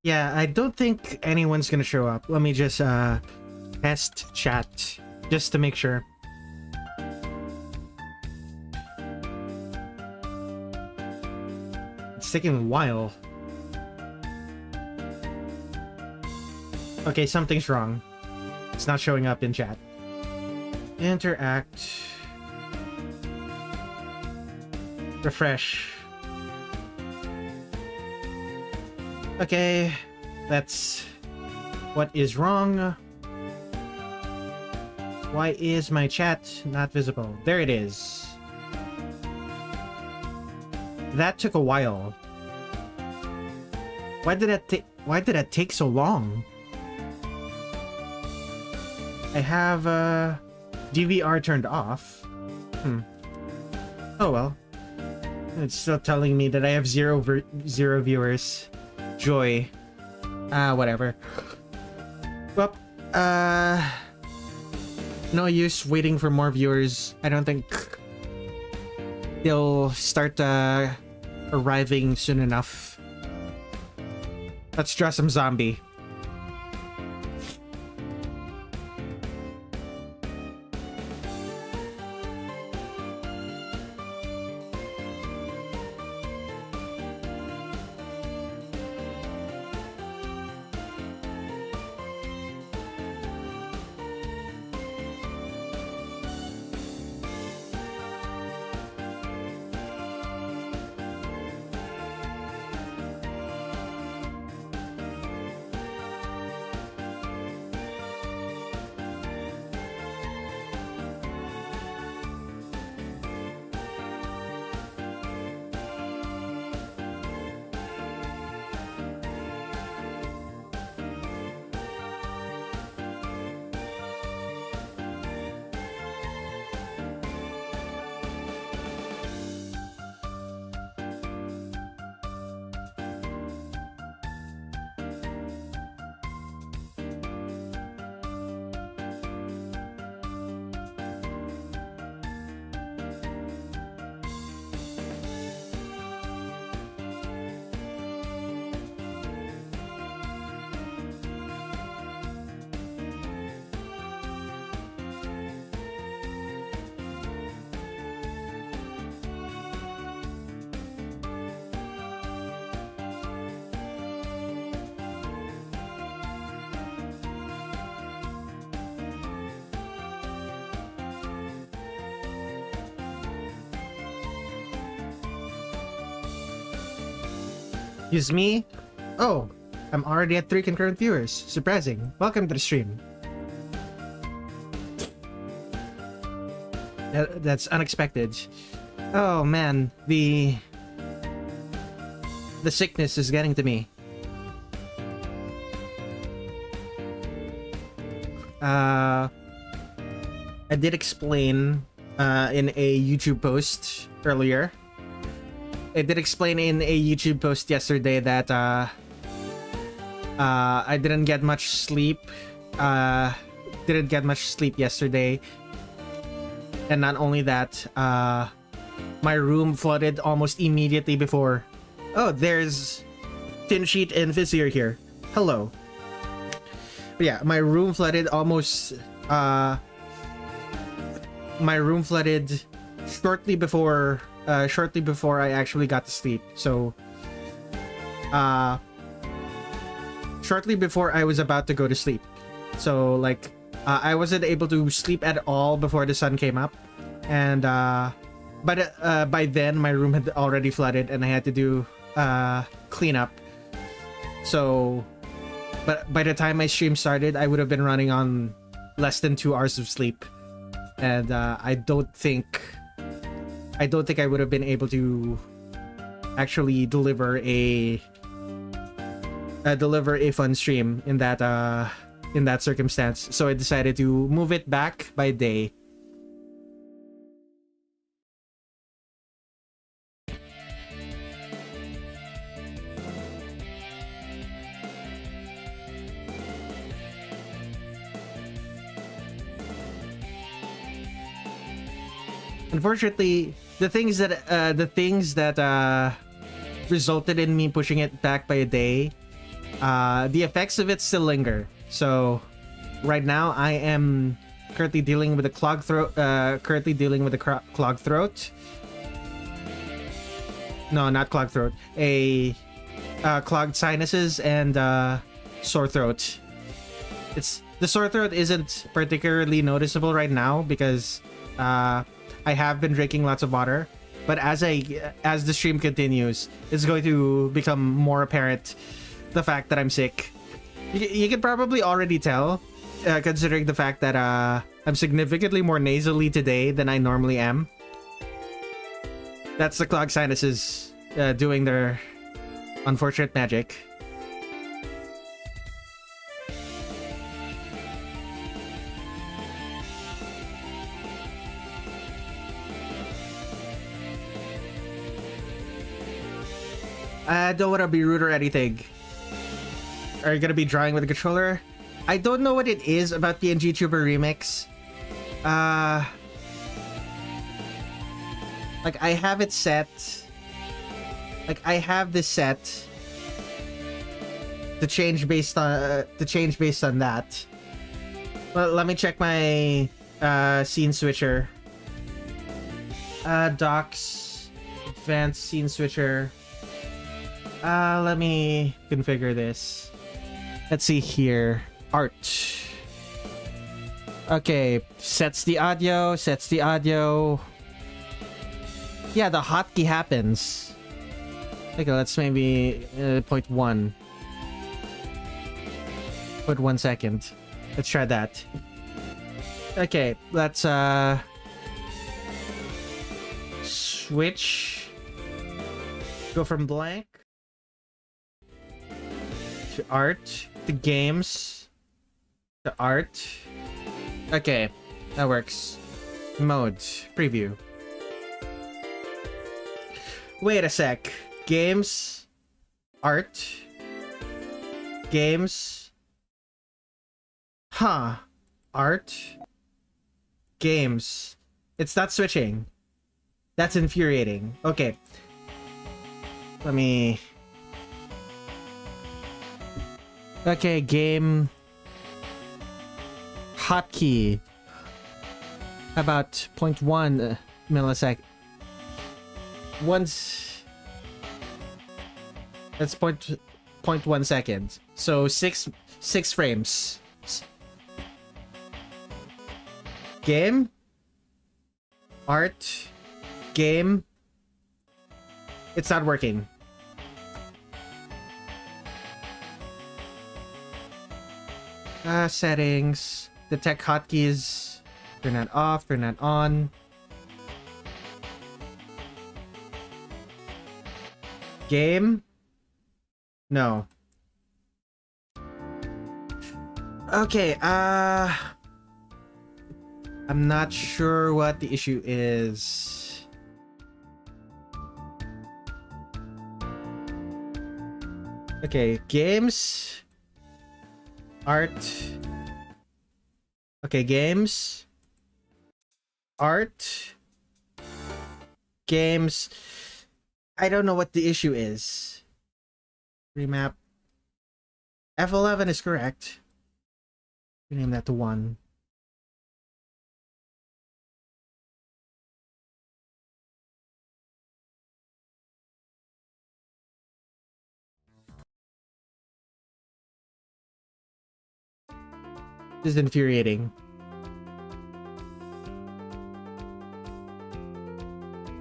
Yeah, I don't think anyone's gonna show up. Let me just test chat just to make sure. It's taking a while. Okay, something's wrong. It's not showing up in chat. Interact. Refresh. Okay, that's what is wrong. Why is my chat not visible? There it is. That took a while. Why did that take so long? I have DVR turned off. Oh well. It's still telling me that I have zero viewers. Joy. Whatever. Well, no use waiting for more viewers. I don't think they'll start arriving soon enough. Let's draw some zombie. Use me? Oh, I'm already at 3 concurrent viewers. Surprising. Welcome to the stream. That's unexpected. Oh man, the sickness is getting to me. I did explain in a YouTube post earlier. I did explain in a YouTube post yesterday that I didn't get much sleep. Didn't get much sleep yesterday. And not only that, my room flooded almost immediately before. Oh, there's Tin Sheet and Vizier here. Hello. But yeah, my room flooded almost. My room flooded shortly before I actually got to sleep. So, shortly before I was about to go to sleep. So, like, I wasn't able to sleep at all before the sun came up. And, by then, my room had already flooded and I had to do, cleanup. So, but by the time my stream started, I would have been running on less than 2 hours of sleep. And, I don't think I would have been able to actually deliver a fun stream in that circumstance. So I decided to move it back by day. Unfortunately, the things that resulted in me pushing it back by a day the effects of it still linger. So right now I am currently dealing with a clogged throat. Clogged throat. No, not clogged throat. A clogged sinuses and sore throat. The sore throat isn't particularly noticeable right now because I have been drinking lots of water. But as the stream continues, it's going to become more apparent the fact that I'm sick. You can probably already tell, considering the fact that I'm significantly more nasally today than I normally am. That's the clogged sinuses doing their unfortunate magic. I don't want to be rude or anything. Are you gonna be drawing with a controller? I don't know what it is about the NG Tuber remix. Like I have it set. Like I have this set to change based on that. Well, let me check my scene switcher. Docs, advanced scene switcher. Let me configure this. Let's see here. Art. Okay, sets the audio. Yeah, the hotkey happens. Okay, let's maybe 0.1. Put 1 second. Let's try that. Okay, let's switch. Go from blank to art to games to art. Okay, that works. Mode preview. Wait a sec. Games, art, games. Huh. Art, games. It's not switching. That's infuriating. Okay. Let me... Okay, game... Hotkey. About 0.1 millisecond. Once... That's 0.1 seconds. So 6 frames. Game. Art. Game. It's not working. Settings. Detect hotkeys. Turn that off. Turn that on. Game. No. Okay, I'm not sure what the issue is. Okay, games. Art. Okay, games. Art. Games. I don't know what the issue is. Remap. F11 is correct. Rename that to 1. This is infuriating.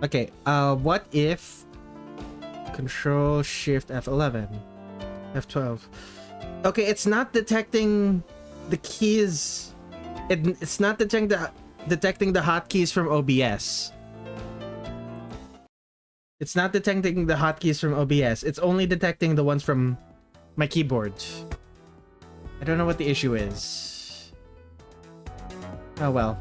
Okay, what if Control Shift F11 F12? Okay, it's not detecting the keys. It's not detecting the hotkeys from OBS. It's not detecting the hotkeys from OBS. It's only detecting the ones from my keyboard. I don't know what the issue is. Oh well.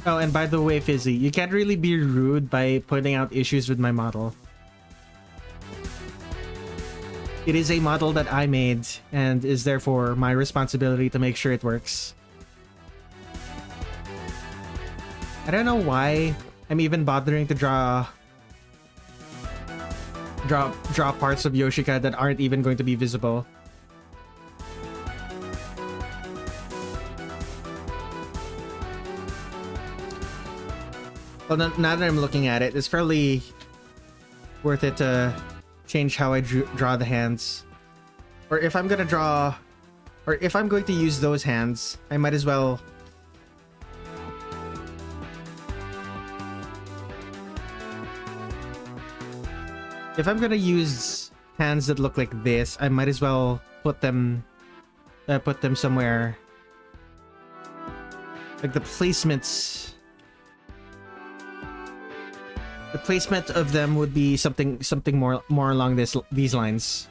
Oh, and by the way, Fizzy, you can't really be rude by pointing out issues with my model. It is a model that I made and is therefore my responsibility to make sure it works. I don't know why I'm even bothering to draw parts of Yoshika that aren't even going to be visible. Well, now that I'm looking at it, it's fairly worth it to change how I draw the hands. Or if I'm gonna draw, or if I'm going to use those hands, I might as well if I'm gonna use hands that look like this, I might as well put them somewhere. Like the placements. The placement of them would be something more along these lines.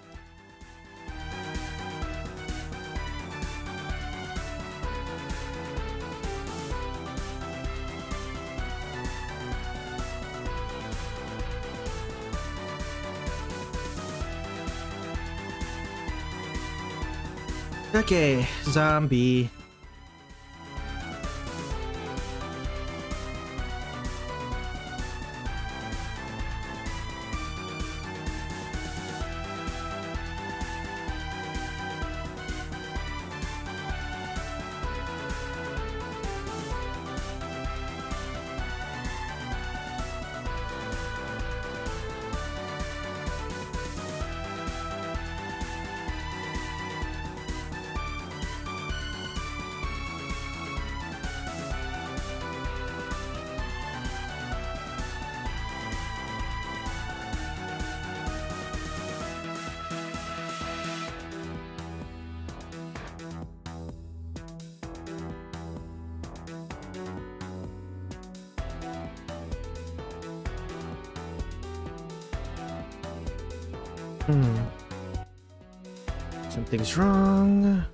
Okay, zombie. Something's wrong.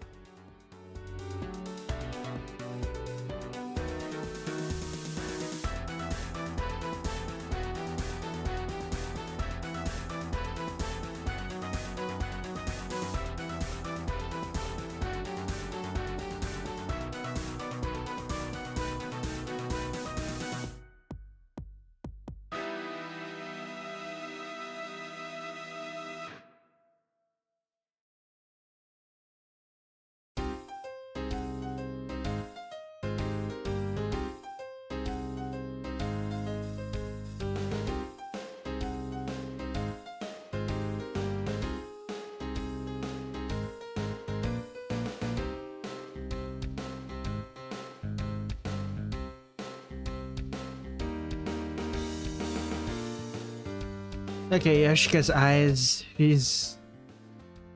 Okay, Yoshika's eyes. He's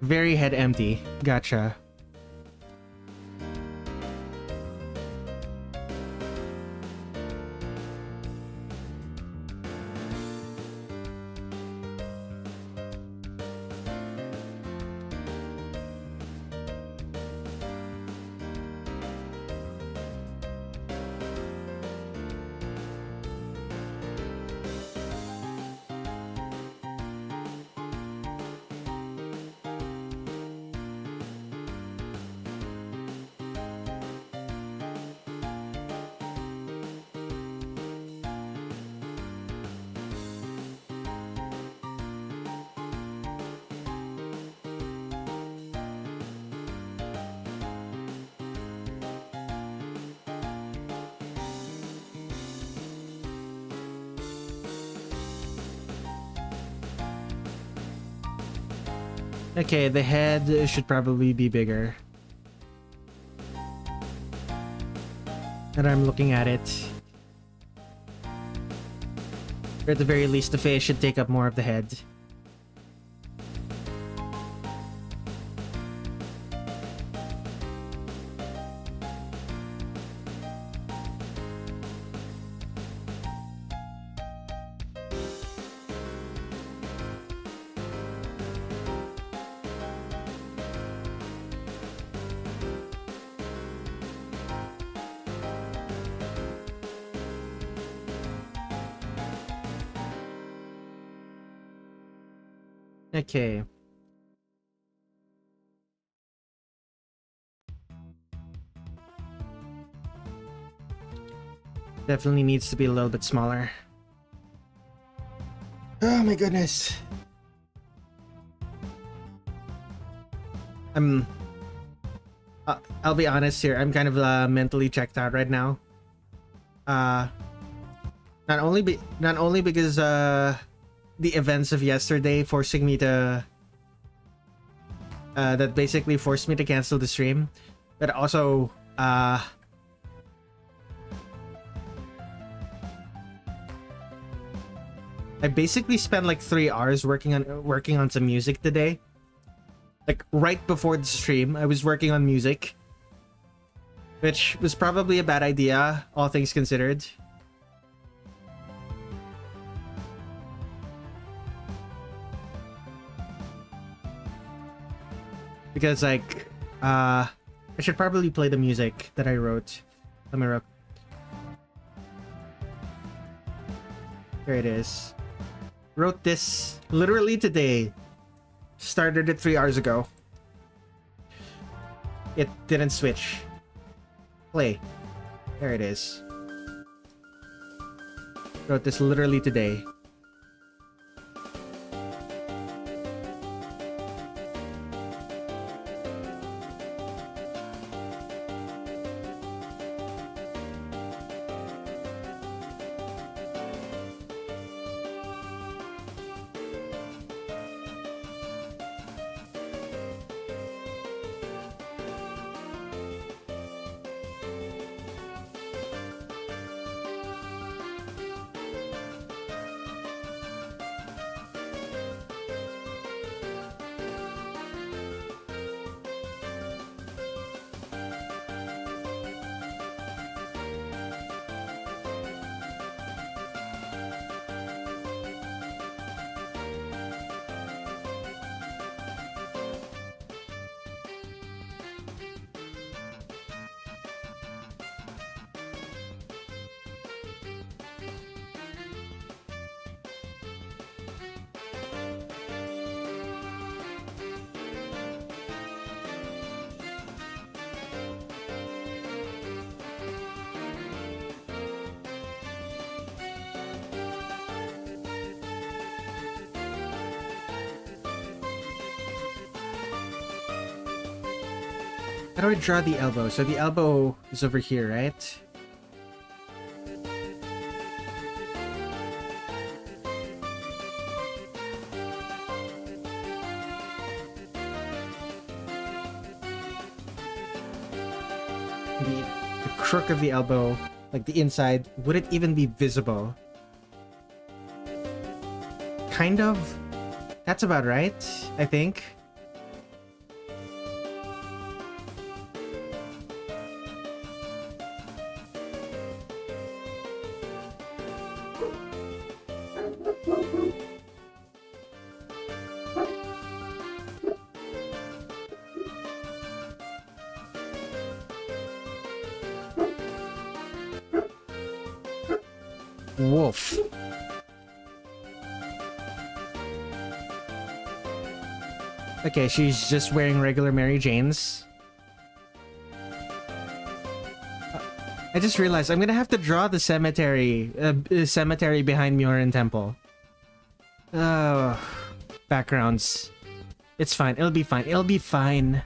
very head empty. Gotcha. Okay, the head should probably be bigger. And I'm looking at it. Or at the very least, the face should take up more of the head. Okay. Definitely needs to be a little bit smaller. Oh my goodness. I'll be honest here. I'm kind of mentally checked out right now. Not only because the events of yesterday forcing me to that basically forced me to cancel the stream, but also I basically spent like 3 hours working on some music today. Like right before the stream, I was working on music, which was probably a bad idea, all things considered. Because like, I should probably play the music that I wrote. Let me look. There it is. Wrote this literally today. Started it 3 hours ago. It didn't switch. Play. There it is. Wrote this literally today. How do I draw the elbow? So the elbow is over here, right? The crook of the elbow, like the inside, wouldn't even be visible. Kind of. That's about right, I think. Wolf. Okay, she's just wearing regular Mary Janes. I just realized I'm gonna have to draw the cemetery behind Myorin Temple. Oh, backgrounds. It's fine. It'll be fine. It'll be fine.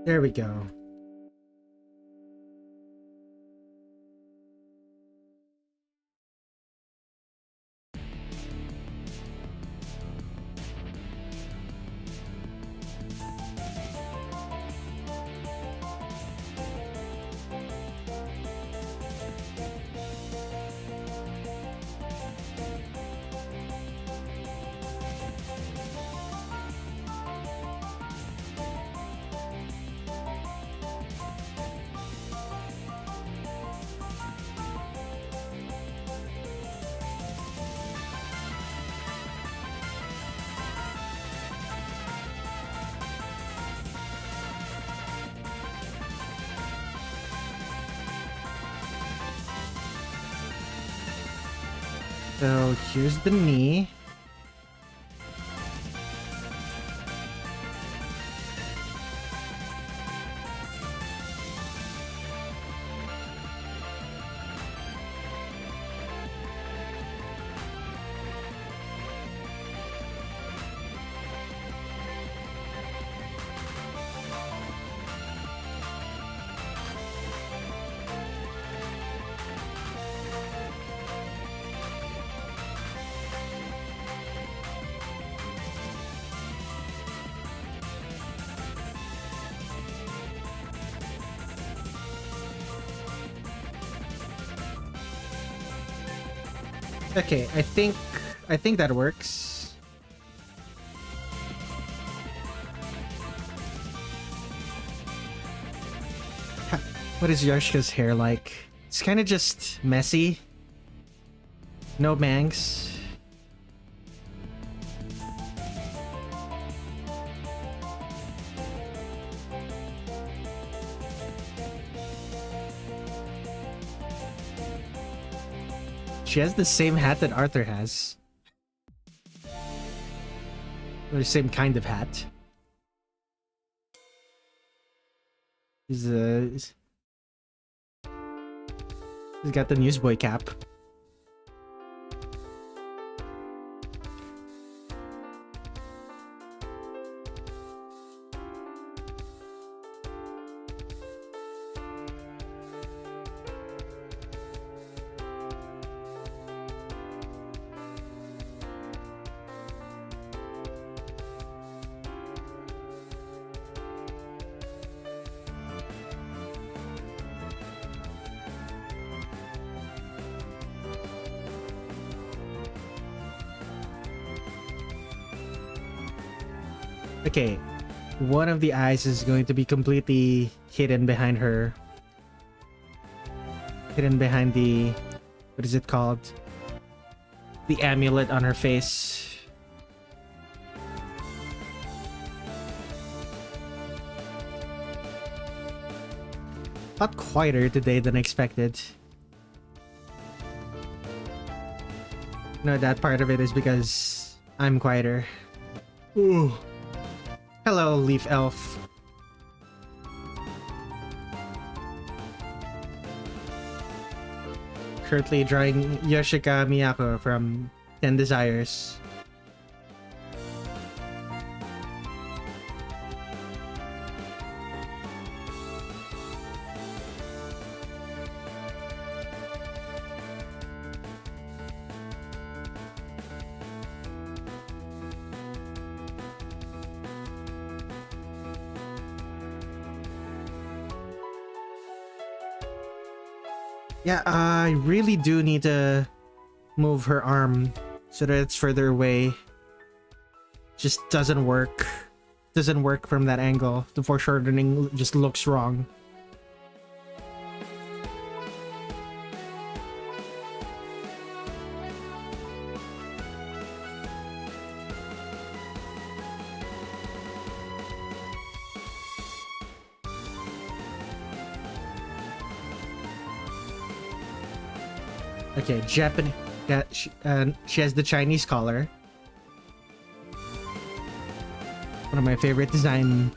There we go. So here's the knee. Okay, I think that works. What is Yoshika's hair like? It's kind of just messy. No bangs. She has the same hat that Arthur has. Or the same kind of hat. He's got the newsboy cap. Okay, one of the eyes is going to be completely hidden behind her. Hidden behind the... what is it called? The amulet on her face. A lot quieter today than expected. No, that part of it is because I'm quieter. Ooh. Hello, Leaf Elf. Currently drawing Yoshika Miyako from 10 Desires. Yeah, I really do need to move her arm so that it's further away. Just doesn't work. Doesn't work from that angle. The foreshortening just looks wrong. Okay, Japanese. She has the Chinese collar. One of my favorite design.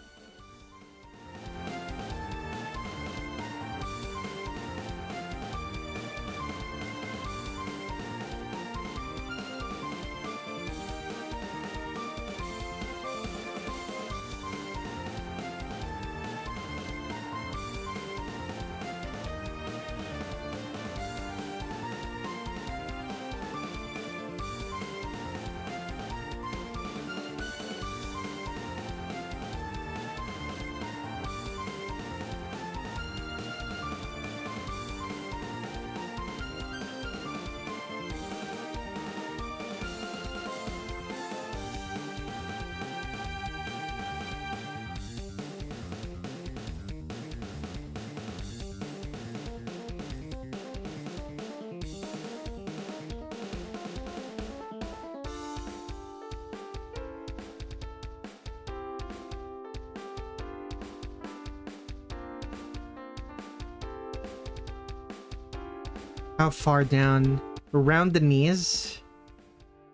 How far down around the knees.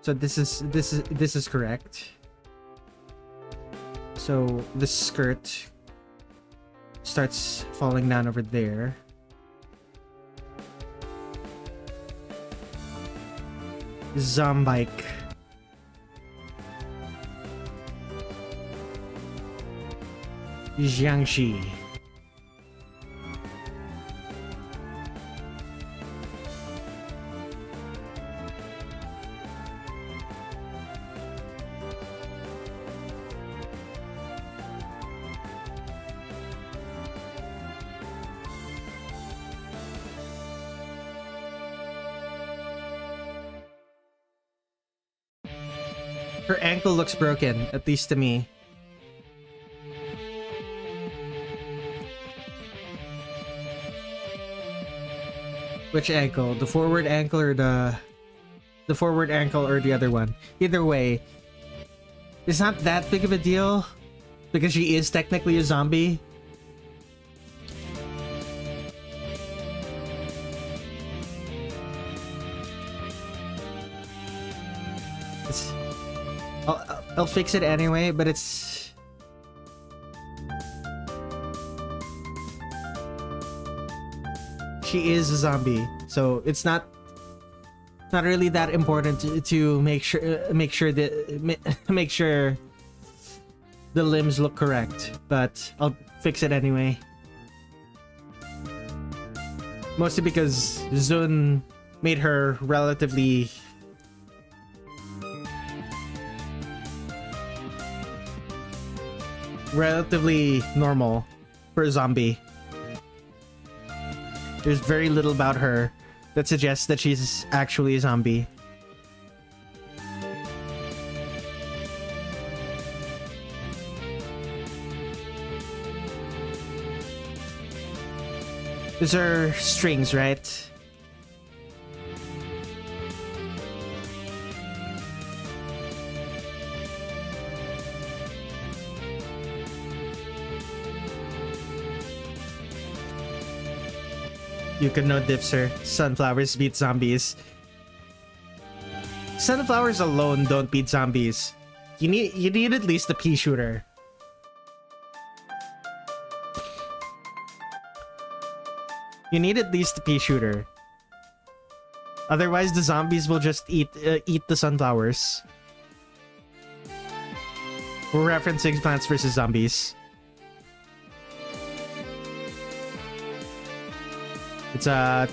So this is correct. So the skirt starts falling down over there. Zombike. Jiangxi. Her ankle looks broken, at least to me. Which ankle? The forward ankle or the forward ankle or the other one? Either way, it's not that big of a deal because she is technically a zombie. I'll fix it anyway, but it's... She is a zombie, so it's not really that important to make sure the limbs look correct, but I'll fix it anyway. Mostly because Zun made her relatively normal for a zombie. There's very little about her that suggests that she's actually a zombie. These are strings, right? You can know Dipser. Sunflowers beat zombies. Sunflowers alone don't beat zombies. You need at least a pea shooter. You need at least a pea shooter. Otherwise, the zombies will just eat the sunflowers. We're referencing Plants vs. Zombies. It's a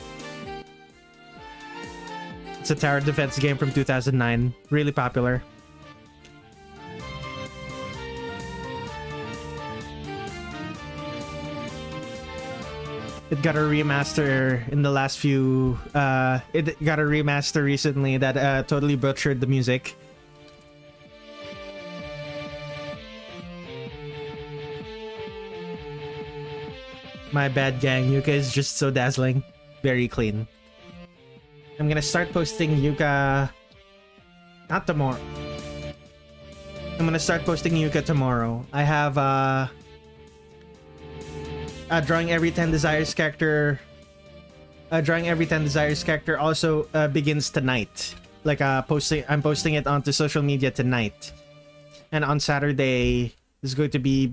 tower defense game from 2009. Really popular. It got a remaster in the last few... it got a remaster recently that totally butchered the music. My bad, gang. Yuka is just so dazzling. Very clean. I'm gonna start posting Yuka... Not tomorrow. I'm gonna start posting Yuka tomorrow. I have Drawing Every 10 Desires character... Drawing Every 10 Desires character also begins tonight. Like, I'm posting it onto social media tonight. And on Saturday, there's going to be...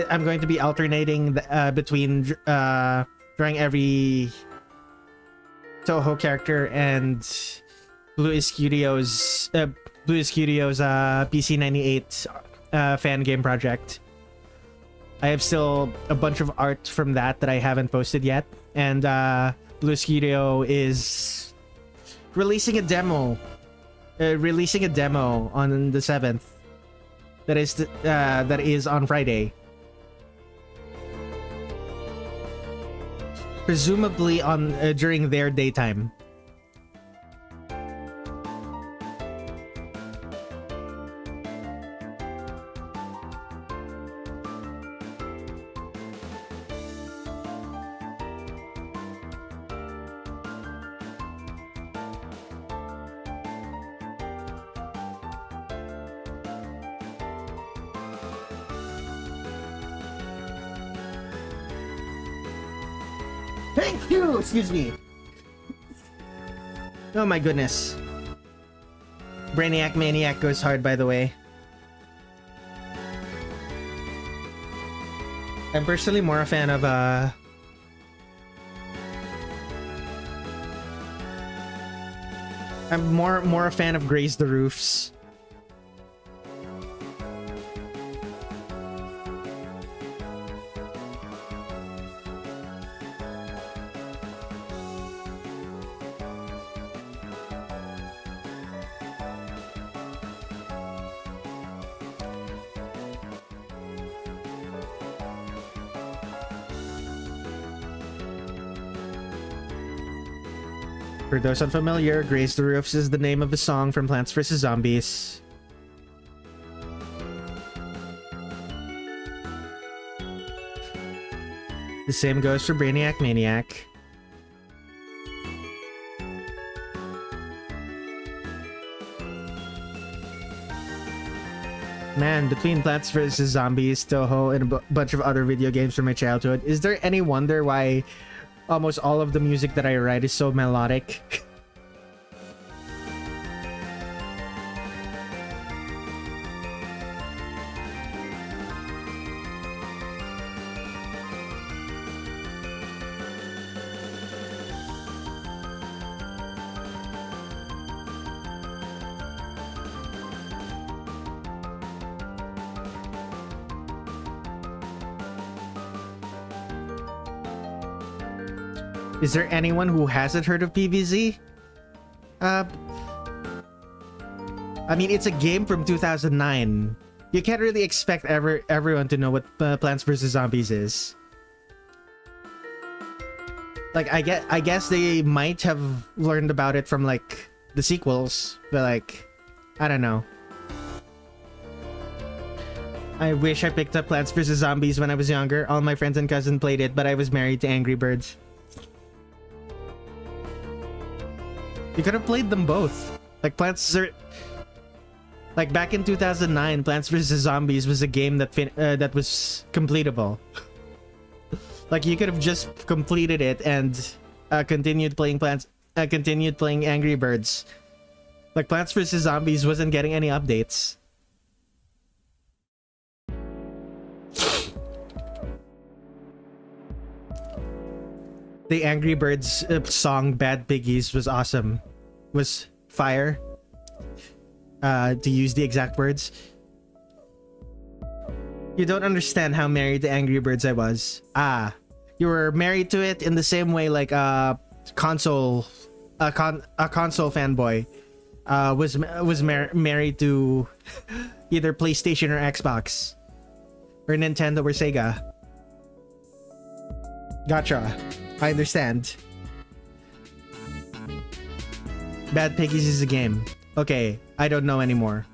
I'm going to be alternating between drawing every Touhou character and Blue Studios PC98 fan game project. I have still a bunch of art from that I haven't posted yet, and Blue Studio is releasing a demo on the 7th. That is on Friday. Presumably on during their daytime. Thank you! Excuse me. Oh my goodness. Brainiac Maniac goes hard, by the way. I'm personally more a fan of I'm more a fan of Graze the Roofs. For those unfamiliar, Graze the Roofs is the name of the song from Plants vs. Zombies. The same goes for Brainiac Maniac. Man, between Plants vs. Zombies, Touhou, and a bunch of other video games from my childhood, is there any wonder why almost all of the music that I write is so melodic? Is there anyone who hasn't heard of PVZ? I mean, it's a game from 2009. You can't really expect everyone to know what Plants vs. Zombies is. Like, I guess they might have learned about it from, like, the sequels, but, like, I don't know. I wish I picked up Plants vs. Zombies when I was younger. All my friends and cousins played it, but I was married to Angry Birds. You could have played them both. Like, like, back in 2009, Plants vs. Zombies was a game that was completable. Like, you could have just completed it and continued playing Angry Birds. Like, Plants vs. Zombies wasn't getting any updates. The Angry Birds song Bad Piggies was awesome. Was fire. To use the exact words. You don't understand how married to Angry Birds I was. You were married to it in the same way like a console fanboy was married to either PlayStation or Xbox or Nintendo or Sega. Gotcha. I understand. Bad Piggies is a game. Okay, I don't know anymore.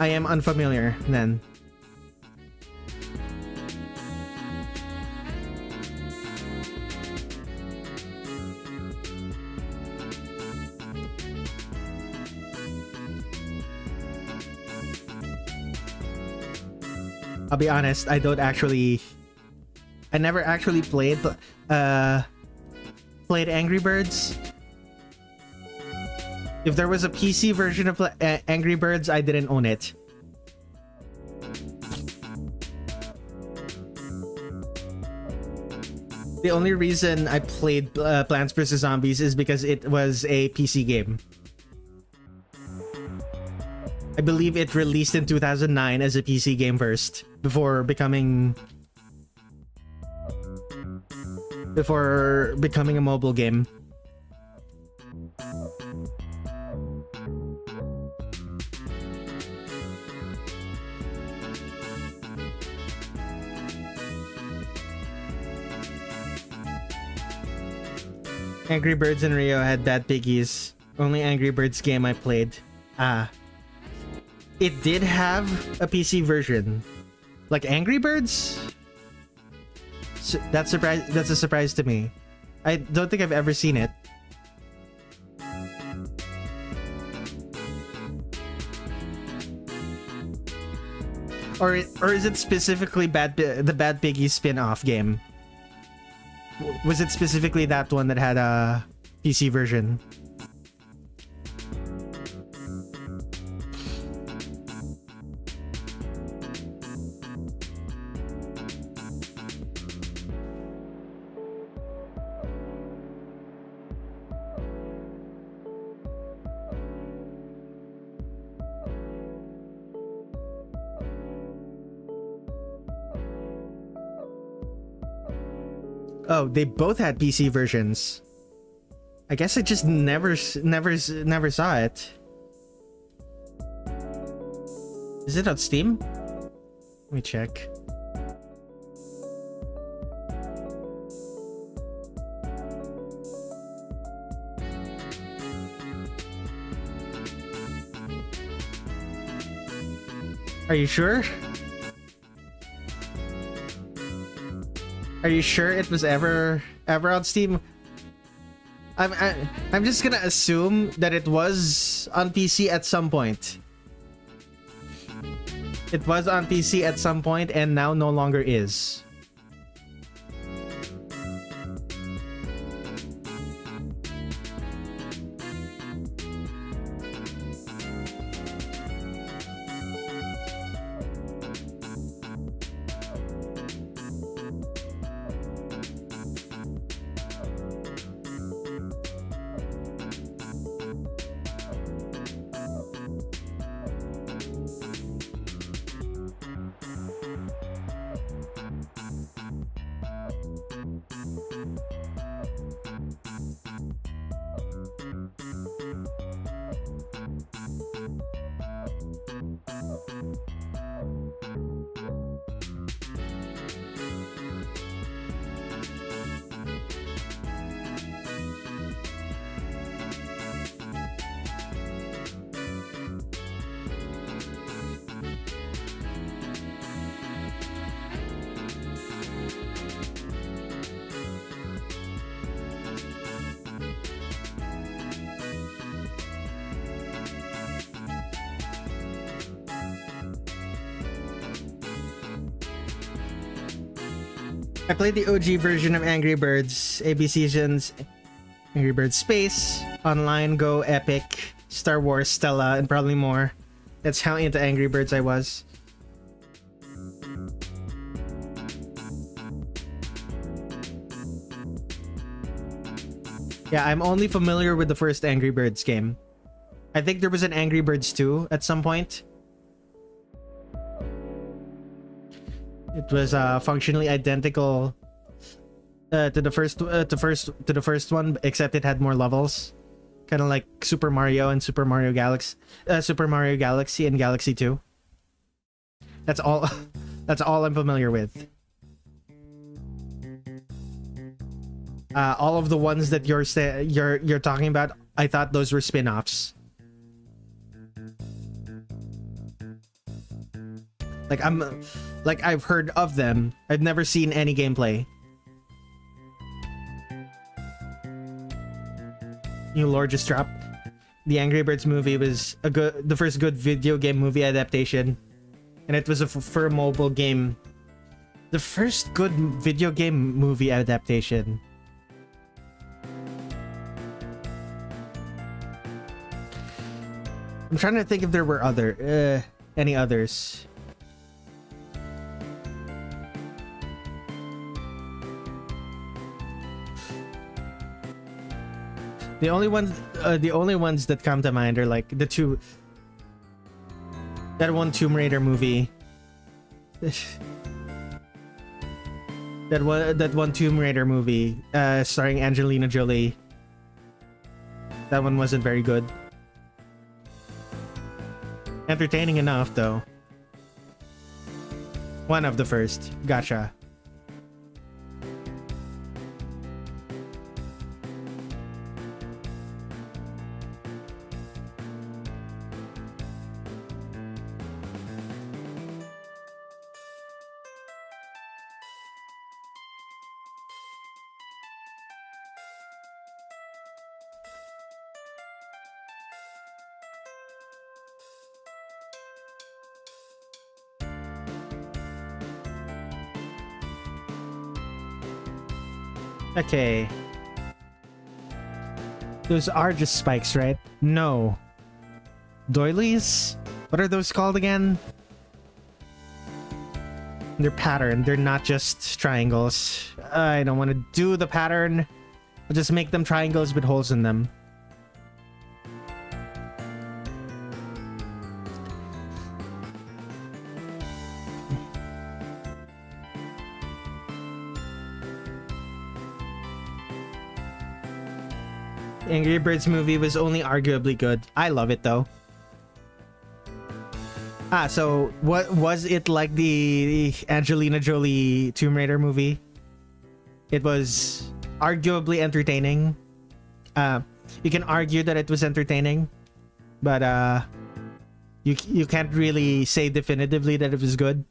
I am unfamiliar then. I'll be honest, I never actually played Angry Birds. If there was a PC version of Angry Birds, I didn't own it. The only reason I played Plants vs. Zombies is because it was a PC game. I believe it released in 2009 as a PC game first, before becoming a mobile game. Angry Birds and Rio had Bad Piggies. Only Angry Birds game I played. It did have a PC version. Like Angry Birds? So that's a surprise to me. I don't think I've ever seen it. Or is it specifically the Bad Piggies spin-off game? Was it specifically that one that had a PC version. Oh, they both had PC versions. I guess I just never saw it. Is it on Steam? Let me check. Are you sure? Are you sure it was ever on Steam? I'm just gonna assume that it was on PC at some point. It was on PC at some point and now no longer is. I played the OG version of Angry Birds, AB Seasons, Angry Birds Space, Online, Go, Epic, Star Wars, Stella, and probably more. That's how into Angry Birds I was. Yeah, I'm only familiar with the first Angry Birds game. I think there was an Angry Birds 2 at some point. It was functionally identical to the first one, except it had more levels, kind of like Super Mario and Super Mario Galaxy, Super Mario Galaxy and Galaxy 2. That's all. That's all I'm familiar with. All of the ones that you're talking about, I thought those were spin-offs. Like I've heard of them. I've never seen any gameplay. New lore just dropped. The Angry Birds movie was the first good video game movie adaptation, and it was for a mobile game. The first good video game movie adaptation. I'm trying to think if there were any others. The only ones that come to mind are like that one Tomb Raider movie. that one Tomb Raider movie starring Angelina Jolie. That one wasn't very good. Entertaining enough though. One of the first. Gotcha. Okay. Those are just spikes, right? No. Doilies? What are those called again? They're patterned. They're not just triangles. I don't want to do the pattern. I'll just make them triangles with holes in them. Angry Birds movie was only arguably good. I love it though. So what was it like the Angelina Jolie Tomb Raider movie? It was arguably entertaining. You can argue that it was entertaining, but you can't really say definitively that it was good.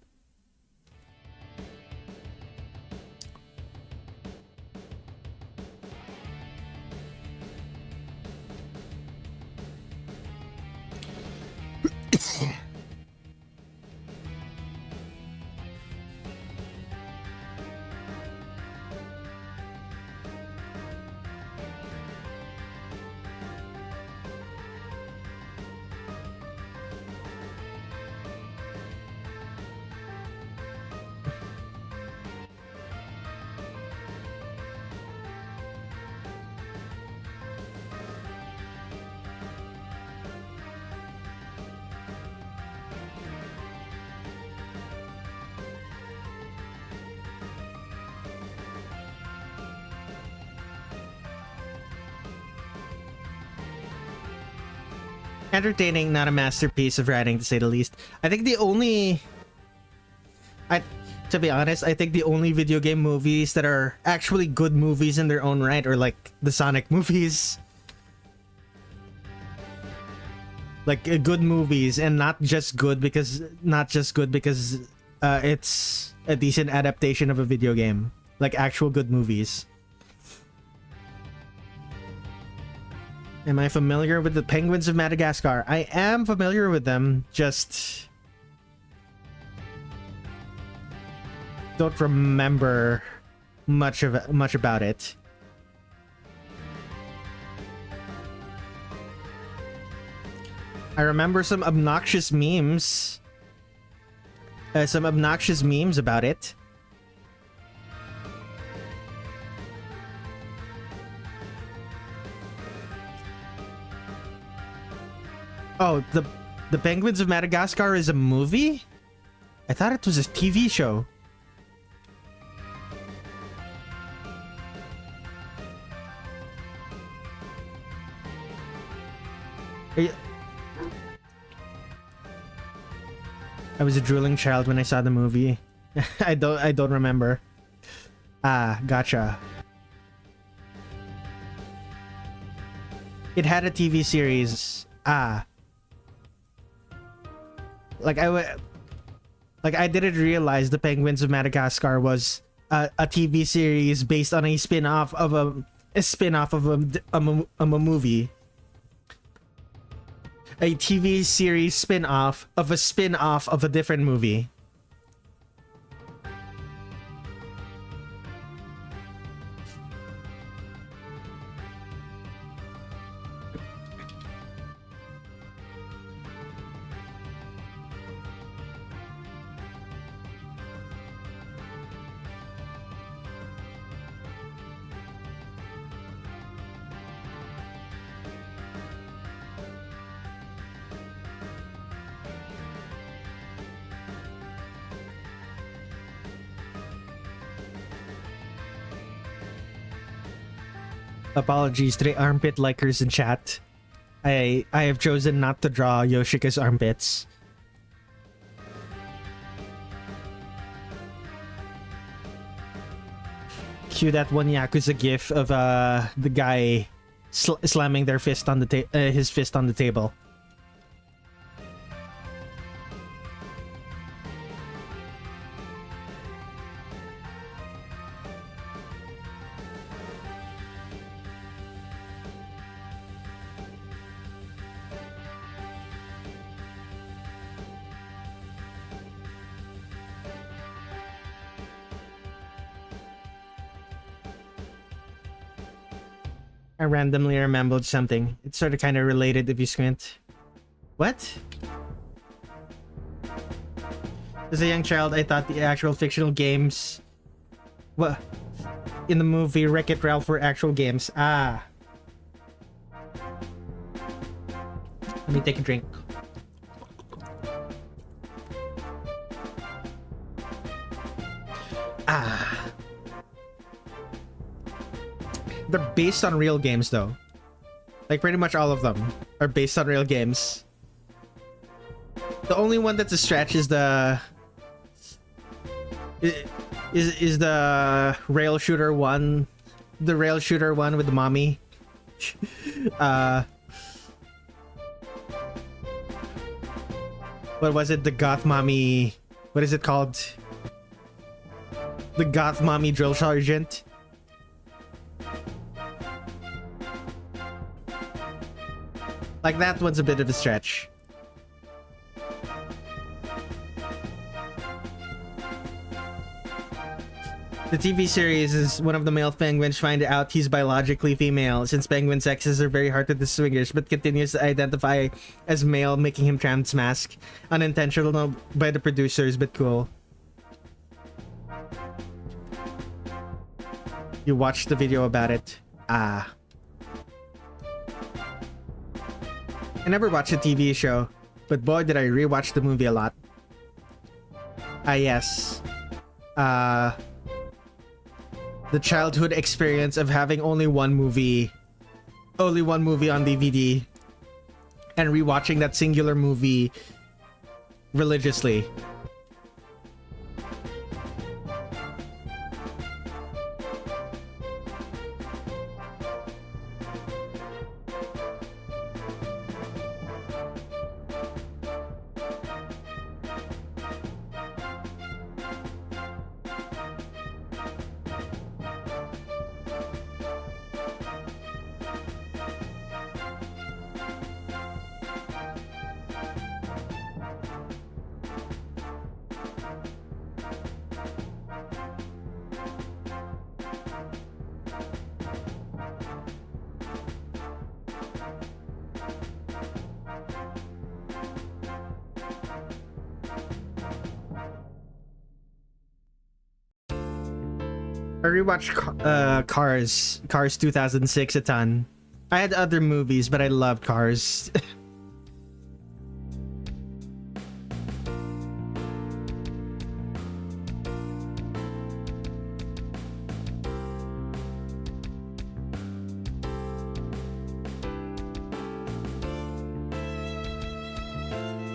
Entertaining, not a masterpiece of writing, to say the least. I think the only... to be honest, I think the only video game movies that are actually good movies in their own right are like the Sonic movies. Like good movies, and not just good because it's a decent adaptation of a video game. Like actual good movies. Am I familiar with the Penguins of Madagascar? I am familiar with them, just don't remember much about it. I remember some obnoxious memes. About it. Oh, the Penguins of Madagascar is a movie? I thought it was a TV show. I was a drooling child when I saw the movie. I don't remember. Ah, gotcha. It had a TV series. Ah. I didn't realize the Penguins of Madagascar was a TV series based on a spin-off of a movie. A TV series spin-off of a different movie. Apologies to the armpit likers in chat. I have chosen not to draw Yoshika's armpits. Cue that one Yakuza gif of the guy slamming their fist on his fist on the table. I randomly remembered something. It's sort of kind of related if you squint. What? As a young child, I thought the actual fictional games... What? In the movie Wreck-It Ralph were actual games. Ah. Let me take a drink. Ah. They're based on real games though. Like pretty much all of them are based on real games. The only one that's a stretch is the is the rail shooter one. The rail shooter one with the mommy. What was it? The goth mommy. What is it called? The goth mommy drill sergeant. Like that one's a bit of a stretch. The TV series is one of the male penguins find out he's biologically female, since penguin sexes are very hard to distinguish, but continues to identify as male, making him trans mask. Unintentional by the producers, but cool. You watched the video about it. Ah. I never watched a TV show, but boy did I rewatch the movie a lot. Ah yes. The childhood experience of having only one movie on DVD and rewatching that singular movie religiously. I rewatched Cars 2006 a ton. I had other movies, but I loved Cars.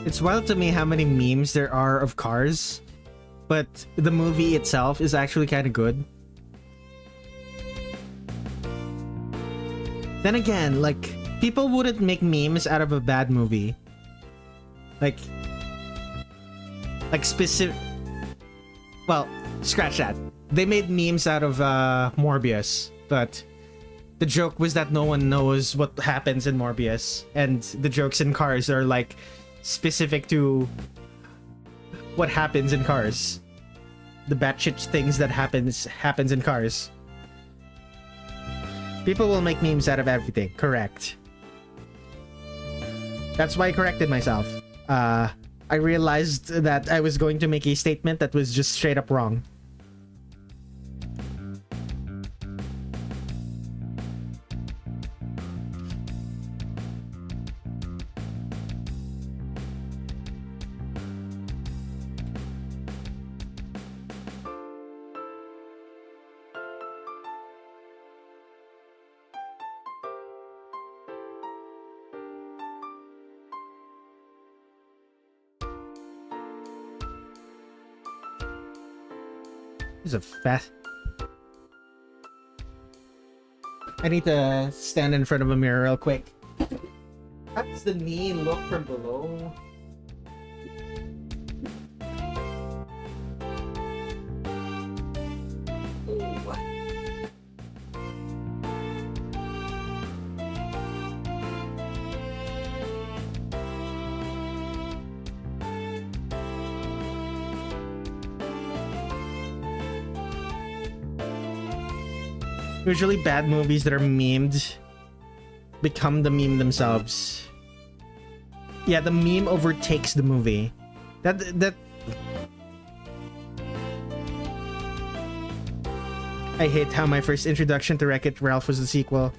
It's wild to me how many memes there are of Cars, but the movie itself is actually kind of good. Then again, like, people wouldn't make memes out of a bad movie. Like specific... Well, scratch that. They made memes out of Morbius, but the joke was that no one knows what happens in Morbius, and the jokes in Cars are, like, specific to what happens in Cars. The batshit things that happens in Cars. People will make memes out of everything. Correct. That's why I corrected myself. I realized that I was going to make a statement that was just straight up wrong. This is a fast... I need to stand in front of a mirror real quick. How does the knee look from below? Usually bad movies that are memed become the meme themselves. Yeah, the meme overtakes the movie. That I hate how my first introduction to Wreck-It Ralph was the sequel.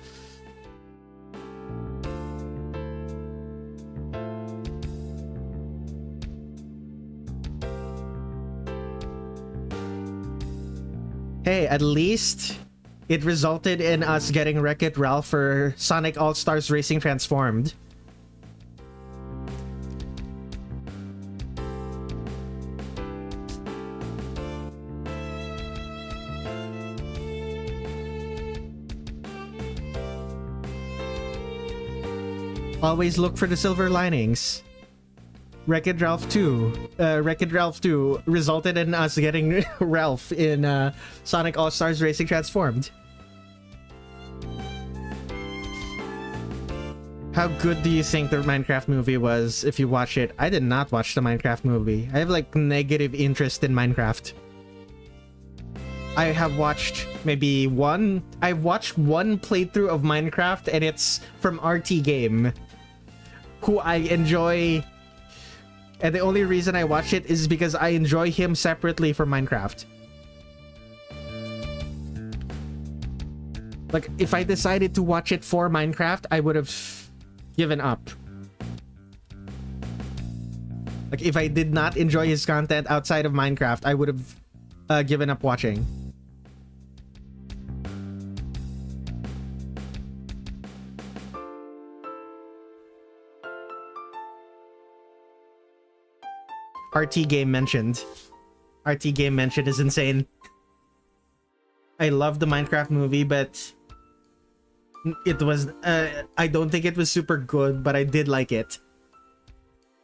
Hey, at least it resulted in us getting Wreck-It Ralph for Sonic All-Stars Racing Transformed. Always look for the silver linings. Wreck-It Ralph 2. Wreck-It Ralph 2 resulted in us getting Ralph in Sonic All-Stars Racing Transformed. How good do you think the Minecraft movie was if you watch it? I did not watch the Minecraft movie. I have like negative interest in Minecraft. I have watched maybe one... I've watched one playthrough of Minecraft and it's from RT Game, who I enjoy... And the only reason I watch it is because I enjoy him separately from Minecraft. Like, if I decided to watch it for Minecraft, I would have given up. Like, if I did not enjoy his content outside of Minecraft, I would have given up watching. RT Game mentioned. RT Game mentioned is insane. I love the Minecraft movie, but it was... I don't think it was super good, but I did like it.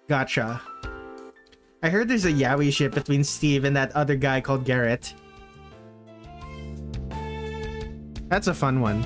Gotcha. I heard there's a yaoi ship between Steve and that other guy called Garrett. That's a fun one.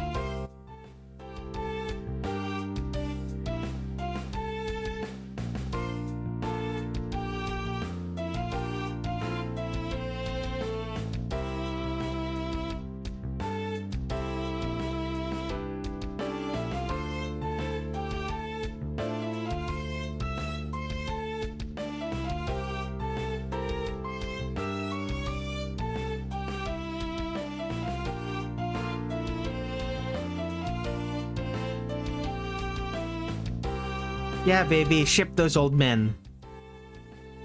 Yeah, baby, ship those old men.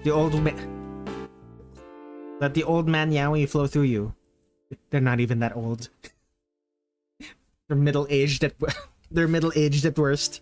The old man. Let the old man yaoi flow through you. They're not even that old. They're middle-aged at... They're middle-aged at worst.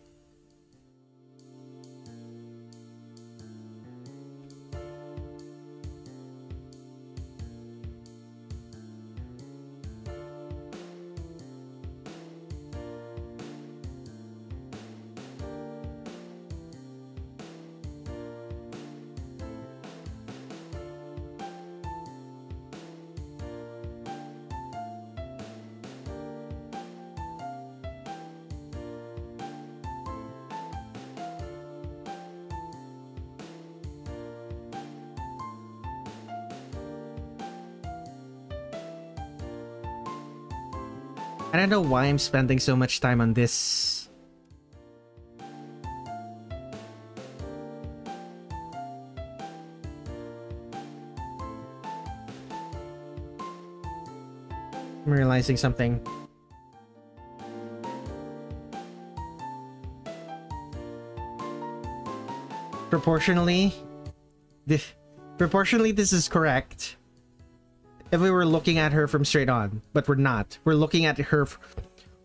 I don't know why I'm spending so much time on this. I'm realizing something. Proportionally, this is correct. If we were looking at her from straight on, but we're not. We're looking at her.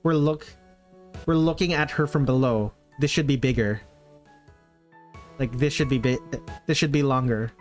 We're looking at her from below. This should be bigger. Like this should be this should be longer.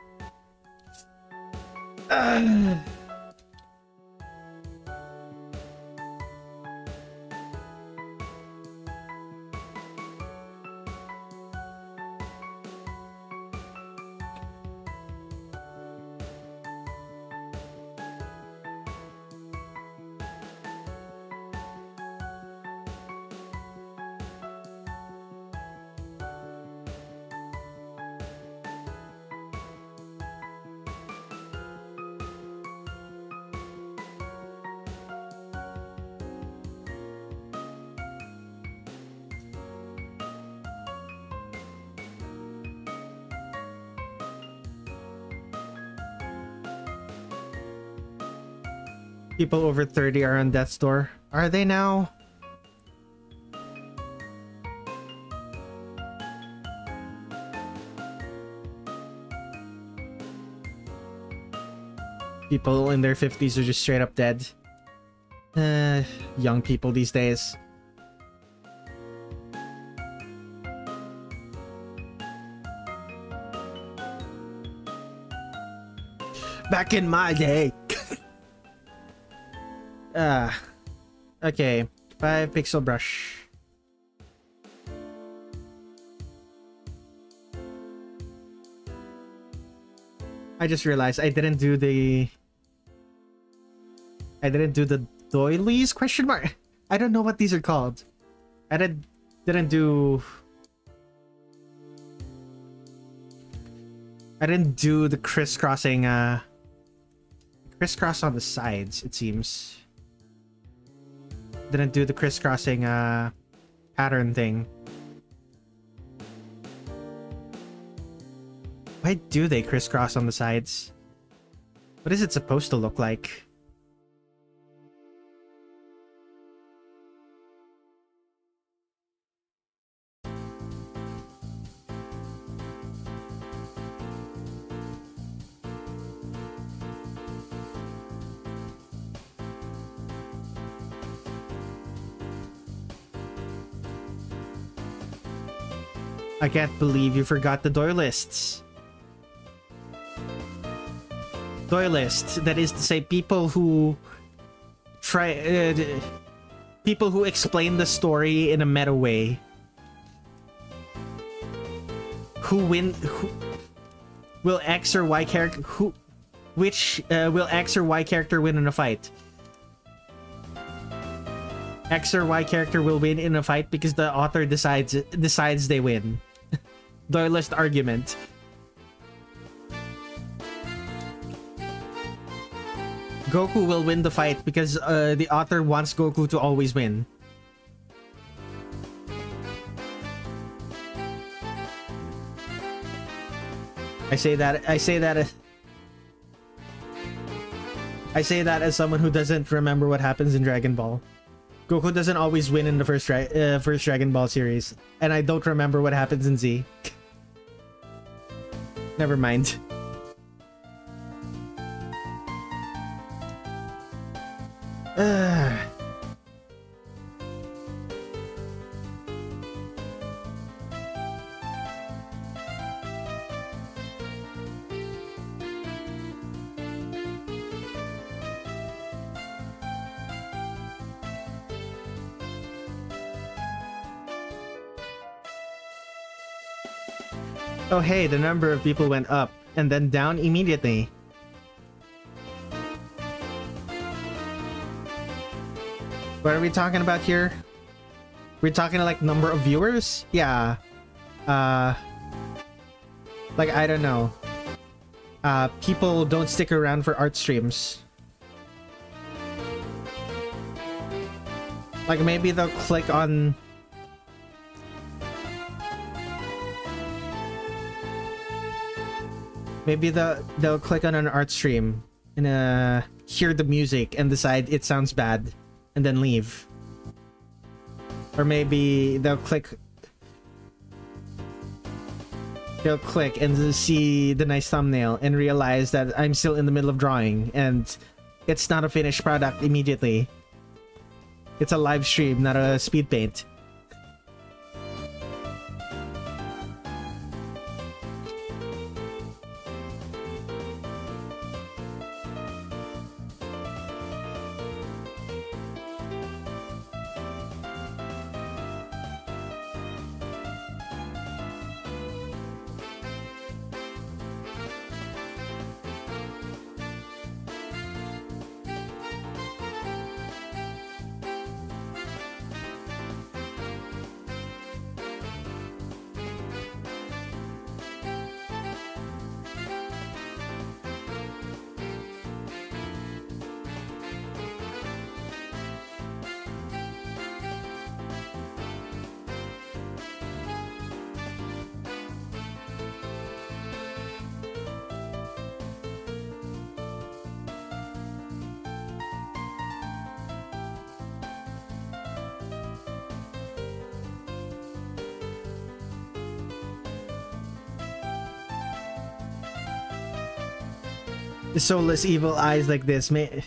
People over 30 are on death's door. Are they now? People in their 50s are just straight up dead. Young people these days. Back in my day. Okay. 5 pixel brush. I just realized I didn't do the doilies question mark. I don't know what these are called. I didn't do the crisscrossing crisscross on the sides, it seems. Didn't do the crisscrossing pattern thing. Why do they crisscross on the sides? What is it supposed to look like? I can't believe you forgot the doilists. Doilists, that is to say, people who people who explain the story in a meta way. Who will X or Y character will X or Y character win in a fight? X or Y character will win in a fight because the author decides they win. Doylist argument. Goku will win the fight because the author wants Goku to always win. I say that as someone who doesn't remember what happens in Dragon Ball. Goku doesn't always win in the first Dragon Ball series, and I don't remember what happens in Z. Never mind. Oh hey, the number of people went up and then down immediately. What are we talking about here? We're talking like number of viewers? Yeah. Like, I don't know. People don't stick around for art streams. Like, maybe they'll click on... Maybe they'll click on an art stream and hear the music and decide it sounds bad and then leave. Or maybe they'll click and see the nice thumbnail and realize that I'm still in the middle of drawing and it's not a finished product immediately. It's a live stream, not a speed paint. The soulless evil eyes like this may...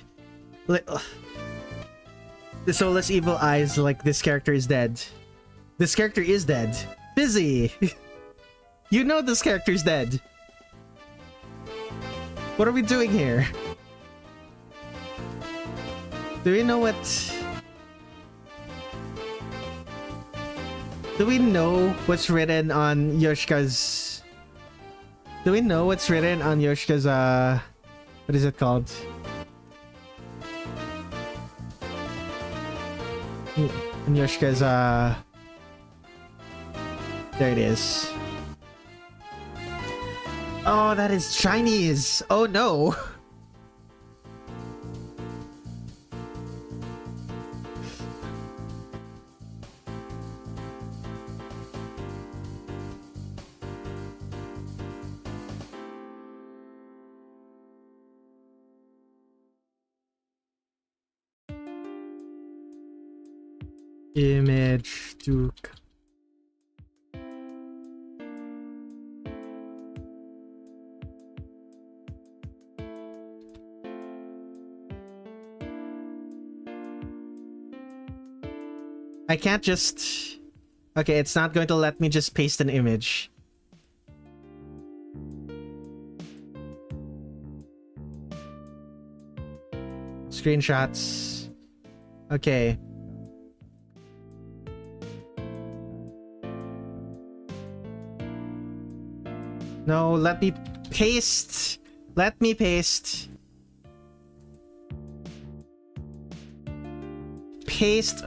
The soulless evil eyes like this character is dead. This character is dead. Busy! You know this character's dead. What are we doing here? Do we know what... Do we know what's written on Yoshika's... Do we know what's written on Yoshika's, what is it called? On Yoshika's, there it is. Oh, that is Chinese! Oh no! Image Duke. I can't just... Okay, it's not going to let me just paste an image. Screenshots. Okay. No, let me paste. Let me paste. Paste.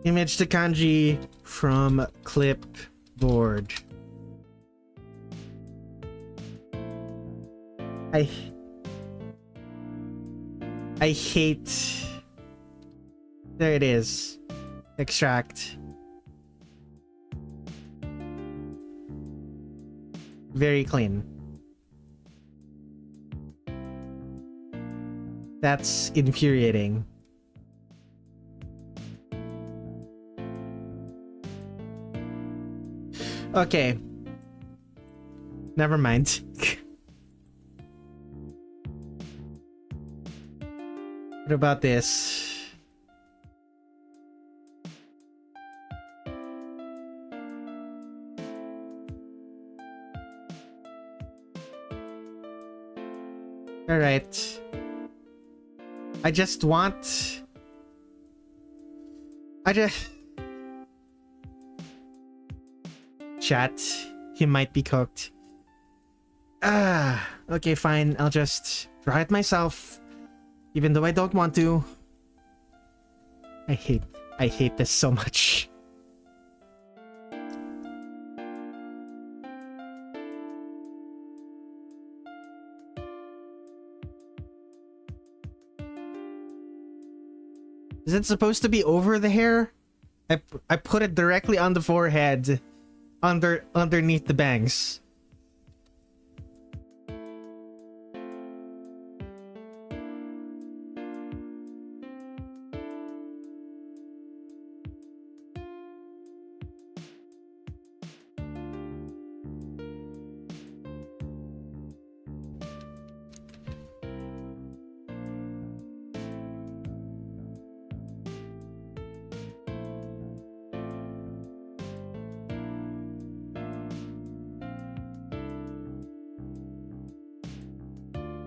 Image to kanji from clipboard. I hate... There it is. Extract. Very clean. That's infuriating. Okay. Never mind. What about this? All right. I just want... Chat. He might be cooked. Okay, fine. I'll just draw it myself. Even though I don't want to. I hate this so much. Is it supposed to be over the hair? I put it directly on the forehead, underneath the bangs.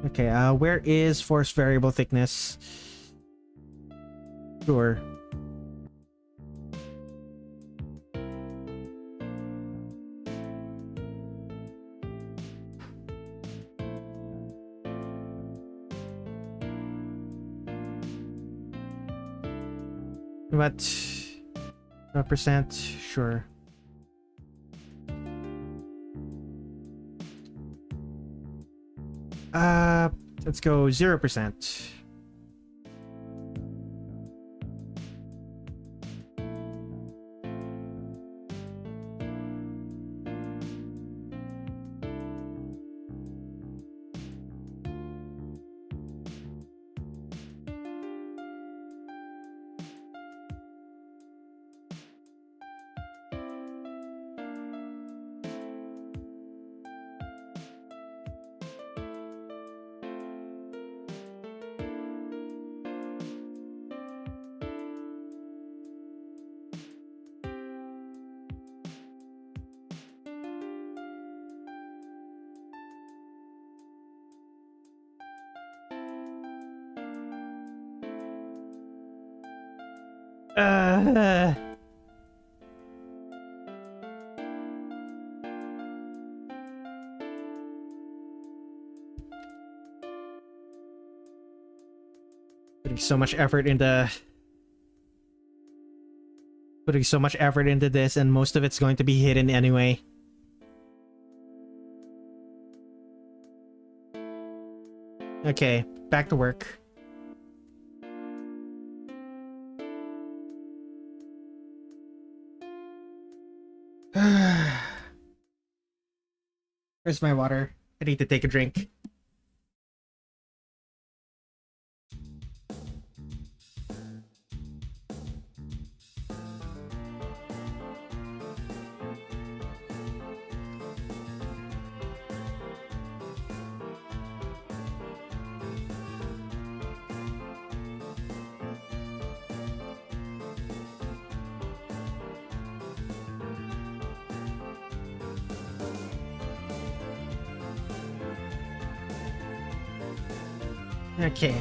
Okay, where is force variable thickness? Sure. What? Percent? Sure. Let's go 0%. Uh, putting so much effort into this, and most of it's going to be hidden anyway. Okay, back to work. Where's my water? I need to take a drink. Okay.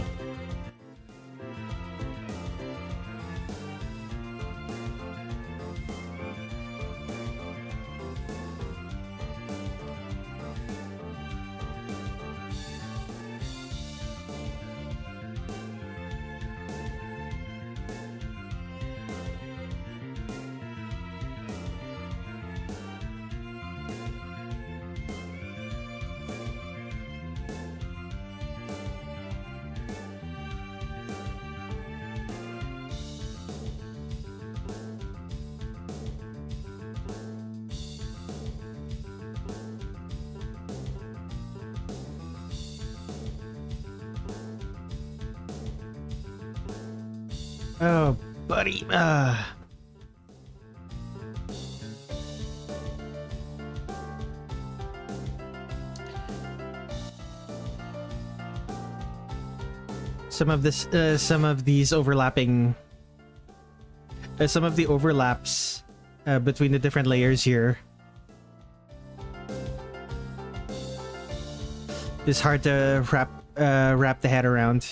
Oh, buddy. Some of these overlapping, some of the overlaps between the different layers here is hard to wrap the head around.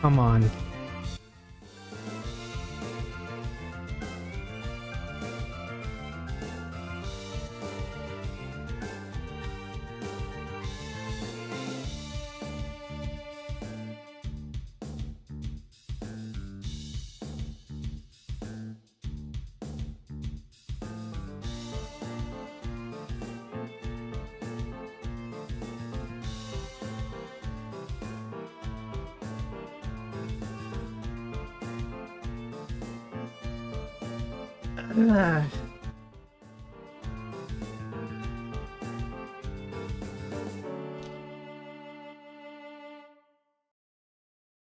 Come on.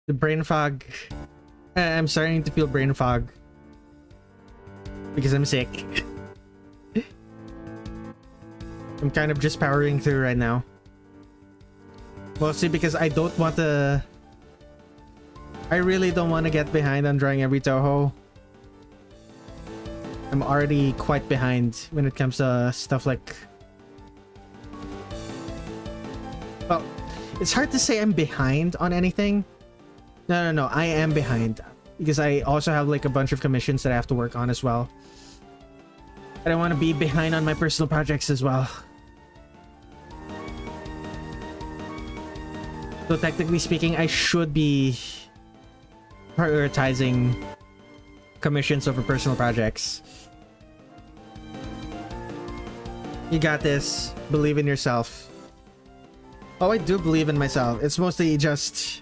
The brain fog. I'm starting to feel brain fog because I'm sick. I'm kind of just powering through right now. Mostly because I don't want to... I really don't want to get behind on drawing every Touhou. I'm already quite behind when it comes to stuff like... Well, it's hard to say I'm behind on anything. No, I am behind. Because I also have like a bunch of commissions that I have to work on as well. I don't want to be behind on my personal projects as well. So technically speaking, I should be prioritizing commissions over personal projects. You got this. Believe in yourself. Oh, I do believe in myself. It's mostly just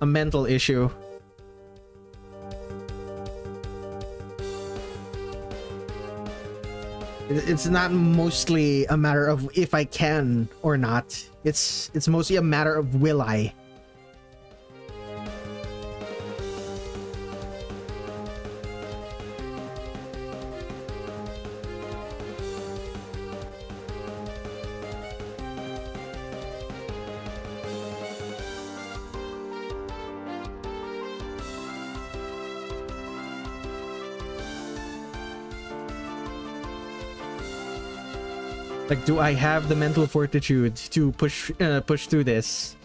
a mental issue. It's not mostly a matter of if I can or not. It's mostly a matter of will I. Like, do I have the mental fortitude to push through this?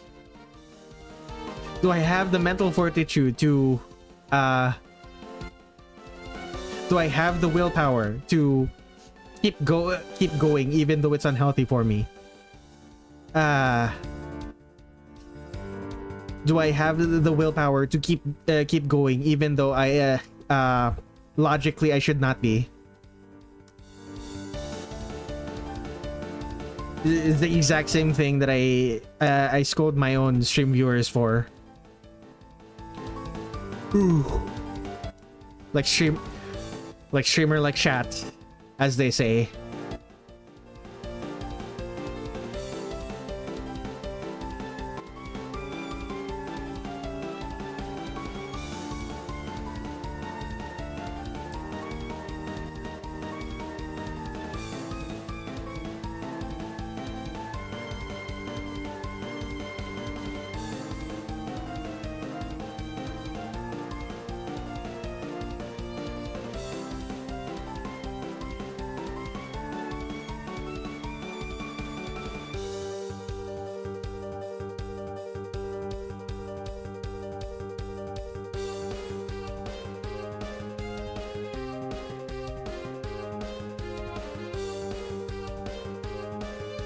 Do I have the mental fortitude to do I have the willpower to keep going even though it's unhealthy for me? Do I have the willpower to keep going even though I logically I should not be? It's the exact same thing that I scold my own stream viewers for. Ooh. Like streamer like chat, as they say.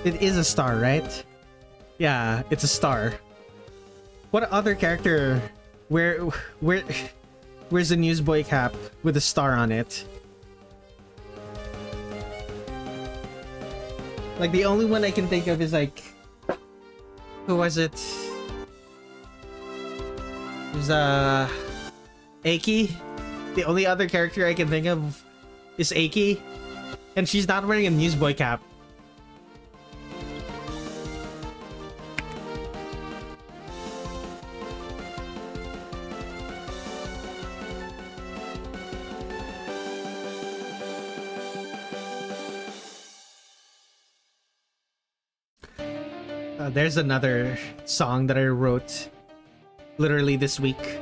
It is a star, right? Yeah, it's a star. What other character where's the newsboy cap with a star on it? Like, the only one I can think of is like, who was it? It was Aiki. The only other character I can think of is Aiki, and she's not wearing a newsboy cap. There's another song that I wrote literally this week.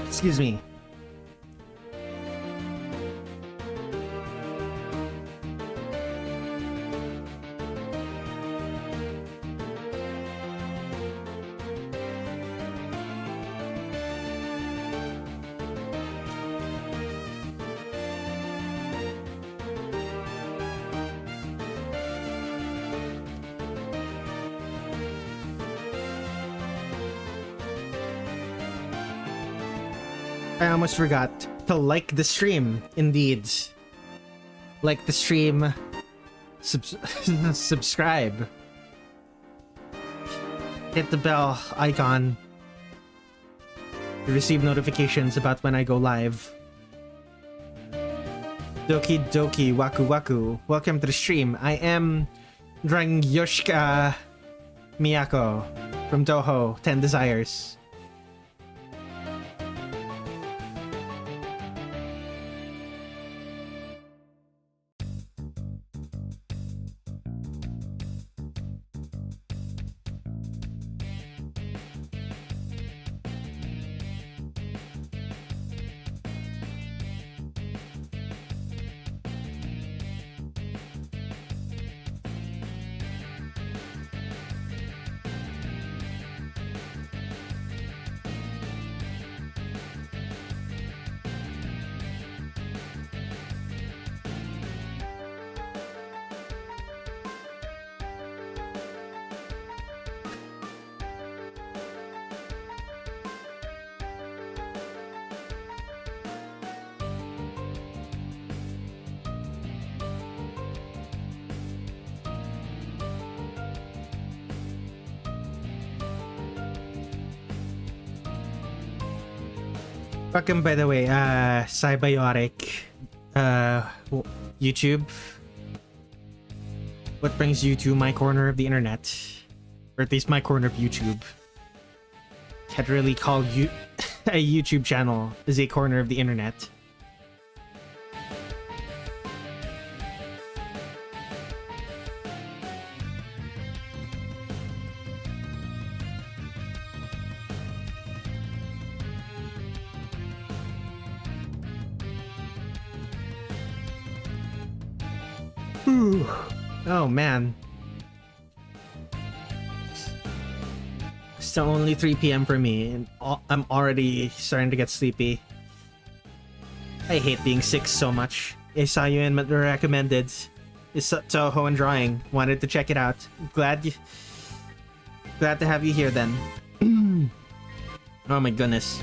Excuse me. I almost forgot to like the stream, indeed. Like the stream, subscribe. Hit the bell icon to receive notifications about when I go live. Doki Doki Waku Waku. Welcome to the stream. I am drawing Yoshika Miyako from Touhou 10 Desires. Welcome, by the way, Cybiotic, YouTube. What brings you to my corner of the internet? Or at least my corner of YouTube. Can't really call you a YouTube channel as a corner of the internet. Oh man. Still only 3 p.m. for me, and I'm already starting to get sleepy. I hate being sick so much. I saw you in the recommended. It's Touhou and drawing. Wanted to check it out. Glad to have you here then. Oh my goodness.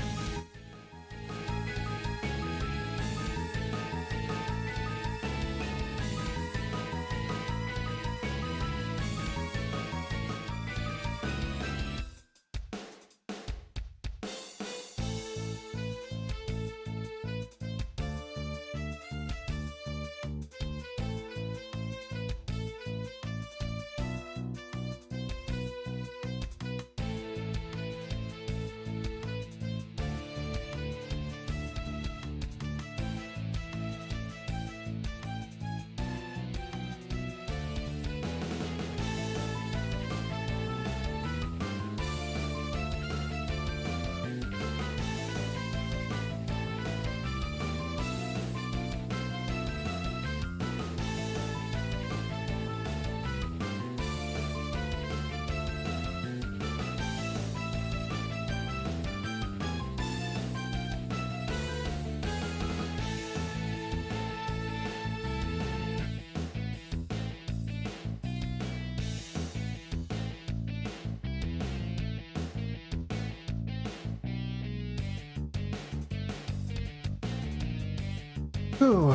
Ooh,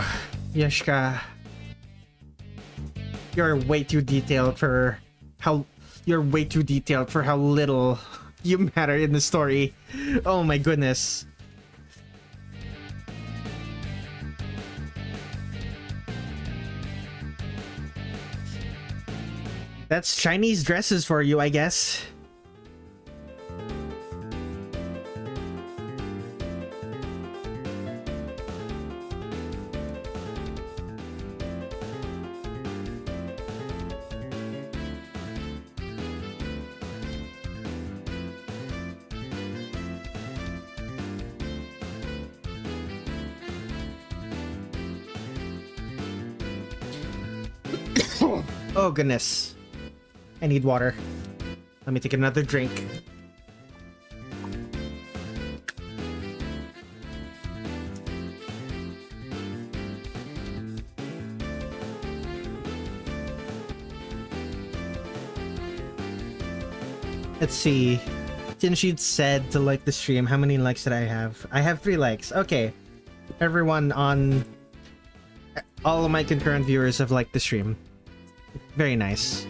Yoshika, you're way too detailed for how little you matter in the story. Oh my goodness. That's Chinese dresses for you, I guess. Oh goodness. I need water. Let me take another drink. Let's see. Since you'd said to like the stream, how many likes did I have? I have 3 likes. Okay. Everyone on... all of my concurrent viewers have liked the stream. Very nice.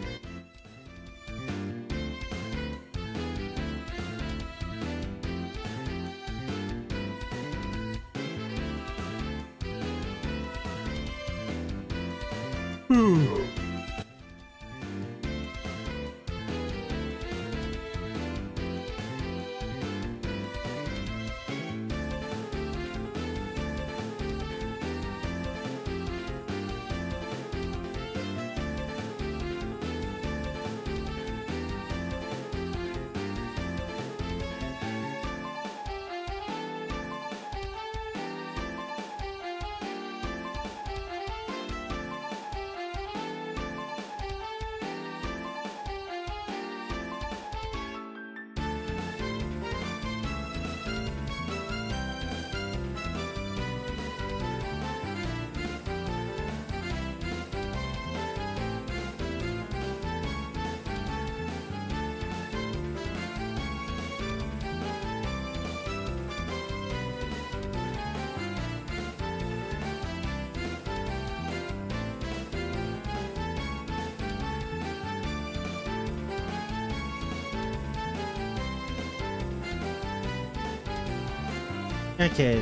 Okay.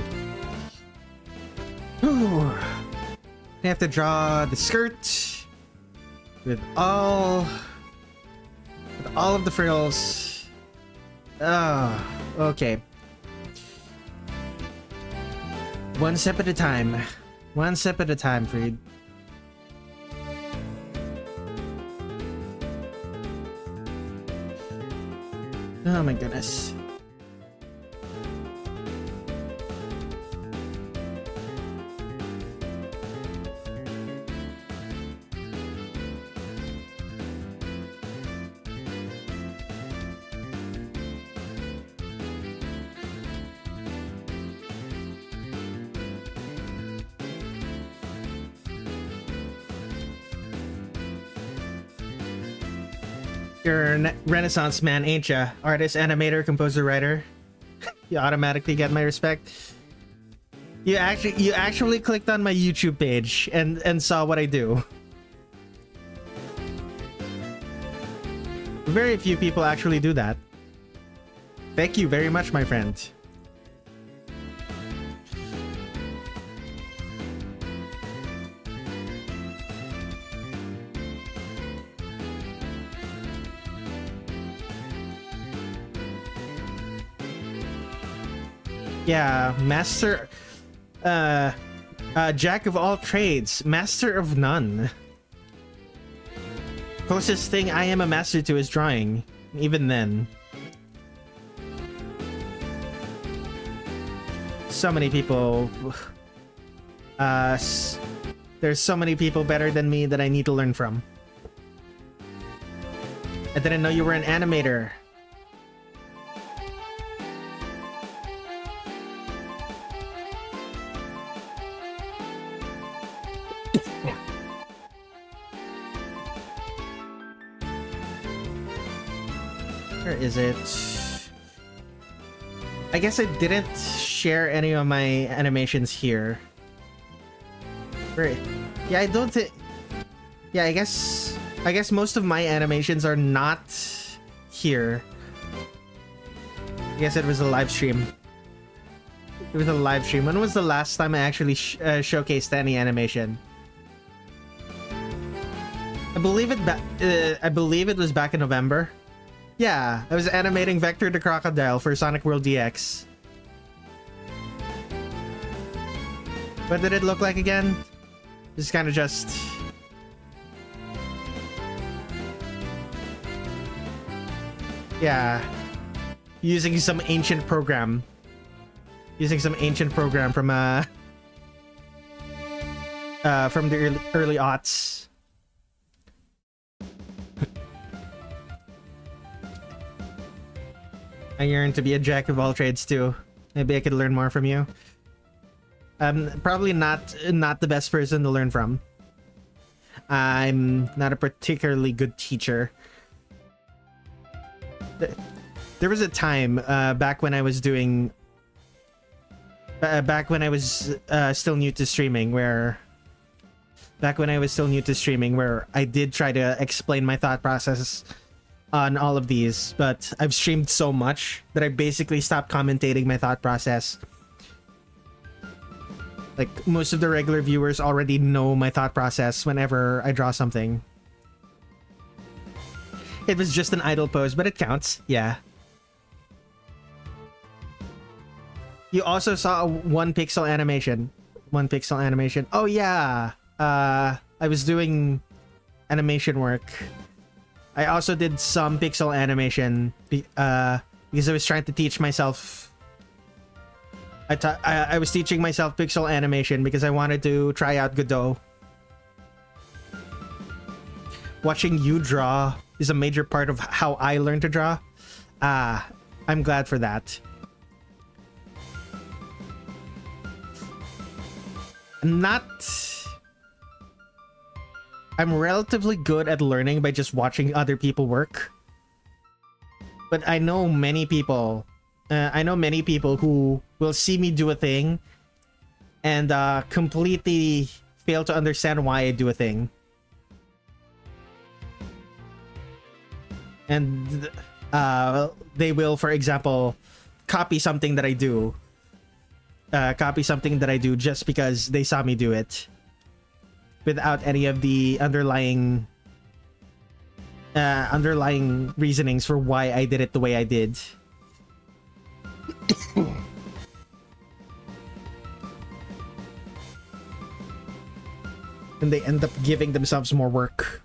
Whew. I have to draw the skirt with all of the frills. Oh, okay. One step at a time. One step at a time, Friede. Oh my goodness. You're a Renaissance man, ain't ya? Artist, animator, composer, writer. You automatically get my respect. You actually clicked on my YouTube page and saw what I do. Very few people actually do that. Thank you very much, my friend. Yeah, master, jack of all trades, master of none. Closest thing I am a master to is drawing, even then. So many people, there's so many people better than me that I need to learn from. I didn't know you were an animator. Where is it? I guess I didn't share any of my animations here. Where? Yeah, I don't think. Yeah, I guess most of my animations are not here. I guess it was a live stream. It was a live stream. When was the last time I actually showcased any animation? I believe it was back in November. Yeah, I was animating Vector the Crocodile for Sonic World DX. What did it look like again? It's kind of just... Yeah. Using some ancient program. Using some ancient program from the early aughts. I yearn to be a jack of all trades too. Maybe I could learn more from you. I'm probably not the best person to learn from. I'm not a particularly good teacher. There was a time back when I was doing... back when I was still new to streaming where... Back when I was still new to streaming where I did try to explain my thought process on all of these, but I've streamed so much that I basically stopped commentating my thought process. Like, most of the regular viewers already know my thought process whenever I draw something. It was just an idle pose, but it counts. Yeah. You also saw a 1-pixel animation. 1-pixel animation. Oh, yeah. I was doing animation work. I also did some pixel animation because I was trying to teach myself. I was teaching myself pixel animation because I wanted to try out Godot. Watching you draw is a major part of how I learned to draw. I'm glad for that. I'm relatively good at learning by just watching other people work. But I know many people who will see me do a thing and completely fail to understand why I do a thing. And they will, for example, copy something that I do. Just because they saw me do it, without any of the underlying reasonings for why I did it the way I did. And they end up giving themselves more work.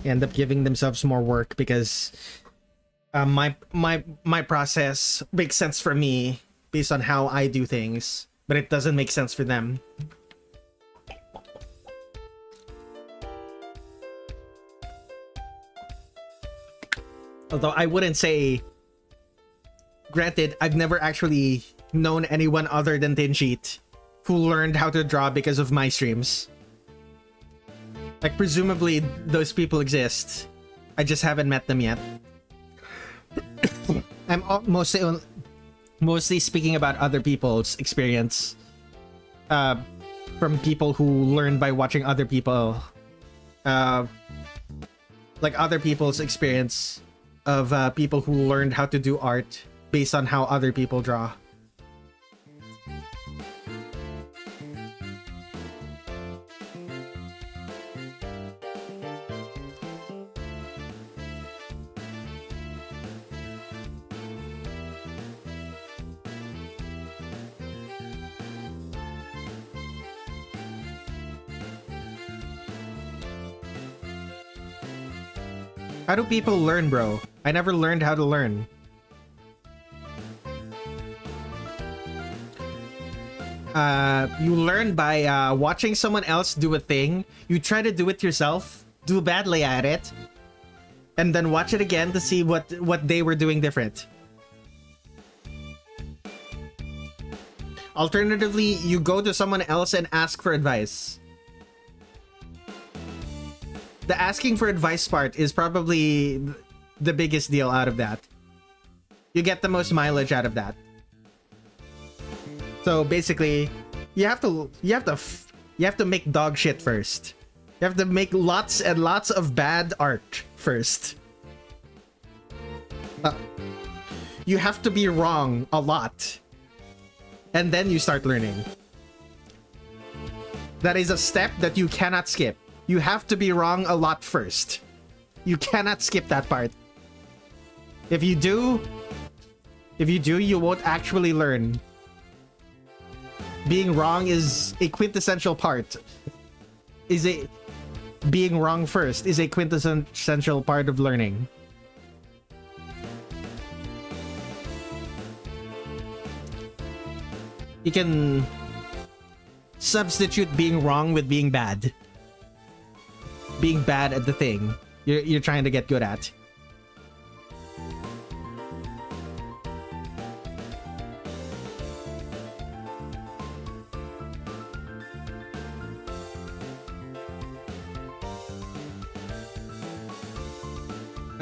End up giving themselves more work because my process makes sense for me based on how I do things, but it doesn't make sense for them. Although I wouldn't say, granted, I've never actually known anyone other than Tinshit who learned how to draw because of my streams. Like, presumably, those people exist. I just haven't met them yet. I'm mostly speaking about other people's experience. From people who learn by watching other people. Like, other people's experience of people who learned how to do art based on how other people draw. How do people learn, bro? I never learned how to learn. You learn by watching someone else do a thing. You try to do it yourself, do badly at it, and then watch it again to see what they were doing different. Alternatively, you go to someone else and ask for advice. The asking for advice part is probably the biggest deal out of that. You get the most mileage out of that. So basically, you have to make dog shit first. You have to make lots and lots of bad art first. You have to be wrong a lot, and then you start learning. That is a step that you cannot skip. You have to be wrong a lot first. You cannot skip that part. If you do, you won't actually learn. Being wrong is a quintessential part. Being wrong first is a quintessential part of learning. You can substitute being wrong with being bad. Being bad at the thing you're trying to get good at.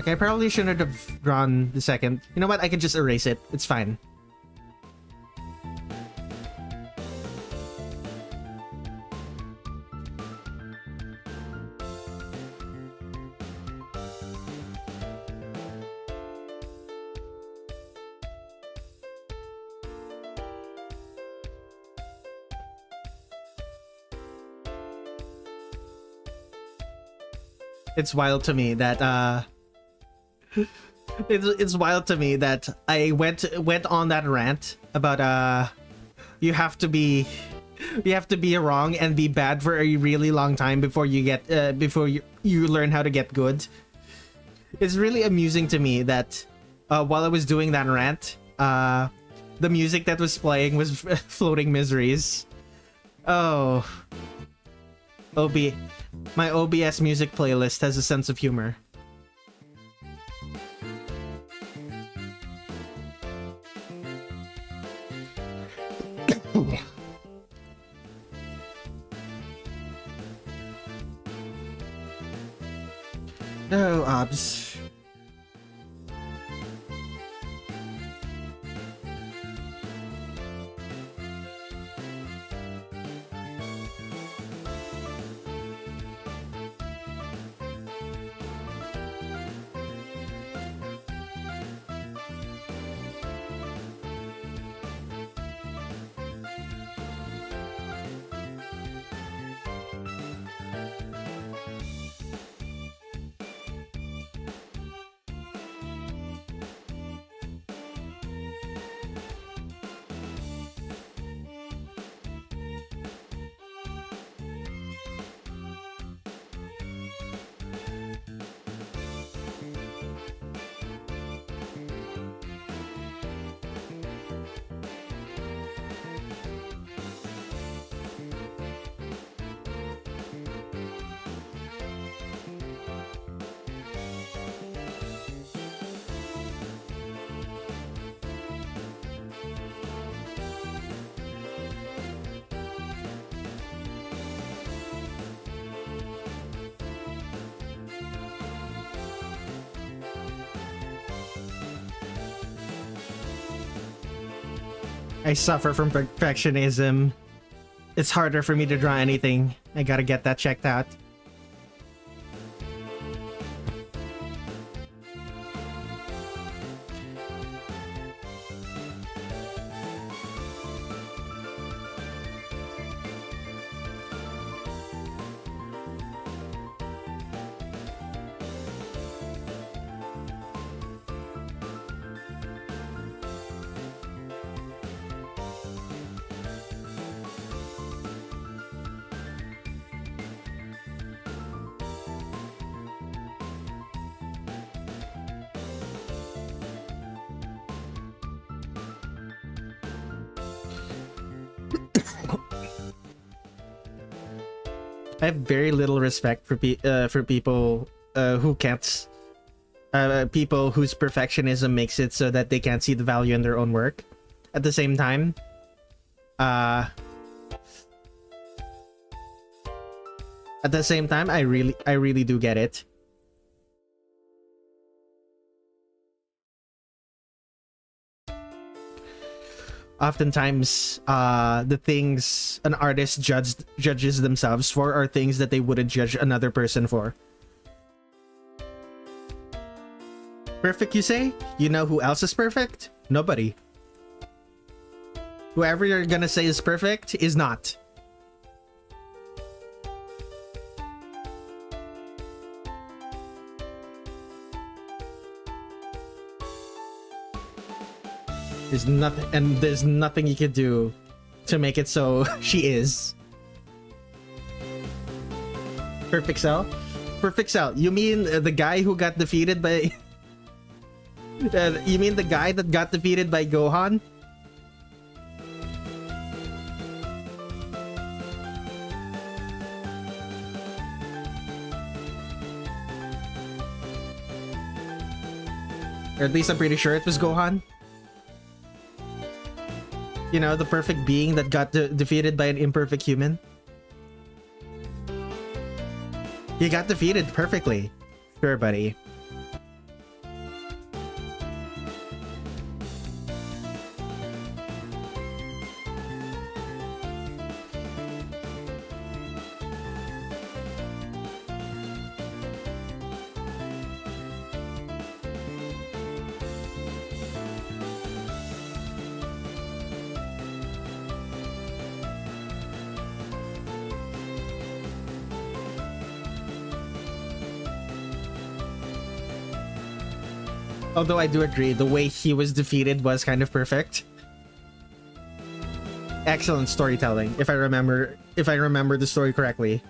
Okay, I probably shouldn't have drawn the second. You know what? I can just erase it. It's fine. It's wild to me that it's wild to me that I went on that rant about you have to be wrong and be bad for a really long time before you get before you learn how to get good. It's really amusing to me that while I was doing that rant, the music that was playing was Floating Miseries. Oh, my OBS music playlist has a sense of humor. Oh, obs. I suffer from perfectionism. It's harder for me to draw anything. I gotta get that checked out. I have very little respect for people who can't, people whose perfectionism makes it so that they can't see the value in their own work. At the same time, I really do get it. Oftentimes, the things an artist judges themselves for are things that they wouldn't judge another person for. Perfect, you say? You know who else is perfect? Nobody. Whoever you're gonna say is perfect is not. There's nothing you can do to make it so she is. Perfect Cell? Perfect Cell, you mean the guy who got defeated by... you mean the guy that got defeated by Gohan? Or at least I'm pretty sure it was Gohan. You know, the perfect being that got defeated by an imperfect human. He got defeated perfectly. Sure, buddy. Although I do agree, the way he was defeated was kind of perfect. Excellent storytelling, if I remember the story correctly.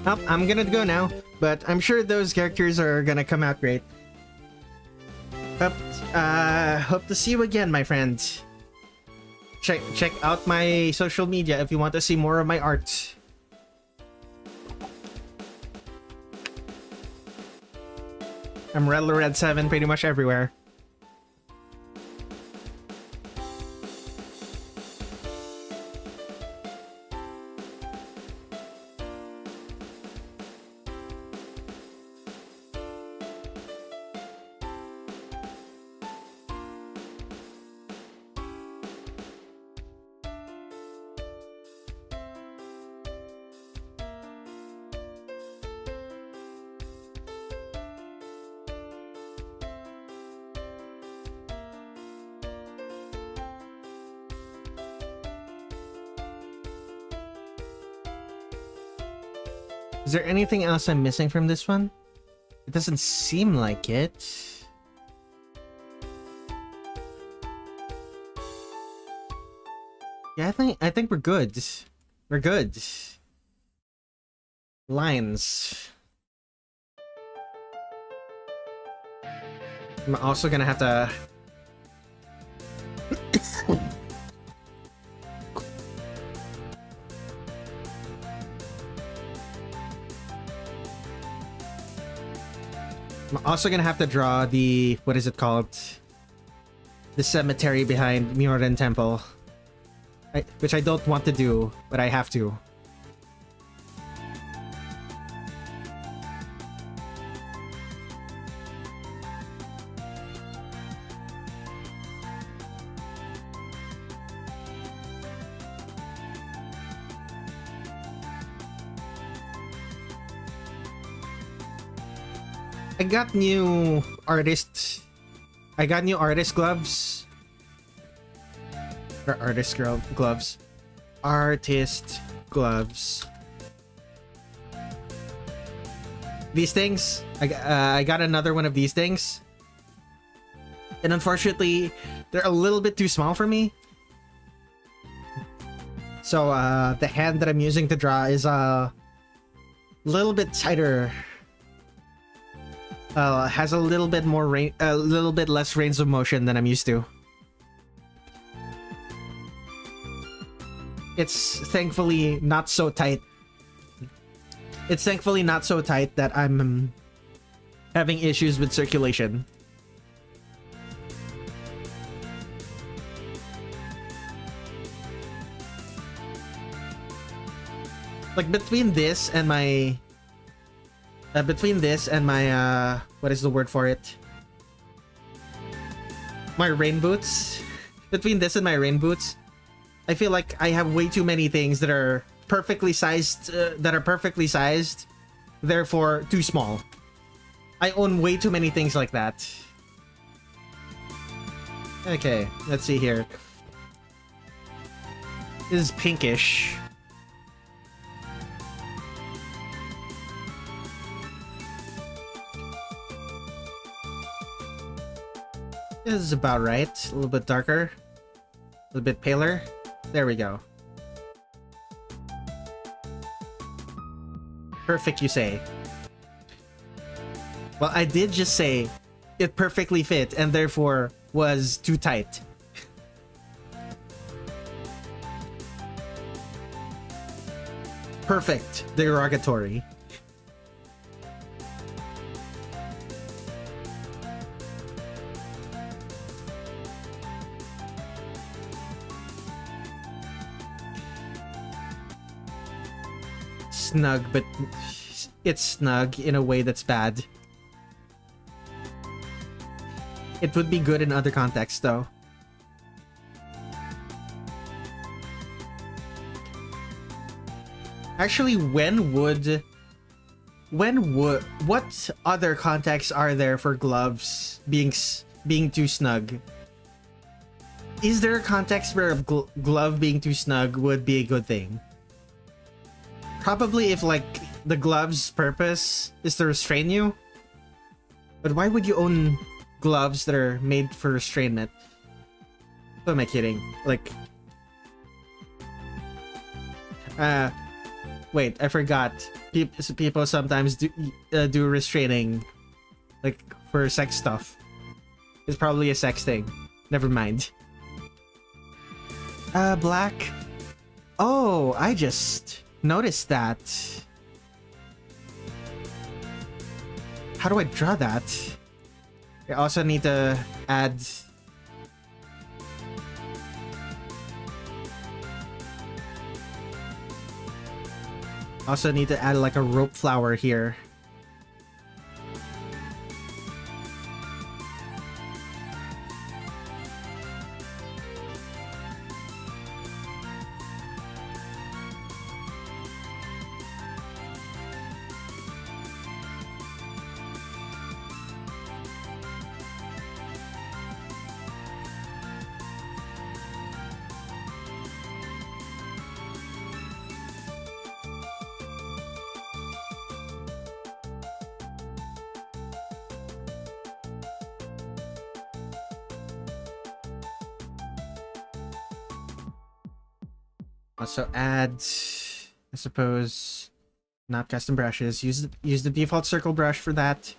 Oh, I'm gonna go now, but I'm sure those characters are gonna come out great. Hope to see you again, my friend. Check out my social media if you want to see more of my art. I'm Redler Red7 pretty much everywhere. Is there anything else I'm missing from this one? It doesn't seem like it. Yeah, I think we're good. We're good. Lines. I'm also gonna have to I'm also gonna have to draw the, what is it called? The cemetery behind Myoren Temple. Which I don't want to do, but I have to. I got new artist gloves. Or artist gloves. Artist gloves. These things. I got another one of these things. And unfortunately, they're a little bit too small for me. So the hand that I'm using to draw is a little bit tighter. Has a little bit more a little bit less range of motion than I'm used to. It's thankfully not so tight. It's thankfully not so tight that I'm having issues with circulation. Like between this and my what is the word for it? My rain boots. Between this and my rain boots, I feel like I have way too many things that are perfectly sized, therefore too small. I own way too many things like that. Okay, let's see here. This is pinkish. This is about right. A little bit darker. A little bit paler. There we go. Perfect, you say. Well, I did just say it perfectly fit and therefore was too tight. Perfect. Derogatory. Snug, but it's snug in a way that's bad. It would be good in other contexts, though. Actually, what other contexts are there for gloves being too snug? Is there a context where a glove being too snug would be a good thing? Probably if, like, the glove's purpose is to restrain you. But why would you own gloves that are made for restrainment? Who am I kidding? Like... wait, I forgot. People sometimes do restraining, like, for sex stuff. It's probably a sex thing. Never mind. Black. Oh, I just noticed that. How do I draw that? I also need to add... Also need to add like a rope flower here. Also add, I suppose, not custom brushes. Use the default circle brush for that.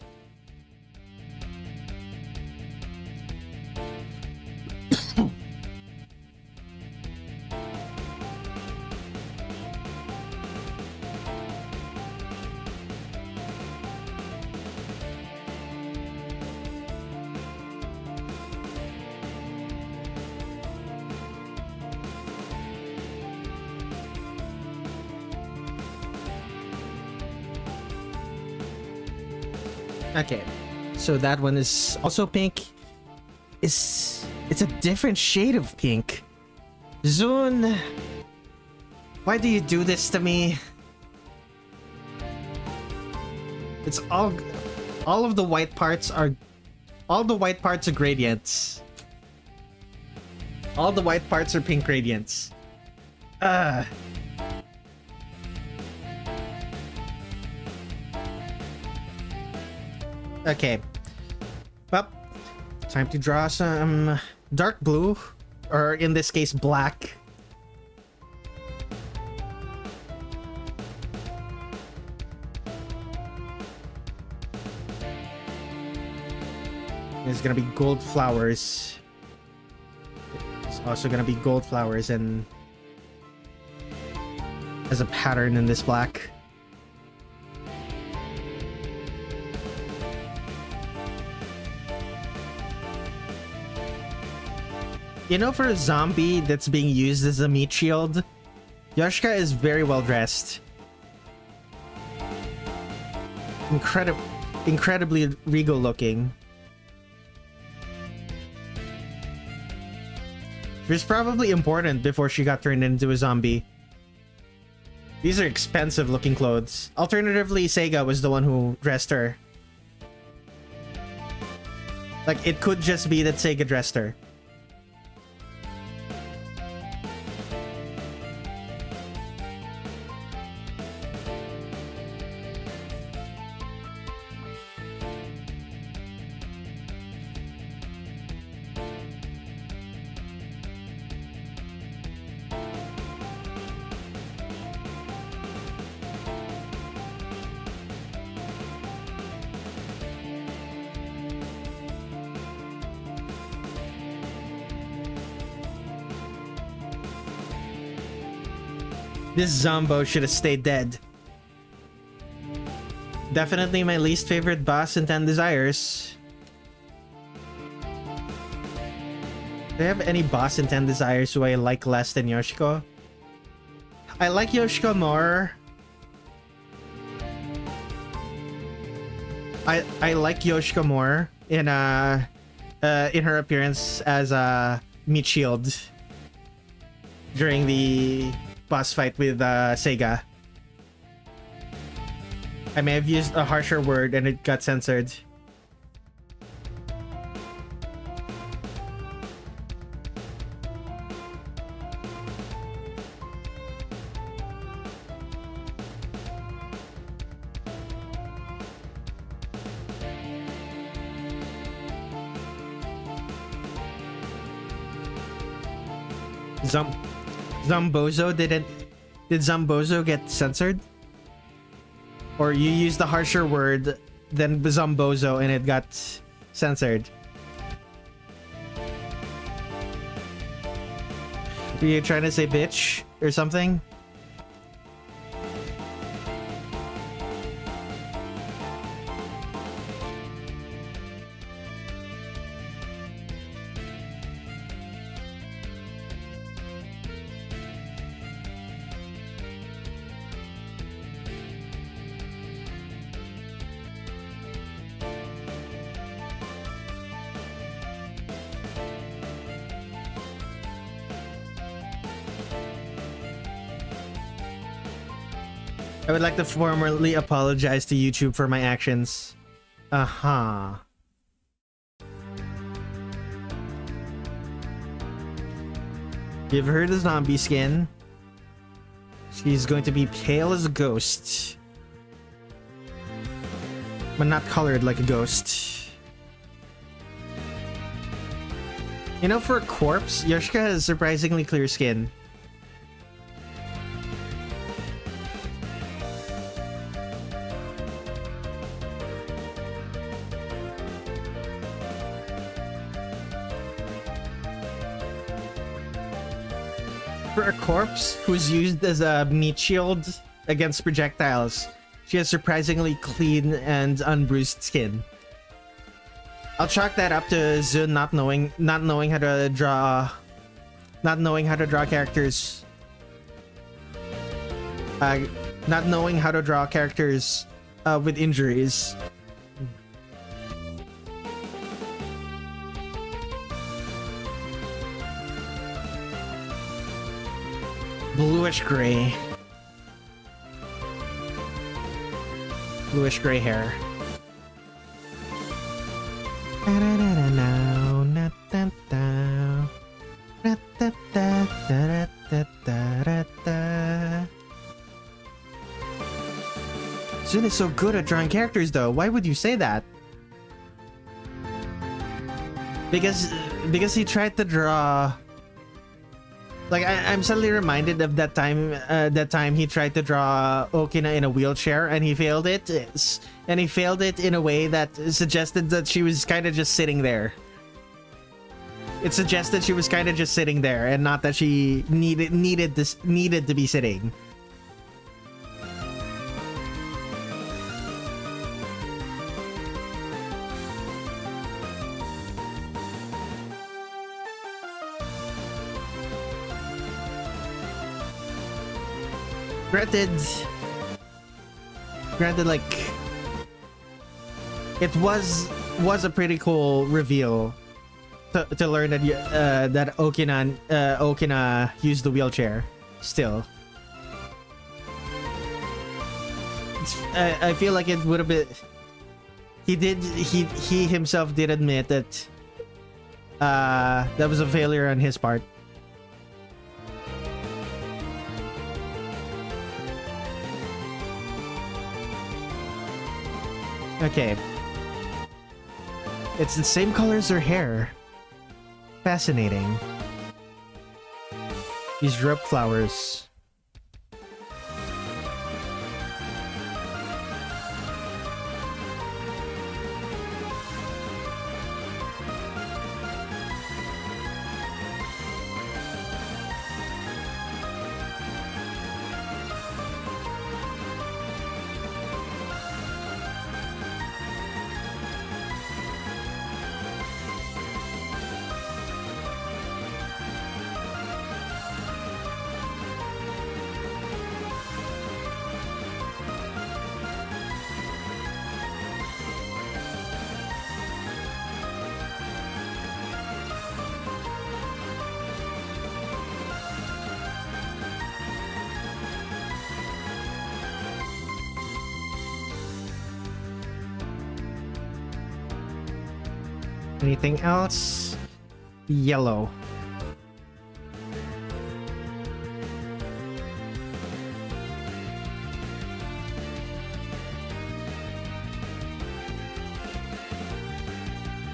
Okay, so that one is also pink. It's a different shade of pink. Zune, why do you do this to me? It's all of the white parts are gradients. All the white parts are pink gradients. Okay, well, time to draw some dark blue, or in this case, black. There's gonna be gold flowers. There's also gonna be gold flowers and as a pattern in this black. You know, for a zombie that's being used as a meat shield, Yoshika is very well dressed. Incredibly regal looking. It was probably important before she got turned into a zombie. These are expensive looking clothes. Alternatively, Seiga was the one who dressed her. Like, it could just be that Seiga dressed her. This Zombo should have stayed dead. Definitely my least favorite boss in 10 Desires. Do I have any boss in 10 Desires who I like less than Yoshiko? I like Yoshiko more. I like Yoshiko more in her appearance as a meat shield during the boss fight with Seiga. I may have used a harsher word and it got censored. Zombozo did Zombozo get censored? Or you used the harsher word than Zombozo and it got censored? Were you trying to say bitch or something? I would like to formally apologize to YouTube for my actions. Give her the zombie skin. She's going to be pale as a ghost. But not colored like a ghost. You know, for a corpse, Yoshika has surprisingly clear skin. For a corpse who's used as a meat shield against projectiles, she has surprisingly clean and unbruised skin. I'll chalk that up to Zun not knowing how to draw characters. Not knowing how to draw characters with injuries. Bluish gray. Bluish gray hair. Zun is so good at drawing characters though. Why would you say that? Because he tried to draw. Like I'm suddenly reminded of that time he tried to draw Okina in a wheelchair and he failed it. And he failed it in a way that suggested that she was kind of just sitting there. It suggested she was kind of just sitting there and not that she needed to be sitting. Granted, like it was a pretty cool reveal to learn that that Okina used the wheelchair. Still, I feel like it would have been. He himself did admit that that was a failure on his part. Okay. It's the same color as her hair. Fascinating. These rope flowers. Anything else? Yellow.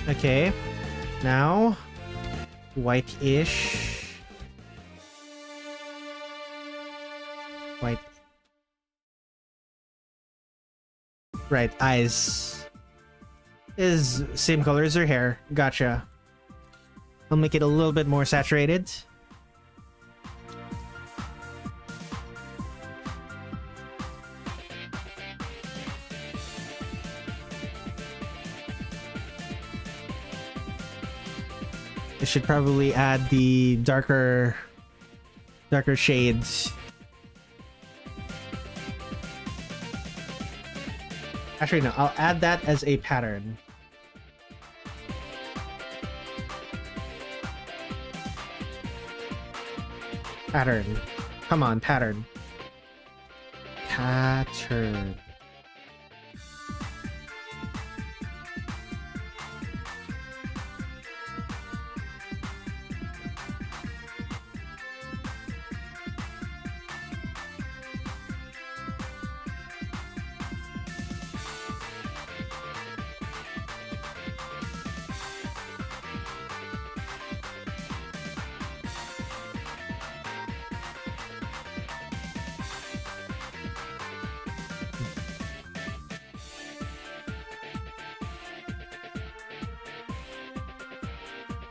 Okay, now white-ish. White. Right, eyes. Is same color as her hair. Gotcha. I'll make it a little bit more saturated. I should probably add the darker shades. Actually, no, I'll add that as a pattern. Pattern. Come on, pattern. Pattern.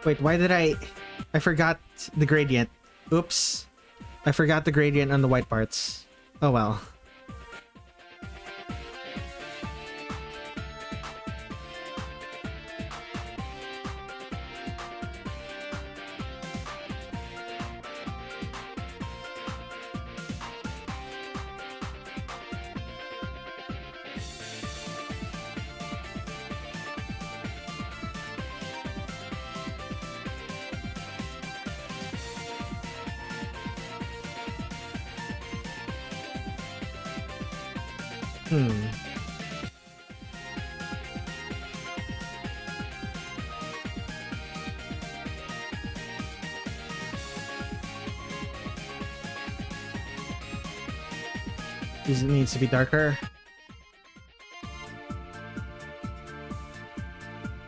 Wait, why did I forgot the gradient. Oops. I forgot the gradient on the white parts. Oh well. This needs to be darker.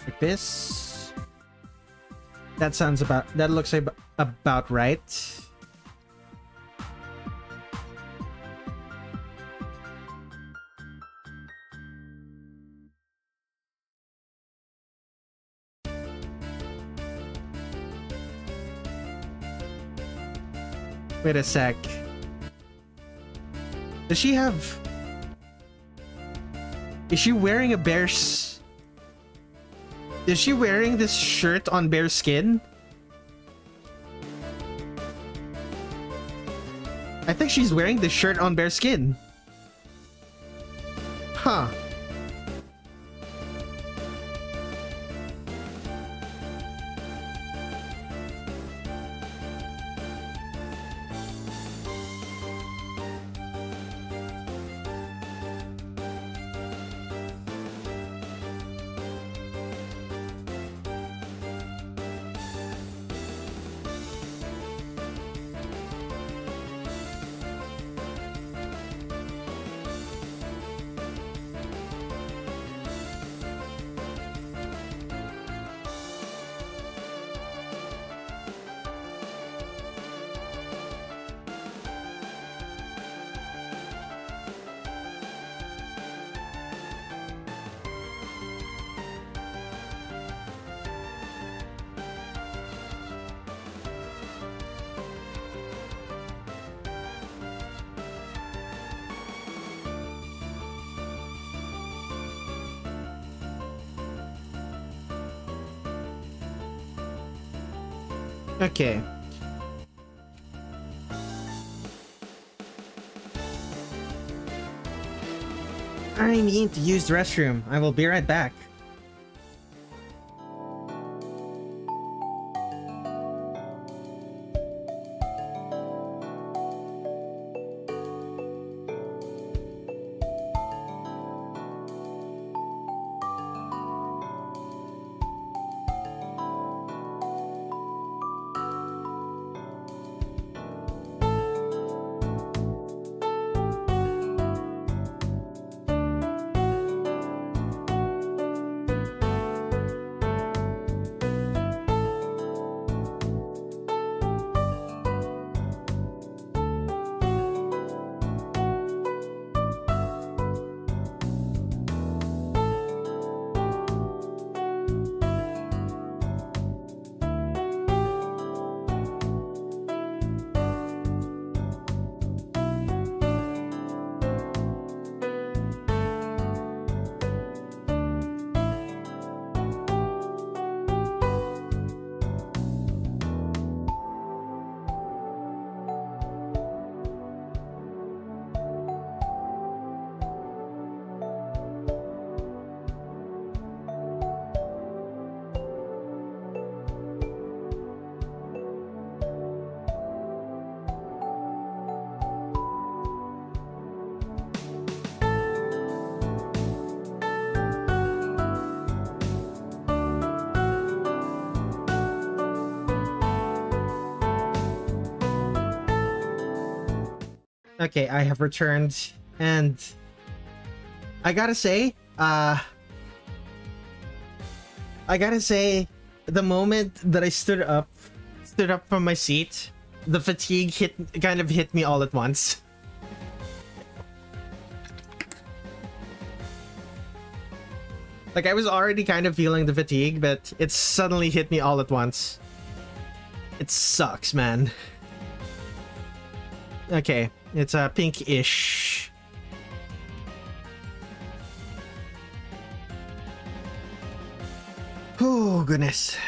Like this. That looks about right. Wait a sec. Does she have... Is she wearing a bear's... Is she wearing this shirt on bear skin? I think she's wearing this shirt on bear skin. Huh. Okay. I need to use the restroom. I will be right back. Okay, I have returned, and I gotta say, the moment that I stood up from my seat, the fatigue kind of hit me all at once. Like, I was already kind of feeling the fatigue, but it suddenly hit me all at once. It sucks, man. Okay, it's pink-ish. Oh, goodness.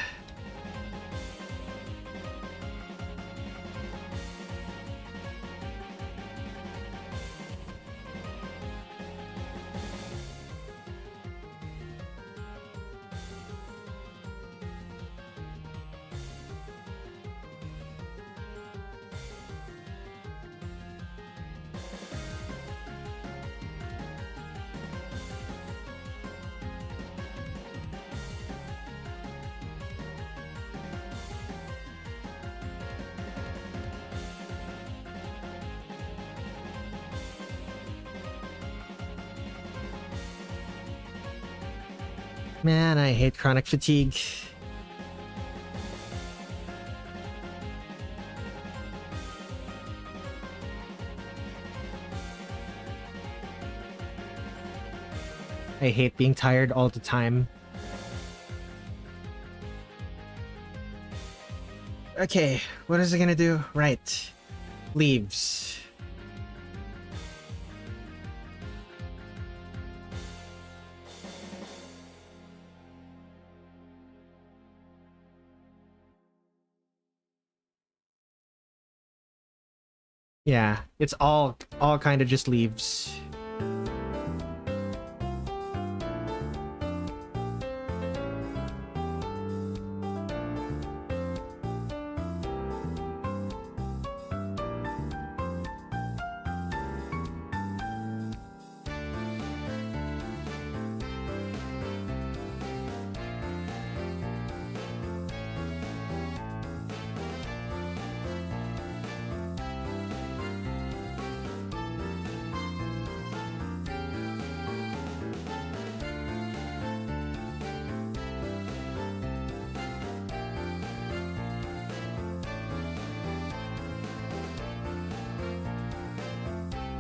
Man, I hate chronic fatigue. I hate being tired all the time. Okay, what is it gonna do? Right. Leaves. Yeah, it's all kind of just leaves.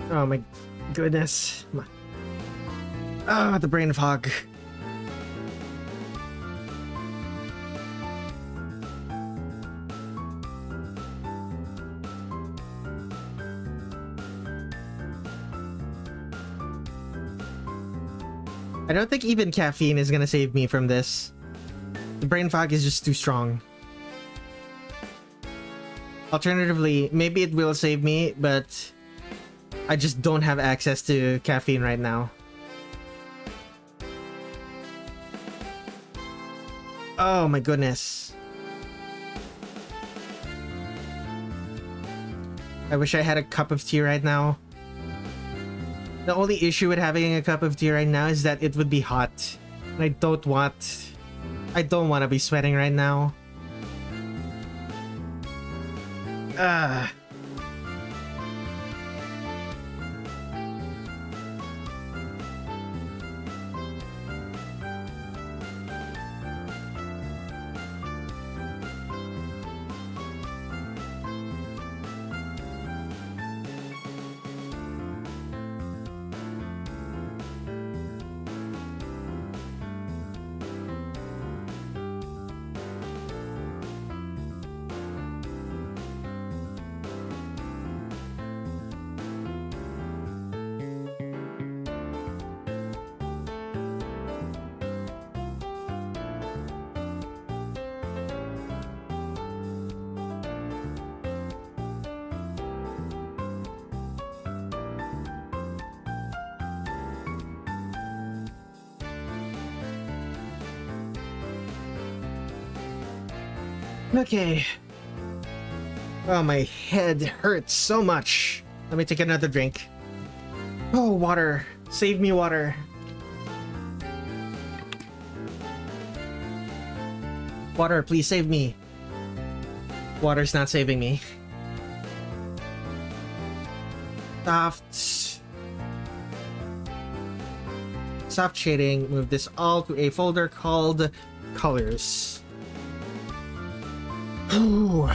Oh my goodness. Ah, the brain fog. I don't think even caffeine is gonna save me from this. The brain fog is just too strong. Alternatively, maybe it will save me, but I just don't have access to caffeine right now. Oh my goodness. I wish I had a cup of tea right now. The only issue with having a cup of tea right now is that it would be hot. And I don't want to be sweating right now. Okay. Oh, my head hurts so much. Let me take another drink. Oh, water. Save me water. Water, please save me. Water's not saving me. soft shading. Move this all to a folder called colors. Ooh.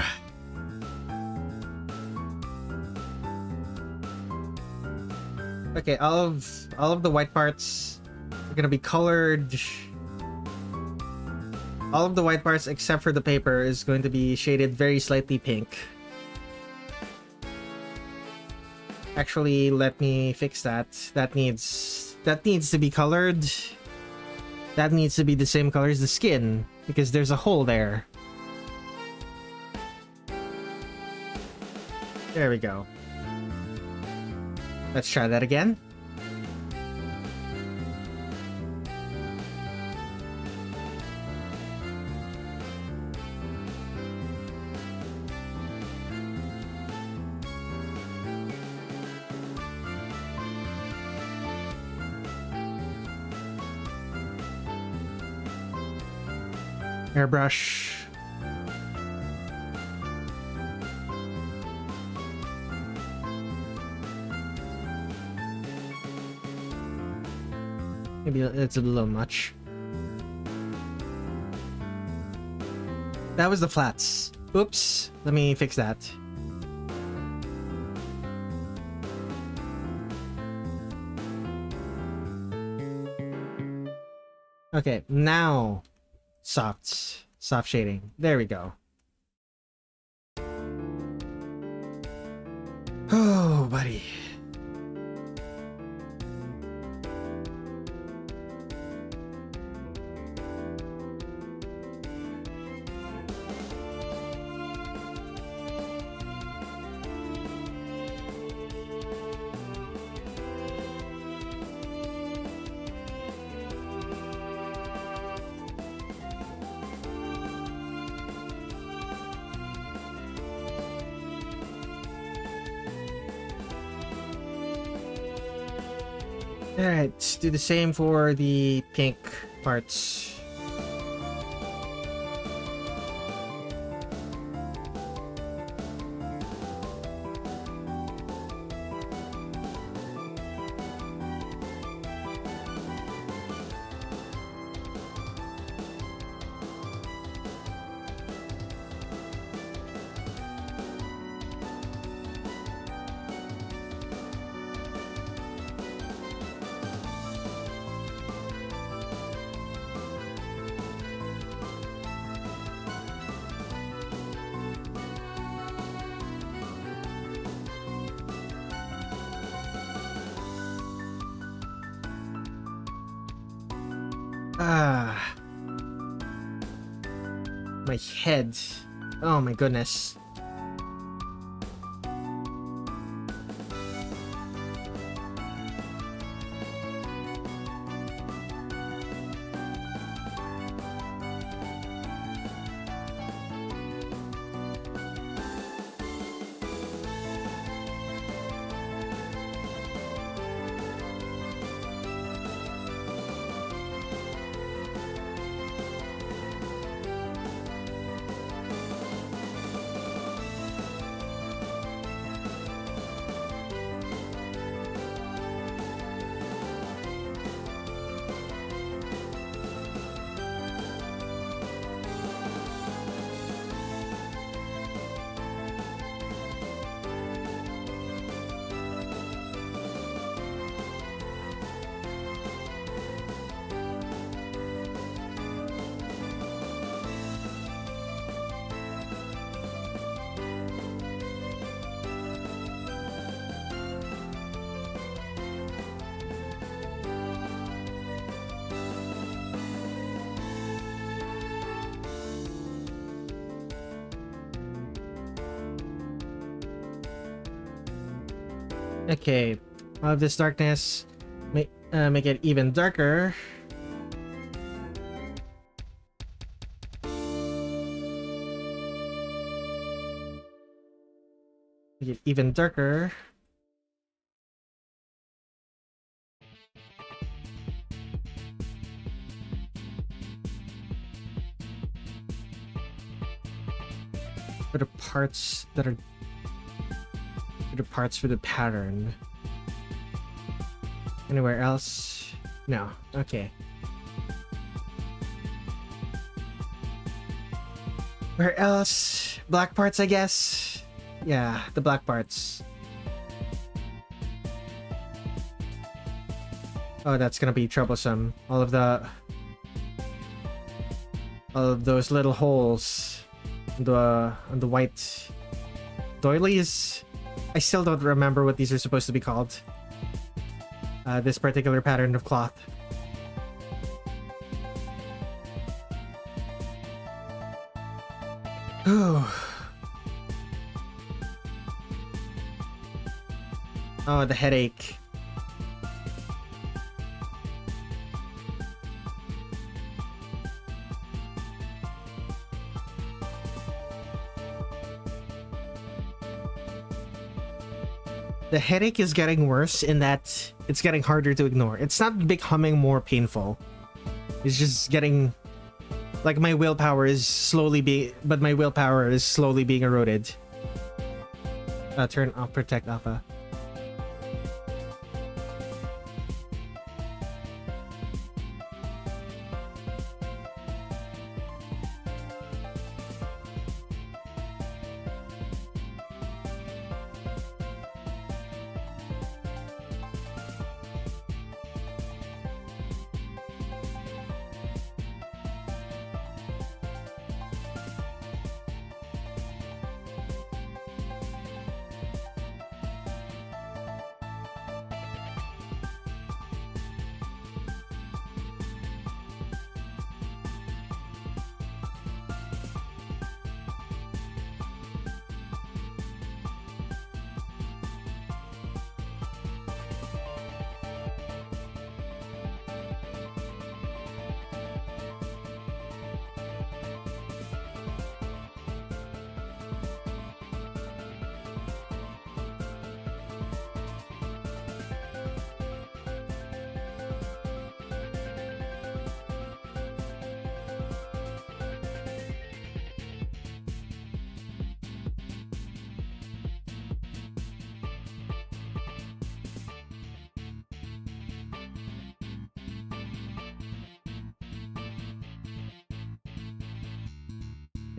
Okay, all of the white parts are gonna be colored. All of the white parts except for the paper is going to be shaded very slightly pink. Actually, let me fix that. That needs to be colored. That needs to be the same color as the skin because there's a hole there. There we go. Let's try that again. Airbrush. Maybe it's a little much. That was the flats. Oops. Let me fix that. Okay, now soft shading. There we go. Oh, buddy. Alright, let's do the same for the pink parts. My head. Oh my goodness. Okay, all of this darkness, make it even darker. Make it even darker. For the parts that are the parts for the pattern. Anywhere else? No. Okay. Where else? Black parts, I guess. Yeah, the black parts. Oh, that's gonna be troublesome. All of those little holes on the white doilies. I still don't remember what these are supposed to be called. This particular pattern of cloth. Oh, the headache. The headache is getting worse in that it's getting harder to ignore. It's not becoming more painful. It's just getting... like my willpower is slowly being eroded. Turn off protect alpha.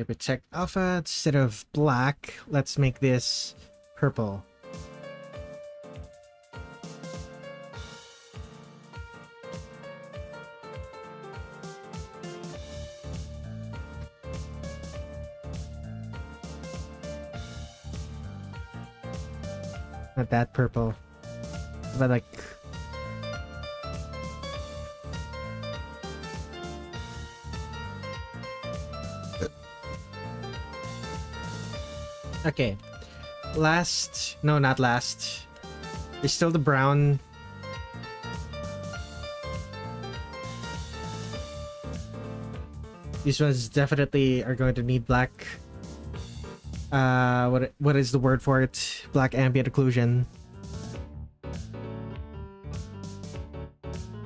Protect alpha instead of black. Let's make this purple. Not that purple, but like... okay, last... no, not last. There's still the brown. These ones definitely are going to need black. What is the word for it? Black ambient occlusion.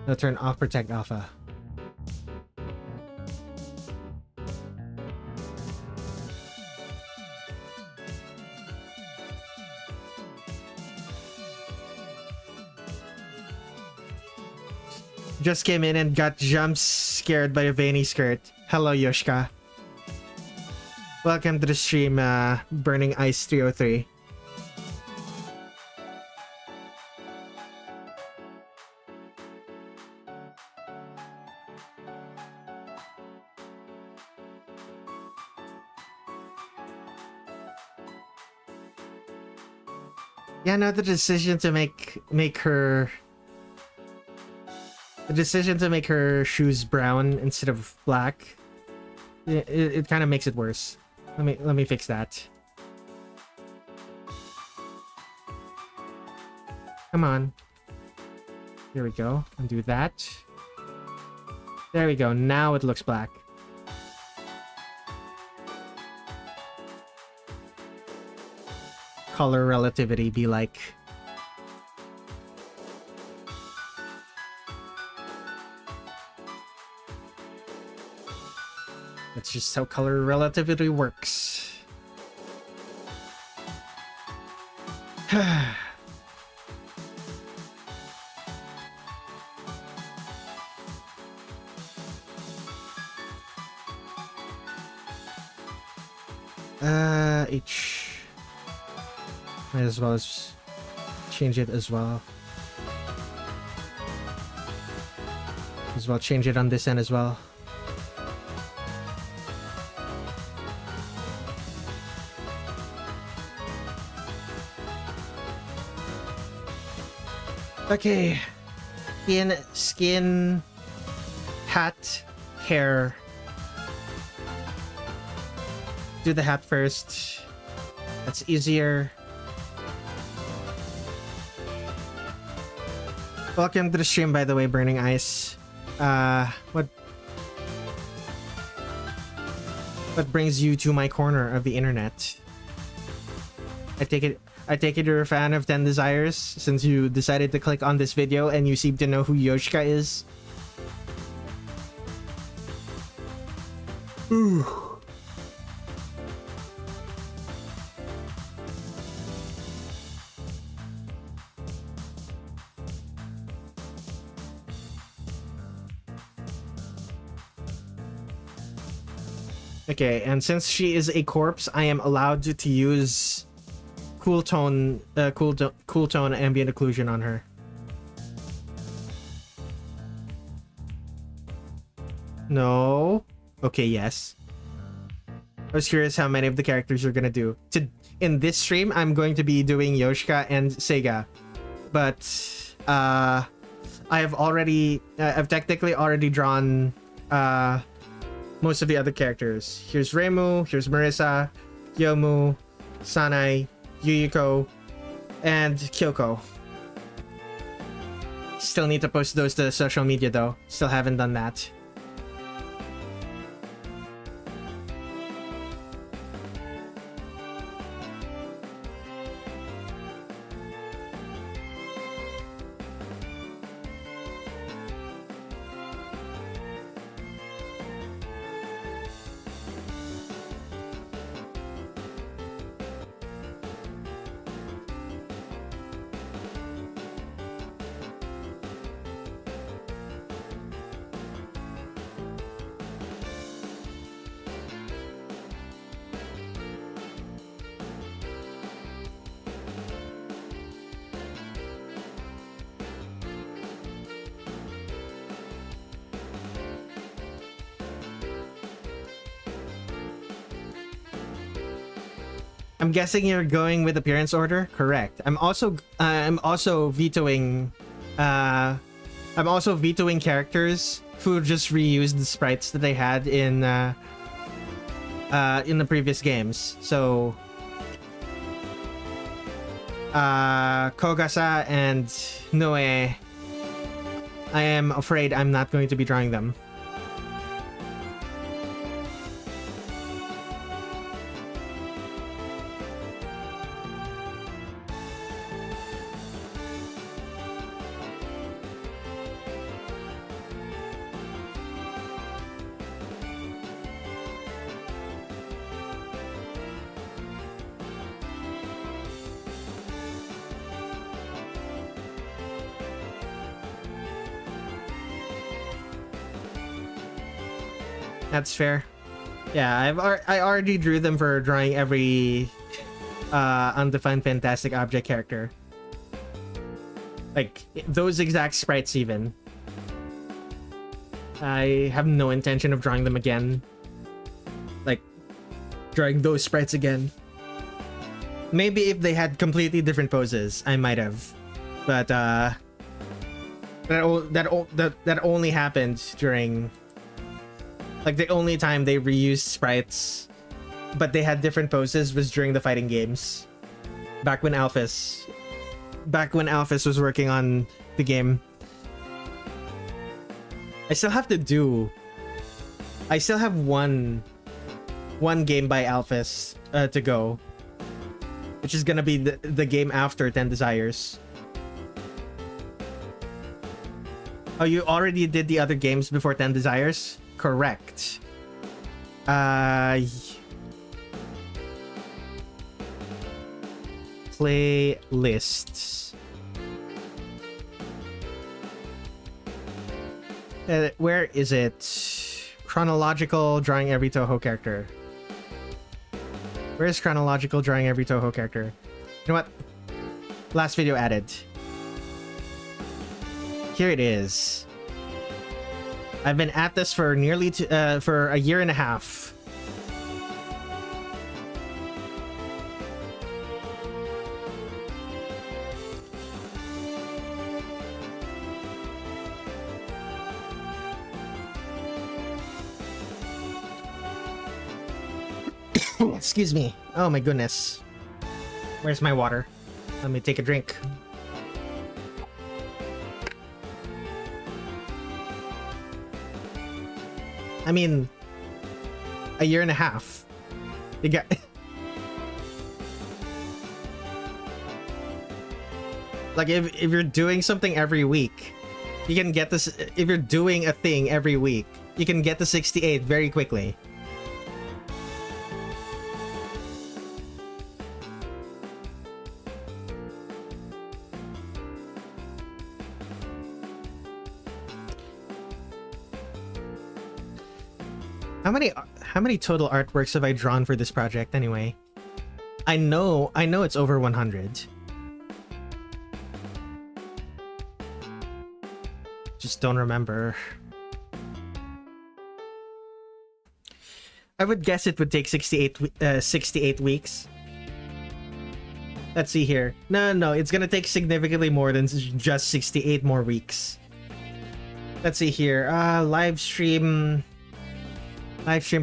No, turn off protect alpha. Just came in and got jump scared by a veiny skirt. Hello, Yoshika. Welcome to the stream, Burning Ice 303. Yeah, no, the decision to make her shoes brown instead of black, it kind of makes it worse. Let me fix that. Come on. Here we go. Undo that. There we go. Now it looks black. Color relativity be like. That's just how color relativity works. H. Might as well as change it as well. As well, change it on this end as well. Okay. Skin, hat, hair. Do the hat first. That's easier. Welcome to the stream, by the way, Burning Ice. What brings you to my corner of the internet? I take it you're a fan of 10 Desires, since you decided to click on this video and you seem to know who Yoshika is. Ooh. Okay, and since she is a corpse, I am allowed to use cool tone ambient occlusion on her. No. Okay, yes. I was curious how many of the characters you're gonna do. In this stream, I'm going to be doing Yoshika and Seiga, but I've technically already drawn most of the other characters. Here's Reimu, here's Marisa, Youmu, Sanae, Yuyuko, and Kyouko. Still need to post those to social media though. Still haven't done that. I'm guessing you're going with appearance order. Correct. I'm also vetoing characters who just reused the sprites that they had in the previous games. So Kogasa and Noe, I am afraid I'm not going to be drawing them. That's fair. Yeah, I already drew them for drawing every undefined fantastic object character. Like those exact sprites even. I have no intention of drawing them again. Like drawing those sprites again. Maybe if they had completely different poses, I might have. But that only happened during, like, the only time they reused sprites, but they had different poses, was during the fighting games. Back when Alphys was working on the game. I still have one game by Alphys to go, which is gonna be the game after 10 Desires. Oh, you already did the other games before 10 Desires? Correct. playlists. Where is it? Chronological drawing every Touhou character. Where is chronological drawing every Touhou character? You know what? Last video added. Here it is. I've been at this for nearly for a year and a half. Excuse me. Oh my goodness. Where's my water? Let me take a drink. I mean, a year and a half. You got... Like, if you're doing something every week, you can get this... If you're doing a thing every week, you can get to 68 very quickly. How many total artworks have I drawn for this project anyway? I know it's over 100. Just don't remember. I would guess it would take 68 weeks. Let's see here. No, it's gonna take significantly more than just 68 more weeks. Let's see here. Live stream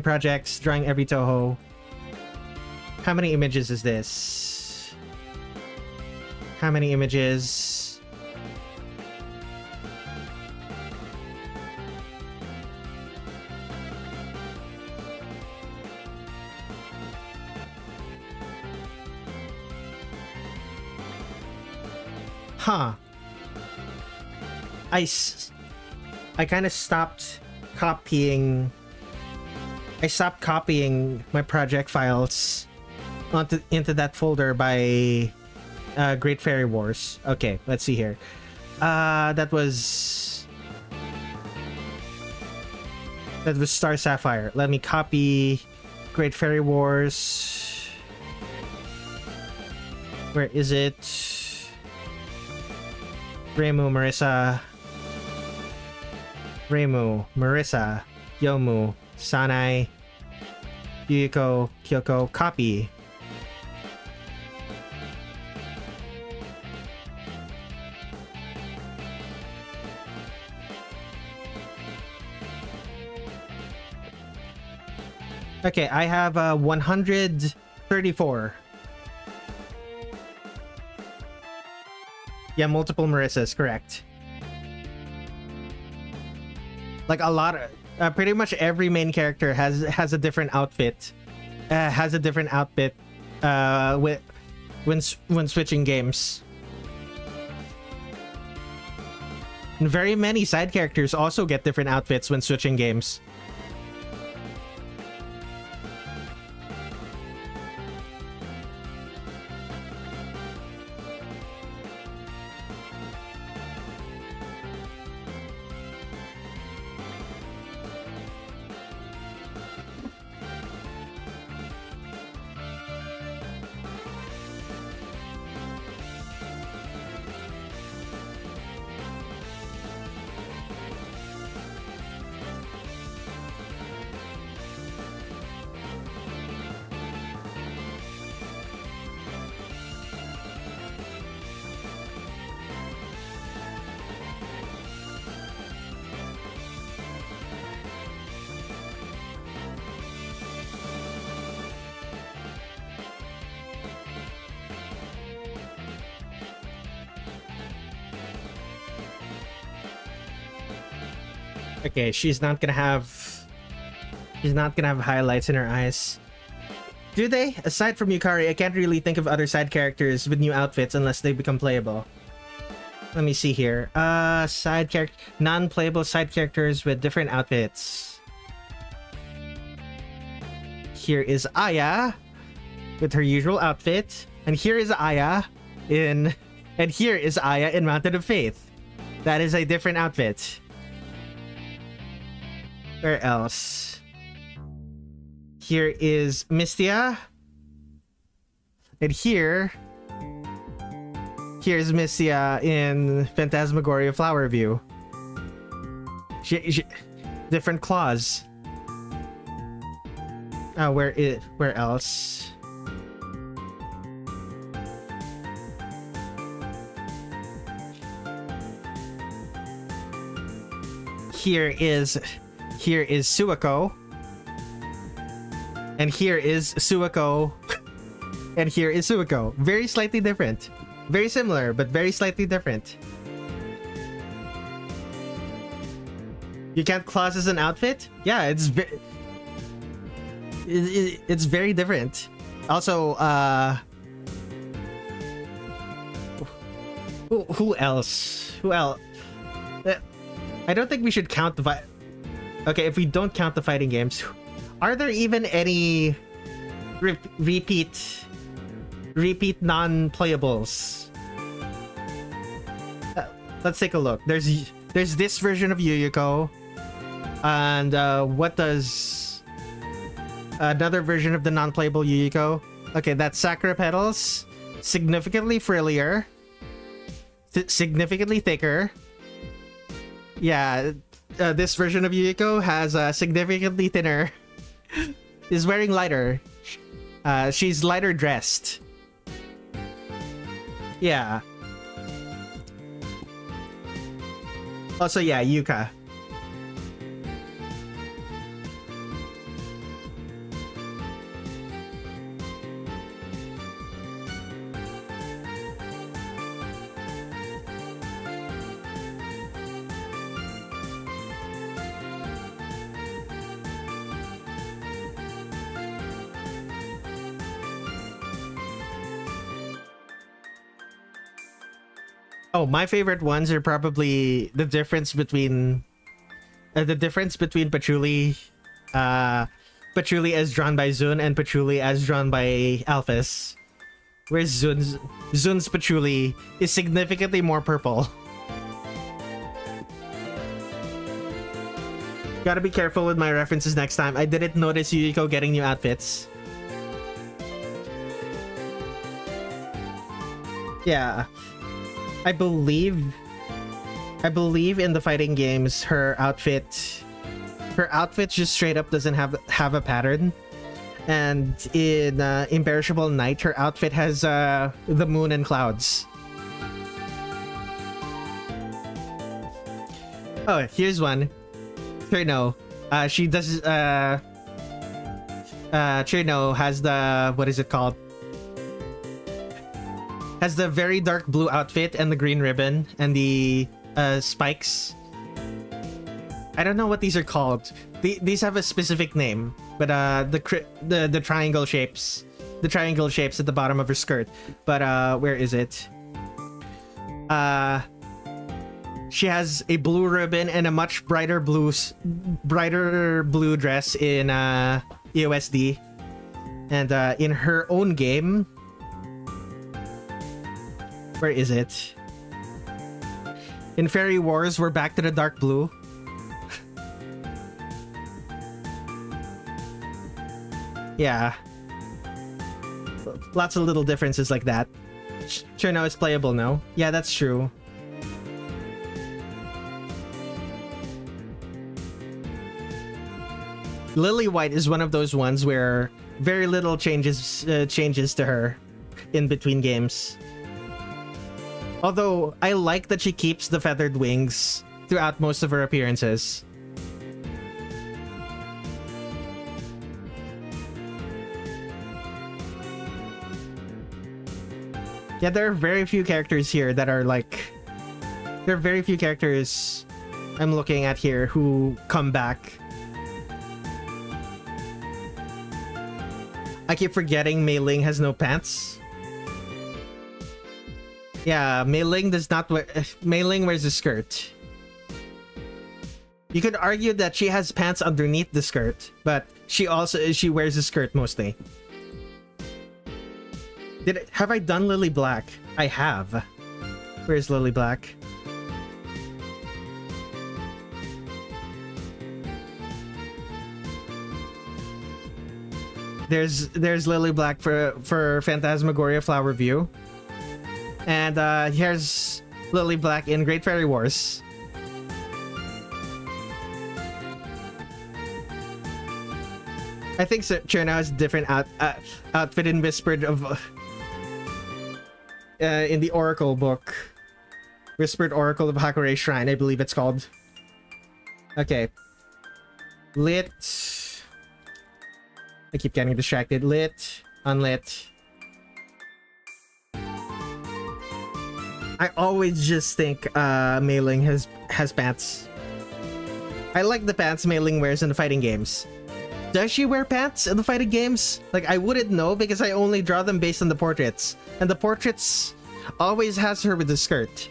projects, drawing every Touhou. How many images is this? How many images? Huh. I kind of stopped copying... I stopped copying my project files into that folder by Great Fairy Wars. Okay, let's see here. That was Star Sapphire. Let me copy Great Fairy Wars. Where is it? Reimu, Marisa, Youmu, Sanae, Yuyuko, Kyouko, copy. Okay, I have 134. Yeah, multiple Marisas, correct. Like a lot of... pretty much every main character has a different outfit. When switching games. And very many side characters also get different outfits when switching games. Okay, she's not gonna have highlights in her eyes. Do they? Aside from Yukari, I can't really think of other side characters with new outfits unless they become playable. Let me see here. Non-playable side characters with different outfits. Here is Aya with her usual outfit. And here is Aya in... And here is Aya in Mountain of Faith. That is a different outfit. Where else? Here is Mistia. And here's Mistia in Phantasmagoria Flower View. Different claws. Where else? Here is Suiko. And here is Suiko. And here is Suiko. Very slightly different. Very similar, but very slightly different. You can't class as an outfit? Yeah, it's it's very different. Also, who else? Who else? I don't think we should count the okay, if we don't count the fighting games, are there even any repeat non-playables? Let's take a look. There's this version of Yuyuko, and what does another version of the non-playable Yuyuko? Okay, that's Sakura Petals, significantly frillier, significantly thicker. Yeah, this version of Yuyuko has significantly thinner. Is wearing lighter. She's lighter dressed. Yeah. Also, yeah, Yuka. Oh, my favorite ones are probably the difference between Patchouli, Patchouli as drawn by Zun and Patchouli as drawn by Alphys. Whereas Zun's Patchouli is significantly more purple. Gotta be careful with my references next time. I didn't notice Yuyuko getting new outfits. Yeah. I believe in the fighting games her outfit just straight up doesn't have a pattern. And in Imperishable Night, her outfit has the moon and clouds. Oh, here's one. Cherno. She does Cherno has the, what is it called? Has the very dark blue outfit and the green ribbon and the spikes. I don't know what these are called. These have a specific name, but the triangle shapes, at the bottom of her skirt. But where is it? She has a blue ribbon and a much brighter blue dress in EOSD, and in her own game. Where is it? In Fairy Wars, we're back to the dark blue. Yeah. Lots of little differences like that. Sure, now it's playable now. Yeah, that's true. Lily White is one of those ones where very little changes to her in between games. Although, I like that she keeps the feathered wings throughout most of her appearances. Yeah, there are very few characters here that are like... There are very few characters I'm looking at here who come back. I keep forgetting Mei Ling has no pants. Yeah, Mei Ling does not wear... Mei Ling wears a skirt. You could argue that she has pants underneath the skirt, but she wears a skirt mostly. Have I done Lily Black? I have. Where's Lily Black? There's Lily Black for Phantasmagoria Flower View. And here's Lily Black in Great Fairy Wars. I think Chernow has a different outfit in Whispered of in the Oracle book. Whispered Oracle of Hakurei Shrine, I believe it's called. Okay. Lit. I keep getting distracted. Lit. Unlit. I always just think Mei Ling has pants. I like the pants Mei Ling wears in the fighting games. Does she wear pants in the fighting games? Like, I wouldn't know because I only draw them based on the portraits. And the portraits always has her with the skirt.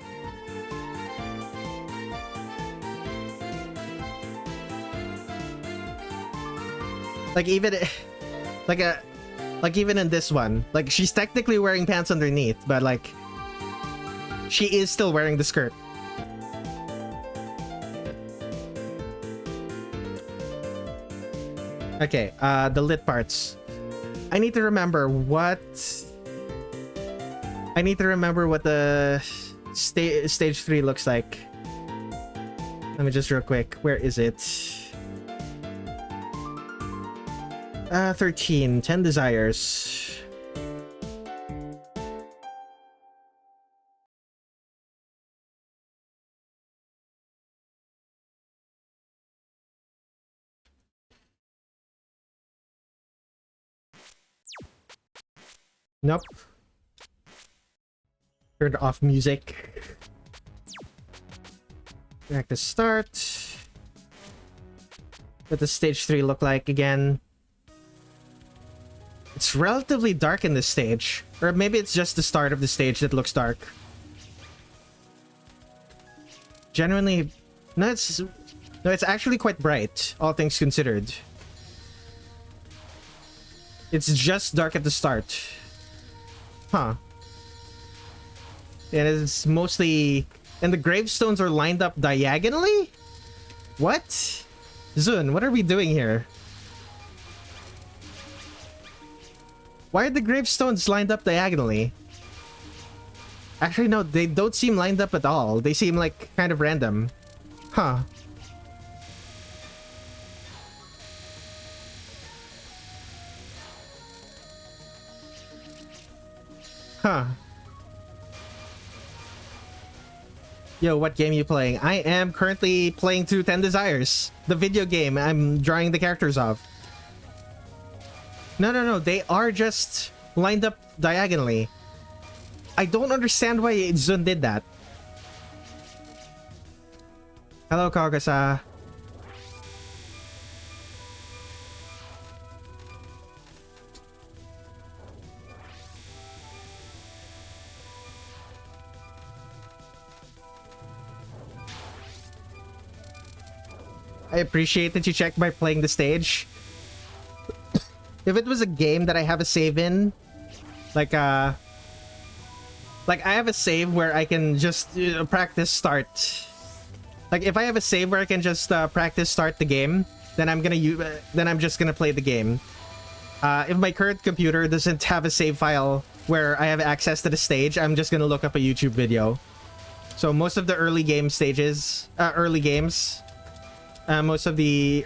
Like, even even in this one, like, she's technically wearing pants underneath, but like she is still wearing the skirt. Okay, the lit parts. I need to remember what the stage 3 looks like. Let me just real quick. Where is it? 13, 10 Desires. Nope. Turned off music. Back to start. What does stage 3 look like again? It's relatively dark in this stage. Or maybe it's just the start of the stage that looks dark. Genuinely... No, it's actually quite bright, all things considered. It's just dark at the start. Huh. And it's mostly... And the gravestones are lined up diagonally? What? Zun, what are we doing here? Why are the gravestones lined up diagonally? Actually, no, they don't seem lined up at all. They seem like kind of random. Huh. Huh. Yo, what game are you playing? I am currently playing through 10 Desires. The video game I'm drawing the characters of. No, they are just lined up diagonally. I don't understand why Zun did that. Hello, Kagasa. I appreciate that you checked by playing the stage. If it was a game that I have a save in, like I have a save where I can just practice start. Like if I have a save where I can just practice start the game, then I'm just gonna play the game. If my current computer doesn't have a save file where I have access to the stage, I'm just gonna look up a YouTube video. So most of the early game stages, most of the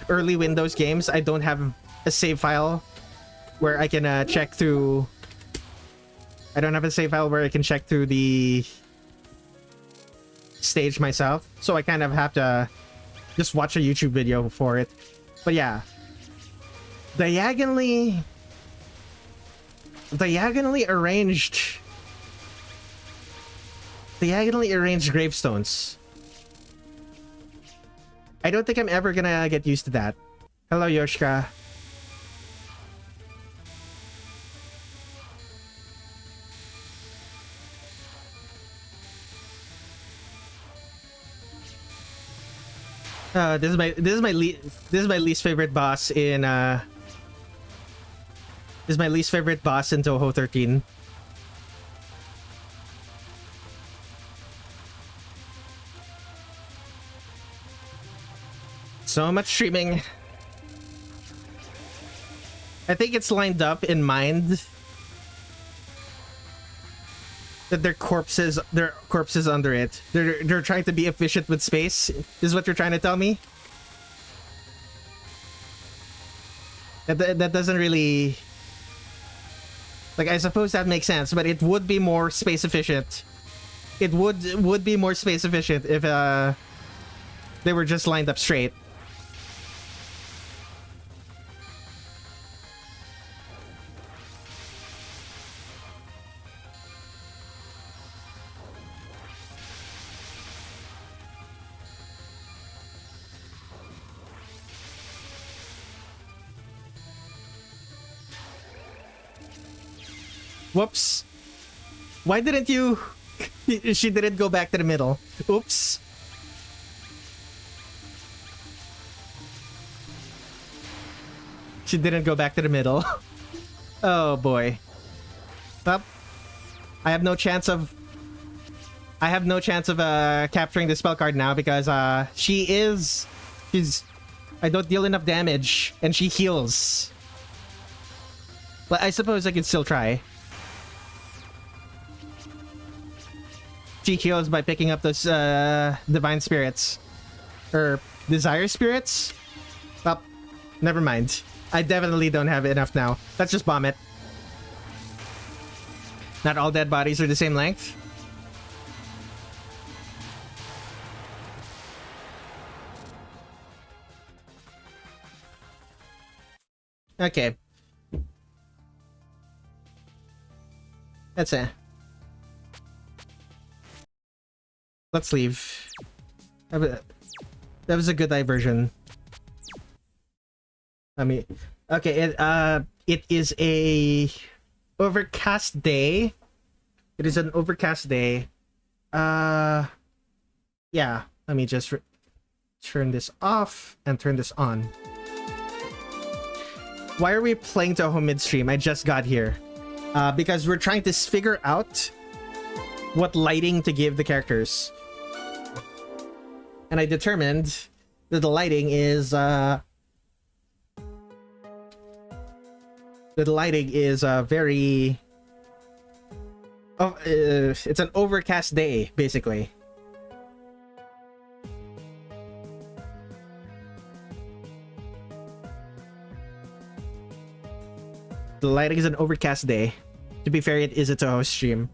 early Windows games, I don't have a save file where I can check through. I don't have a save file where I can check through the stage myself, so I kind of have to just watch a YouTube video for it. But yeah, diagonally arranged gravestones. I don't think I'm ever gonna get used to that. Hello, Yoshika. This is my least favorite boss in is my least favorite boss in Touhou 13. So much streaming. I think it's lined up in mind that their corpses under it. They're trying to be efficient with space, is what you're trying to tell me? That doesn't really... Like, I suppose that makes sense, but it would be more space efficient. It would be more space efficient if they were just lined up straight. Whoops. Why didn't you... She didn't go back to the middle. Oops. She didn't go back to the middle. Oh boy. Well, I have no chance of capturing the spell card now because she's I don't deal enough damage and she heals. But I suppose I can still try. She heals by picking up those divine spirits. Or desire spirits? Well, never mind. I definitely don't have enough now. Let's just bomb it. Not all dead bodies are the same length. Okay. That's it. Let's leave. That was a good diversion. I mean, okay, it is a overcast day. It is an overcast day. Yeah, let me just turn this off and turn this on. Why are we playing Touhou midstream? I just got here. Because we're trying to figure out what lighting to give the characters. And I determined that the lighting is very... it's an overcast day, basically. The lighting is an overcast day. To be fair, it is a Touhou stream.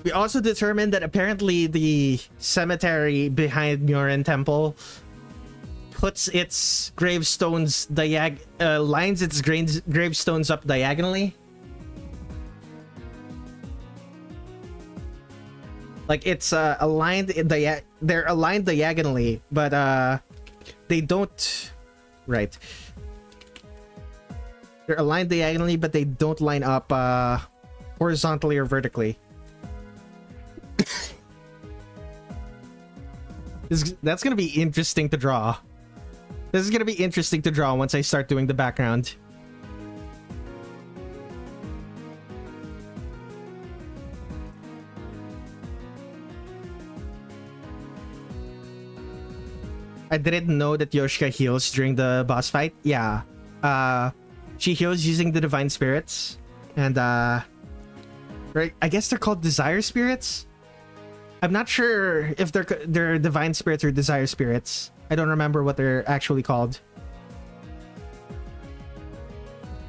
We also determined that apparently the cemetery behind Myoren Temple puts its gravestones lines its gravestones up diagonally. Like it's aligned they're aligned diagonally, but they don't. Right. They're aligned diagonally, but they don't line up horizontally or vertically. That's gonna be interesting to draw. This is gonna be interesting to draw once I start doing the background. I didn't know that Yoshika heals during the boss fight. Yeah. She heals using the divine spirits. And right, I guess they're called desire spirits. I'm not sure if they're divine spirits or desire spirits. I don't remember what they're actually called.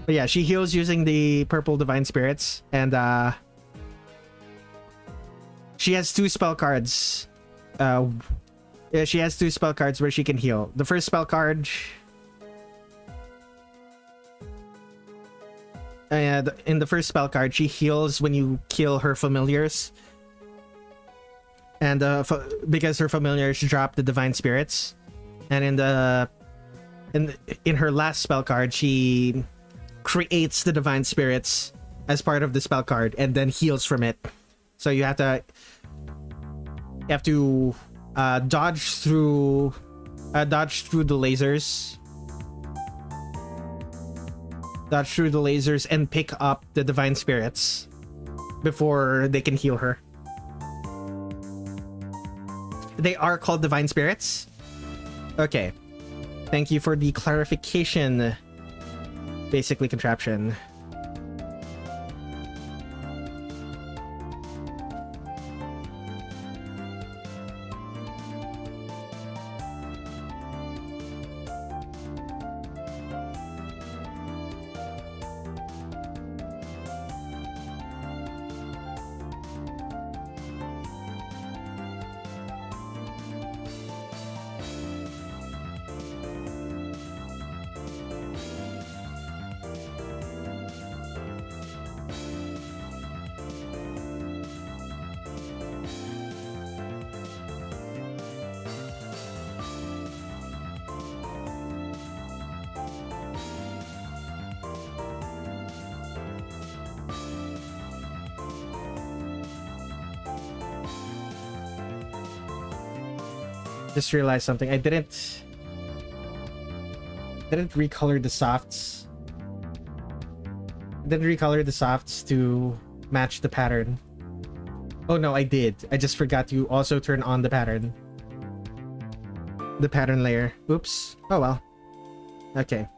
But yeah, she heals using the purple divine spirits, and she has 2 spell cards. Yeah, she has 2 spell cards where she can heal. The first spell card, in the first spell card, she heals when you kill her familiars. And because her familiars drop the divine spirits, and in her last spell card, she creates the divine spirits as part of the spell card and then heals from it. So you have to dodge through the lasers dodge through the lasers and pick up the divine spirits before they can heal her. They are called divine spirits? Okay. Thank you for the clarification. Basically, contraption. Just realized something. I didn't recolor the softs. I didn't recolor the softs to match the pattern. Oh no, I did. I just forgot to also turn on the pattern. The pattern layer. Oops. Oh well. Okay.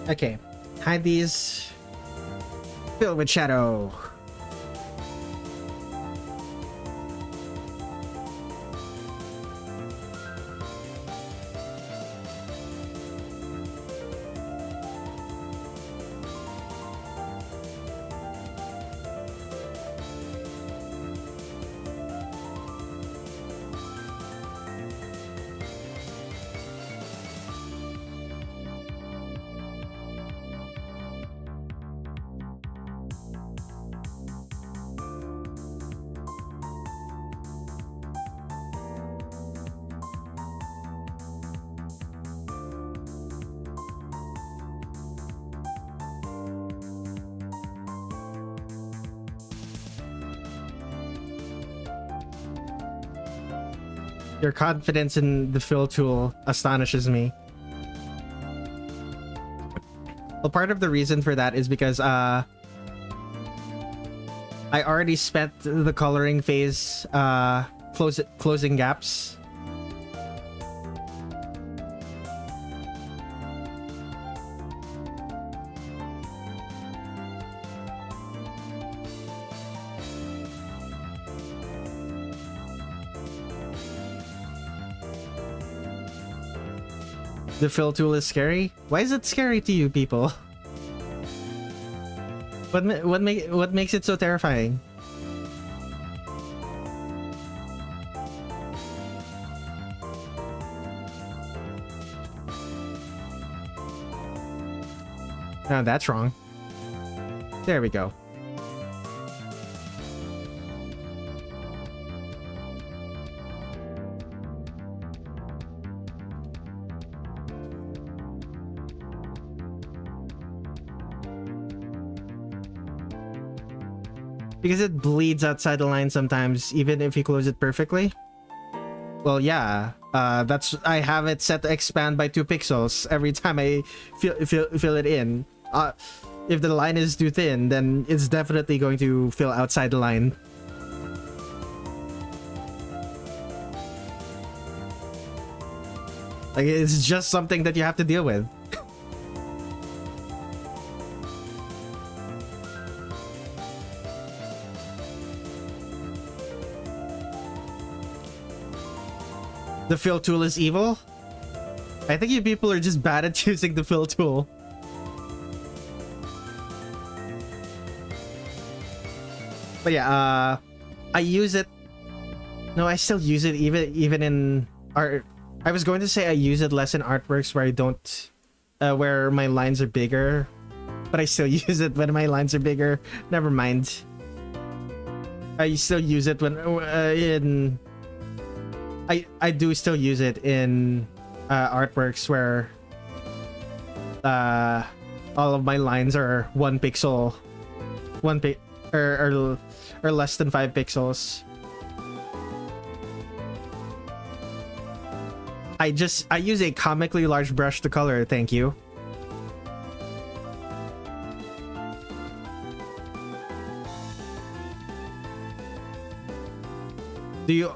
Okay, hide these. Fill with shadow. Your confidence in the fill tool astonishes me. Well, part of the reason for that is because I already spent the coloring phase closing gaps. The fill tool is scary? Why is it scary to you people? What makes it so terrifying? Oh, that's wrong. There we go. Because it bleeds outside the line sometimes, even if you close it perfectly. Well, yeah. I have it set to expand by 2 pixels every time I fill it in. If the line is too thin, then it's definitely going to fill outside the line. Like, it's just something that you have to deal with. The fill tool is evil? I think you people are just bad at using the fill tool. But yeah, I use it. No, I still use it even in art. I was going to say I use it less in artworks where I don't, where my lines are bigger, but I still use it when my lines are bigger. Never mind. I still use it when in. I do still use it in artworks where all of my lines are 1 pixel 1 pic or less than 5 pixels. I use a comically large brush to color, thank you. Do you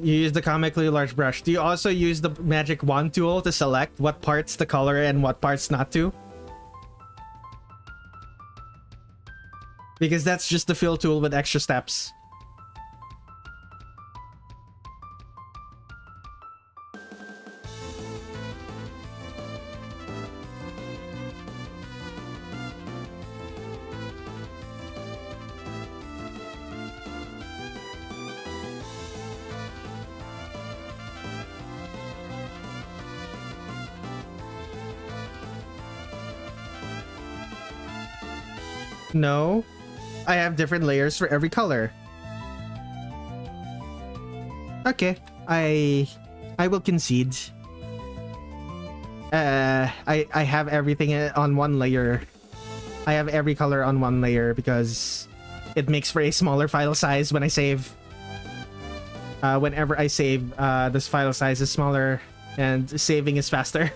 use the comically large brush? Do you also use the magic wand tool to select what parts to color and what parts not to? Because that's just the fill tool with extra steps. No, I have different layers for every color. Okay, I will concede. I have everything on one layer. I have every color on one layer because it makes for a smaller file size when I save. Whenever I save, this file size is smaller and saving is faster.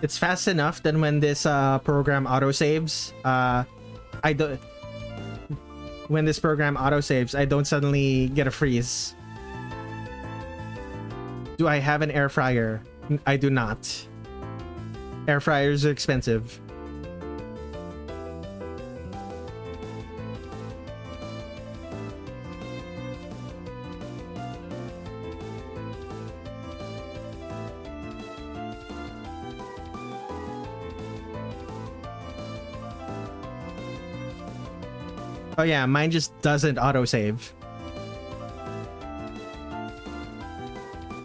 It's fast enough that when this program autosaves, when this program autosaves, I don't suddenly get a freeze. Do I have an air fryer? I do not. Air fryers are expensive. Oh yeah, mine just doesn't autosave.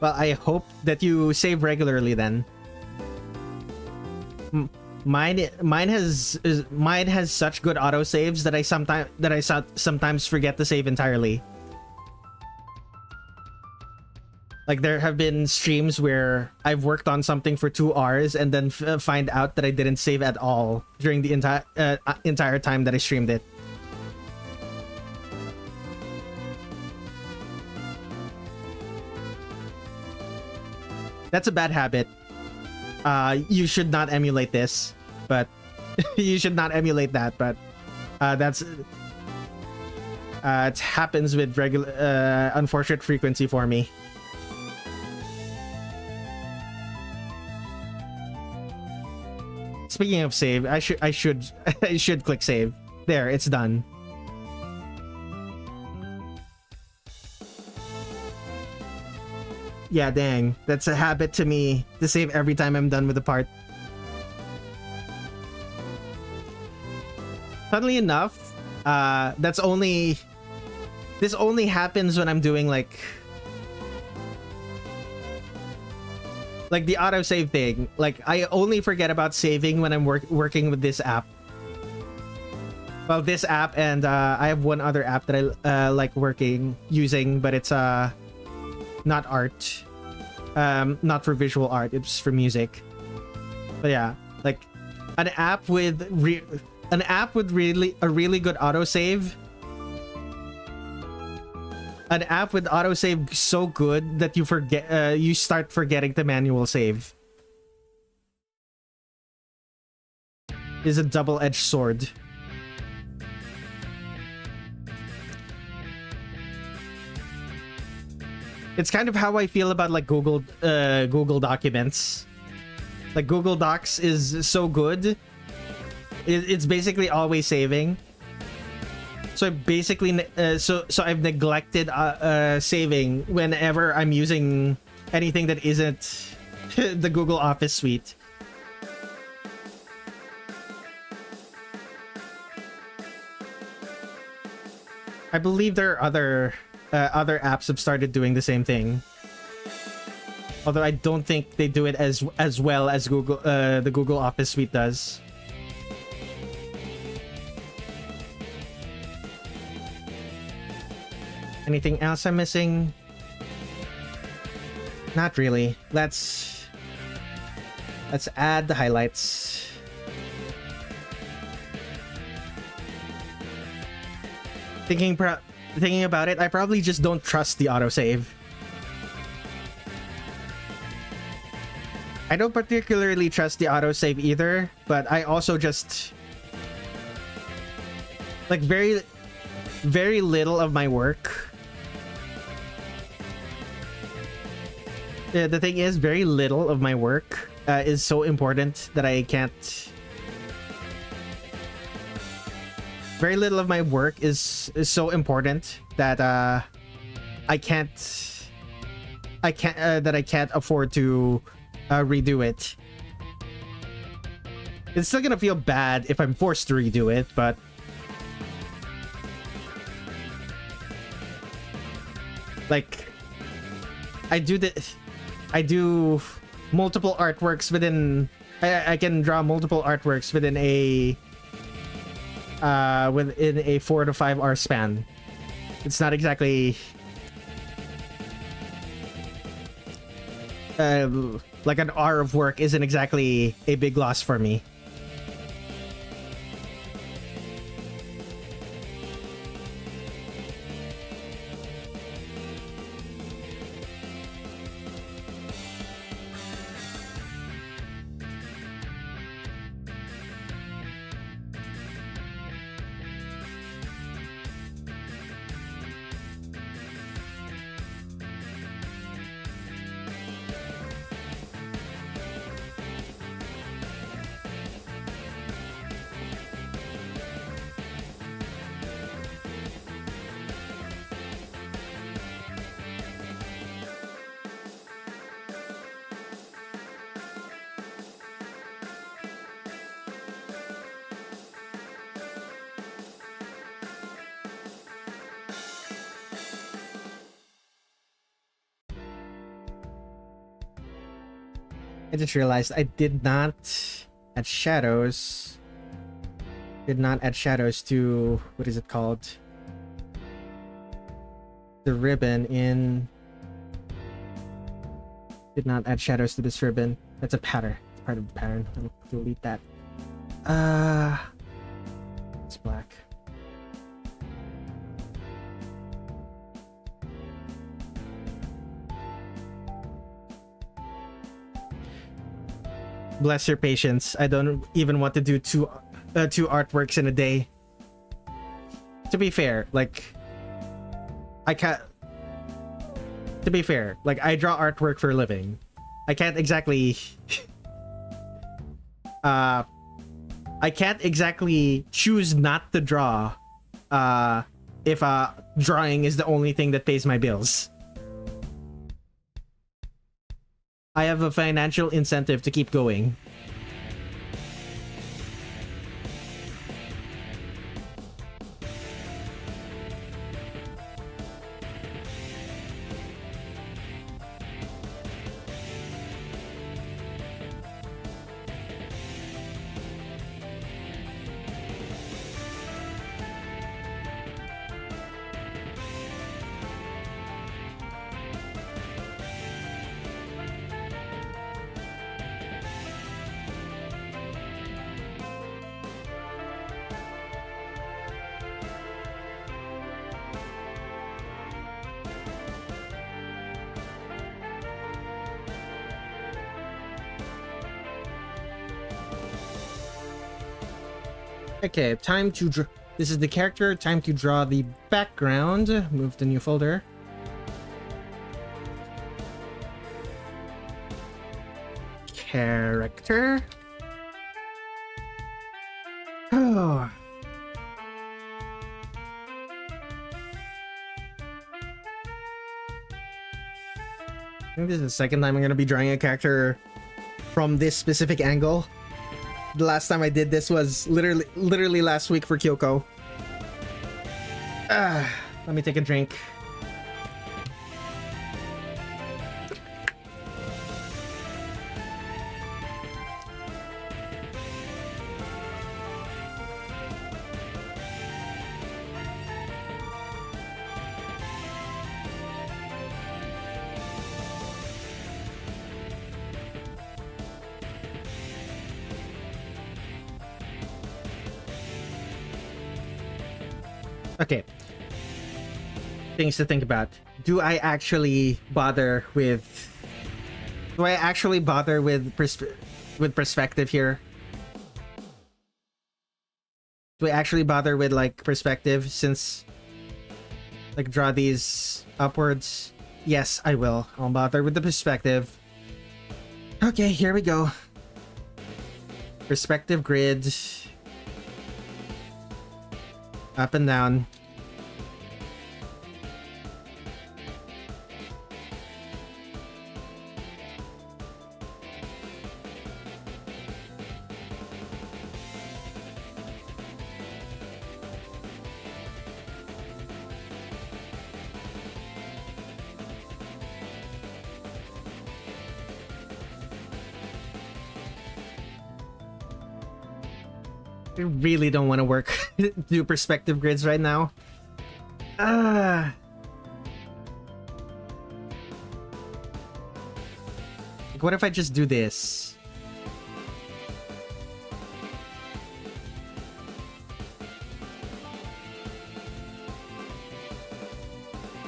Well, I hope that you save regularly then. Mine has such good autosaves that I sometimes forget to save entirely. Like there have been streams where I've worked on something for 2 hours and then find out that I didn't save at all during the entire time that I streamed it. That's a bad habit. You should not emulate this, but you should not emulate that, but that's it happens with regular unfortunate frequency for me. Speaking of save, I should click save. There, it's done. Yeah, dang. That's a habit to me to save every time I'm done with the part. Funnily enough, this only happens when I'm doing like the autosave thing. Like I only forget about saving when I'm working with this app. Well, this app and I have one other app that I like using, but it's not art, not for visual art, it's for music. But yeah, like an app with a really good autosave. An app with autosave so good that you start forgetting to manual save. Is a double-edged sword. It's kind of how I feel about like Google Documents. Like Google Docs is so good. It's basically always saving. So I basically so I've neglected saving whenever I'm using anything that isn't the Google Office suite. I believe there are other apps have started doing the same thing. Although I don't think they do it as well as Google the Google Office Suite does. Anything else I'm missing? Not really. Let's add the highlights. Thinking about it, I probably just don't trust the autosave. I don't particularly trust the autosave either, but I also just like very little of my work. The thing is, very little of my work is so important that I can't. Very little of my work is so important that I can't afford to redo it. It's still gonna feel bad if I'm forced to redo it, but like I do multiple artworks within. I can draw multiple artworks within a 4 to 5 hour span. It's not exactly like an hour of work isn't exactly a big loss for me. I just realized I did not add shadows. Did not add shadows to, what is it called? The ribbon in... Did not add shadows to this ribbon. That's a pattern. It's part of the pattern. I'll delete that. It's black. Bless your patience. I don't even want to do two artworks in a day. To be fair, like I can't. To be fair, like I draw artwork for a living. I can't exactly. I can't exactly choose not to draw. If drawing is the only thing that pays my bills. I have a financial incentive to keep going. Okay, time to draw. This is the character. Time to draw the background. Move the new folder. Character. Oh. I think this is the second time I'm going to be drawing a character from this specific angle. The last time I did this was literally last week for Kyoko. Let me take a drink. Okay. Things to think about. Do I actually bother with perspective here? Do I actually bother with like perspective since like draw these upwards? Yes, I will. I'll bother with the perspective. Okay, here we go. Perspective grid. Up and down. I really don't want to do perspective grids right now. Like, what if I just do this?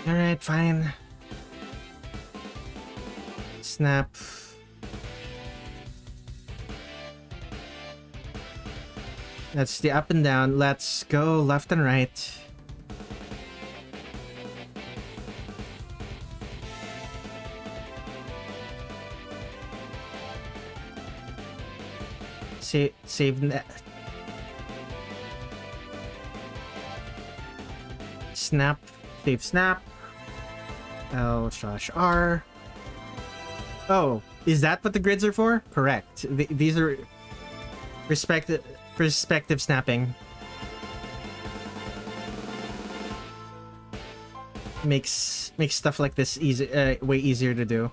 Alright, fine. Snap. That's the up and down. Let's go left and right. Save net. Snap. Save snap. L/R. Oh, is that what the grids are for? Correct. These are perspective snapping. Makes stuff like this easy, way easier to do.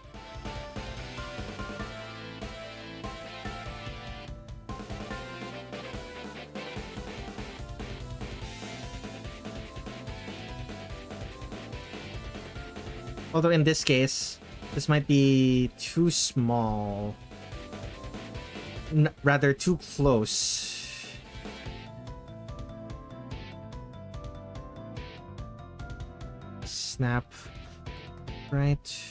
Although in this case, this might be too small. Rather too close. Snap. Right.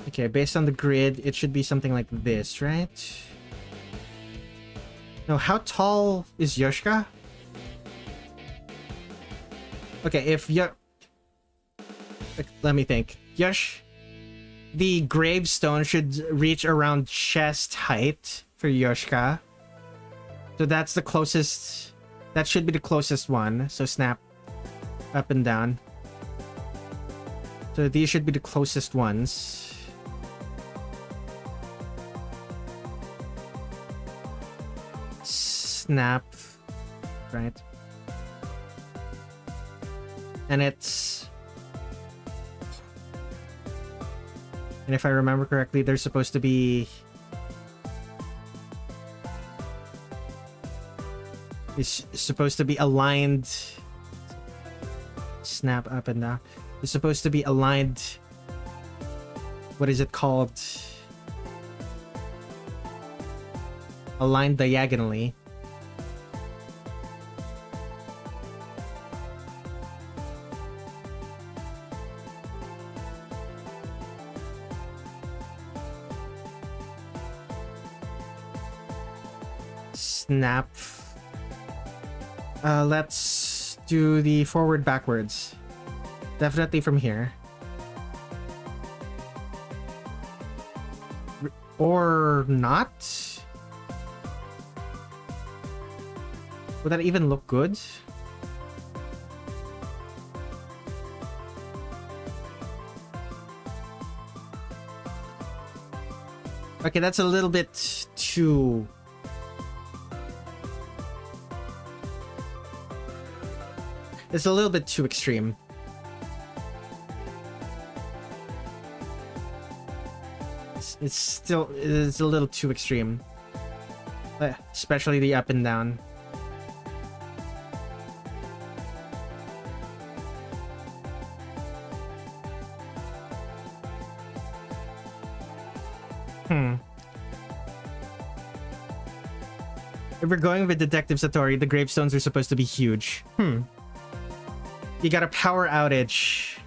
Okay, based on the grid, it should be something like this, right? No, how tall is Yoshika? Okay, if let me think. The gravestone should reach around chest height for Yoshika. So that's the closest. That should be the closest one. So snap up and down. So these should be the closest ones. Snap. Right. And it's... And if I remember correctly, they're supposed to be... It's supposed to be aligned. Snap up and down. It's supposed to be aligned. What is it called? Aligned diagonally. Snap. Let's do the forward backwards. Definitely from here. Or not? Would that even look good? Okay, that's a little bit too... It's a little bit too extreme. It's a little too extreme. Especially the up and down. If we're going with Detective Satori, the gravestones are supposed to be huge. You got a power outage.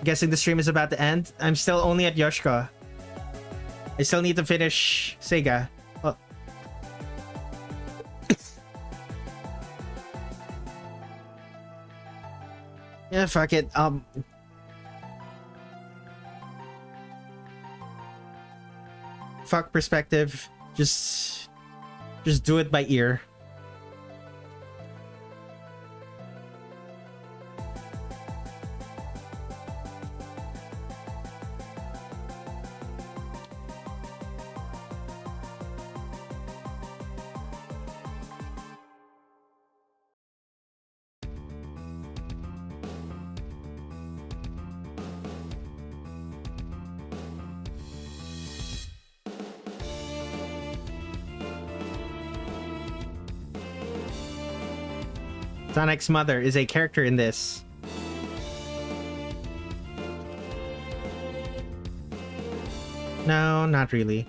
Guessing the stream is about to end. I'm still only at Yoshika. I still need to finish Seiga. Oh. Yeah, fuck it. Fuck perspective. Just do it by ear. Sonic's mother is a character in this. No, not really.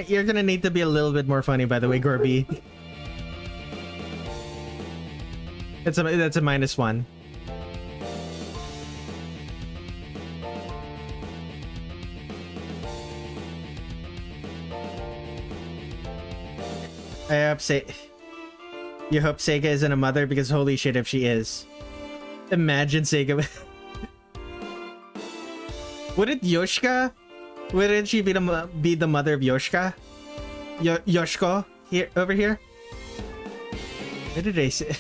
You're gonna need to be a little bit more funny, by the way, Gorby. That's a -1. You hope Seiga isn't a mother, because holy shit if she is. Imagine Seiga. Wouldn't she be the mother of Yoshika? Yoshiko here over here? What did I say?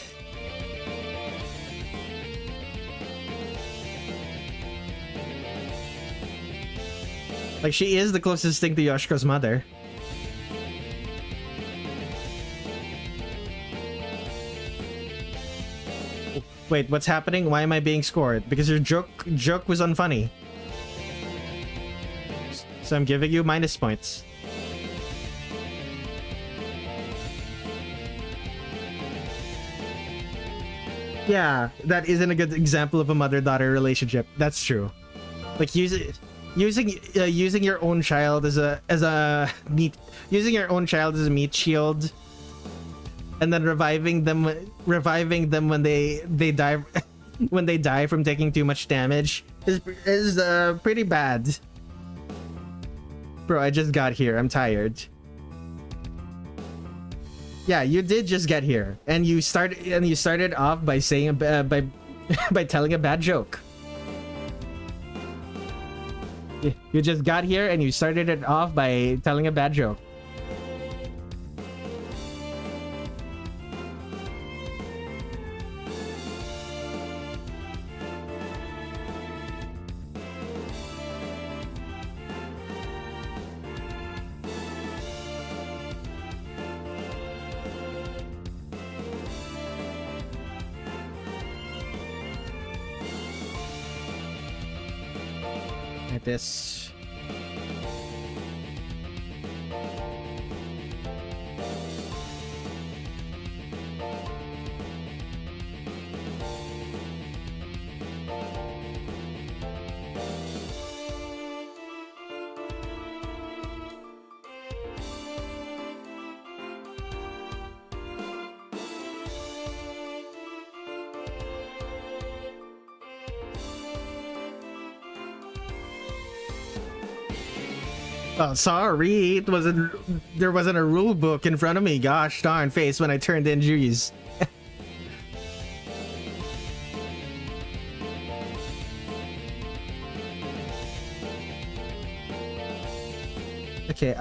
Like, she is the closest thing to Yoshiko's mother. Wait, what's happening? Why am I being scored? Because your joke was unfunny. So I'm giving you minus points. Yeah, that isn't a good example of a mother-daughter relationship. That's true. Like using your own child as a meat shield, and then reviving them when they die when they die from taking too much damage is pretty bad. Bro, I just got here. I'm tired. Yeah, you did just get here, and you started off by saying by telling a bad joke. You just got here and you started it off by telling a bad joke. This. Oh, sorry, there wasn't a rule book in front of me. Gosh darn face when I turned in Jui's. Okay,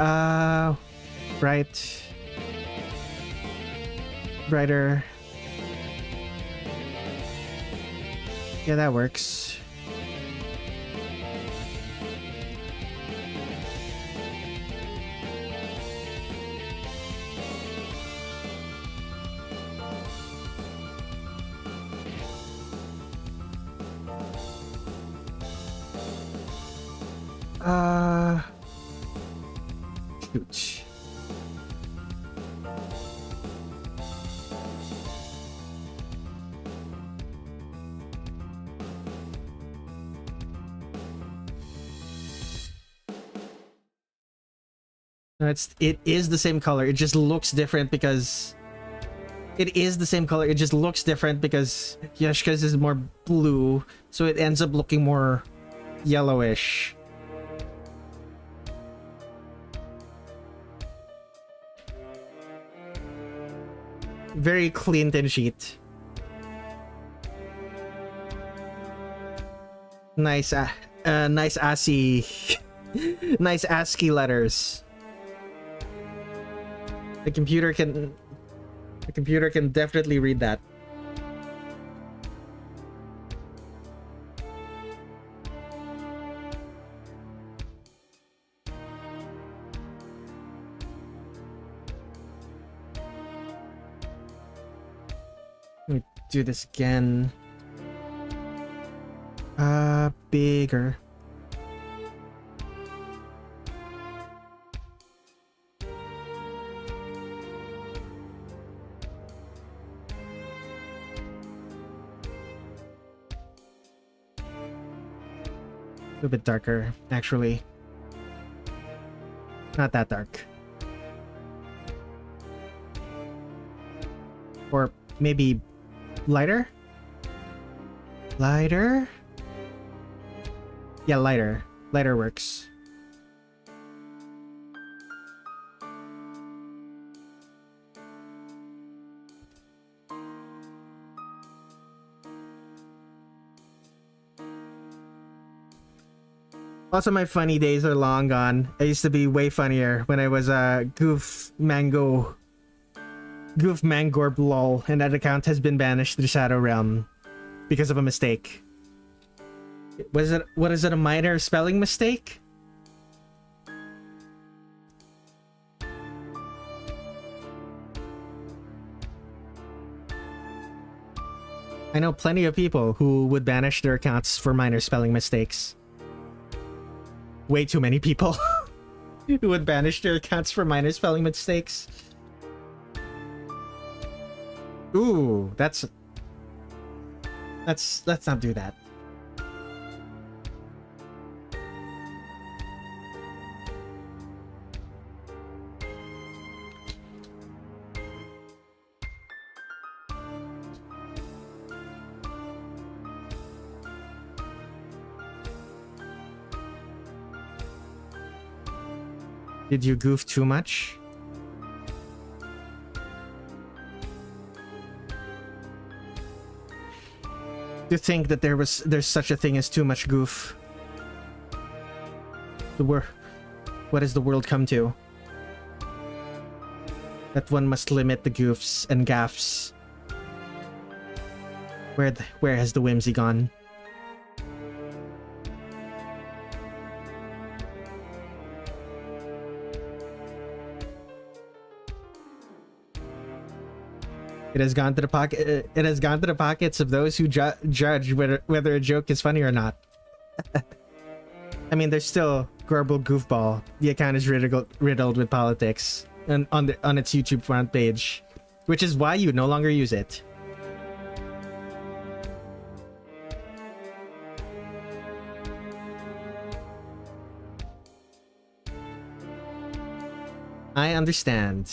brighter. Yeah, that works. cute. No, it is the same color. It just looks different because it is the same color. It just looks different because Yoshika's is more blue, so it ends up looking more yellowish. Very clean tin sheet. Nice, nice ASCII, nice ASCII letters. The computer can definitely read that. Let me do this again. Bigger. A little bit darker, actually. Not that dark. Or maybe lighter? Lighter? Yeah, lighter. Lighter works. Also, my funny days are long gone. I used to be way funnier when I was a Goof Mangorb lol, and that account has been banished to the Shadow Realm because of a mistake. What is it, a minor spelling mistake? I know plenty of people who would banish their accounts for minor spelling mistakes. Way too many people who would banish their accounts for minor spelling mistakes. Ooh, let's not do that. Did you goof too much? To think that there's such a thing as too much goof. What has the world come to? That one must limit the goofs and gaffs. Where has the whimsy gone? It has gone to the pocket. It has gone to the pockets of those who judge whether a joke is funny or not. I mean, there's still garbled goofball. The account is riddled with politics, and on its YouTube front page, which is why you no longer use it. I understand.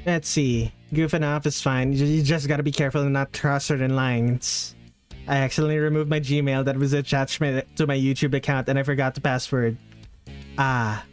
Let's see. Goofing off is fine. You just gotta be careful and not cross certain lines. I accidentally removed my Gmail that was attached to my YouTube account and I forgot the password. Ah.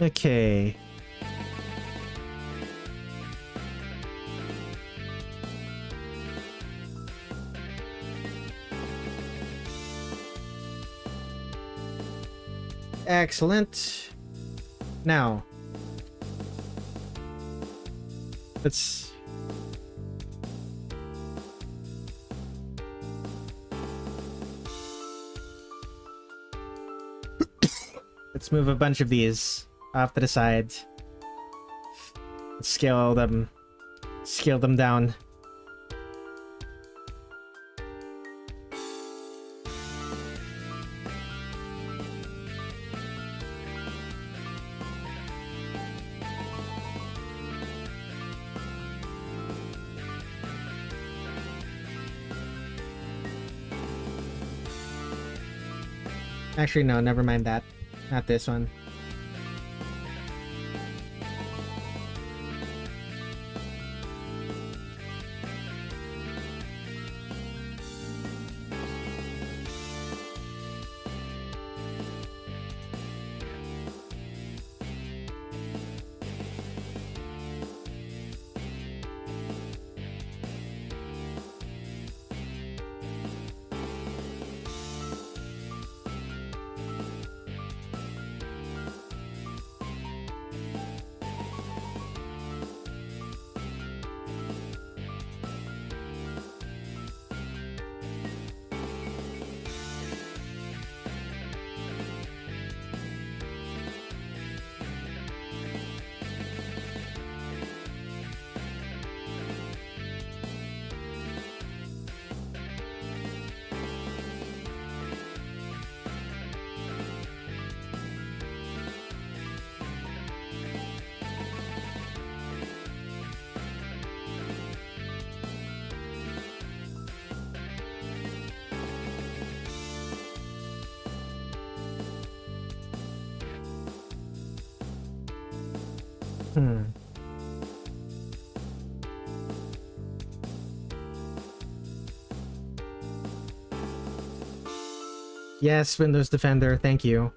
Okay. Excellent. Now, let's move a bunch of these off to the side. Let's scale them down. Actually, no, never mind that. Not this one. Yes, Windows Defender, thank you.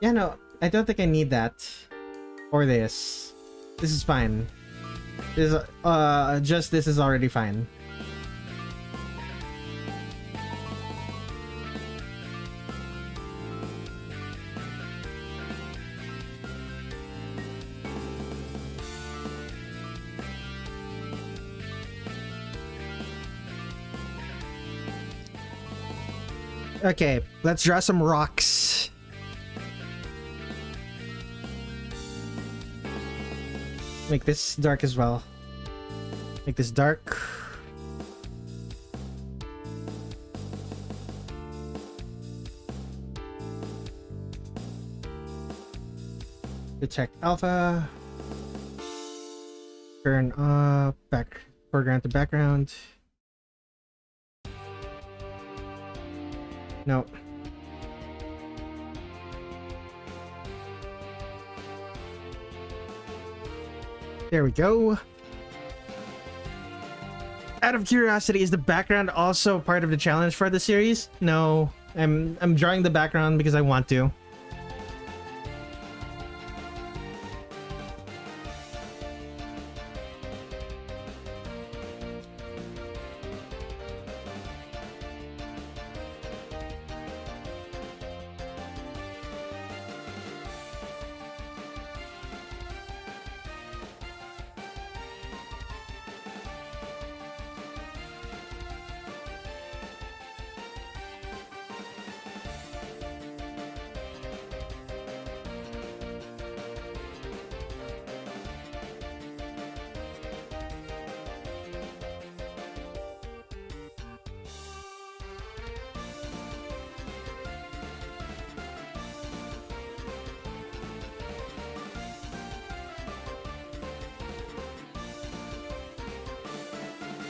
Yeah, no, I don't think I need that. Or this. This is fine. This just this is already fine. Okay, let's draw some rocks. Make this dark as well. Make this dark. Detect alpha. Turn up, foreground to background. No. There we go. Out of curiosity, is the background also part of the challenge for the series? No, I'm drawing the background because I want to.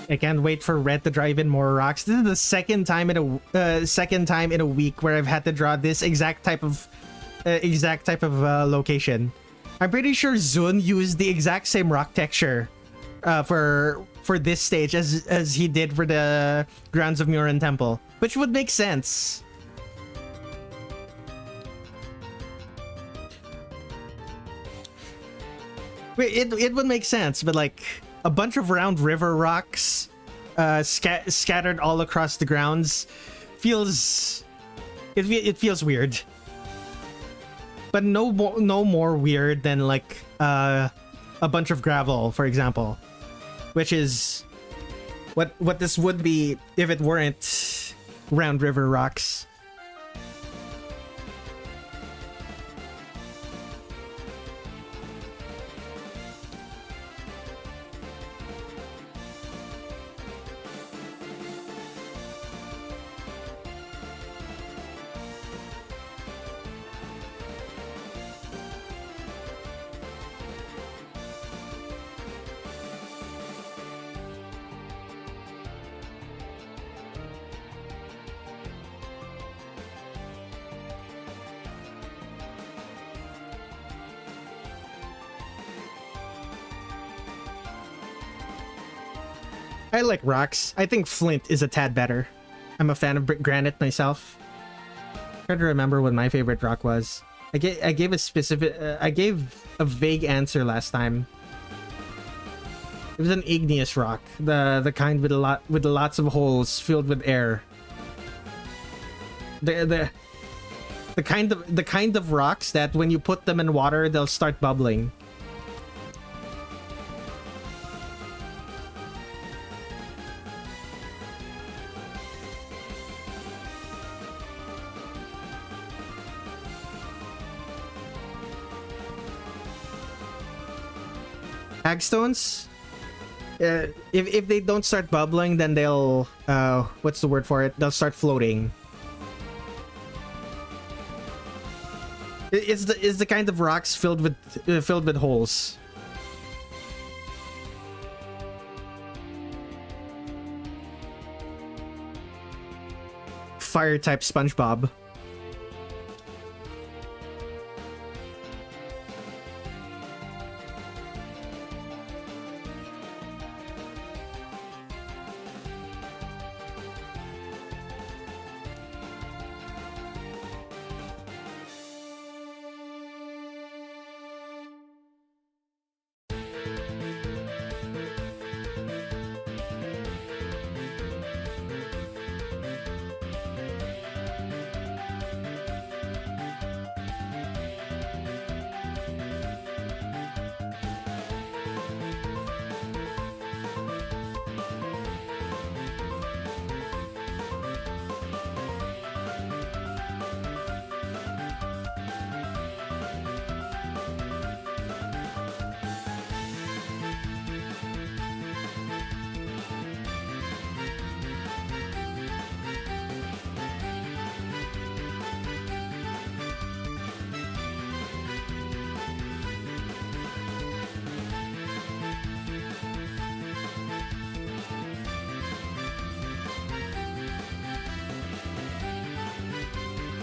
I can't wait for Red to drive in more rocks. This is the second time in a week where I've had to draw this exact type of location. I'm pretty sure Zun used the exact same rock texture for this stage as he did for the grounds of Murin Temple, which would make sense. It would make sense, but like a bunch of round river rocks scattered all across the grounds feels weird. But no more weird than like a bunch of gravel, for example, which is what this would be if it weren't round river rocks. I like rocks. I think flint is a tad better. I'm a fan of granite myself. I'm trying to remember what my favorite rock was. I gave a specific. I gave a vague answer last time. It was an igneous rock, the kind with lots of holes filled with air. The kind of rocks that when you put them in water, they'll start bubbling. Hagstones, if they don't start bubbling, then they'll what's the word for it? They'll start floating. It's the kind of rocks filled with holes. Fire type SpongeBob.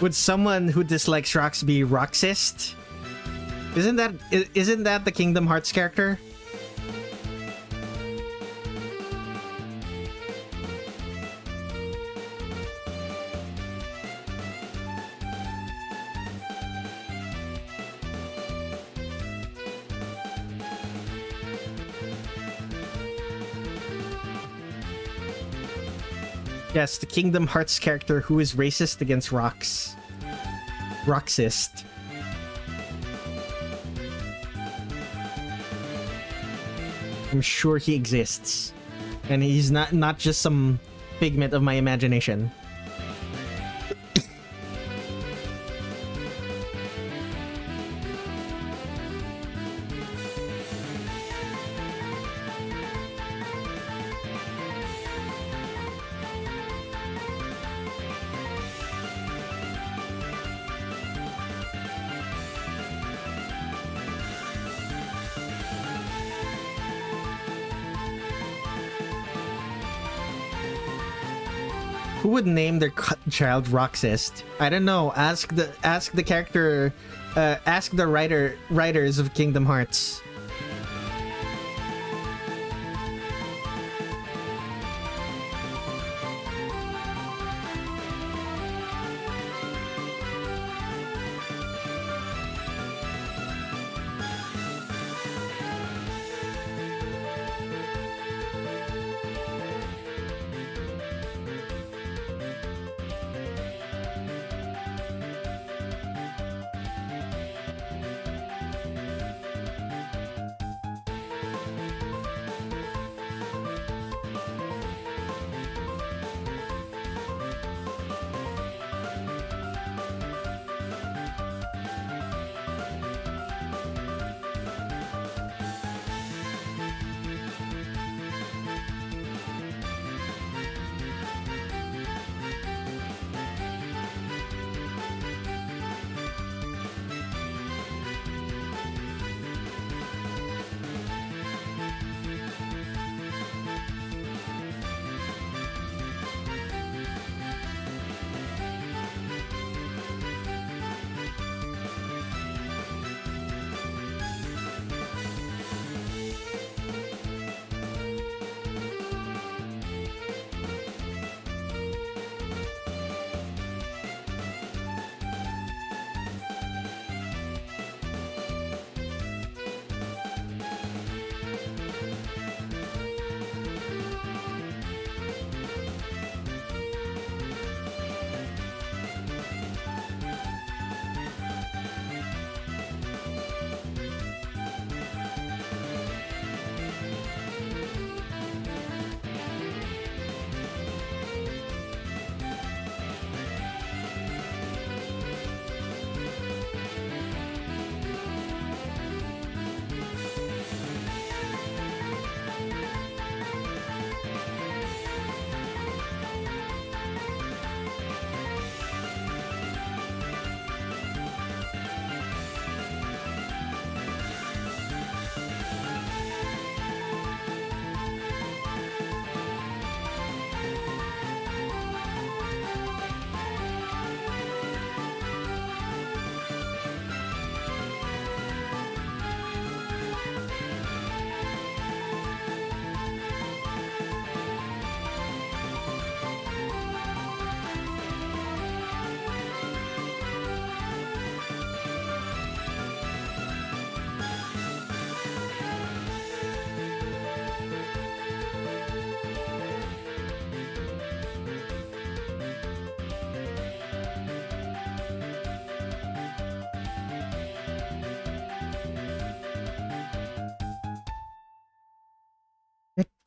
Would someone who dislikes rocks be Roxist? Isn't that the Kingdom Hearts character? Yes, the Kingdom Hearts character who is racist against rocks. Roxist. I'm sure he exists. And he's not just some figment of my imagination. who would name their child Roxist? I don't know. Ask the character, ask the writers of Kingdom Hearts.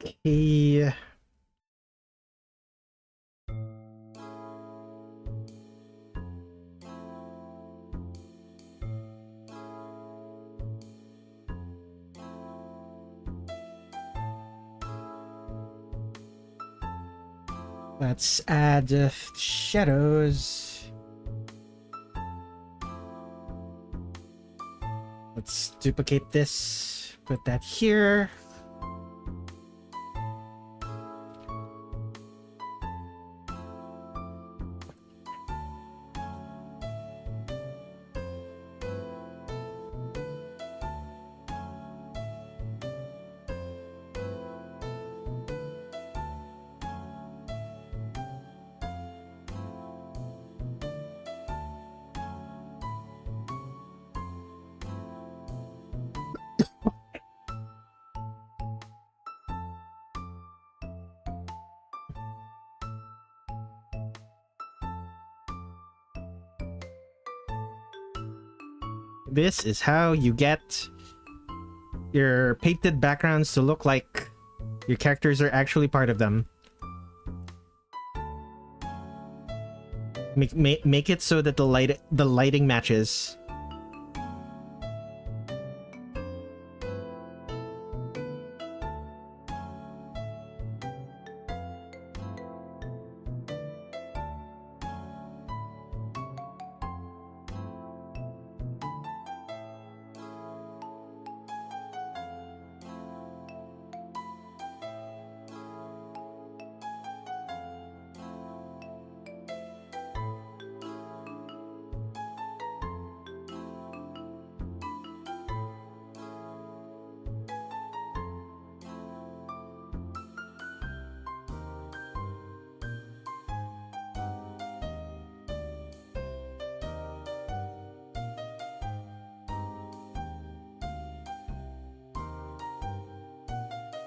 Okay. Let's add shadows. Let's duplicate this, put that here. This is how you get your painted backgrounds to look like your characters are actually part of them. Make it so that the lighting matches.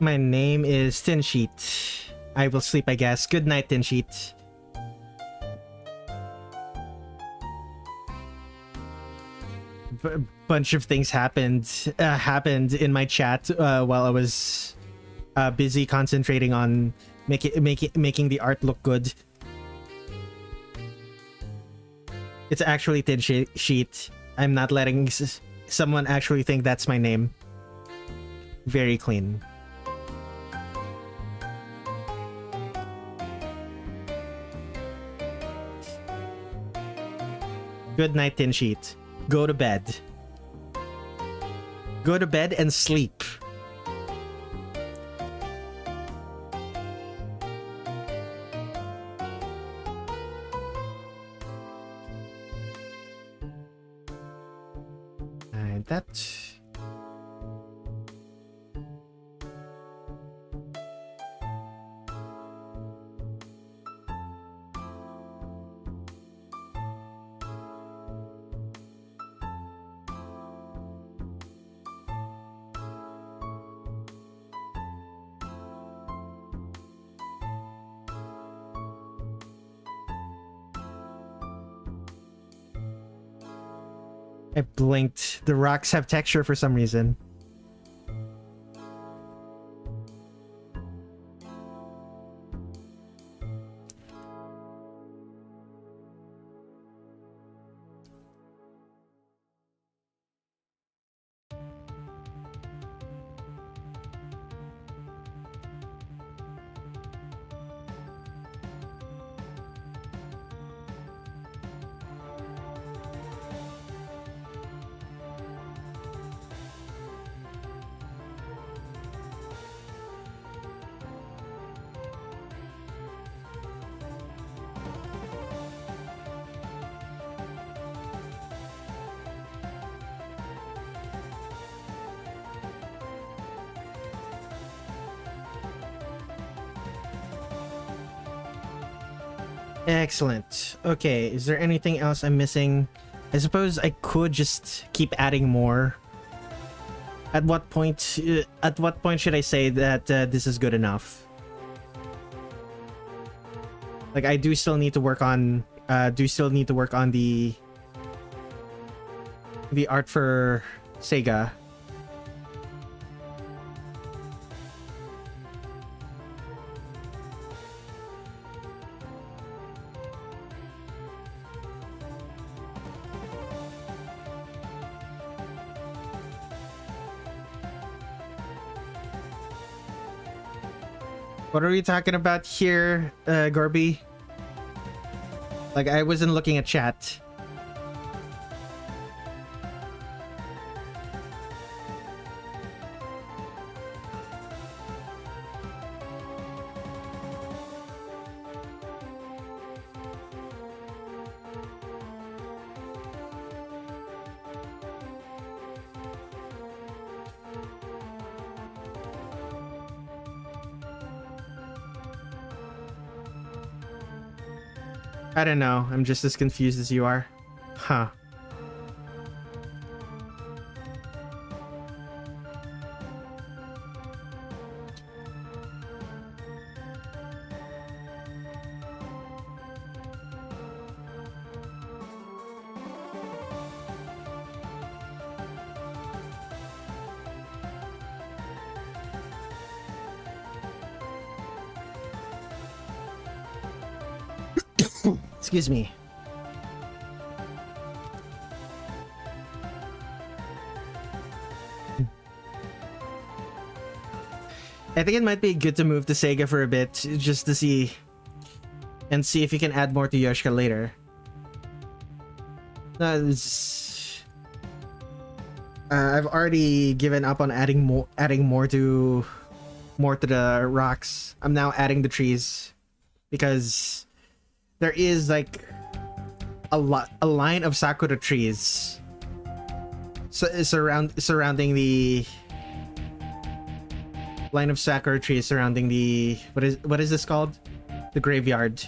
My name is Tin Sheet. I will sleep, I guess. Good night, Tin Sheet. Bunch of things happened in my chat while I was busy concentrating on making the art look good. It's actually Tin Sheet. I'm not letting someone actually think that's my name. Very clean. Good night, Tin Sheet. Go to bed. Go to bed and sleep. And that... I blinked. The rocks have texture for some reason. Excellent. Okay, is there anything else I'm missing? I suppose I could just keep adding more. At what point should I say that this is good enough? Like, I do still need to work on the art for Seiga. What are we talking about here, Gorby? Like, I wasn't looking at chat. I don't know. I'm just as confused as you are. Huh. Excuse me. I think it might be good to move to Seiga for a bit, just to see if you can add more to Yoshika later. I've already given up on adding more to the rocks. I'm now adding the trees because there is like a line of sakura trees surrounding the line of sakura trees surrounding the what is this called? The graveyard.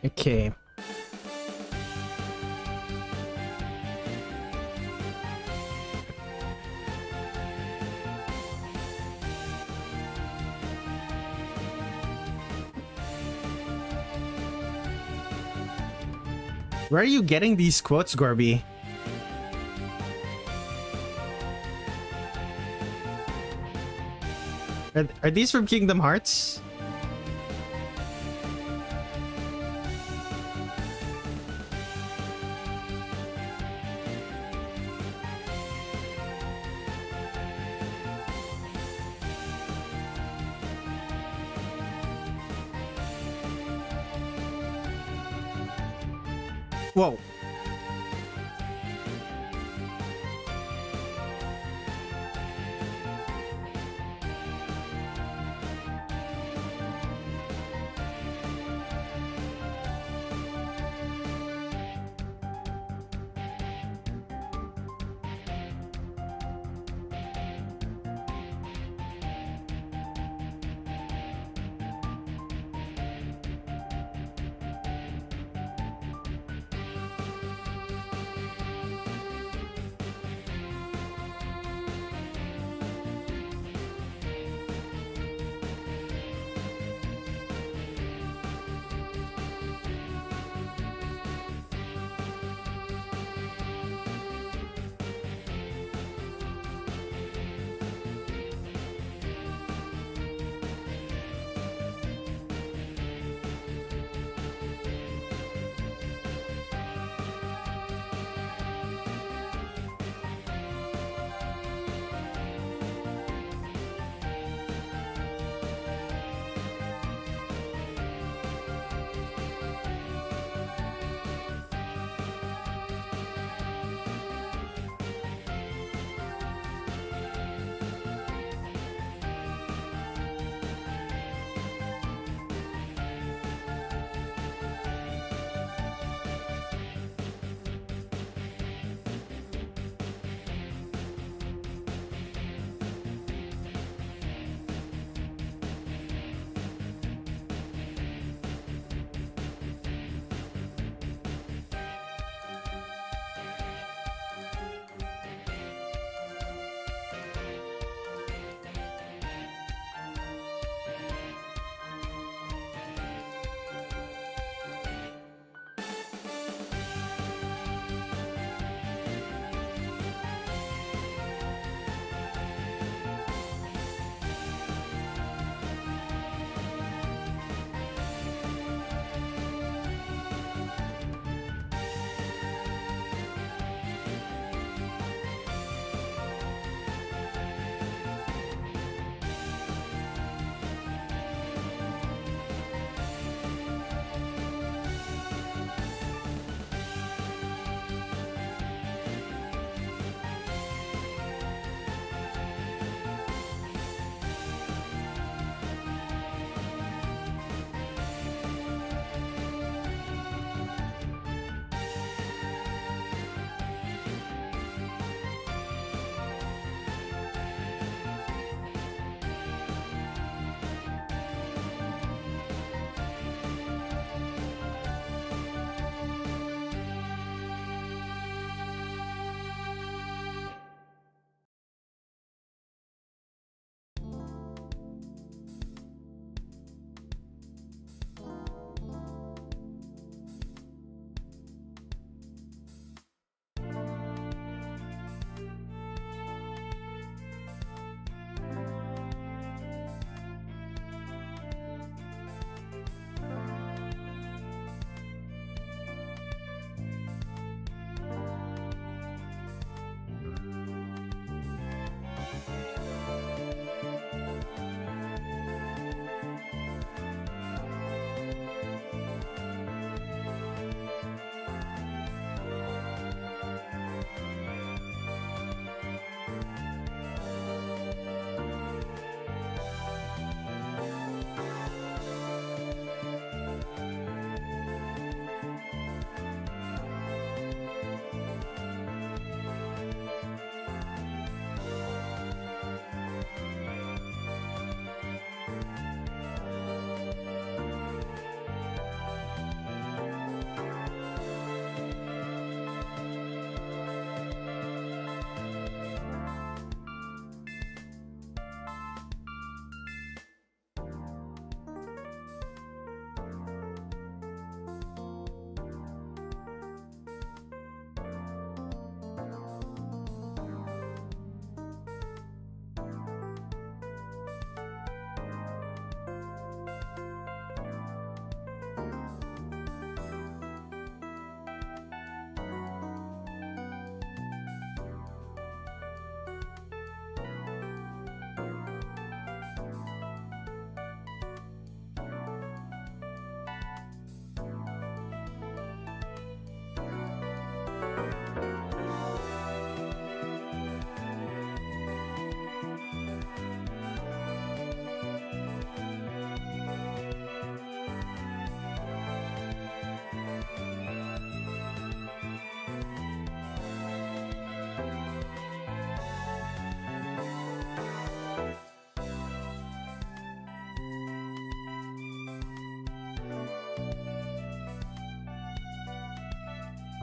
Okay. Where are you getting these quotes, Gorby? Are these from Kingdom Hearts? Whoa.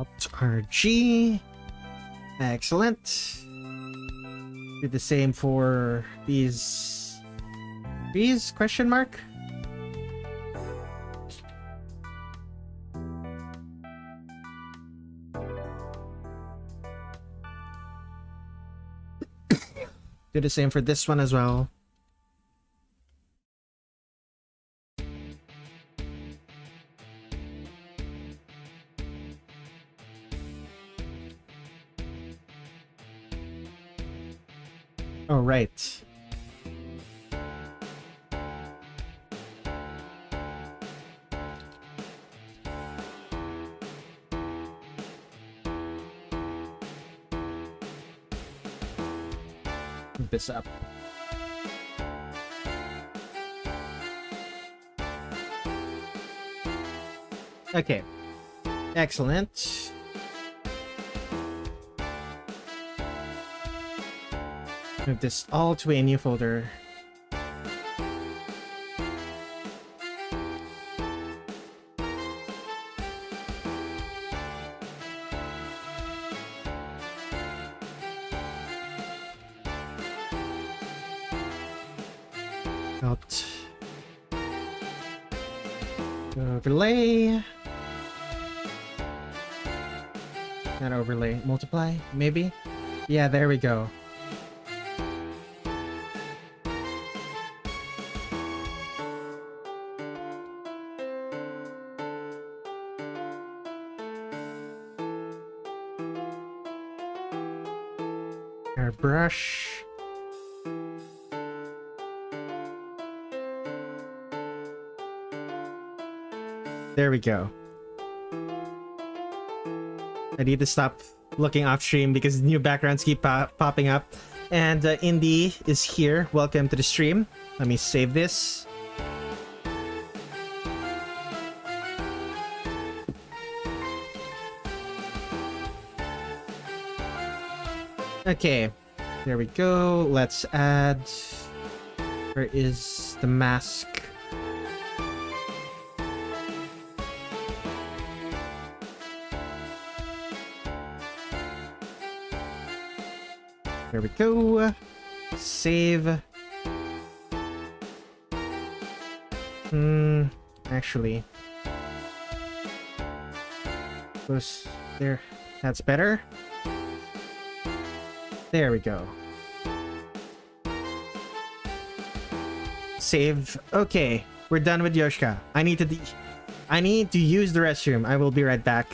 Alt RG. Excellent. Do the same for these. These question mark? Do the same for this one as well. All right. Move this up. Okay. Excellent. Move this all to a new folder. Out. Overlay. Not overlay. Multiply, maybe? Yeah, there we go. Brush. There we go. I need to stop looking off stream because new backgrounds keep popping up. And Indy is here. Welcome to the stream. Let me save this. Okay. There we go. Let's add... Where is the mask? There we go. Save. Actually. Close there. That's better. There we go. Save. Okay, we're done with Yoshika. I need to use the restroom. I will be right back.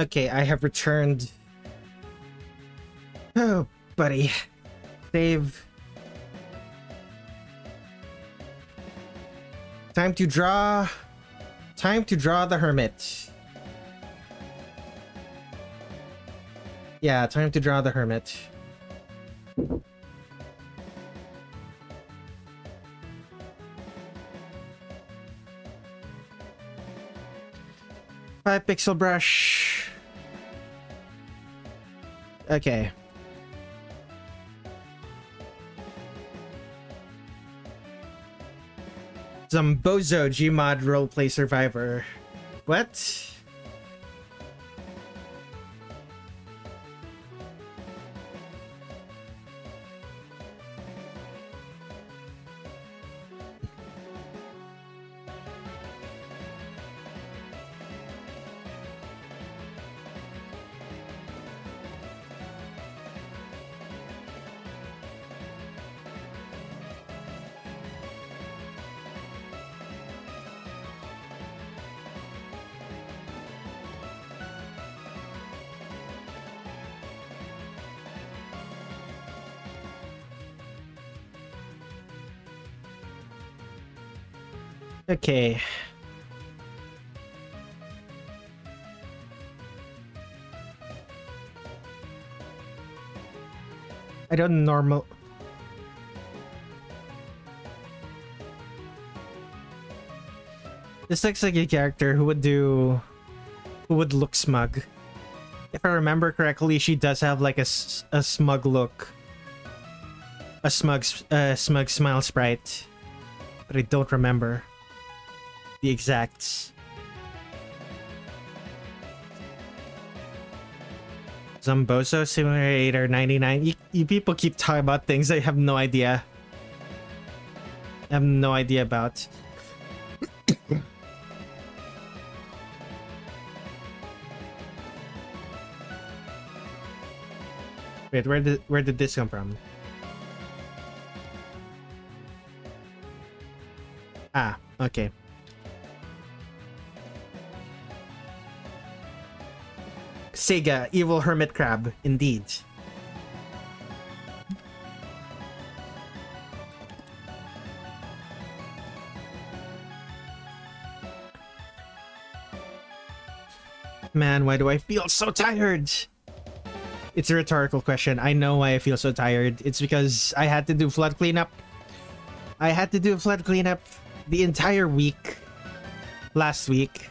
Okay, I have returned. Oh, buddy. Save. Time to draw the hermit. Yeah, time to draw the hermit. Five pixel brush. Okay. Some bozo Gmod roleplay survivor. What? Okay. I don't normal. This looks like a character who would look smug. If I remember correctly, she does have like a smug look. A smug smile sprite. But I don't remember the exacts. Zomboso Simulator 99. You people keep talking about things I have no idea. I have no idea about. Wait, where did this come from? Ah, okay. Seiga, evil hermit crab, indeed. Man, why do I feel so tired? It's a rhetorical question. I know why I feel so tired. It's because I had to do flood cleanup. I had to do flood cleanup the entire week last week.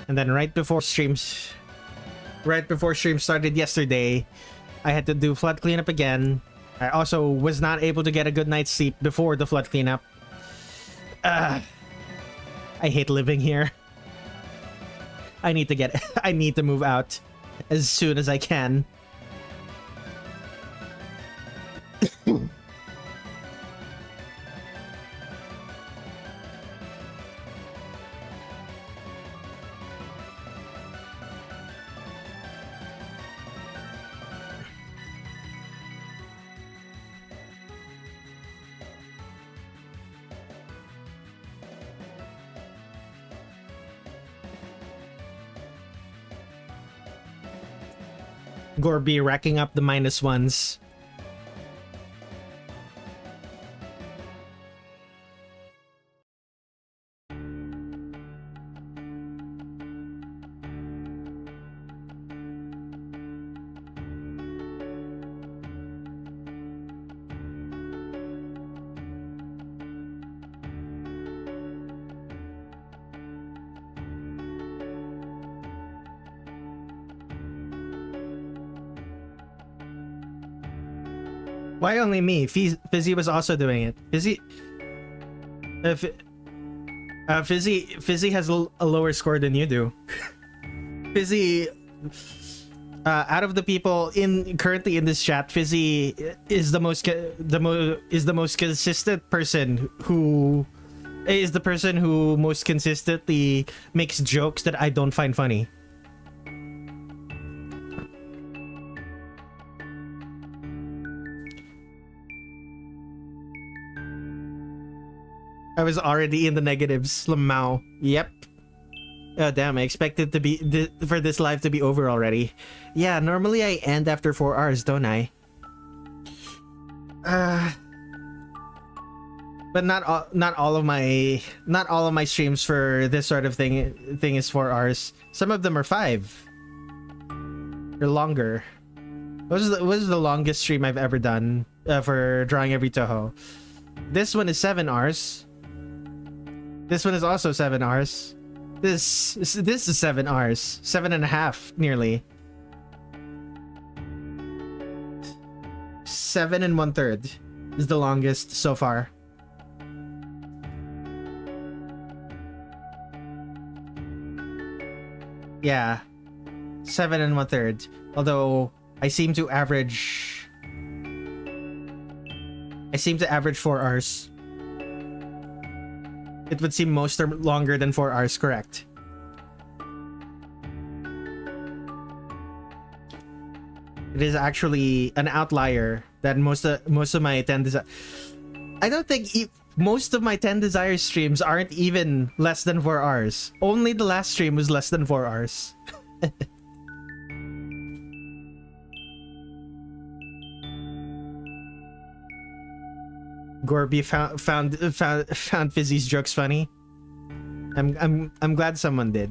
And then right before stream started yesterday, I had to do flood cleanup again. I also was not able to get a good night's sleep before the flood cleanup. I hate living here. I need to move out as soon as I can. Gorby racking up the -1s. Why only me? Fizzy was also doing it. Fizzy has a lower score than you do. Fizzy, out of the people currently in this chat, Fizzy is the most consistent person who is the person who most consistently makes jokes that I don't find funny. I was already in the negatives, Lamau. Yep. Oh damn, I expected to be for this live to be over already. Yeah, normally I end after 4 hours, don't I? But not all of my streams for this sort of thing is 4 hours. Some of them are 5 or longer. What was the longest stream I've ever done for drawing every Touhou? This one is 7 hours. This one is also 7 hours. This is 7 hours, 7.5 nearly. 7 1/3 is the longest so far. Yeah, 7 1/3. Although I seem to average 4 hours. It would seem most are longer than 4 hours, correct? It is actually an outlier that most of my 10 desires. I don't think most of my 10 desires streams aren't even less than 4 hours. Only the last stream was less than 4 hours. Gorby found Fizzy's jokes funny. I'm glad someone did.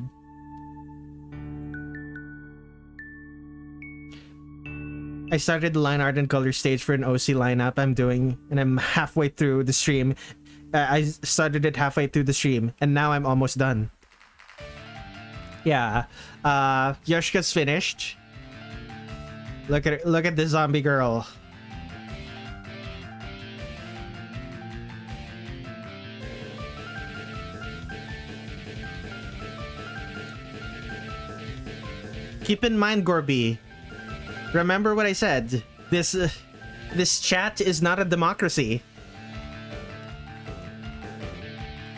I started the line art and color stage for an OC lineup I'm doing, and I'm halfway through the stream. I started it halfway through the stream, and now I'm almost done. Yeah, Yoshika's finished. Look at the zombie girl. Keep in mind, Gorby. Remember what I said. This chat is not a democracy.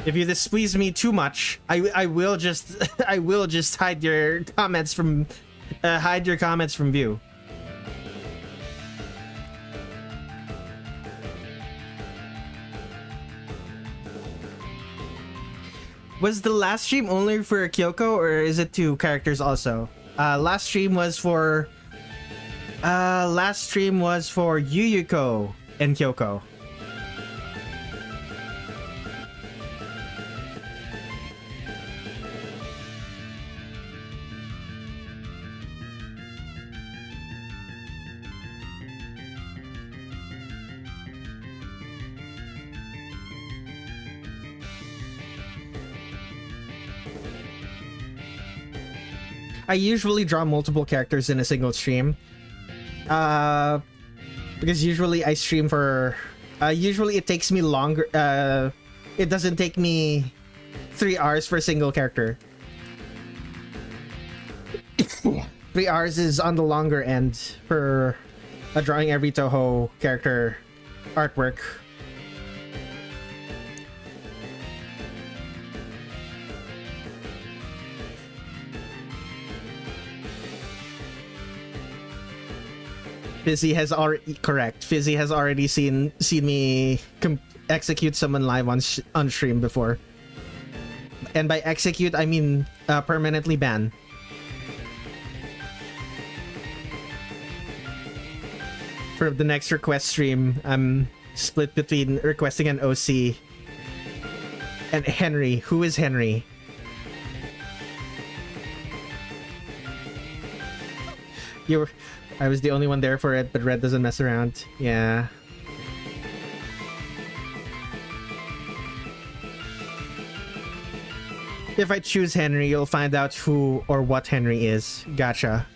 If you displease me too much, I will just hide your comments from view. Was the last stream only for Kyouko, or is it 2 characters also? Last stream was for Yuyuko and Kyouko. I usually draw multiple characters in a single stream. Because usually I stream for... usually it takes me longer... it doesn't take me 3 hours for a single character. 3 hours is on the longer end for drawing every Touhou character artwork. Fizzy has already Fizzy has already seen me execute someone live on stream before, and by execute I mean permanently ban. For the next request stream, I'm split between requesting an OC and Henry. Who is Henry? I was the only one there for it, but Red doesn't mess around. Yeah. If I choose Henry, you'll find out who or what Henry is. Gotcha.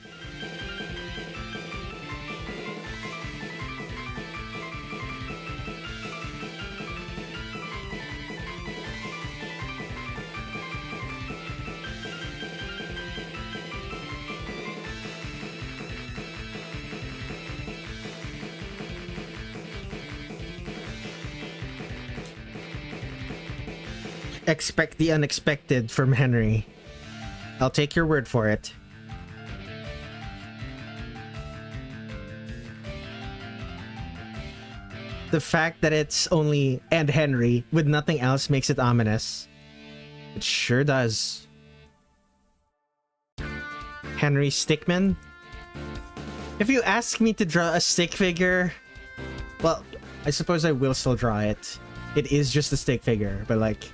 Expect the unexpected from Henry. I'll take your word for it. The fact that it's only and Henry with nothing else makes it ominous. It sure does. Henry Stickmin. If you ask me to draw a stick figure, well, I suppose I will still draw it. It is just a stick figure, but like...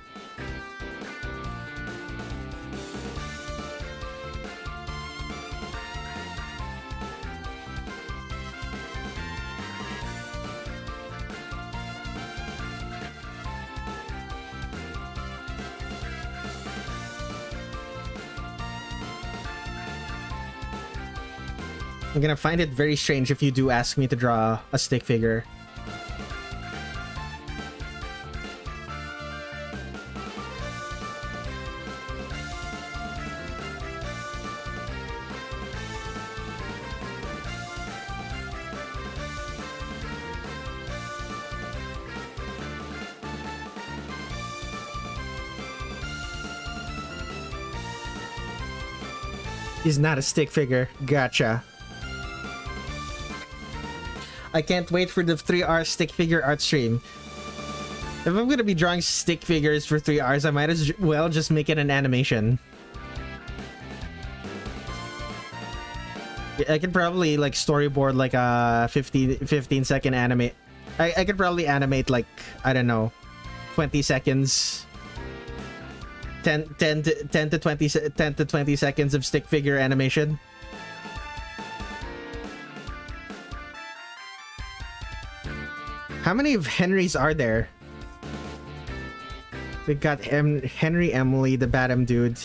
I'm gonna find it very strange if you do ask me to draw a stick figure. He's not a stick figure. Gotcha. I can't wait for the 3-hour stick figure art stream. If I'm gonna be drawing stick figures for 3 hours, I might as well just make it an animation. I could probably like storyboard like a 15-second anime. I could probably animate like, I don't know, 20 seconds. 10 to 20 seconds of stick figure animation. How many of Henrys are there? We got Henry, Emily, the Badam dude,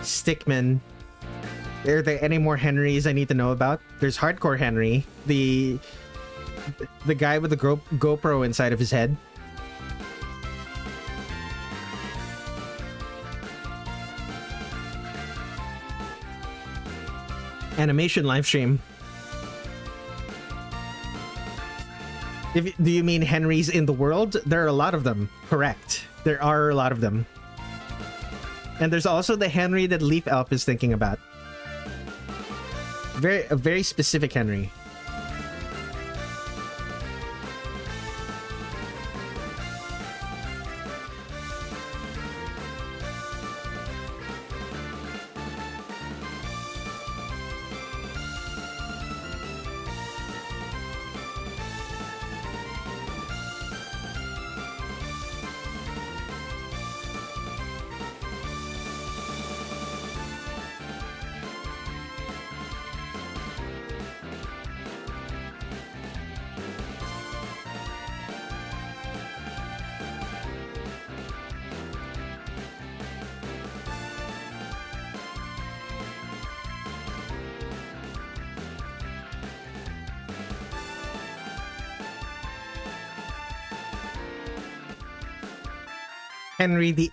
Stickman. Are there any more Henrys I need to know about? There's Hardcore Henry, the guy with the GoPro inside of his head. Animation live stream. Do you mean Henrys in the world? There are a lot of them. Correct. There are a lot of them. And there's also the Henry that Leaf Elf is thinking about. A very specific Henry.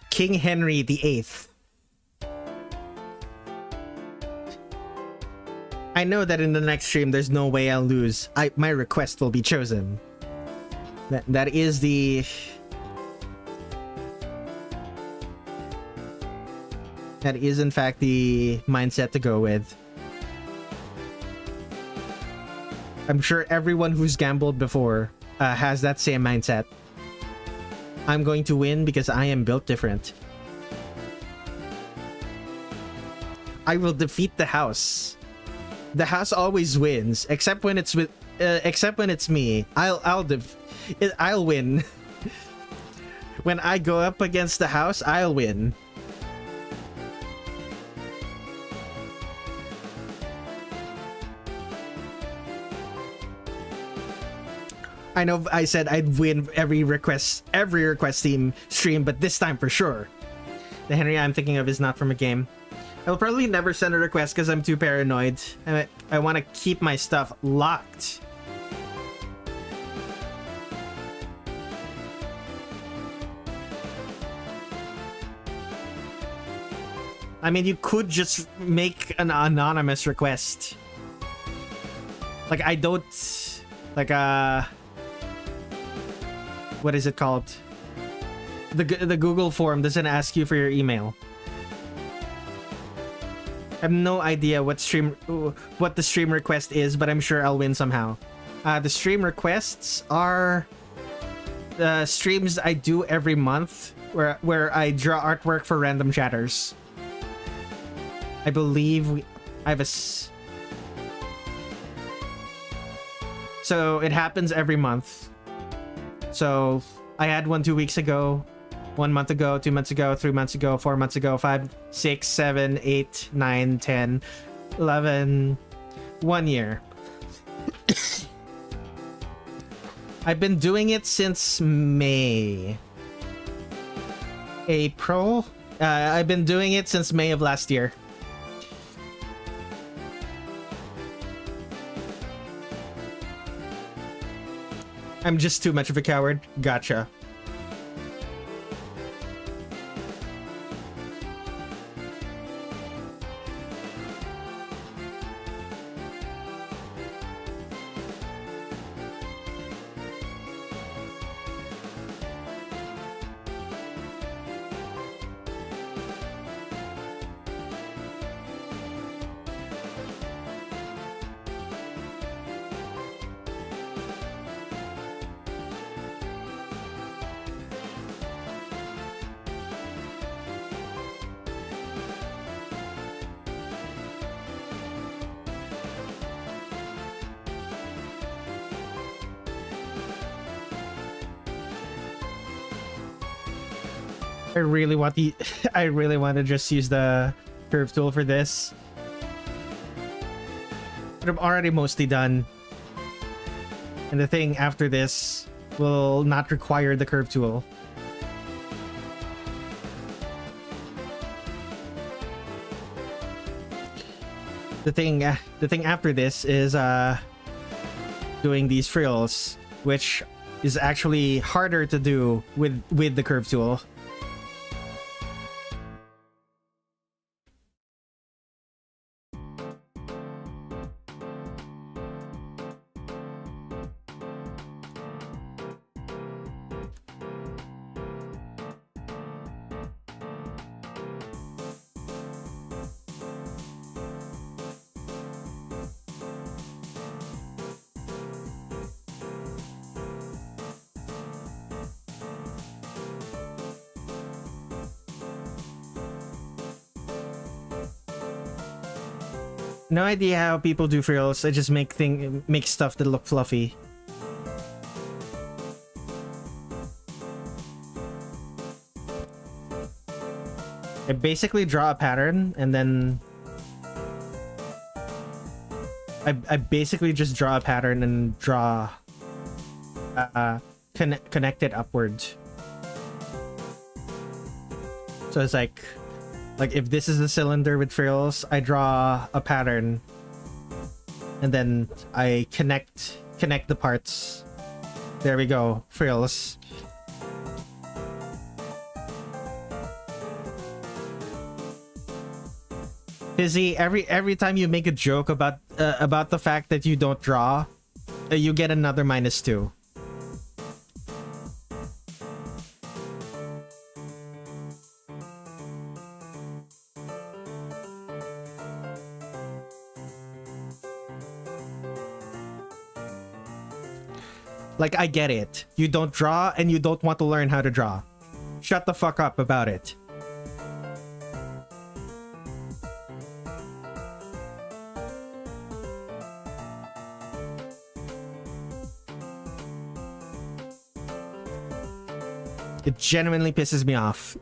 King Henry the Eighth. I know that in the next stream there's no way I'll lose. My request will be chosen. That is the... That is in fact the mindset to go with. I'm sure everyone who's gambled before has that same mindset. I'm going to win because I am built different. I will defeat the house. The house always wins, except when it's me. I'll win. When I go up against the house, I'll win. I know I said I'd win every request team stream, but this time for sure. The Henry I'm thinking of is not from a game. I'll probably never send a request because I'm too paranoid. I want to keep my stuff locked. I mean, you could just make an anonymous request. Like, I don't... Like, what is it called? The Google form doesn't ask you for your email. I have no idea what the stream request is, but I'm sure I'll win somehow. The stream requests are the streams I do every month where I draw artwork for random chatters. I believe I have a... So it happens every month. So I had one 2 weeks ago, 1 month ago, 2 months ago, 3 months ago, 4 months ago, 5, 6, 7, 8, 9, 10, 11, 1 year. I've been doing it since May. April? I've been doing it since May of last year. I'm just too much of a coward. Gotcha. I really want the I really want to just use the curve tool for this. But I'm already mostly done. And the thing after this will not require the curve tool. The thing after this is doing these frills, which is actually harder to do with the curve tool. No idea how people do frills. I just make stuff that look fluffy. I basically draw a pattern and then I basically just draw a pattern and draw connect it upwards. So it's like if this is a cylinder with frills, I draw a pattern and then I connect the parts. There we go, frills. Fizzy, every time you make a joke about the fact that you don't draw, you get another -2. Like, I get it. You don't draw and you don't want to learn how to draw. Shut the fuck up about it. It genuinely pisses me off.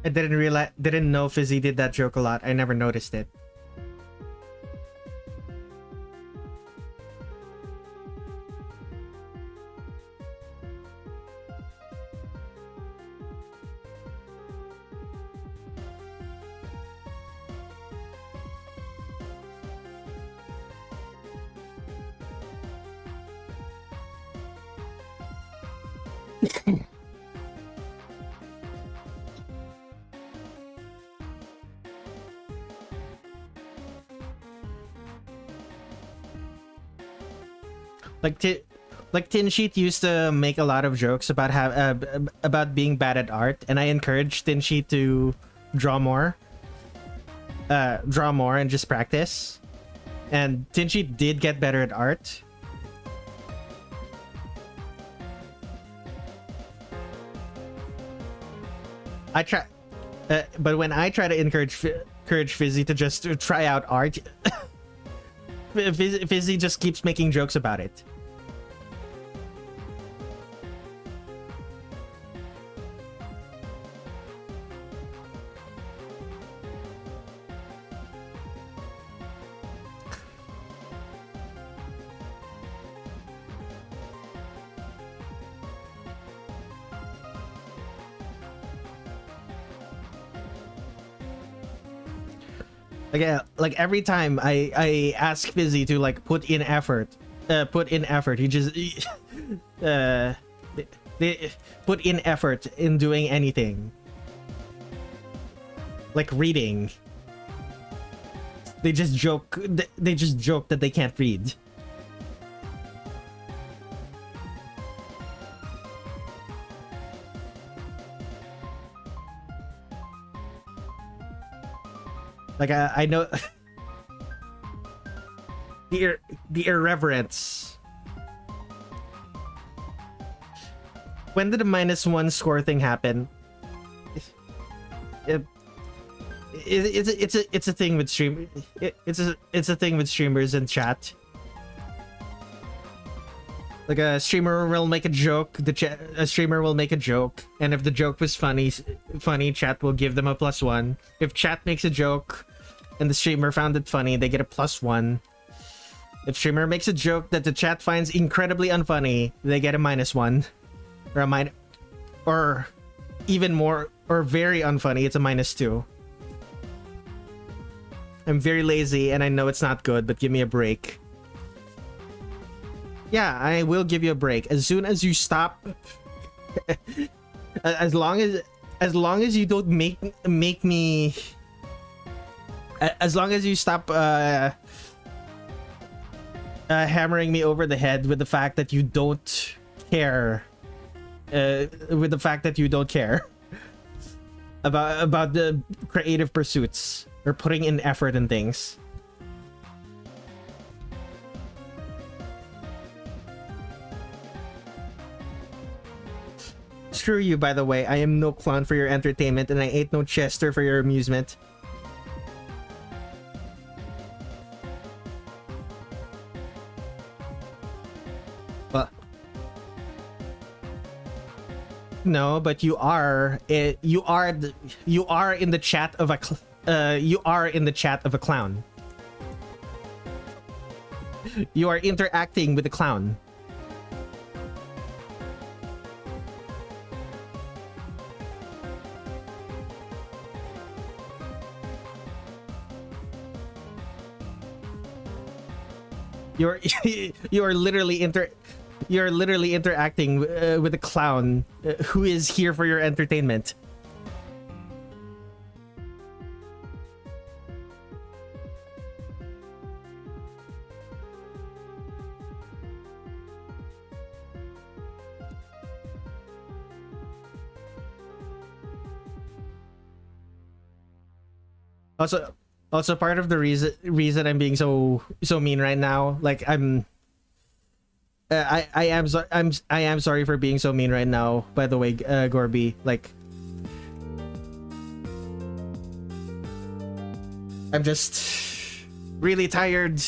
I didn't know Fizzy did that joke a lot. I never noticed it. Like Tinsheet used to make a lot of jokes about about being bad at art, and I encouraged Tinsheet to draw more and just practice. And Tinsheet did get better at art. But when I try to encourage Fizzy to just try out art, Fizzy just keeps making jokes about it. Like every time I ask Fizzy to like put in effort, he just they put in effort in doing anything, like reading. They just joke that they can't read. Like I know the irreverence. When did the -1 score thing happen? It's a thing with it's a thing with streamers and chat. Like a streamer will make a joke, a streamer will make a joke, and if the joke was funny, chat will give them a +1. If chat makes a joke and the streamer found it funny, they get a +1. If streamer makes a joke that the chat finds incredibly unfunny, they get a -1. Or or even more, or very unfunny, it's a -2. I'm very lazy and I know it's not good, but give me a break. Yeah, I will give you a break as soon as you stop. as long as you don't make me. As long as you stop hammering me over the head with the fact that you don't care. With the fact that you don't care about the creative pursuits or putting in effort and things. Screw you, by the way. I am no clown for your entertainment, and I ain't no Chester for your amusement. Well, no, but you are in the chat of a clown. You are interacting with the clown. You're literally interacting with a clown who is here for your entertainment. Also part of the reason I'm being so mean right now, like I am sorry for being so mean right now, by the way, Gorby. Like, I'm just really tired.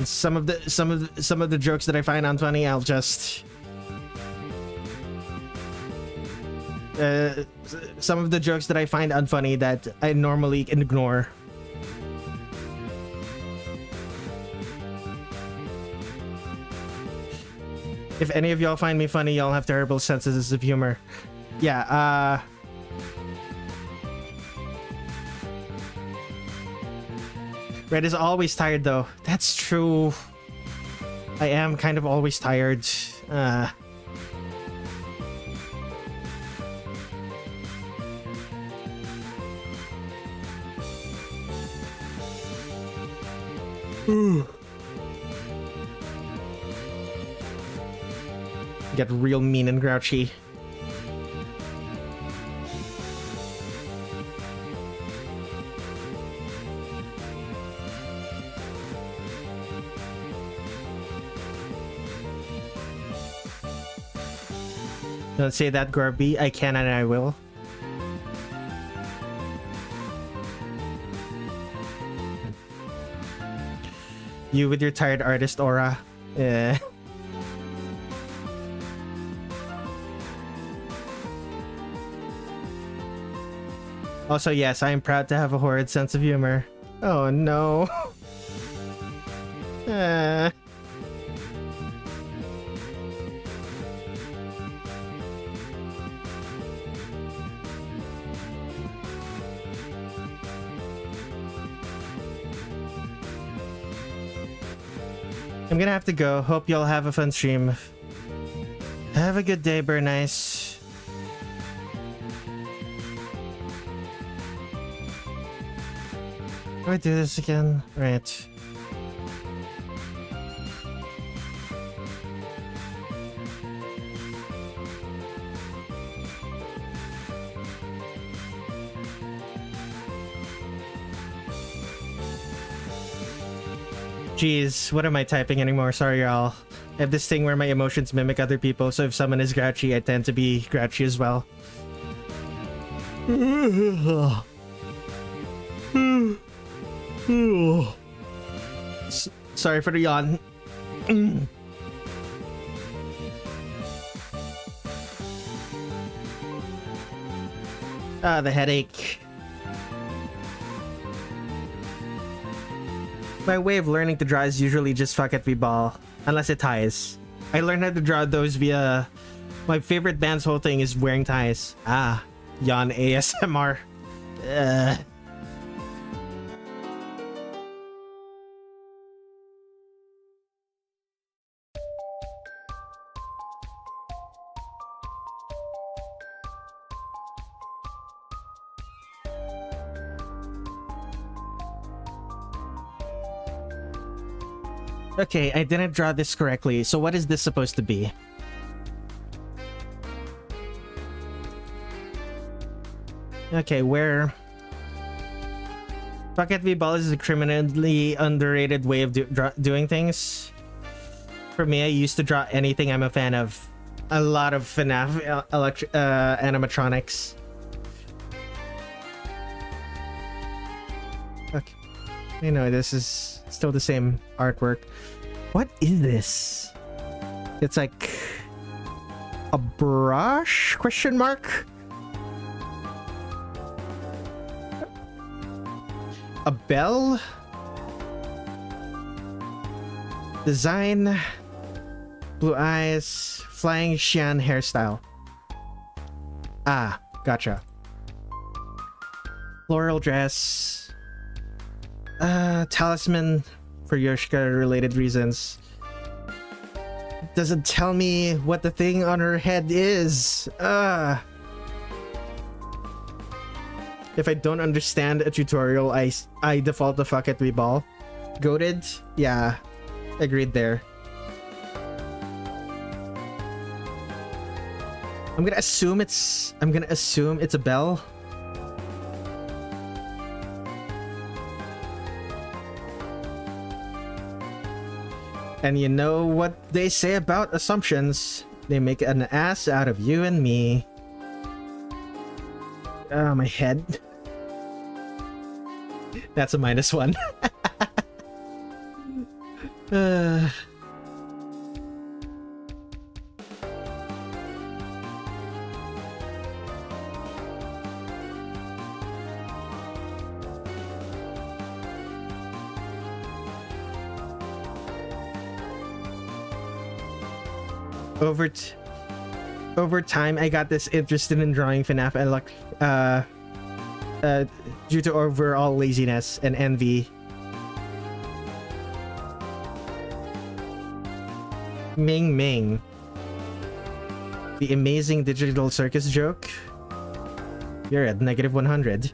Some of the jokes that I find unfunny, I'll just some of the jokes that I find unfunny that I normally ignore. If any of y'all find me funny, y'all have terrible senses of humor. Yeah, Red is always tired though. That's true. I am kind of always tired. Get real mean and grouchy. Don't say that, Gorby. I can and I will. You with your tired artist aura. Also, yes, I am proud to have a horrid sense of humor. Oh no. I'm gonna have to go. Hope y'all have a fun stream. Have a good day, Burnice. Do I do this again? Right. Jeez, what am I typing anymore? Sorry, y'all. I have this thing where my emotions mimic other people, so if someone is grouchy, I tend to be grouchy as well. Sorry for the yawn. The headache. My way of learning to draw is usually just fuck it, we ball. Unless it ties. I learned how to draw those via... My favorite band's whole thing is wearing ties. Ah, yawn ASMR. Okay, I didn't draw this correctly, so what is this supposed to be? Okay, where... Pocket V-Ball is a criminally underrated way of doing things. For me, I used to draw anything I'm a fan of. A lot of FNAF animatronics. Okay. I know, this is still the same artwork. What is this? It's like... a brush? Question mark? A bell? Design. Blue eyes. Flying Xian hairstyle. Ah, gotcha. Floral dress. Talisman for Yoshika related reasons. Doesn't tell me what the thing on her head is. If I don't understand a tutorial, I default to fuck it, we ball. Goated? Yeah, agreed there. I'm gonna assume it's a bell. And you know what they say about assumptions. They make an ass out of you and me. Oh, my head. That's a -1. Over time, I got this interested in drawing FNAF and due to overall laziness and envy. Ming Ming. The amazing digital circus joke. You're at negative 100.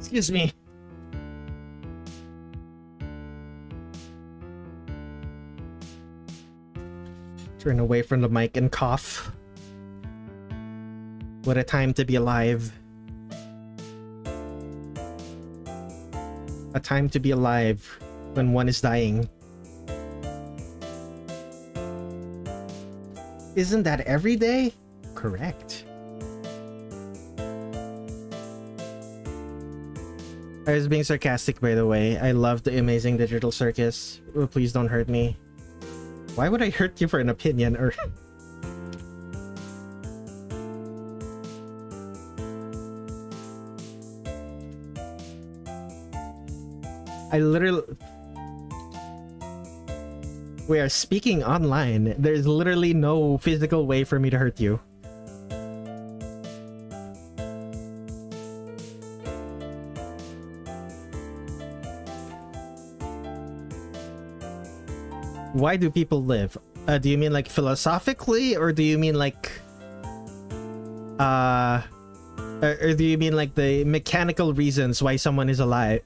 Excuse me. Turn away from the mic and cough. What a time to be alive. A time to be alive when one is dying. Isn't that every day? Correct. I was being sarcastic, by the way. I love the amazing digital circus. Oh, please don't hurt me. Why would I hurt you for an opinion or... I literally... We are speaking online. There's literally no physical way for me to hurt you. Why do people live? Do you mean like philosophically, or do you mean like or do you mean like the mechanical reasons why someone is alive?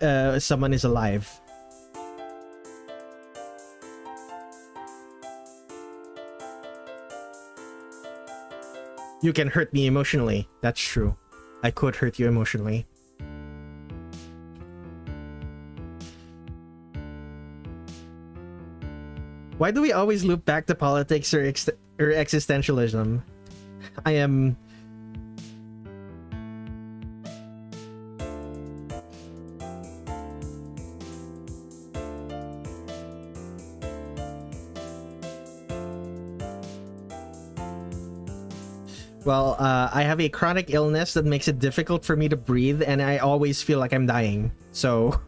You can hurt me emotionally. That's true. I could hurt you emotionally. Why do we always loop back to politics or existentialism? I am... Well, I have a chronic illness that makes it difficult for me to breathe, and I always feel like I'm dying. So,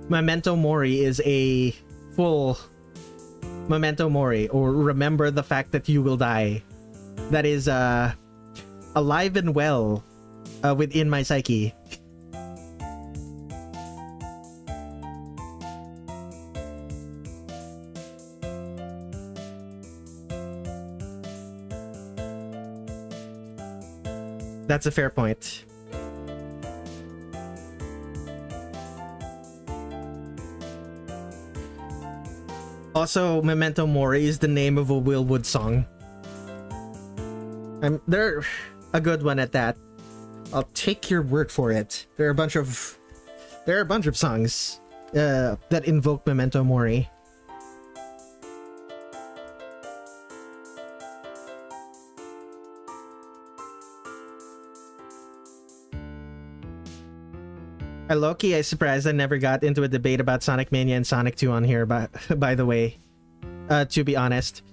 Memento Mori is a full Memento Mori, or remember the fact that you will die. That is, alive and well, within my psyche. That's a fair point. Also, Memento Mori is the name of a Will Wood song. They're a good one at that. I'll take your word for it. There are a bunch of songs that invoke Memento Mori. Low-key, I surprised I never got into a debate about Sonic Mania and Sonic 2 on here, by the way. To be honest.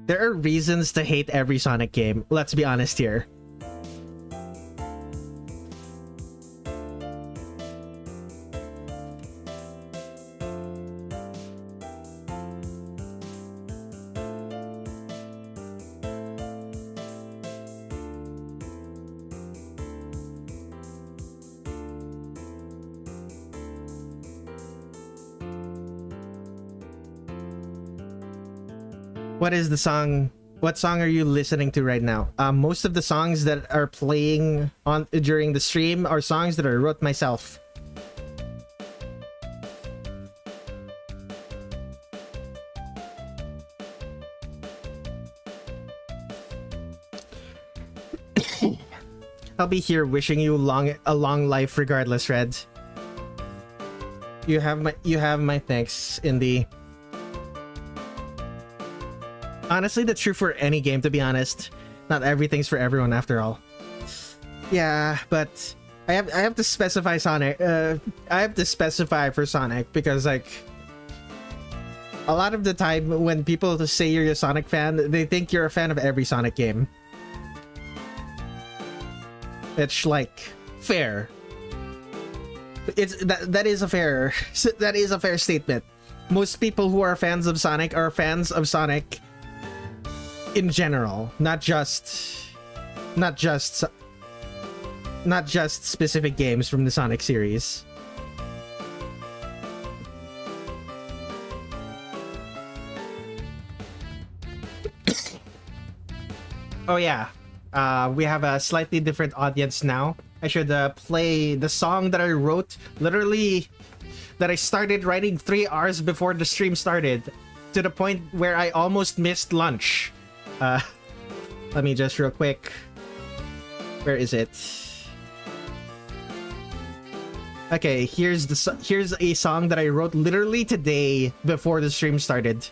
There are reasons to hate every Sonic game. Let's be honest here. What is the song? What song are you listening to right now? Most of the songs that are playing on during the stream are songs that I wrote myself. I'll be here wishing you a long life regardless, Red. You have my thanks, Indy. Honestly, that's true for any game, to be honest. Not everything's for everyone, after all. Yeah, but I have to specify Sonic. I have to specify for Sonic because, like, a lot of the time when people say you're a Sonic fan, they think you're a fan of every Sonic game. It's like fair. That is a fair statement. Most people who are fans of Sonic are fans of Sonic in general, not just specific games from the Sonic series. Oh yeah, we have a slightly different audience now. I should play the song that I wrote, literally, that I started writing 3 hours before the stream started, to the point where I almost missed lunch. Let me just real quick. Where is it? Okay, here's a song that I wrote literally today before the stream started.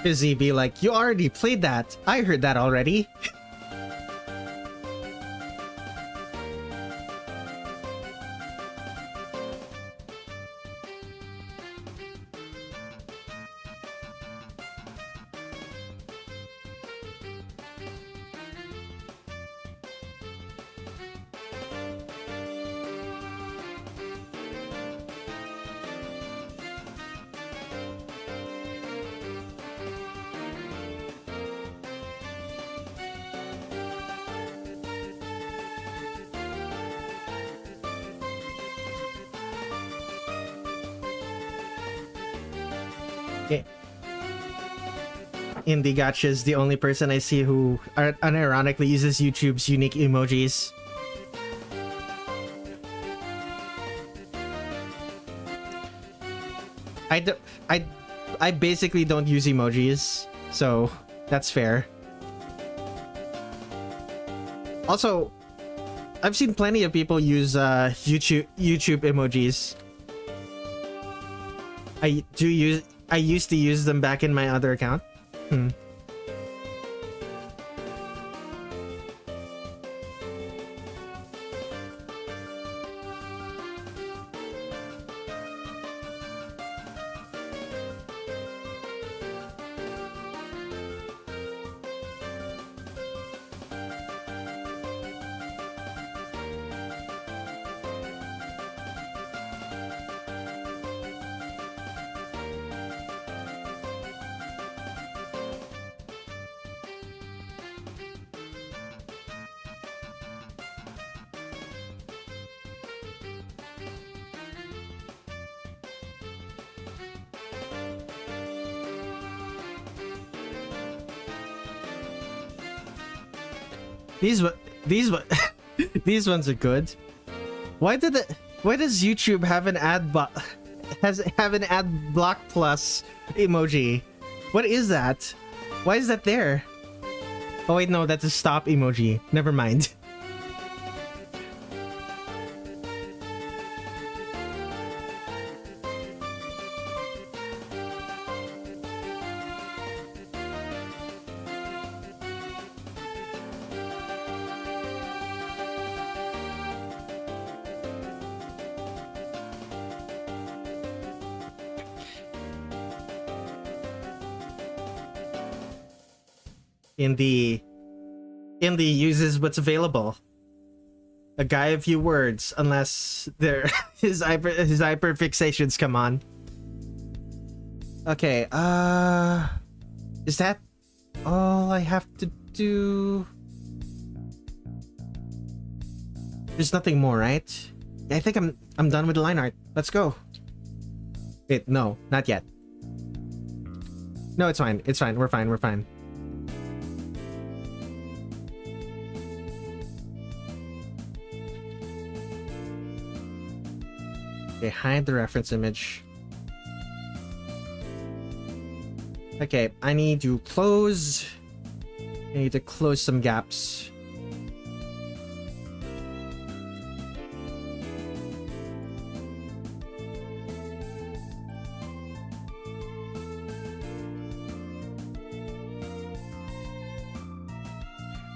Fizzy be like, you already played that. I heard that already. Indie Gotcha is the only person I see who unironically uses YouTube's unique emojis. I basically don't use emojis, so that's fair. Also, I've seen plenty of people use YouTube emojis. I used to use them back in my other account. These ones are good. Why does YouTube have an ad block plus emoji? What is that? Why is that there? Oh wait, no, that's a stop emoji. Never mind. Indie uses what's available. A guy, a few words, unless his hyperfixations come on. Okay, is that all I have to do? There's nothing more, right? I think I'm done with the line art. Let's go. Wait, no, not yet. No, it's fine. It's fine. We're fine. We're fine. Okay, hide the reference image. Okay, I need to close. I need to close some gaps.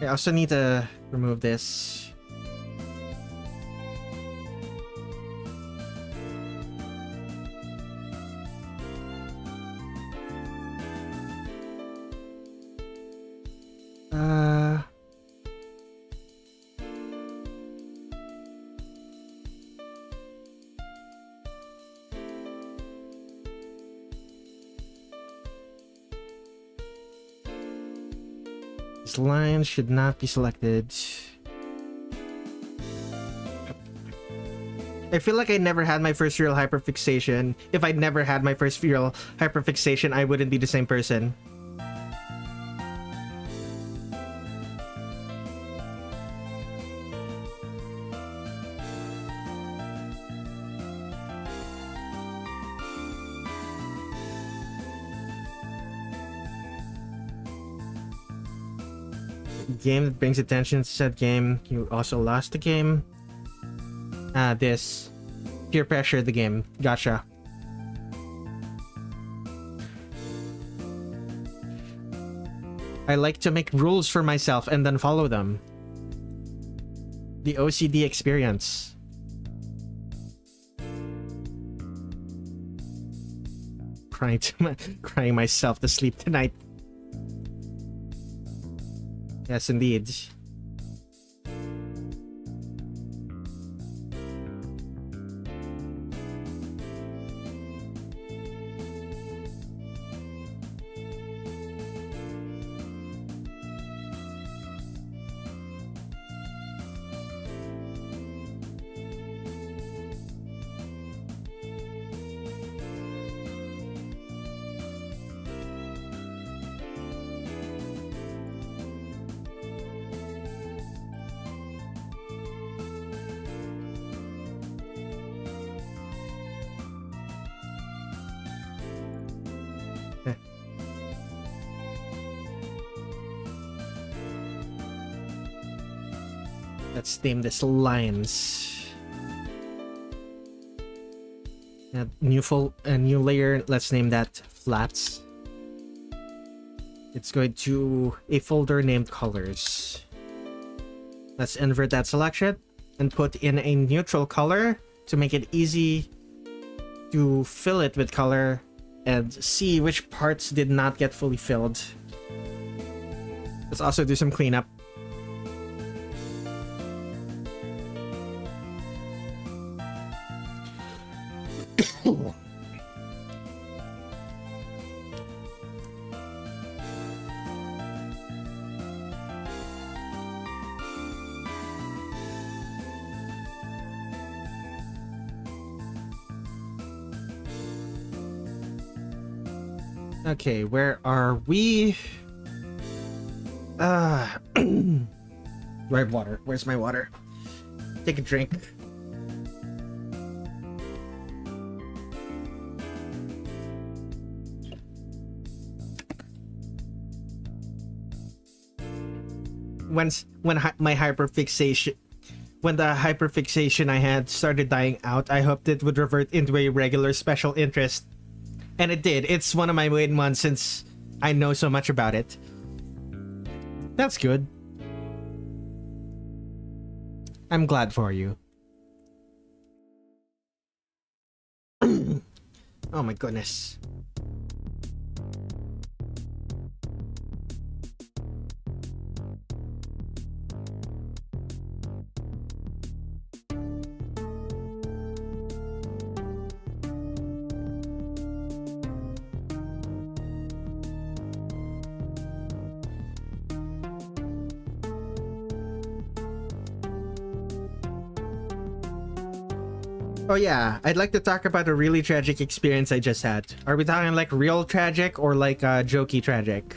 I also need to remove this. This line should not be selected. I feel like I never had my first real hyperfixation. If I never had my first real hyperfixation, I wouldn't be the same person. Game that brings attention to said game. You also lost the game. This. Peer pressure the game. Gotcha. I like to make rules for myself and then follow them. The OCD experience. Crying myself to sleep tonight. Yes, indeed. Let's name this lines. New layer. Let's name that flats. It's going to a folder named colors. Let's invert that selection and put in a neutral color to make it easy to fill it with color and see which parts did not get fully filled. Let's also do some cleanup. Okay, where are we? Do I have water? Where's my water? Take a drink. When the hyperfixation I had started dying out, I hoped it would revert into a regular special interest. And it did. It's one of my main ones since I know so much about it. That's good. I'm glad for you. Oh my goodness. Oh yeah, I'd like to talk about a really tragic experience I just had. Are we talking like real tragic or like jokey tragic?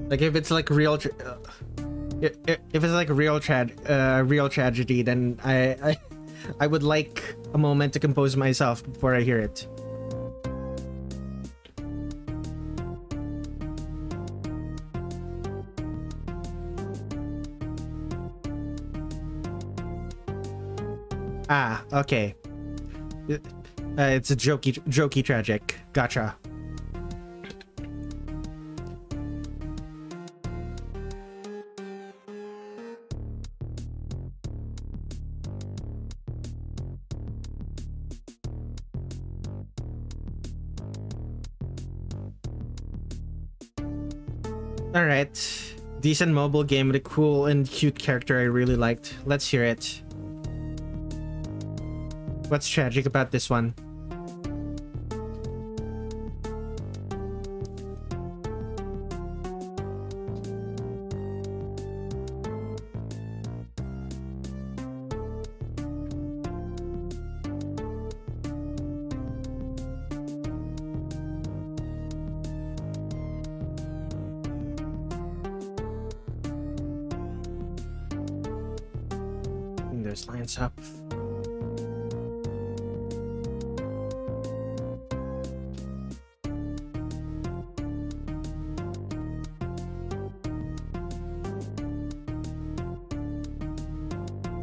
Like if it's like real, if it's like real tragedy, then I would like a moment to compose myself before I hear it. Ah, okay. It's a jokey tragic. Gotcha. Alright. Decent mobile game with a cool and cute character I really liked. Let's hear it. What's tragic about this one? Bring those lines up.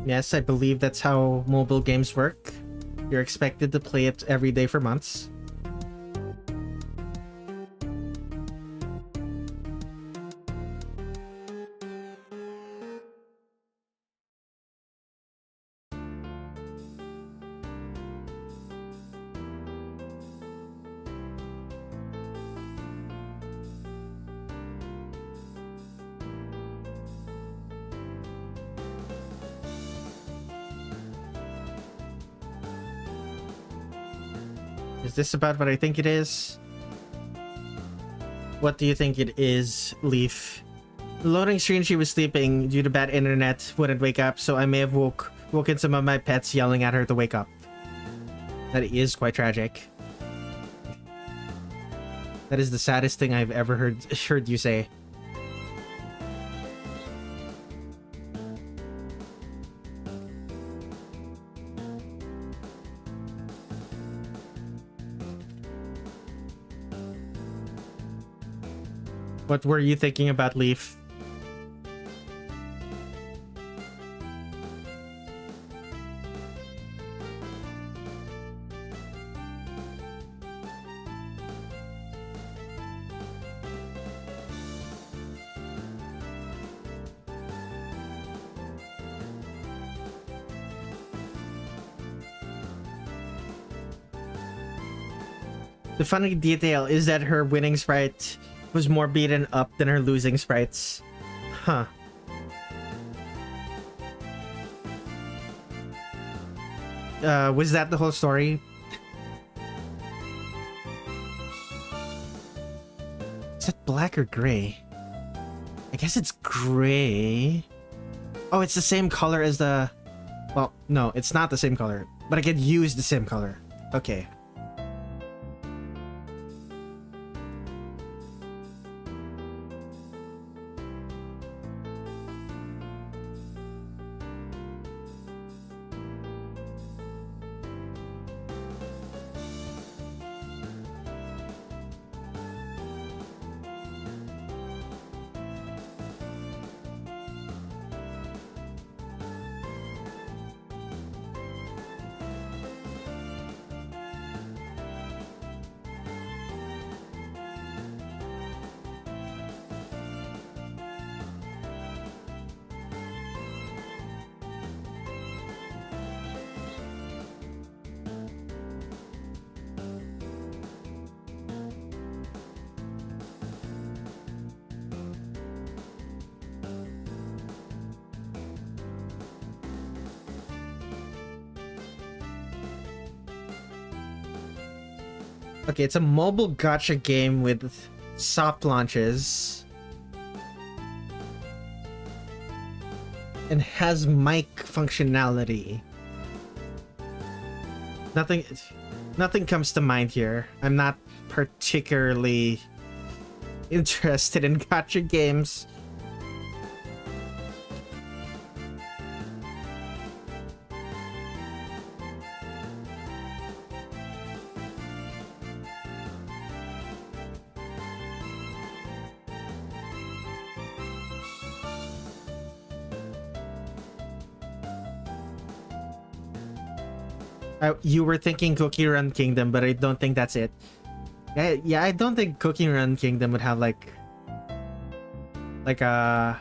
Yes, I believe that's how mobile games work. You're expected to play it every day for months. Is this about what I think it is? What do you think it is, Leaf? The loading screen, she was sleeping due to bad internet, wouldn't wake up, so I may have woken some of my pets yelling at her to wake up. That is quite tragic. That is the saddest thing I've ever heard you say. What were you thinking about, Leaf? The funny detail is that her winning sprite was more beaten up than her losing sprites. Huh. Was that the whole story? Is it black or gray? I guess it's gray. Oh, it's the same color as the... Well, no, it's not the same color. But I could use the same color. Okay. Okay, it's a mobile gacha game with soft launches. and has mic functionality. Nothing comes to mind here. I'm not particularly interested in gacha games. You were thinking Cookie Run Kingdom, but I don't think that's it. Yeah, I don't think Cookie Run Kingdom would have like a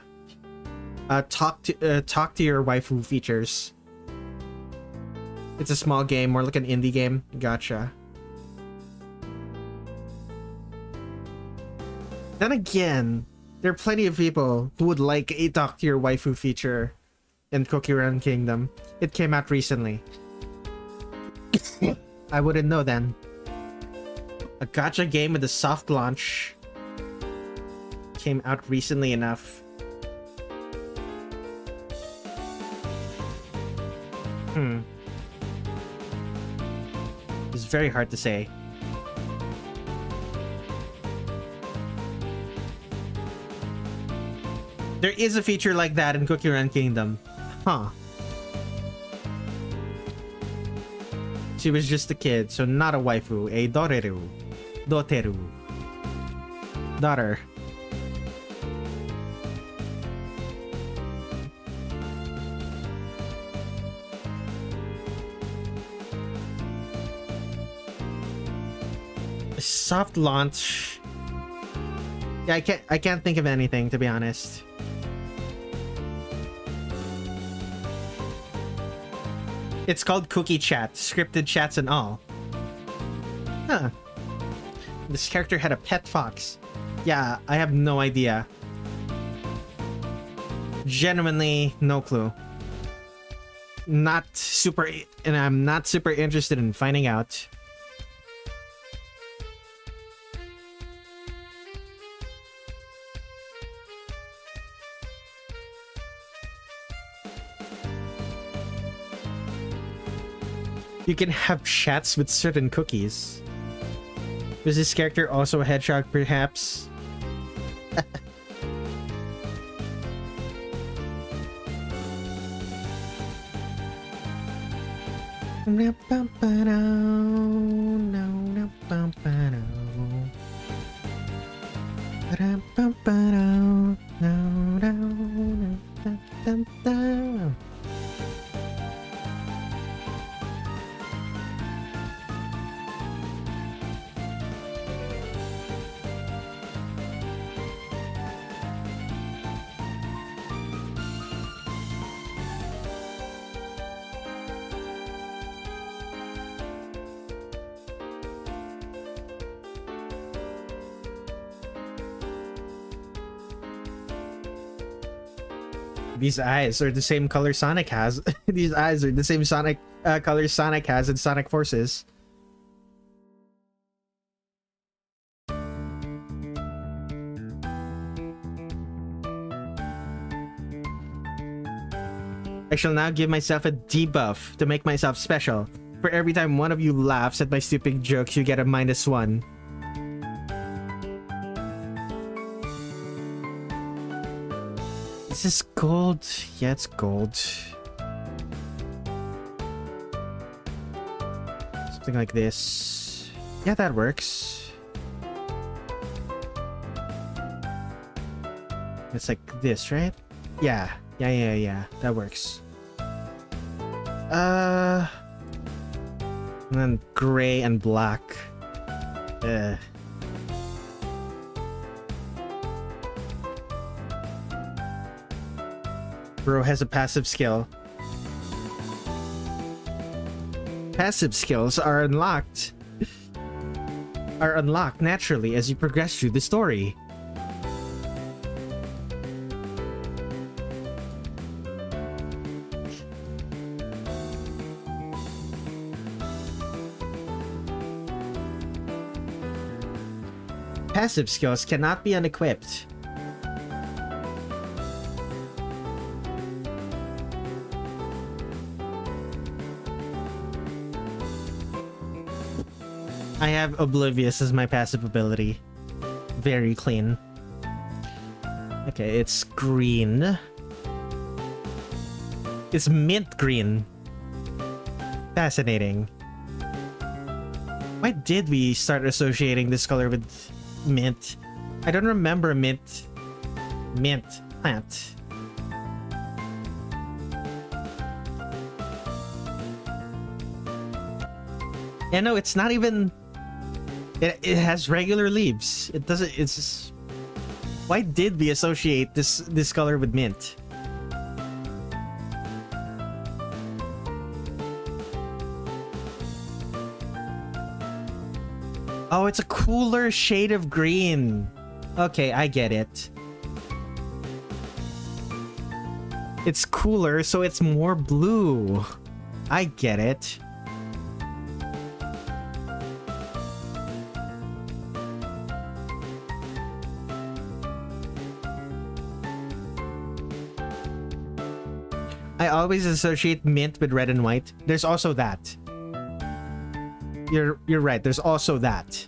talk to your waifu features. It's a small game, more like an indie game. Gotcha. Then again, there are plenty of people who would like a talk to your waifu feature in Cookie Run Kingdom. It came out recently. I wouldn't know then. A gacha game with a soft launch came out recently enough. It's very hard to say. There is a feature like that in Cookie Run Kingdom. Huh. She was just a kid, so not a waifu, a doteru. Doteru. Daughter. A soft launch. Yeah, I can't think of anything, to be honest. It's called Cookie Chat, scripted chats and all. Huh. This character had a pet fox. Yeah, I have no idea. Genuinely, no clue. And I'm not super interested in finding out. You can have chats with certain cookies. Was this character also a hedgehog, perhaps? These eyes are the same color Sonic has. These eyes are the same color Sonic has in Sonic Forces. I shall now give myself a debuff to make myself special. For every time one of you laughs at my stupid jokes, you get a -1. Is this gold? Yeah, it's gold. Something like this. Yeah, that works. It's like this, right? Yeah. Yeah. That works. And then gray and black. Bro has a passive skill. Passive skills are unlocked naturally as you progress through the story. Passive skills cannot be unequipped. I have Oblivious as my passive ability. Very clean. Okay, it's green. It's mint green. Fascinating. Why did we start associating this color with mint? I don't remember mint plant. Yeah, no, it's not even... It has regular leaves. It doesn't... It's just... Why did we associate this color with mint? Oh, it's a cooler shade of green. Okay, I get it. It's cooler, so it's more blue. I get it. I always associate mint with red and white. There's also that. You're right. There's also that.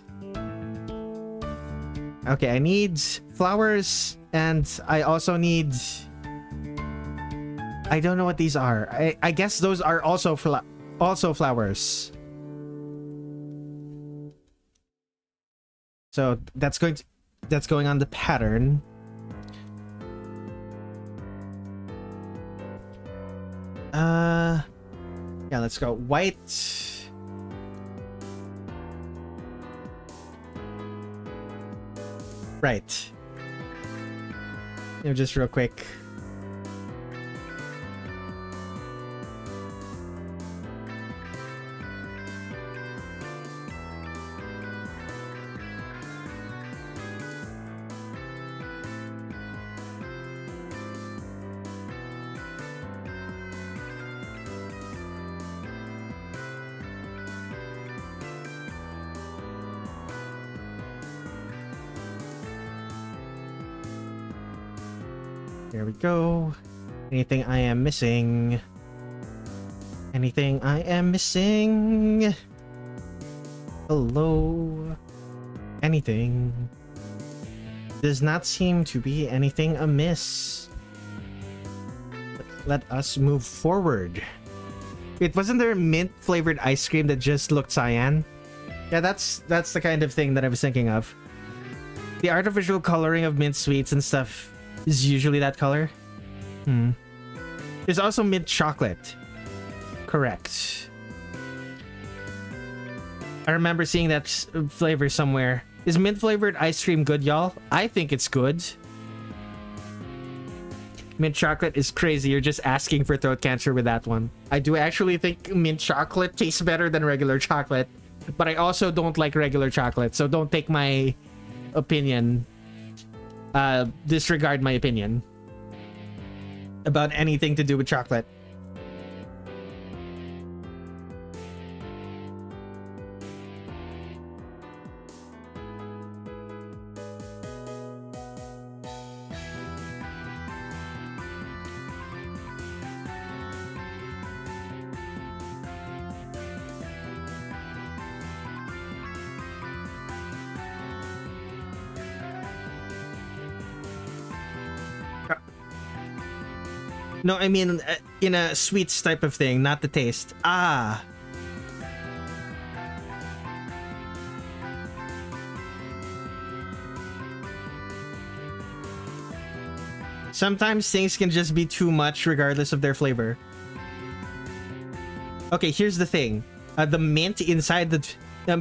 Okay, I need flowers, and I also need... I don't know what these are. I guess those are also flowers. So that's going on the pattern. Yeah, let's go white. Right. Just real quick. There we go. Anything I am missing? Anything I am missing? Hello? Anything? Does not seem to be anything amiss. Let us move forward. Wait, wasn't there mint flavored ice cream that just looked cyan? Yeah, that's the kind of thing that I was thinking of. The artificial coloring of mint sweets and stuff is usually that color. There's also mint chocolate. Correct. I remember seeing that flavor somewhere. Is mint flavored ice cream good, y'all? I think it's good. Mint chocolate is crazy. You're just asking for throat cancer with that one. I do actually think mint chocolate tastes better than regular chocolate, but I also don't like regular chocolate, so don't take my opinion. Disregard my opinion about anything to do with chocolate. No, I mean, in a sweets type of thing, not the taste. Ah. Sometimes things can just be too much regardless of their flavor. Okay, here's the thing. The mint inside the...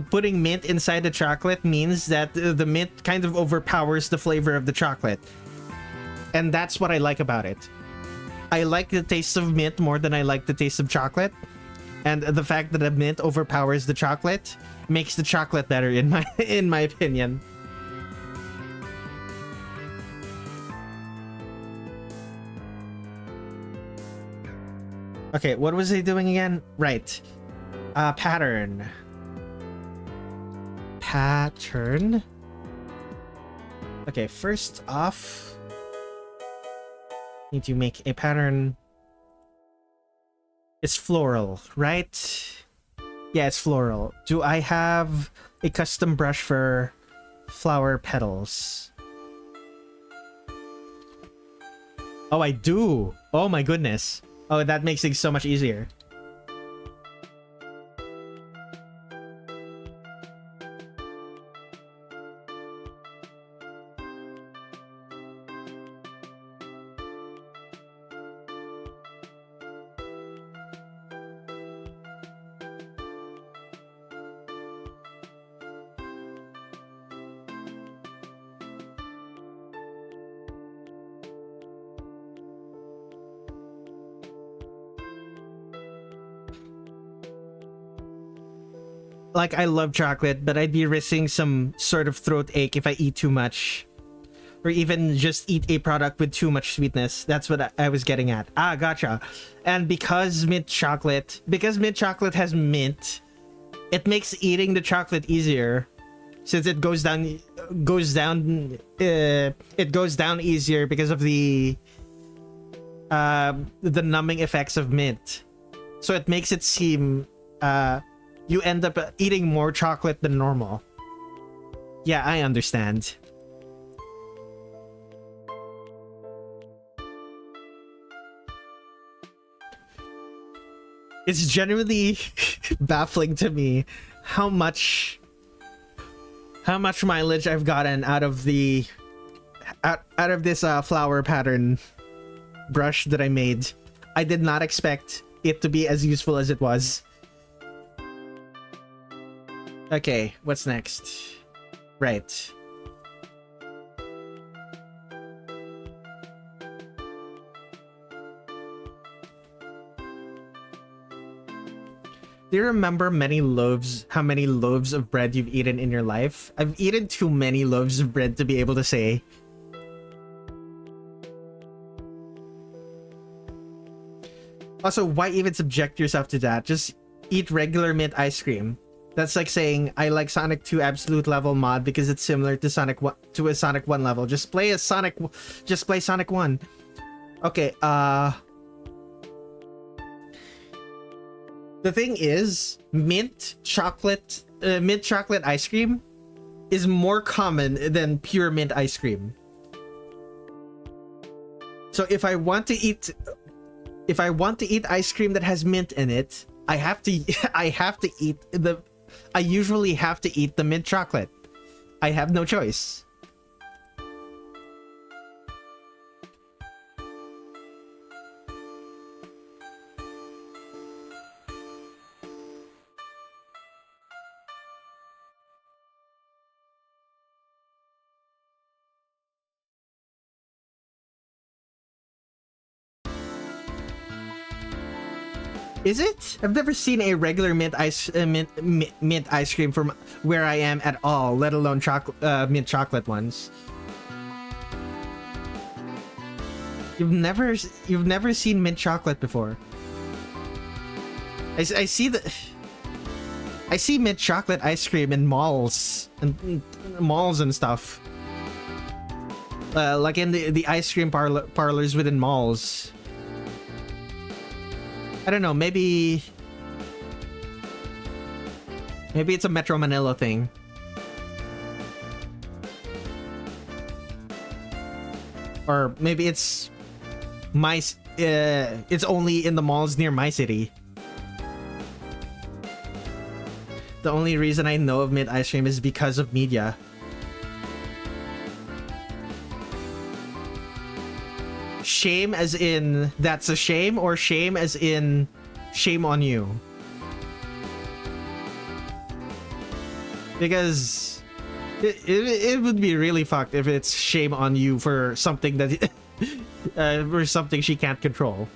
putting mint inside the chocolate means that the mint kind of overpowers the flavor of the chocolate. And that's what I like about it. I like the taste of mint more than I like the taste of chocolate. And the fact that the mint overpowers the chocolate makes the chocolate better in my opinion. Okay, what was he doing again? Right. Pattern. Pattern. Okay, first off, need to make a pattern. It's floral, right? Yeah, it's floral. Do I have a custom brush for flower petals. Oh, I do. Oh my goodness. Oh, that makes things so much easier. Like, I love chocolate, but I'd be risking some sort of throat ache if I eat too much. Or even just eat a product with too much sweetness. That's what I was getting at. Ah, gotcha. And because mint chocolate has mint, it makes eating the chocolate easier. Since it goes down easier because of the numbing effects of mint. So it makes it seem you end up eating more chocolate than normal. Yeah, I understand. It's genuinely baffling to me how much mileage I've gotten out of this flower pattern brush that I made. I did not expect it to be as useful as it was. Okay, what's next? Right. Do you remember how many loaves of bread you've eaten in your life? I've eaten too many loaves of bread to be able to say. Also, why even subject yourself to that? Just eat regular mint ice cream. That's like saying I like Sonic 2 Absolute Level mod because it's similar to Sonic 1 level. Just play Sonic 1. Okay, the thing is, mint chocolate ice cream is more common than pure mint ice cream. So if I want to eat ice cream that has mint in it, I usually have to eat the mint chocolate. I have no choice. Is it? I've never seen a regular mint ice cream from where I am at all, let alone mint chocolate ones. You've never seen mint chocolate before. I see mint chocolate ice cream in malls and stuff. Like in the ice cream parlors within malls. I don't know, maybe it's a Metro Manila thing. Or maybe it's it's only in the malls near my city. The only reason I know of mint ice cream is because of media. Shame as in that's a shame, or shame as in shame on you? Because it would be really fucked if it's shame on you for something that for something she can't control.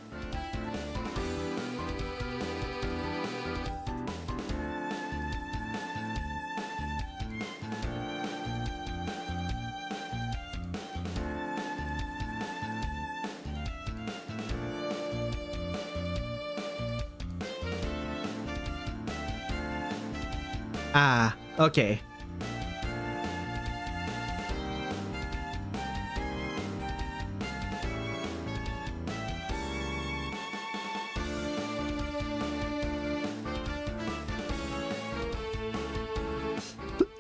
Ah, okay.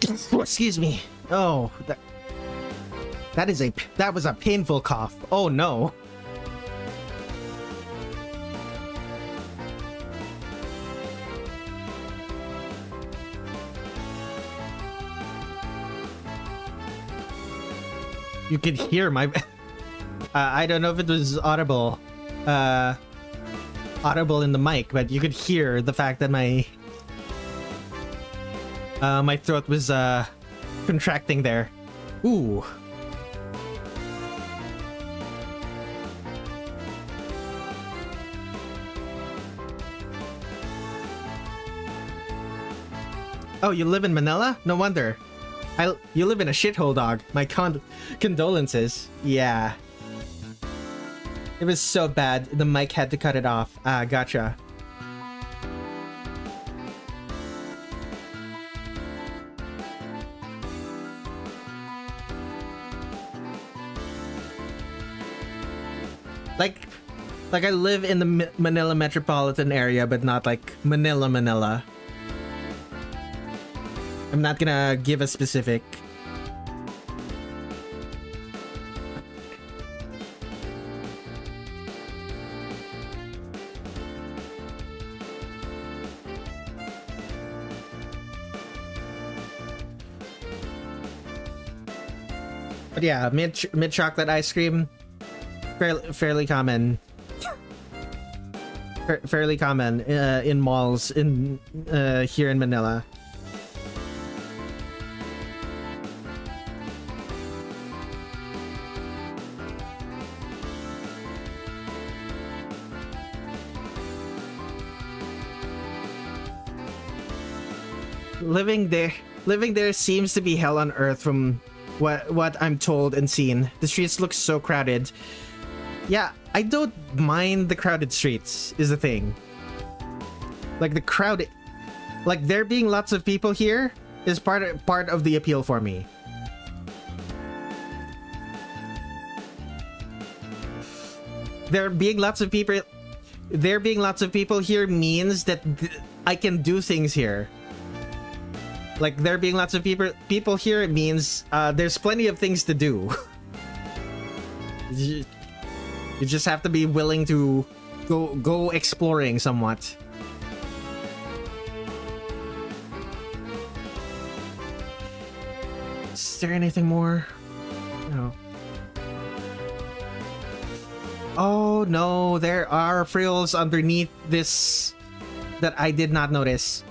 Oh, excuse me. Oh, that was a painful cough. Oh no. You could hear my I don't know if it was audible in the mic, but you could hear the fact that my my throat was contracting there. Ooh. Oh, you live in Manila? No wonder. You live in a shithole, dog. My condolences. Yeah. It was so bad, the mic had to cut it off. Ah, gotcha. Like I live in the Manila metropolitan area, but not like Manila. I'm not gonna give a specific. But yeah, mint chocolate ice cream, fairly common. Fairly common in malls in here in Manila. Living there seems to be hell on earth from what I'm told and seen. The streets look so crowded. Yeah, I don't mind the crowded streets is the thing. Like the crowd, like there being lots of people here is part of the appeal for me. There being lots of people here means that I can do things here. Like there being lots of people here, it means there's plenty of things to do. You just have to be willing to go exploring somewhat. Is there anything more? No. Oh no, there are frills underneath this that I did not notice.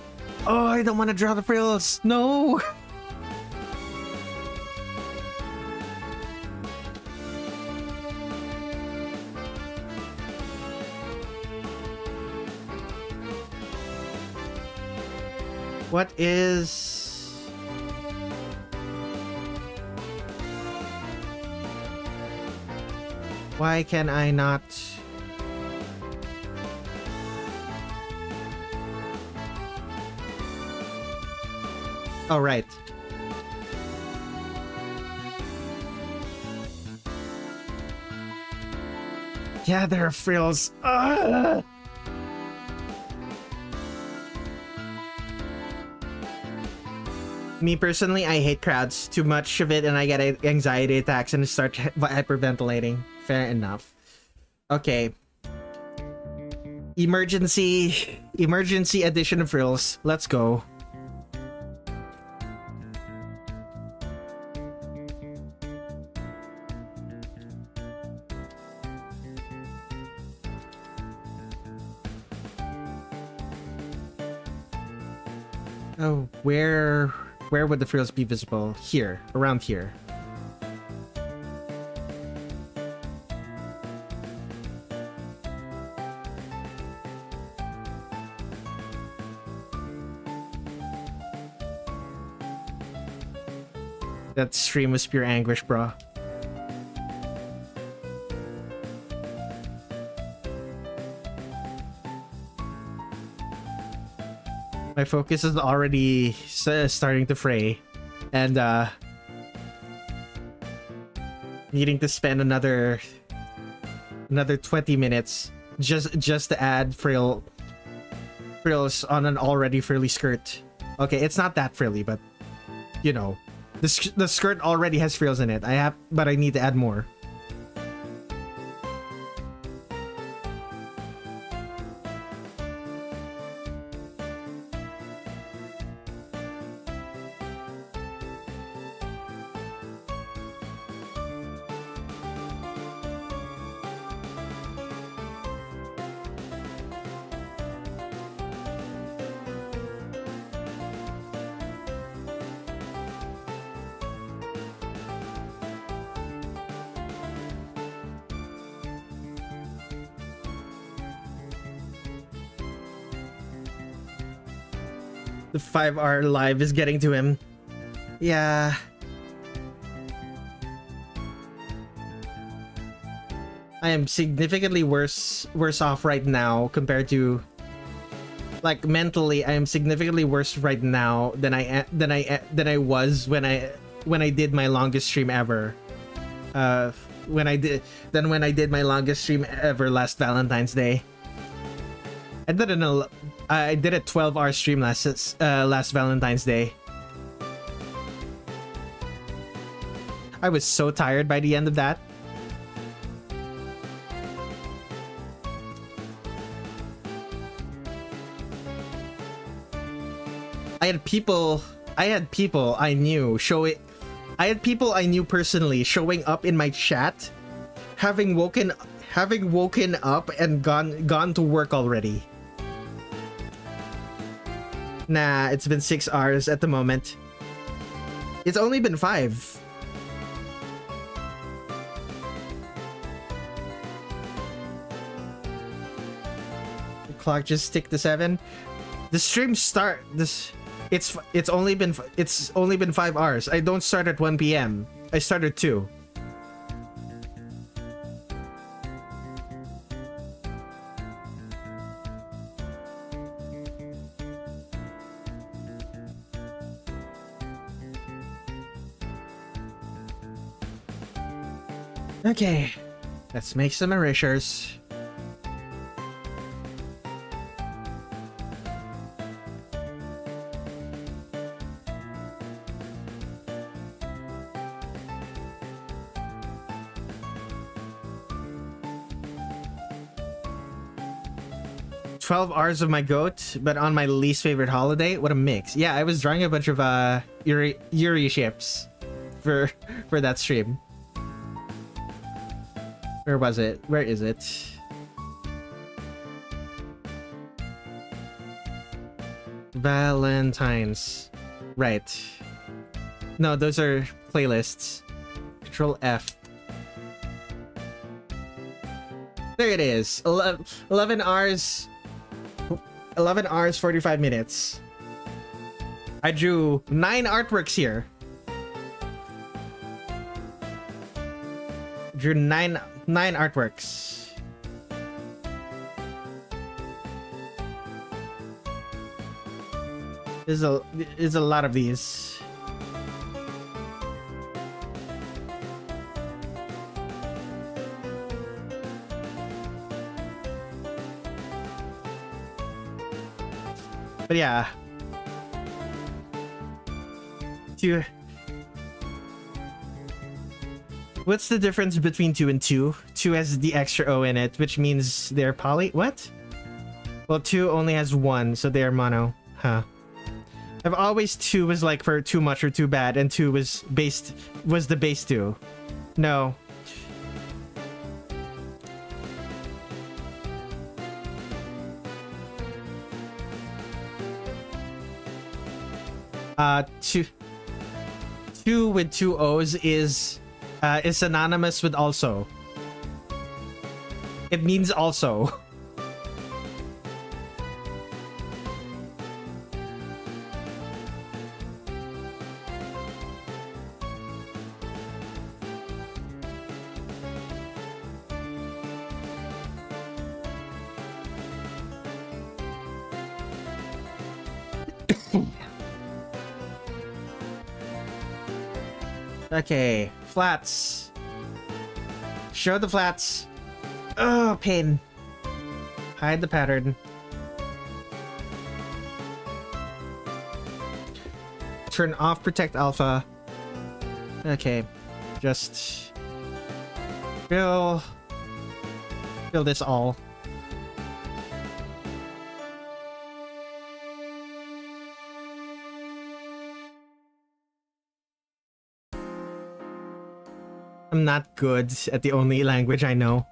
Oh, I don't want to draw the frills. No. What is... Why can I not... Oh, right. Yeah, there are frills. Ugh! Me personally, I hate crowds. Too much of it and I get anxiety attacks and start hyperventilating. Fair enough. Okay. Emergency edition of frills. Let's go. Oh, where would the frills be visible? Here, around here. That stream was pure anguish, bro. My focus is already starting to fray, and needing to spend another 20 minutes just to add frills on an already frilly skirt. Okay, it's not that frilly, but you know, the skirt already has frills in it. But I need to add more. The 5-hour live is getting to him. Yeah. I am significantly worse off right now compared to, like, mentally. I am significantly worse right now than I was when I did my longest stream ever. When I did my longest stream ever last Valentine's Day. I did a 12-hour stream last Valentine's Day. I was so tired by the end of that. I had people I knew personally showing up in my chat, having woken up and gone to work already. Nah, it's been 6 hours at the moment. It's only been 5. The clock just ticked to 7. The stream start this. It's only been 5 hours. I don't start at 1 p.m. I start at 2. Okay, let's make some erasures. $12 of my goat, but on my least favorite holiday. What a mix. Yeah, I was drawing a bunch of Yuri ships for that stream. Where was it? Where is it? Valentine's. Right. No, those are playlists. Control F. There it is. 11 hours. 11 hours, 45 minutes. I drew 9 artworks here. Drew 9 artworks. There's a lot of these. But yeah. What's the difference between 2 and 2? 2 has the extra O in it, which means they're poly. What? Well, 2 only has 1, so they're mono. Huh. I've always 2 was like for too much or too bad, and 2 was the base 2. No. Two with 2 O's is synonymous with also. It means also. Okay, flats. Show the flats. Oh, pain. Hide the pattern. turn off Protect Alpha. Okay. Just fill this all. I'm not good at the only language I know.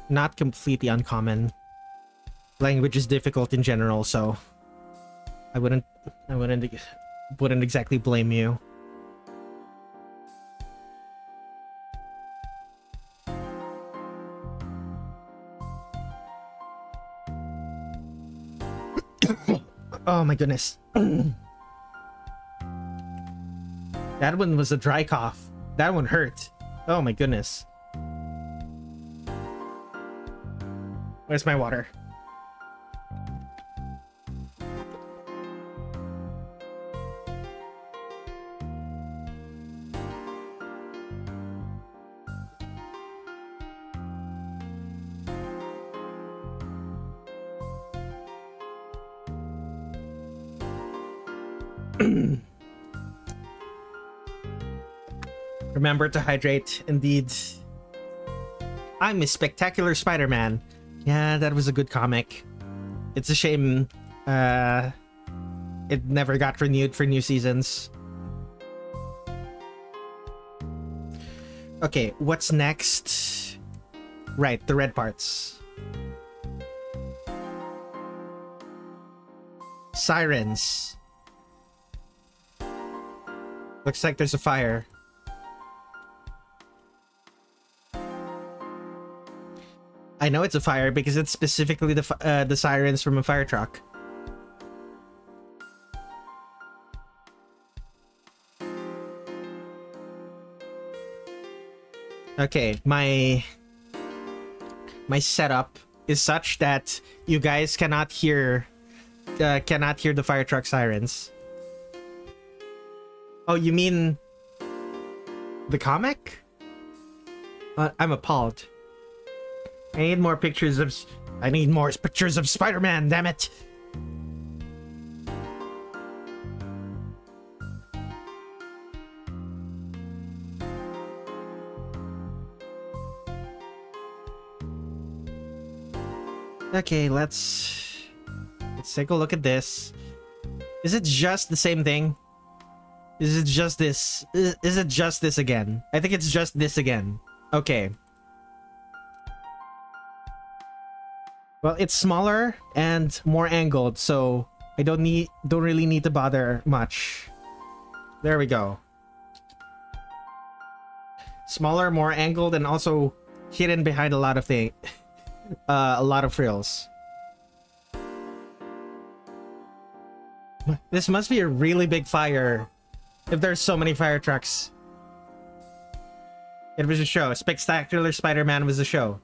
Not completely uncommon. Language is difficult in general, so I wouldn't exactly blame you. Oh my goodness. That one was a dry cough. That one hurt. Oh my goodness. Where's my water? Remember to hydrate, indeed. I'm a spectacular Spider-Man. Yeah, that was a good comic. It's a shame it never got renewed for new seasons. Okay, what's next? Right, the red parts. Sirens. Looks like there's a fire. I know it's a fire because it's specifically the sirens from a fire truck. Okay, my setup is such that you guys cannot hear the fire truck sirens. Oh, you mean the comic? I'm appalled. I need more pictures of Spider-Man, damn it. Okay, let's take a look at this. Is it just the same thing? Is it just this? Is it just this again? I think it's just this again. Okay. Well, it's smaller and more angled, so I don't really need to bother much. There we go. Smaller, more angled, and also hidden behind a lot of a lot of frills. This must be a really big fire if there's so many fire trucks. It was a show. Spectacular Spider-Man was a show.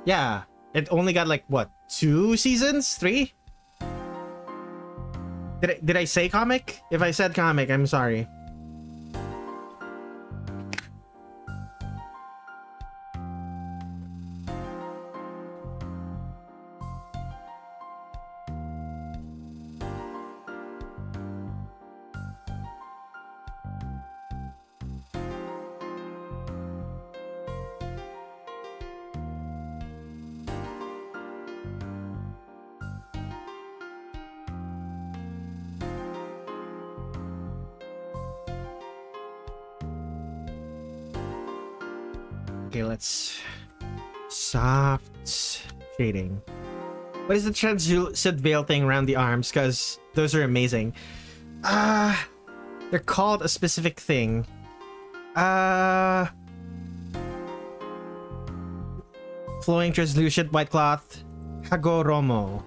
Yeah. It only got like what, 2 seasons? 3? Did I say comic? If I said comic, I'm sorry. Okay, let's soft shading. What is the translucent veil thing around the arms? Because those are amazing. They're called a specific thing. Flowing translucent white cloth. Hagoromo.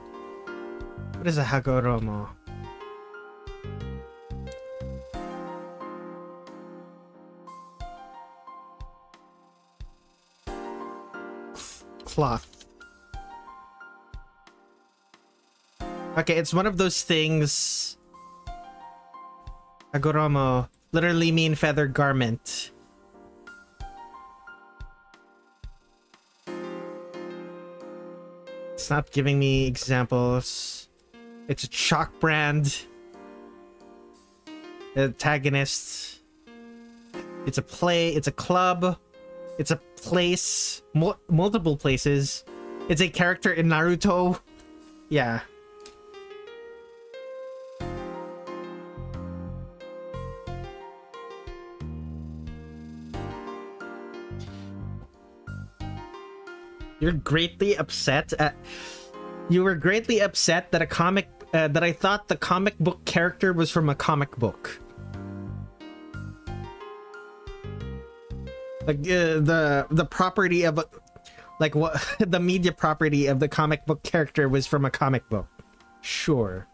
What is a hagoromo? Cloth. Okay, it's one of those things. Hagoromo literally mean feathered garment. It's not giving me examples. It's a chalk brand. Antagonist. It's a play. It's a club. It's a place. Multiple places. It's a character in Naruto. Yeah. You're greatly upset at... You were greatly upset that that I thought the comic book character was from a comic book. Like, the property of... Like, what... The media property of the comic book character was from a comic book. Sure.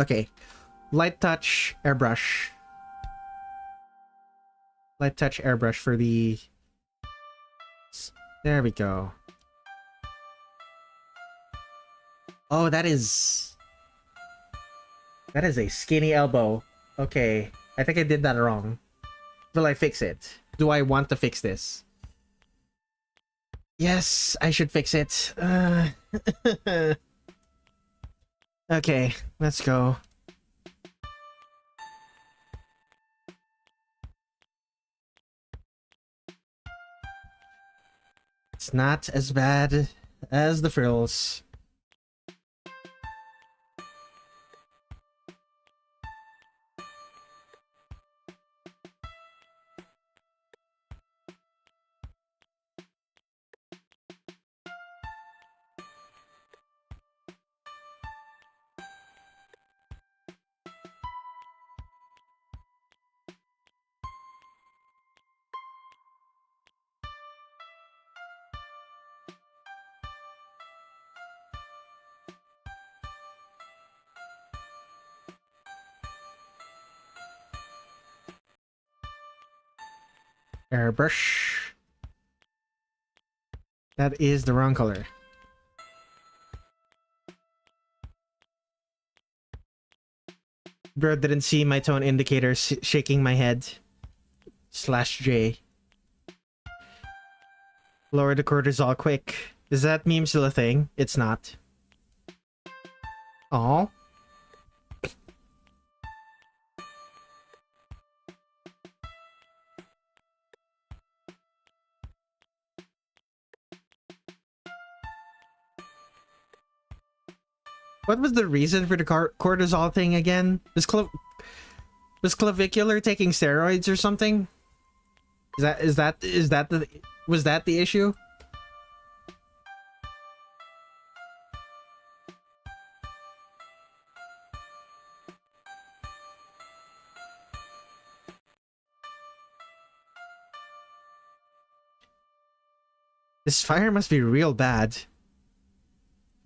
Okay. Light touch airbrush. Light touch airbrush for the... There we go. Oh, that is a skinny elbow. Okay. I think I did that wrong. Will I fix it? Do I want to fix this? Yes, I should fix it. Okay, let's go. It's not as bad as the frills. Airbrush. That is the wrong color. Bro didn't see my tone indicator shaking my head. /J. Lower the cortisol quick. Is that meme still a thing? It's not. Aw. What was the reason for the cortisol thing again? Was clavicular taking steroids or something? Was that the issue? This fire must be real bad.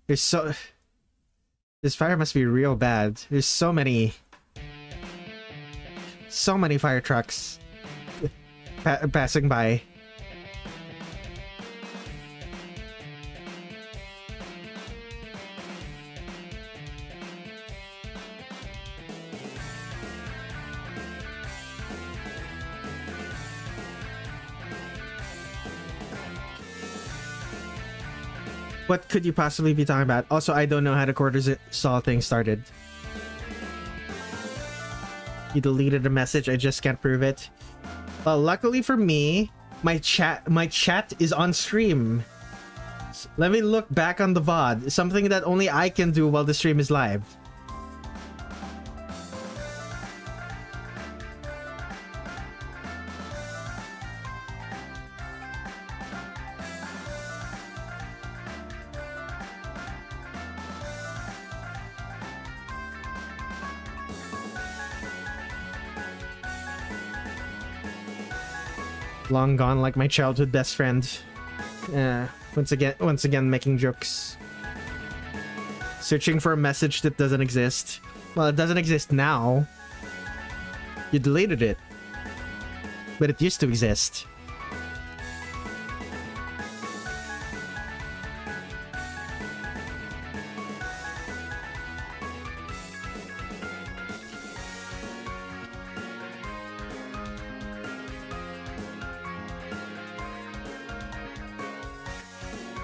This fire must be real bad. There's so many fire trucks passing by. What could you possibly be talking about? Also, I don't know how the cortisol thing started. You deleted a message, I just can't prove it. Well, luckily for me, my chat is on stream. Let me look back on the VOD. Something that only I can do while the stream is live. Long gone like my childhood best friend. Once again making jokes. Searching for a message that doesn't exist. Well, it doesn't exist now. You deleted it. But it used to exist.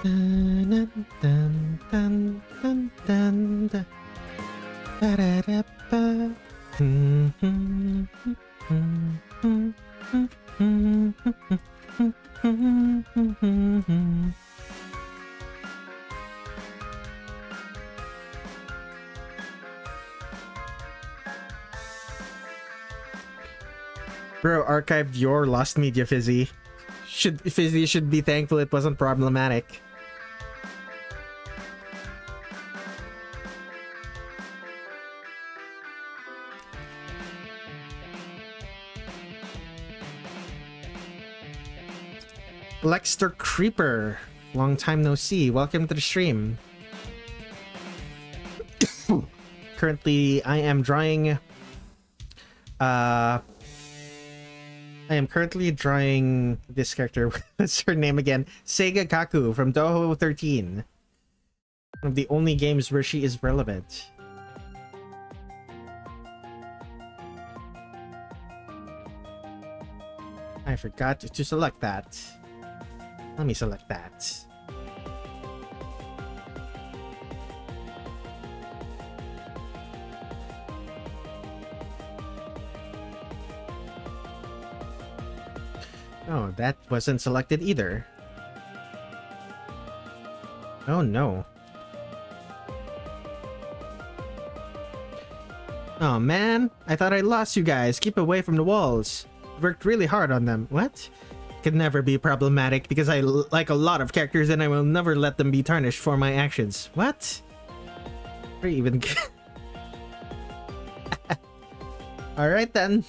Dun, dun, dun, dun, dun, dun. Da-da-da-ba. Bro, archived your lost media, Fizzy. Fizzy should be thankful it wasn't problematic. Lexter Creeper, long time no see. Welcome to the stream. Currently, I am drawing. I am currently drawing this character. What's her name again? Seiga Kaku from Touhou 13. One of the only games where she is relevant. I forgot to select that. Let me select that. Oh, that wasn't selected either. Oh no. Oh man, I thought I lost you guys. Keep away from the walls. Worked really hard on them. What? Could never be problematic because I like a lot of characters and I will never let them be tarnished for my actions. What? Or even... Alright then.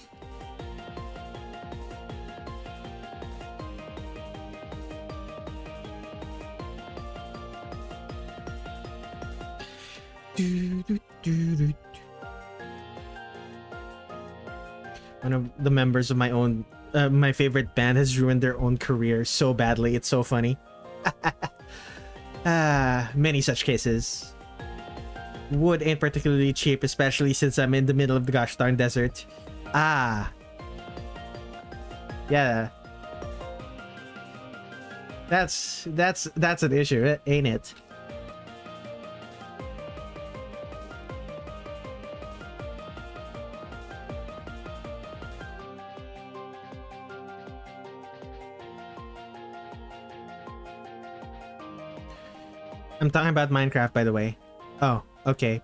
One of the members of my own my favorite band has ruined their own career so badly. It's so funny. Many such cases. Wood ain't particularly cheap, especially since I'm in the middle of the gosh darn desert. Yeah. That's an issue, ain't it? I'm talking about Minecraft, by the way. Oh, okay.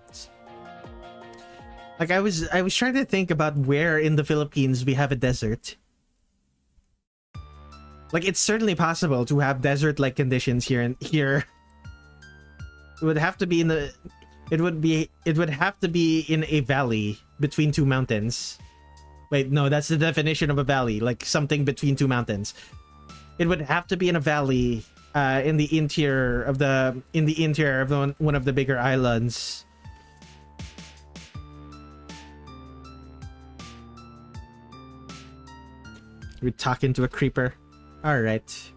Like I was trying to think about where in the Philippines we have a desert. Like it's certainly possible to have desert-like conditions here and here. It would have to be in the it would have to be in a valley between two mountains. Wait, no, that's the definition of a valley, like something between two mountains. It would have to be in a valley in the interior of one of the bigger islands. We're talking to a creeper. All right.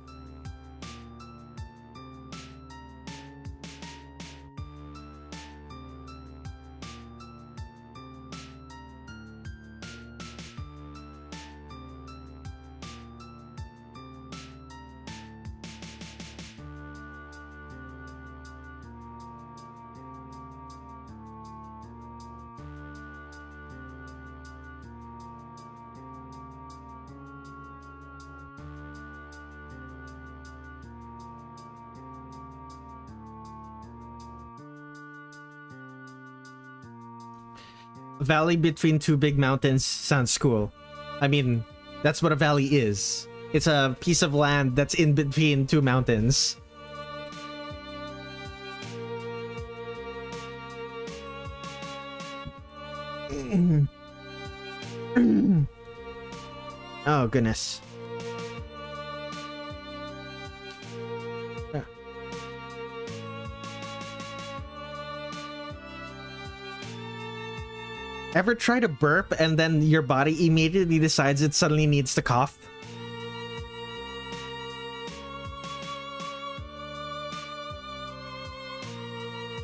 Valley between two big mountains sounds cool. I mean, that's what a valley is. It's a piece of land that's in between two mountains. Oh, goodness. Ever try to burp and then your body immediately decides it suddenly needs to cough?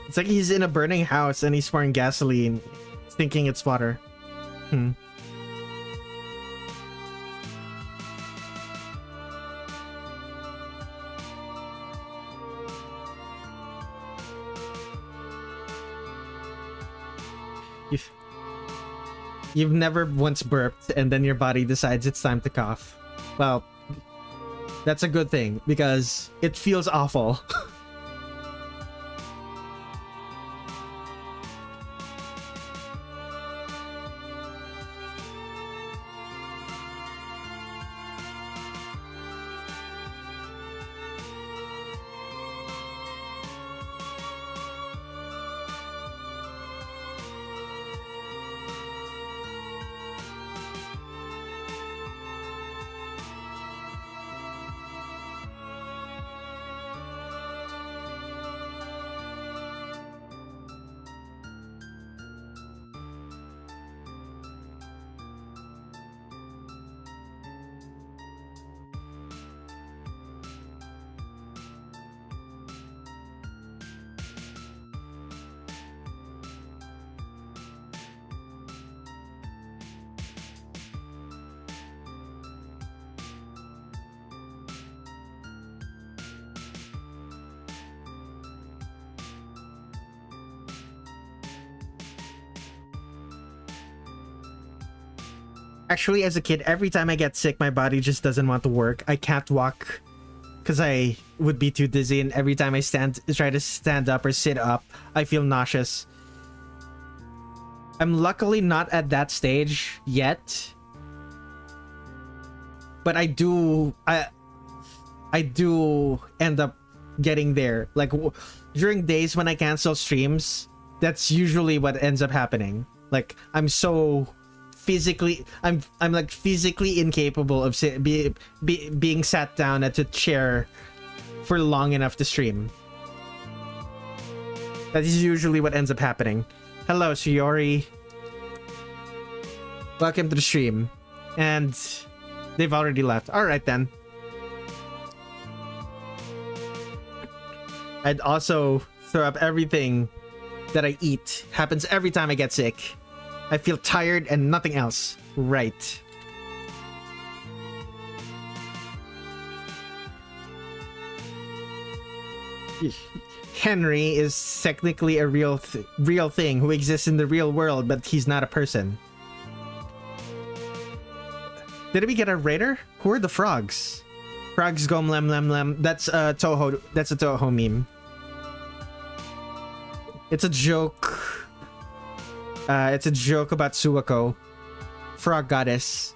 It's like he's in a burning house and he's pouring gasoline, thinking it's water. You've, you've never once burped and then your body decides it's time to cough. Well, that's a good thing because it feels awful. Actually, as a kid, every time I get sick, my body just doesn't want to work. I can't walk because I would be too dizzy, and every time I try to stand up or sit up, I feel nauseous. I'm luckily not at that stage yet, but I do end up getting there. Like during days when I cancel streams, that's usually what ends up happening. Like I'm like physically incapable of being sat down at a chair for long enough to stream. That is usually what ends up happening. Hello, Suyori. Welcome to the stream. And they've already left. Alright then. I'd also throw up everything that I eat. Happens every time I get sick. I feel tired and nothing else. Right. Henry is technically a real thing who exists in the real world, but he's not a person. Did we get a raider? Who are the frogs? Frogs go lem lem lem. That's a Touhou. That's a Touhou meme. It's a joke. It's a joke about Suwako, frog goddess.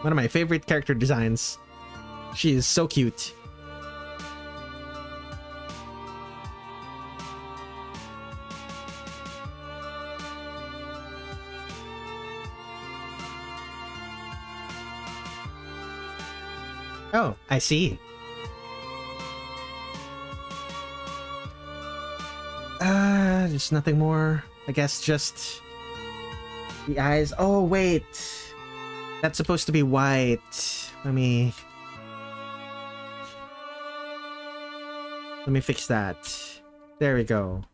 One of my favorite character designs. She is so cute. Oh, I see. There's nothing more. I guess just the eyes. Oh, wait. That's supposed to be white. Let me fix that. There we go.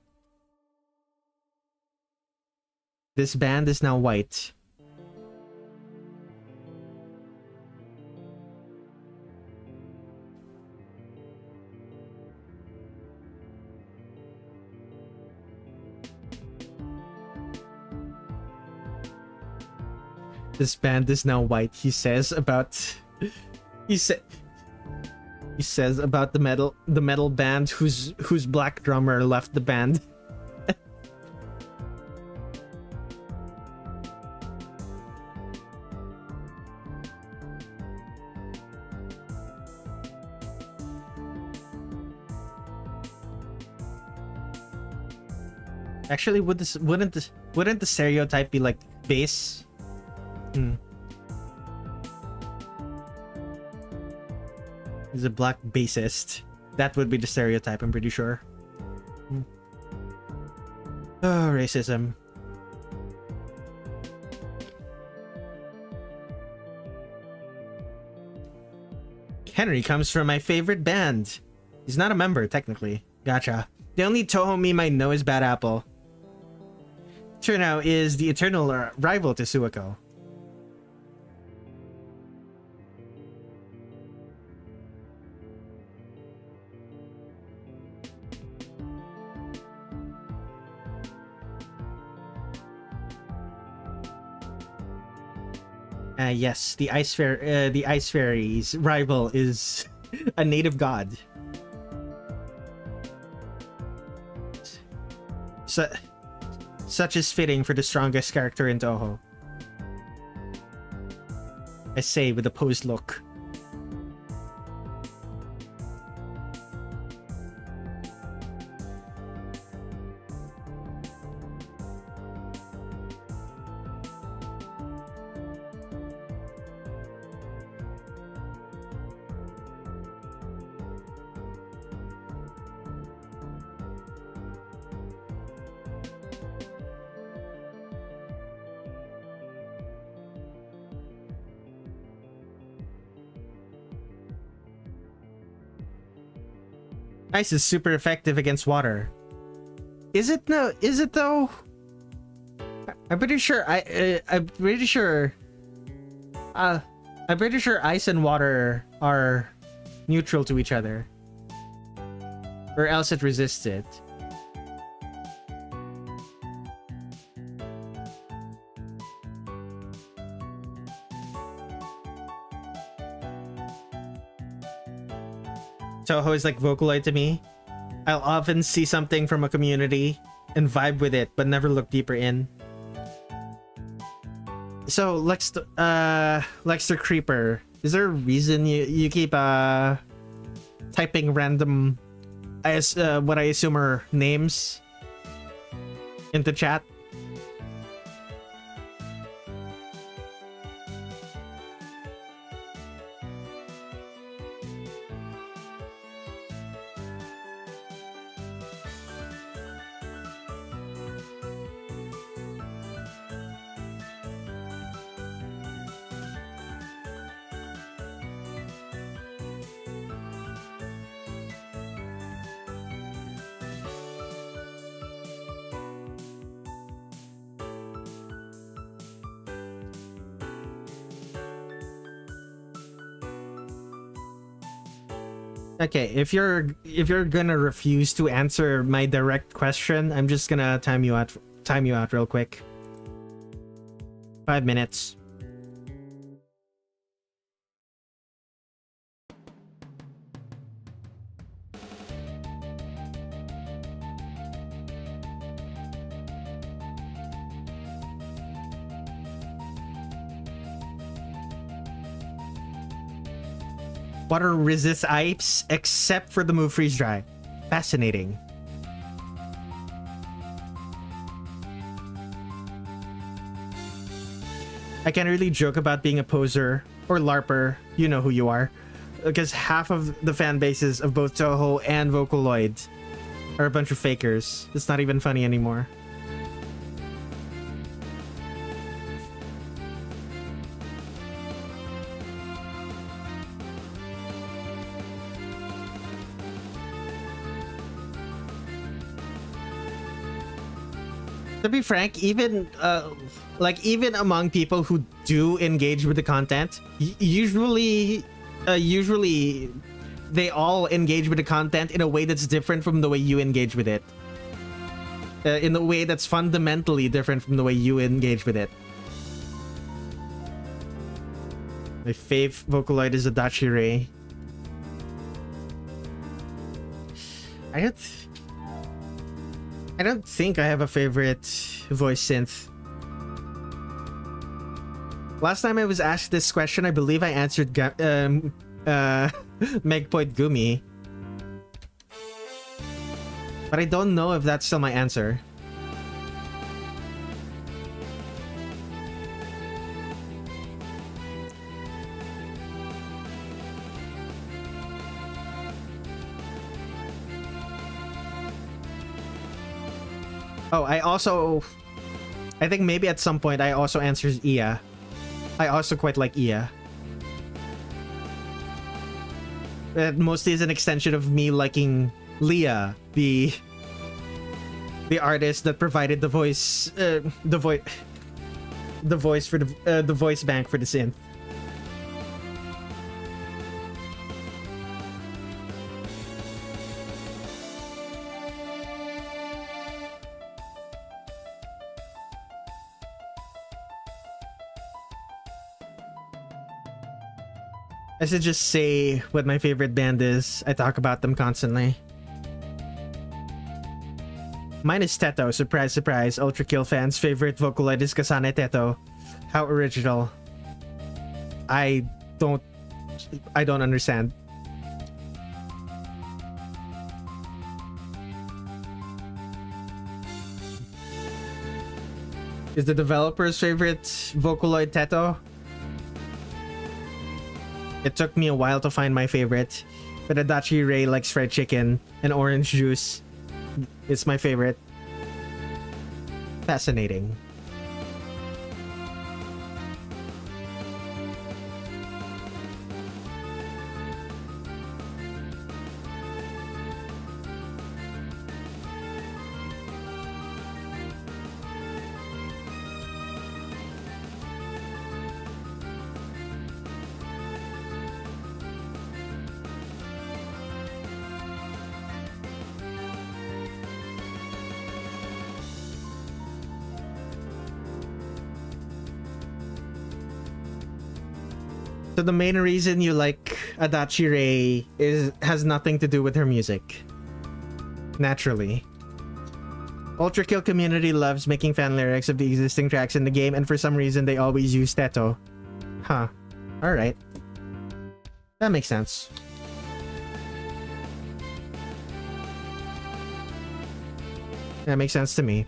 This band is now white. This band is now white, he says about he says about the metal band whose black drummer left the band. Actually, wouldn't the stereotype be like bass? He's a black bassist. That would be the stereotype, I'm pretty sure. Oh, racism. Henry comes from my favorite band. He's not a member, technically. Gotcha. The only Touhou meme I know is Bad Apple. Turnout is the eternal rival to Suwako. Yes, the ice fairy's rival is a native god. Such is fitting for the strongest character in Touhou. I say with a posed look. Ice is super effective against water. Is it no? Is it though? I'm pretty sure. I'm pretty sure ice and water are neutral to each other, or else it resists it. Touhou is like Vocaloid to me. I'll often see something from a community and vibe with it, but never look deeper in. So, Lexter Creeper, is there a reason you keep typing random, what I assume are names into chat? Okay, if you're gonna refuse to answer my direct question, I'm just gonna time you out real quick. 5 minutes. Water resists ice except for the move freeze dry. Fascinating. I can't really joke about being a poser or LARPer. You know who you are. Because half of the fan bases of both Touhou and Vocaloid are a bunch of fakers. It's not even funny anymore. To be frank, even even among people who do engage with the content, usually they all engage with the content in a way that's different from the way you engage with it. In a way that's fundamentally different from the way you engage with it. My fave Vocaloid is Adachi Ray. I don't think I have a favorite voice synth. Last time I was asked this question, I believe I answered Megpoint Gumi. But I don't know if that's still my answer. Oh, I think maybe at some point I also answered Iya. I also quite like Iya. It mostly is an extension of me liking Leah, the artist that provided the voice, the voice for the voice bank for the synth. I should just say what my favorite band is. I talk about them constantly. Mine is Teto. Surprise, surprise. Ultra Kill fans' favorite Vocaloid is Kasane Teto. How original. I don't understand. Is the developer's favorite Vocaloid Teto? It took me a while to find my favorite, but Adachi Ray likes fried chicken and orange juice. It's my favorite. Fascinating. So the main reason you like Adachi Ray has nothing to do with her music. Naturally. Ultra Kill community loves making fan lyrics of the existing tracks in the game, and for some reason they always use Teto. Huh. Alright. That makes sense. That makes sense to me.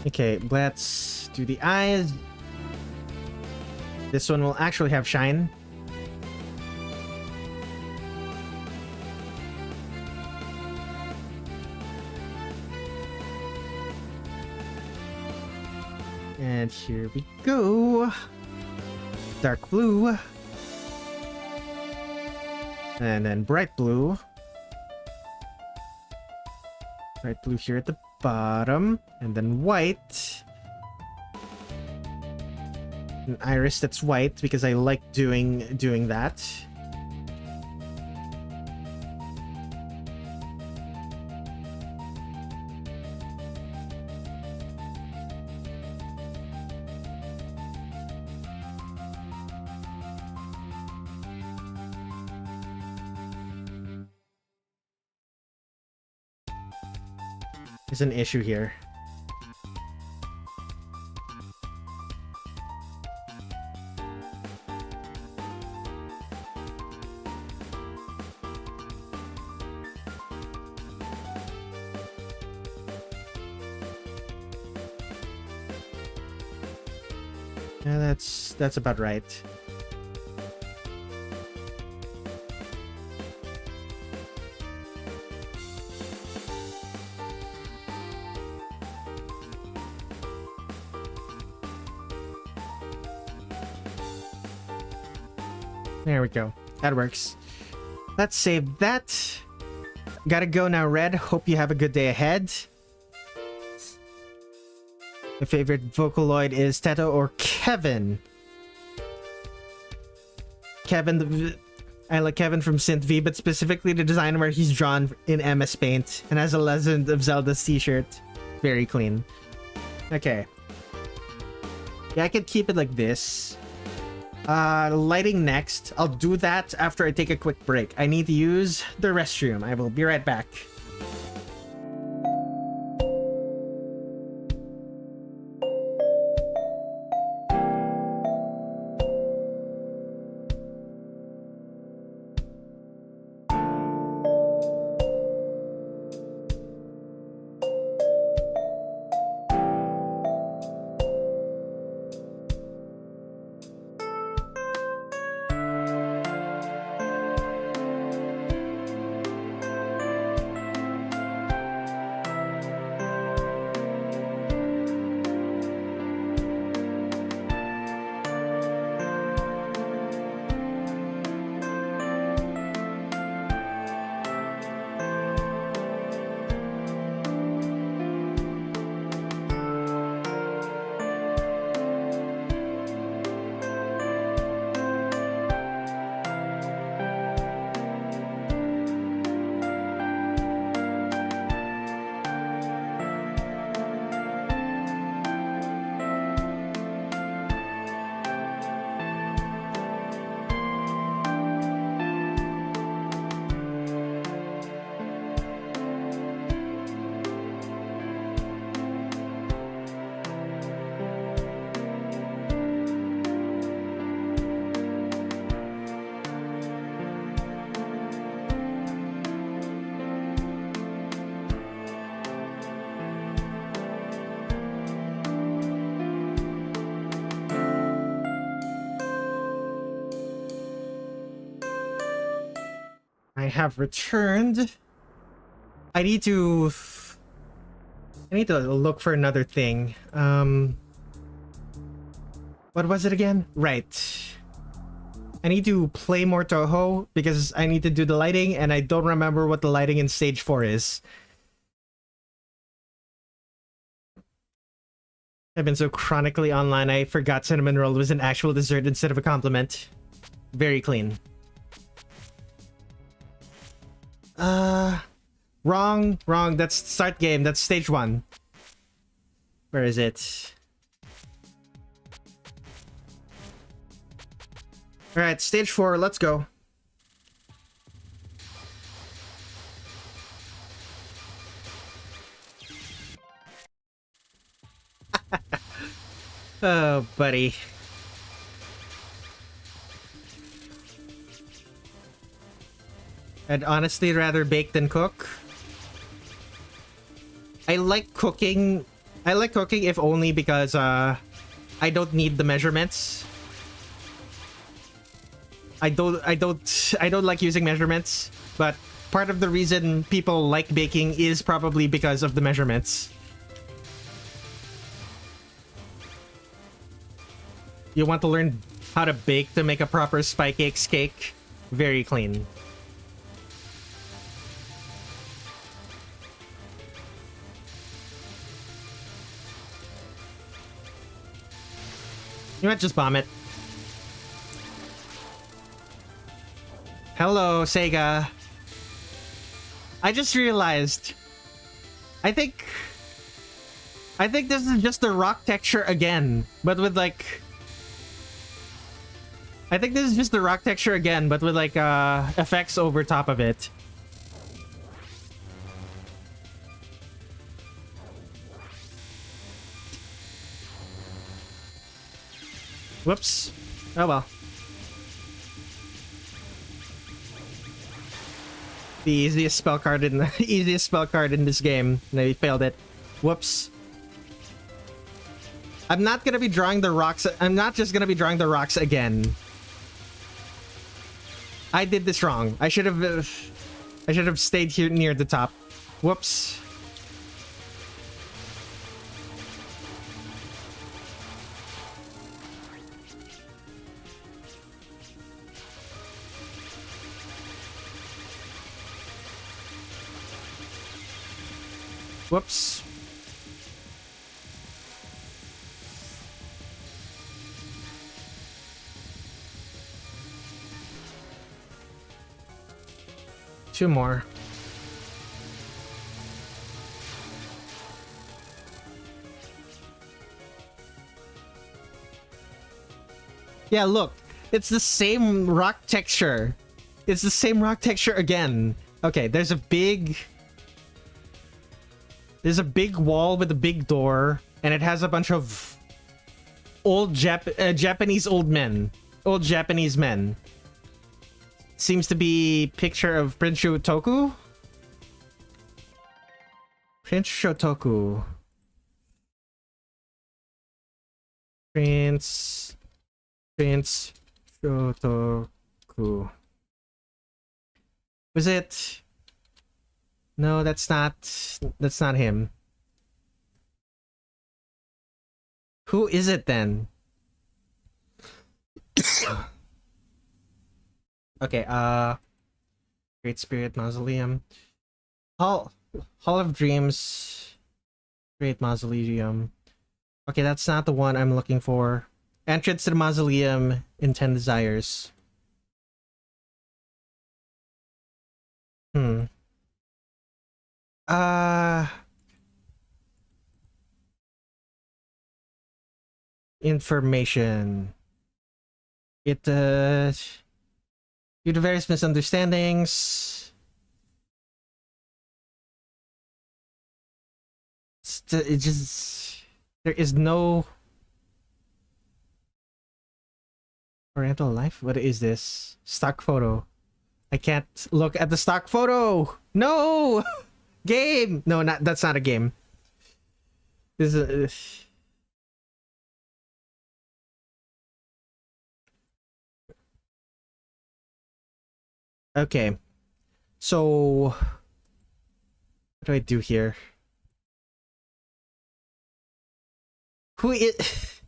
Okay, let's do the eyes. This one will actually have shine. And here we go. Dark blue. And then bright blue. Bright blue here at the bottom, and then white. An iris that's white because I like doing that. There's an issue here. Yeah, that's about right. There we go. That works. Let's save that. Gotta go now, Red. Hope you have a good day ahead. My favorite Vocaloid is Teto or Kevin. I like Kevin from Synth V, but specifically the design where he's drawn in MS Paint and has a Legend of Zelda's t-shirt. Very clean. Okay. Yeah, I could keep it like this. Lighting next. I'll do that after I take a quick break. I need to use the restroom. I will be right back. I have returned. I need to look for another thing. What was it again? Right. I need to play more Touhou because I need to do the lighting and I don't remember what the lighting in stage 4 is. I've been so chronically online, I forgot cinnamon roll was an actual dessert instead of a compliment. Very clean. Wrong. That's start game. That's stage 1. Where is it? Alright, stage 4, let's go. Oh, buddy. I'd honestly rather bake than cook. I like cooking if only because I don't need the measurements. I don't like using measurements, but part of the reason people like baking is probably because of the measurements. You want to learn how to bake to make a proper spy cakes cake? Very clean. You might just bomb it. Hello, Seiga. I just realized. I think this is just the rock texture again, but with like. I think this is just the rock texture again, but with like effects over top of it. Whoops. Oh well. The easiest spell card in this game. No, he failed it. Whoops. I'm not gonna be drawing the rocks. I'm not just gonna be drawing the rocks again. I did this wrong. I should have stayed here near the top. Whoops. Whoops. Two more. Yeah, look. It's the same rock texture. It's the same rock texture again. Okay, there's a big wall with a big door, and it has a bunch of old Japanese men. Seems to be picture of Prince Shotoku. Prince Shotoku. Prince Shotoku. Was it? No, that's not him. Who is it then? Okay, Great Spirit Mausoleum. Hall of Dreams. Great Mausoleum. Okay, that's not the one I'm looking for. Entrance to the Mausoleum in 10 Desires. Information. It, due to various misunderstandings, it just, there is no Oriental Life? What is this? Stock photo. I can't look at the stock photo! No! Game! No, that's not a game. This is okay. So what do I do here? Who is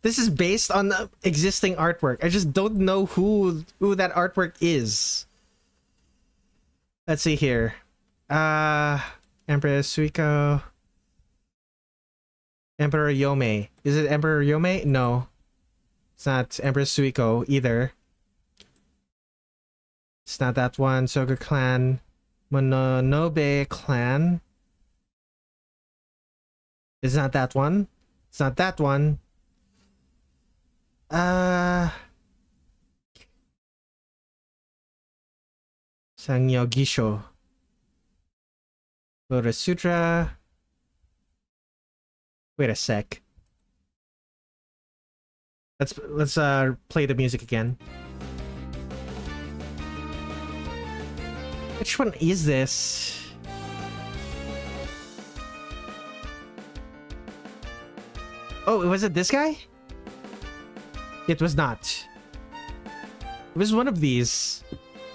this is based on the existing artwork. I just don't know who that artwork is. Let's see here. Empress Suiko. Emperor Yome. Is it Emperor Yome? No. It's not Empress Suiko either. It's not that one. Soga clan. Mononobe clan. It's not that one. It's not that one. Sangyo Gisho. Lotus Sutra. Wait a sec. Let's play the music again. Which one is this? Oh, was it this guy? It was not. It was one of these.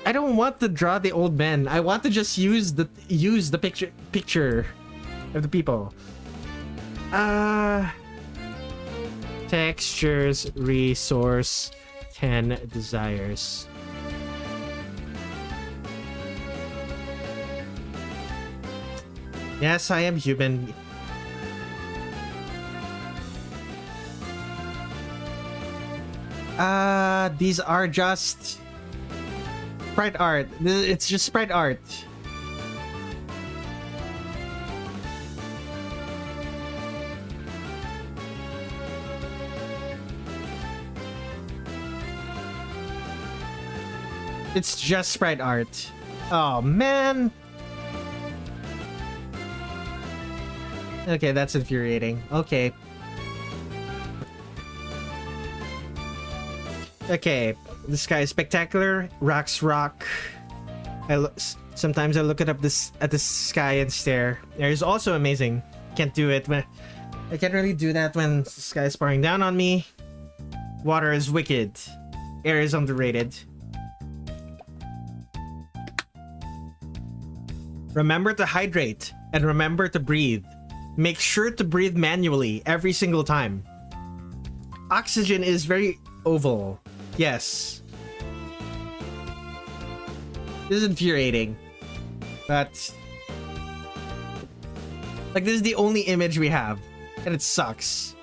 I don't want to draw the old men. I want to just use the picture of the people. Textures, resource, 10 desires. Yes, I am human. These are just sprite art. It's just sprite art. It's just sprite art. Oh, man. Okay, that's infuriating. Okay. Okay, this guy is spectacular. Rocks rock. Sometimes I look at the sky and stare. Air is also amazing. Can't do it when I can't really do that when the sky is pouring down on me. Water is wicked. Air is underrated. Remember to hydrate and remember to breathe. Make sure to breathe manually every single time. Oxygen is very oval. Yes. This is infuriating. But like, this is the only image we have. And it sucks.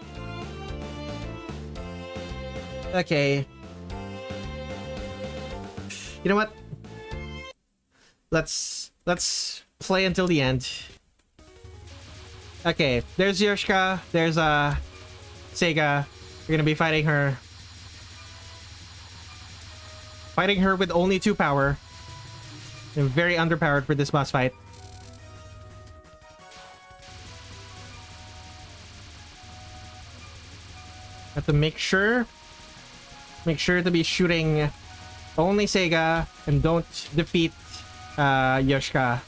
Okay. You know what? Let's play until the end. Okay, there's Yoshika, there's Seiga. We're gonna be fighting her. Fighting her with only 2 power. I'm very underpowered for this boss fight. Have to make sure to be shooting only Seiga and don't defeat Yoshiko.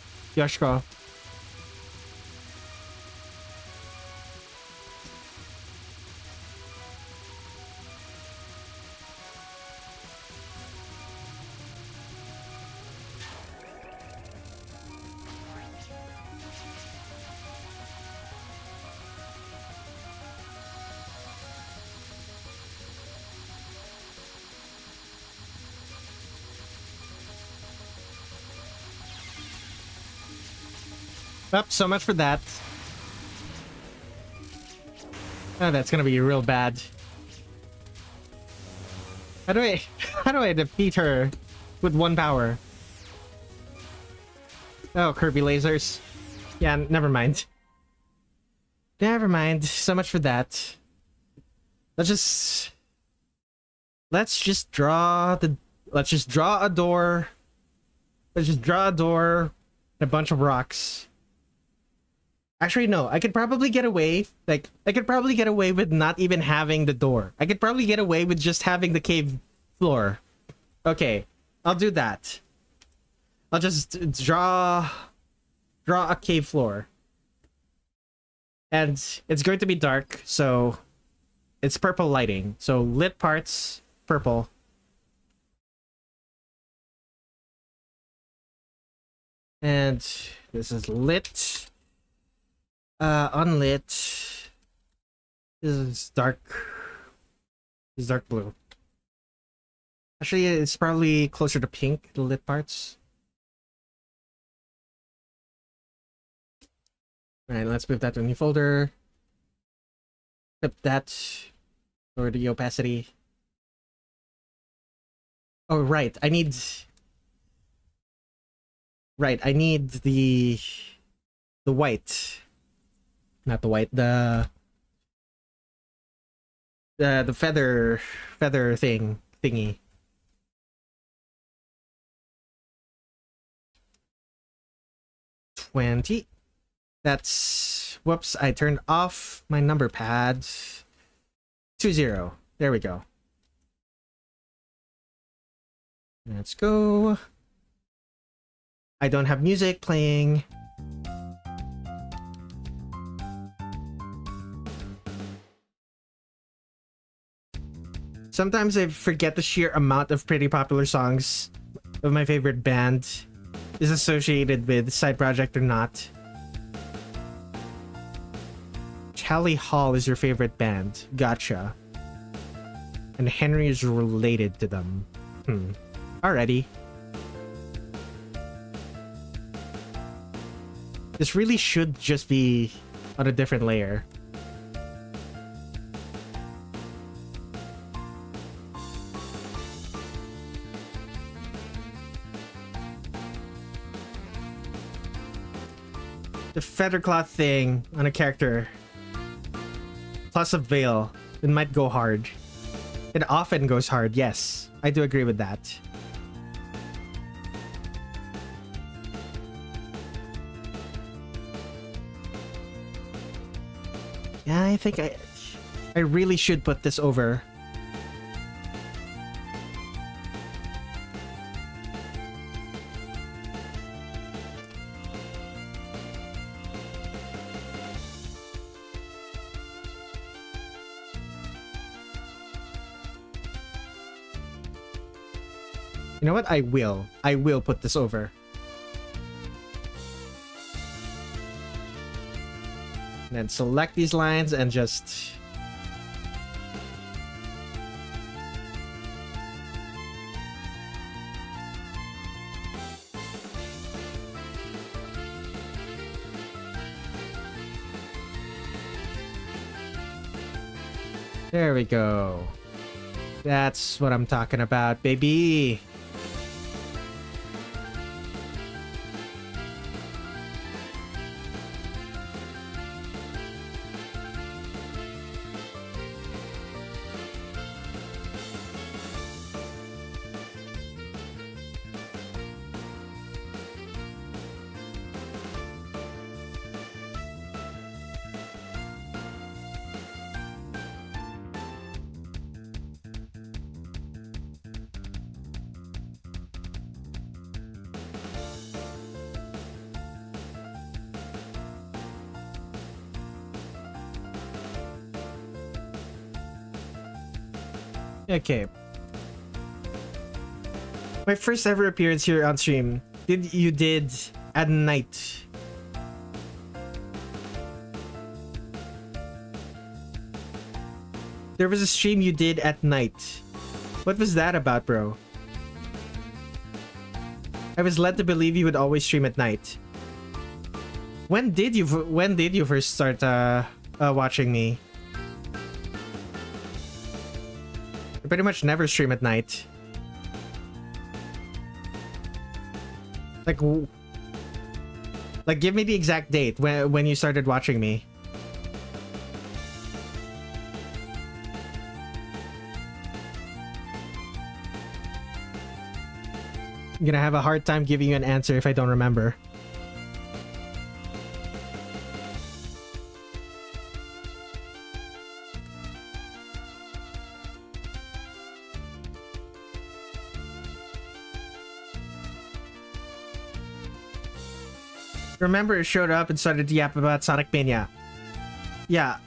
Up, so much for that. Oh, that's gonna be real bad. How do I defeat her with 1 power? Oh, Kirby lasers. Yeah, never mind. Never mind. So much for that. Let's just draw a door. Let's just draw a door and a bunch of rocks. Actually, no. I could probably get away. Like, I could probably get away with not even having the door. I could probably get away with just having the cave floor. Okay, I'll do that. I'll just draw a cave floor. And it's going to be dark, so it's purple lighting. So lit parts, purple. And this is lit. Unlit. This is dark. This is dark blue. Actually, it's probably closer to pink, the lit parts. Alright, let's move that to a new folder. Flip that. Lower the opacity. Oh, right. I need the white. Not the white, the feather thingy. $20. That's, whoops, I turned off my number pad. 20. There we go. Let's go. I don't have music playing. Sometimes I forget the sheer amount of pretty popular songs of my favorite band is associated with side project or not. Charlie Hall is your favorite band. Gotcha. And Henry is related to them. Alrighty. This really should just be on a different layer. The feathercloth thing on a character plus a veil, it might go hard. It often goes hard, yes. I do agree with that. Yeah, I think I really should put this over. You know what? I will put this over. And then select these lines and just... There we go. That's what I'm talking about, baby. Okay. My first ever appearance here on stream. You did at night. There was a stream you did at night. What was that about, bro? I was led to believe you would always stream at night. When did you first start watching me? I pretty much never stream at night. Like give me the exact date when you started watching me. I'm gonna have a hard time giving you an answer if I don't remember. Remember, it showed up and started to yap about Sonic Mania. Yeah,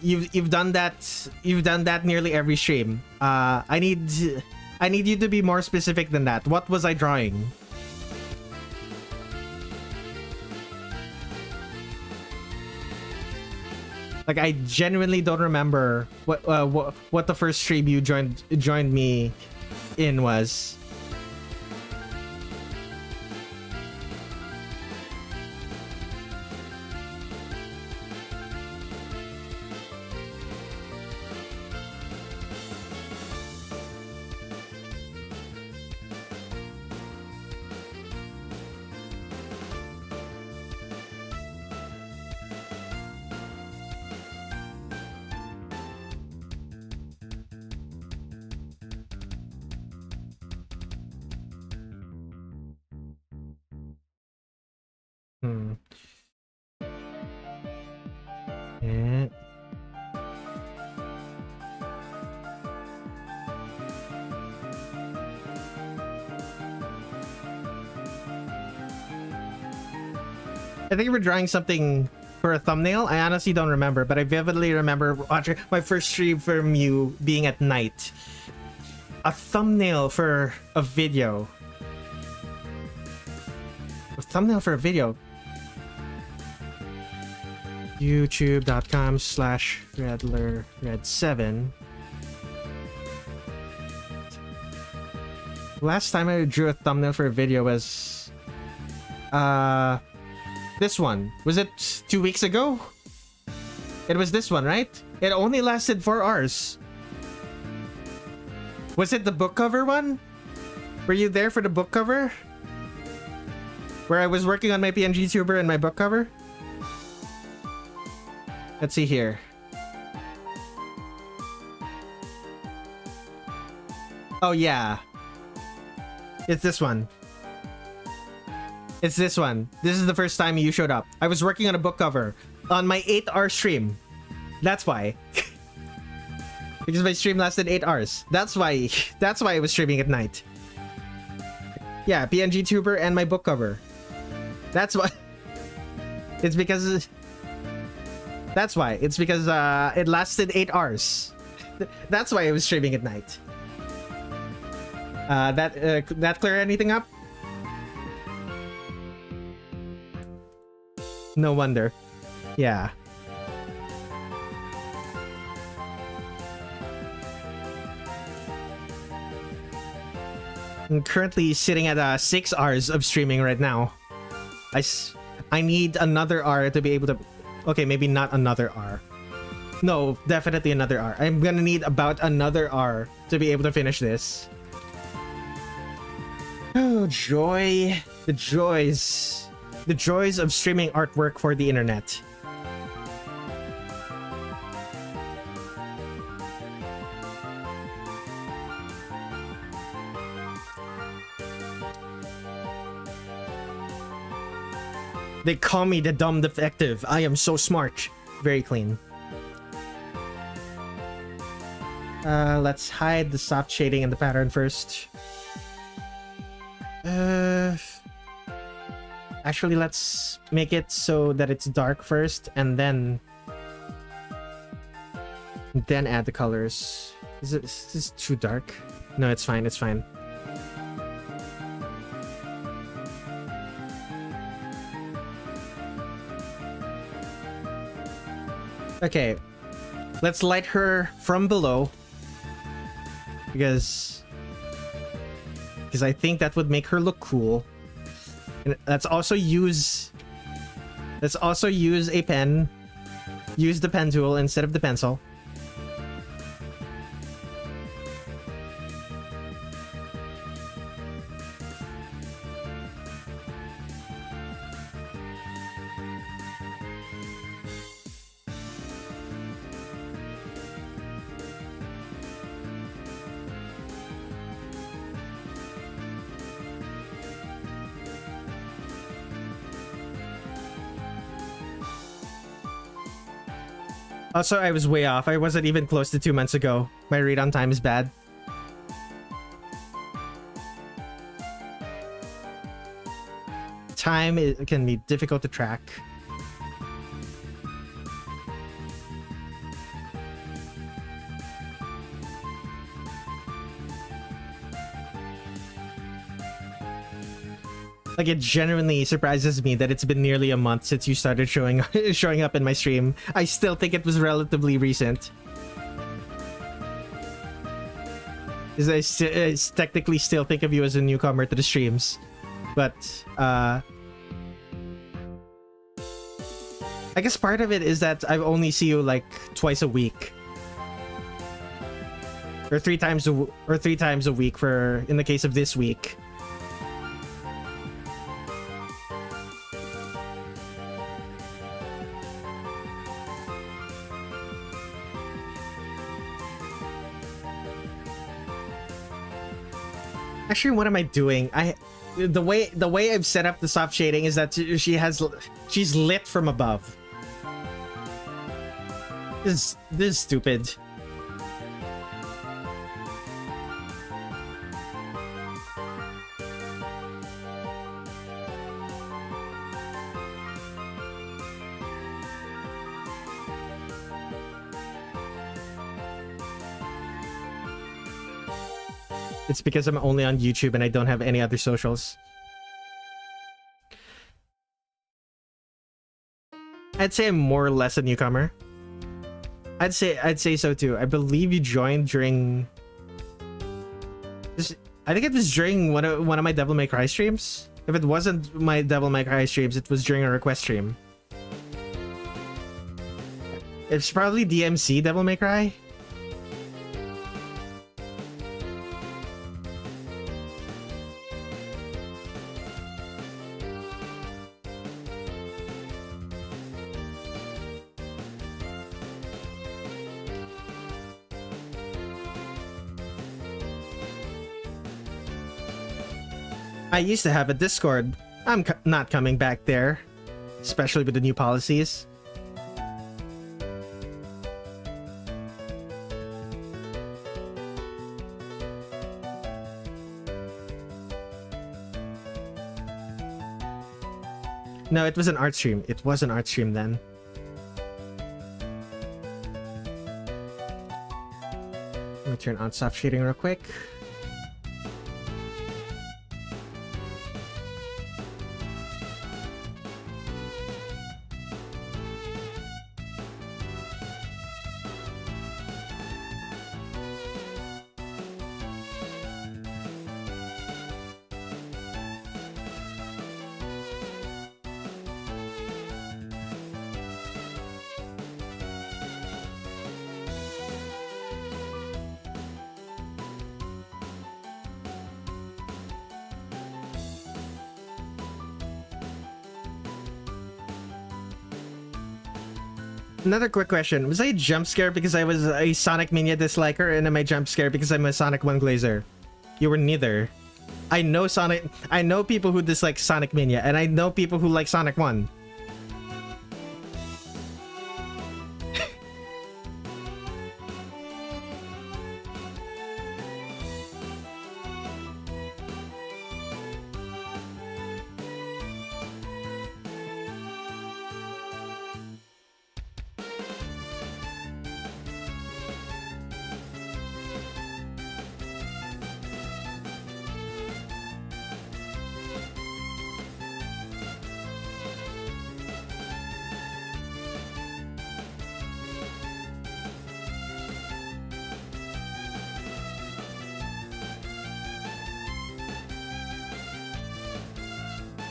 you've done that. You've done that nearly every stream. I need you to be more specific than that. What was I drawing? Like, I genuinely don't remember what the first stream you joined me in was. Eh. I think we're drawing something for a thumbnail. I honestly don't remember, but I vividly remember watching my first stream from you being at night. A thumbnail for a video. A thumbnail for a video. YouTube.com/Redler Red7. Last time I drew a thumbnail for a video was this one. Was it 2 weeks ago? It was this one, right? It only lasted 4 hours. Was it the book cover one? Were you there for the book cover? Where I was working on my PNG tuber and my book cover? Let's see here. Oh yeah. It's this one. It's this one. This is the first time you showed up. I was working on a book cover on my 8-hour stream. That's why. Because my stream lasted 8 hours. That's why I was streaming at night. Yeah, PNG tuber and my book cover. That's why. It's because it lasted 8 hours. That's why I was streaming at night. That clear anything up? No wonder. Yeah. I'm currently sitting at 6 hours of streaming right now. I need another hour to be able to... Okay, maybe not another hour. No, definitely another hour. I'm gonna need about another hour to be able to finish this. Oh, joy. The joys. The joys of streaming artwork for the internet. They call me the dumb detective. I am so smart. Very clean. Let's hide the soft shading in the pattern first. Actually, let's make it so that it's dark first, and then add the colors. Is this too dark? No, it's fine. It's fine. Okay, let's light her from below because I think that would make her look cool. And let's also use a pen. Use the pen tool instead of the pencil. Also, I was way off. I wasn't even close to 2 months ago. My read on time is bad. Time can be difficult to track. Like, it genuinely surprises me that it's been nearly a month since you started showing up in my stream. I still think it was relatively recent. Because I technically still think of you as a newcomer to the streams. But, I guess part of it is that I only see you like twice a week. Or three times a week for, in the case of this week. Actually, what am I doing? The way I've set up the soft shading is that she's lit from above. This is stupid. It's because I'm only on YouTube and I don't have any other socials. I'd say I'm more or less a newcomer. I'd say so too. I believe you joined during this, I think it was during one of my Devil May Cry streams. If it wasn't my Devil May Cry streams, it was during a request stream. It's probably DMC Devil May Cry. I used to have a Discord. I'm not coming back there, especially with the new policies. No, it was an art stream. It was an art stream then. Let me turn on soft shading real quick. Another quick question. Was I jump scared because I was a Sonic Mania disliker, and am I jump scared because I'm a Sonic 1 glazer? You were neither. I know people who dislike Sonic Mania, and I know people who like Sonic 1.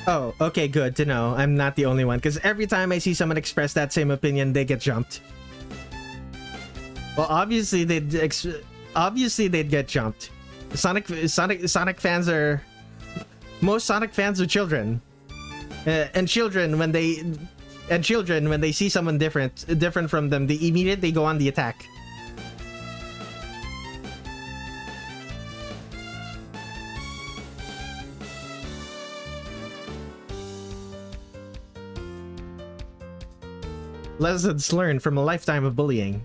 Oh, okay, good to know. I'm not the only one, because every time I see someone express that same opinion, they get jumped. Well, obviously they'd get jumped. Sonic fans are... Most Sonic fans are children. And children when they see someone different from them, they immediately go on the attack. Lessons learned from a lifetime of bullying.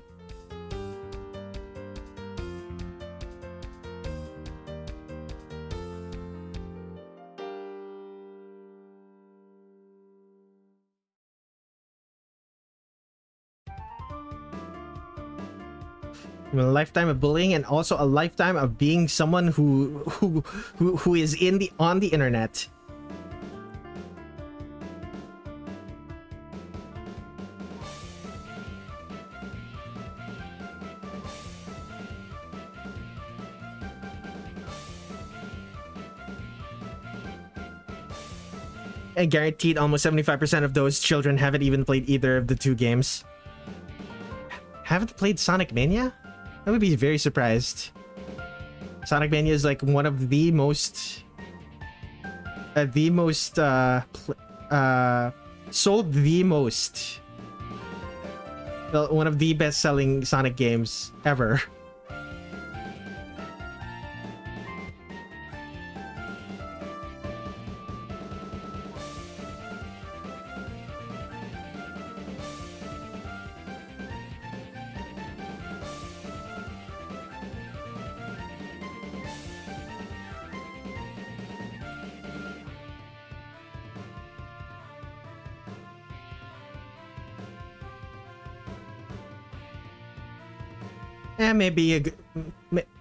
A lifetime of bullying, and also a lifetime of being someone who is on the internet. And guaranteed almost 75% of those children haven't even played either of the two games. Haven't played Sonic Mania? I would be very surprised. Sonic Mania is like one of the most... sold the most. Well, one of the best-selling Sonic games ever.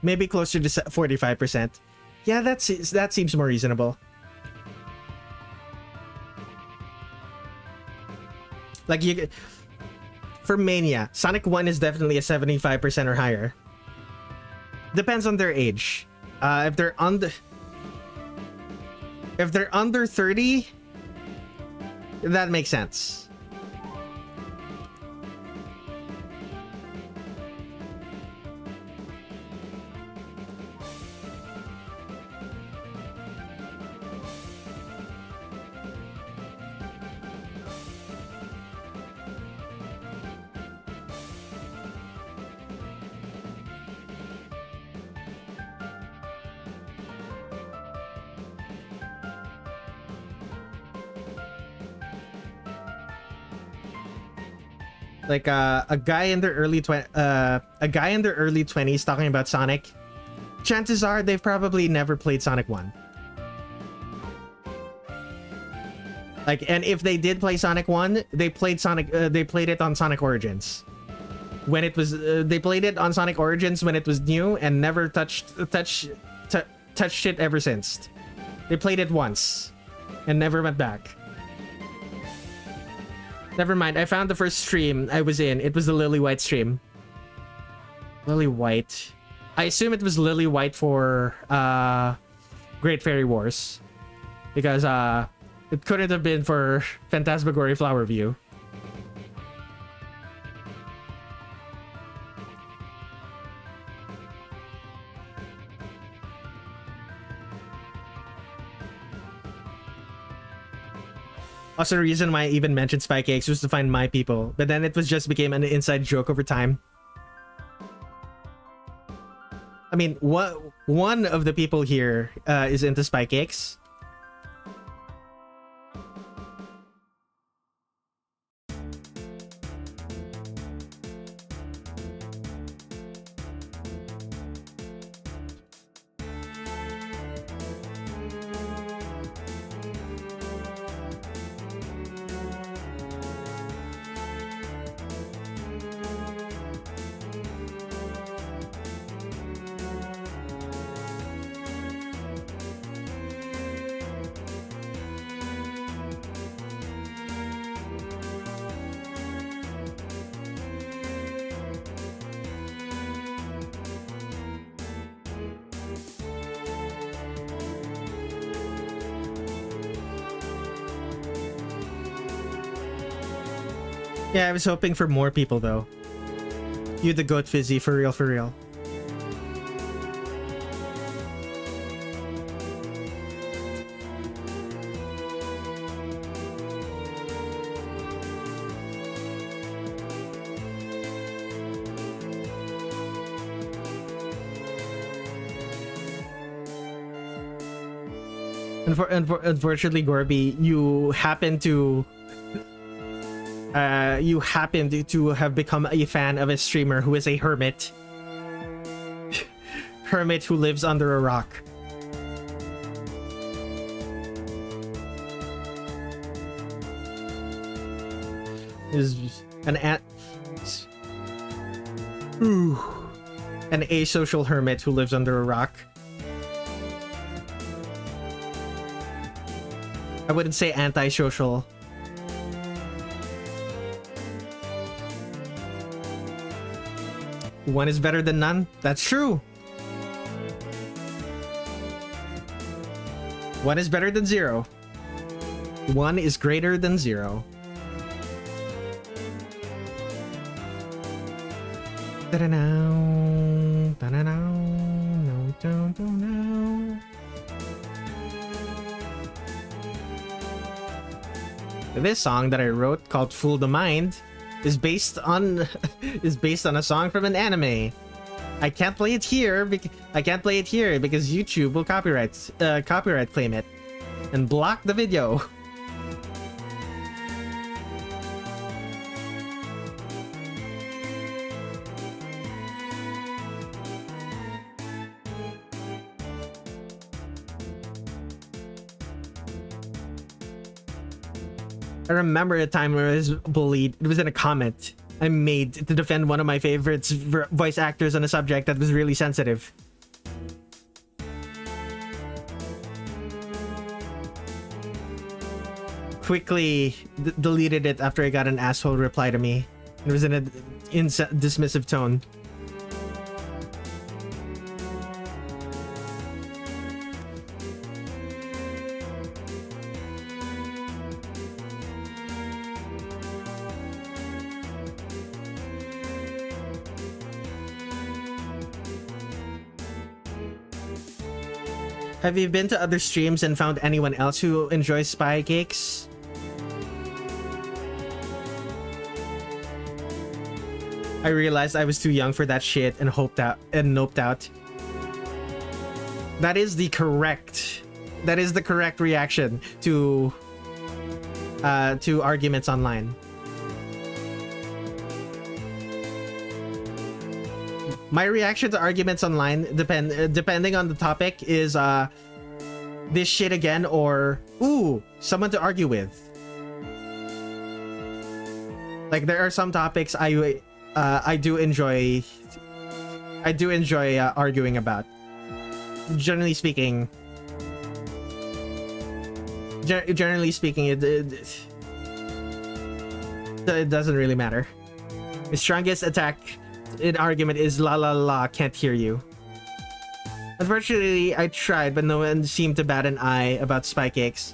Maybe closer to 45%. Yeah, that seems more reasonable. Like for Mania, Sonic 1 is definitely a 75% or higher. Depends on their age. If they're under 30, that makes sense. Like a guy in their early 20s talking about Sonic, chances are they've probably never played Sonic 1. Like, and if they did play Sonic 1, they played it on Sonic Origins. When it was they played it on Sonic Origins when it was new and never touched it ever since. They played it once and never went back. Never mind, I found the first stream I was in. It was the Lily White stream. Lily White. I assume it was Lily White for Great Fairy Wars. Because it couldn't have been for Phantasmagoria Flower View. Also, the reason why I even mentioned Spy Cakes was to find my people, but then it became an inside joke over time. I mean, one of the people here is into Spy Cakes. Yeah, I was hoping for more people though. You the goat fizzy, for real, for real. Unfortunately, Gorby, you happen to have become a fan of a streamer who is a hermit. Hermit who lives under a rock. Is an asocial hermit who lives under a rock. I wouldn't say antisocial. One is better than none. That's true. One is better than zero. 1 is greater than 0. Da-da-now, da-da-now, no, don't know. This song that I wrote called "Fool the Mind" is based on a song from an anime. I can't play it here because YouTube will copyright claim it and block the video. I remember a time where I was bullied. It was in a comment I made to defend one of my favorites voice actors on a subject that was really sensitive. Quickly deleted it after I got an asshole reply to me. It was in a dismissive tone. Have you been to other streams and found anyone else who enjoys spy cakes? I realized I was too young for that shit and noped out. That is the correct reaction to arguments online. My reaction to arguments online, depending on the topic, is this shit again or ooh, someone to argue with. Like there are some topics I do enjoy arguing about. Generally speaking, it doesn't really matter. The strongest attack in argument is la la la, can't hear you. Unfortunately, I tried, but no one seemed to bat an eye about spy cakes.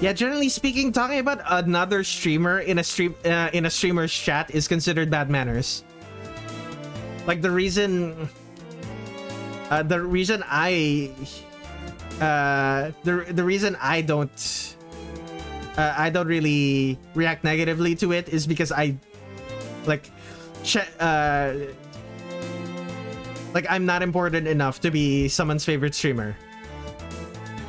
Yeah, generally speaking, talking about another streamer in a streamer's chat is considered bad manners. Like the reason I don't really react negatively to it is because I I'm not important enough to be someone's favorite streamer.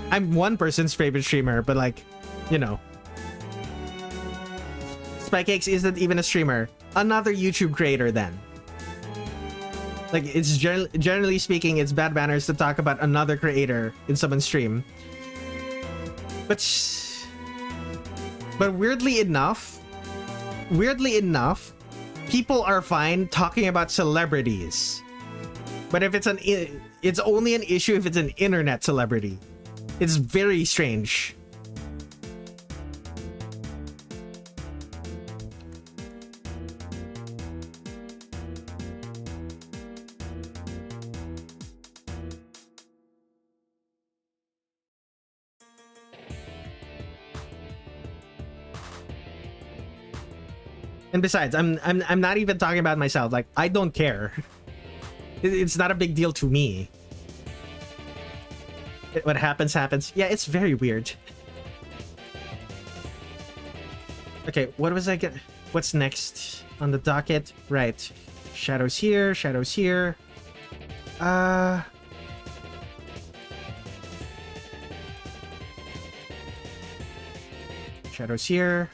I'm one person's favorite streamer, but like, you know, Spycakes isn't even a streamer. Another YouTube creator then. Like, it's generally speaking, it's bad manners to talk about another creator in someone's stream. But weirdly enough, people are fine talking about celebrities. But if it's only an issue if it's an internet celebrity. It's very strange. And besides, I'm not even talking about myself. Like, I don't care. It's not a big deal to me. What happens, happens. Yeah, it's very weird. Okay, what was I getting? What's next on the docket? Right. Shadows here, shadows here. Shadows here.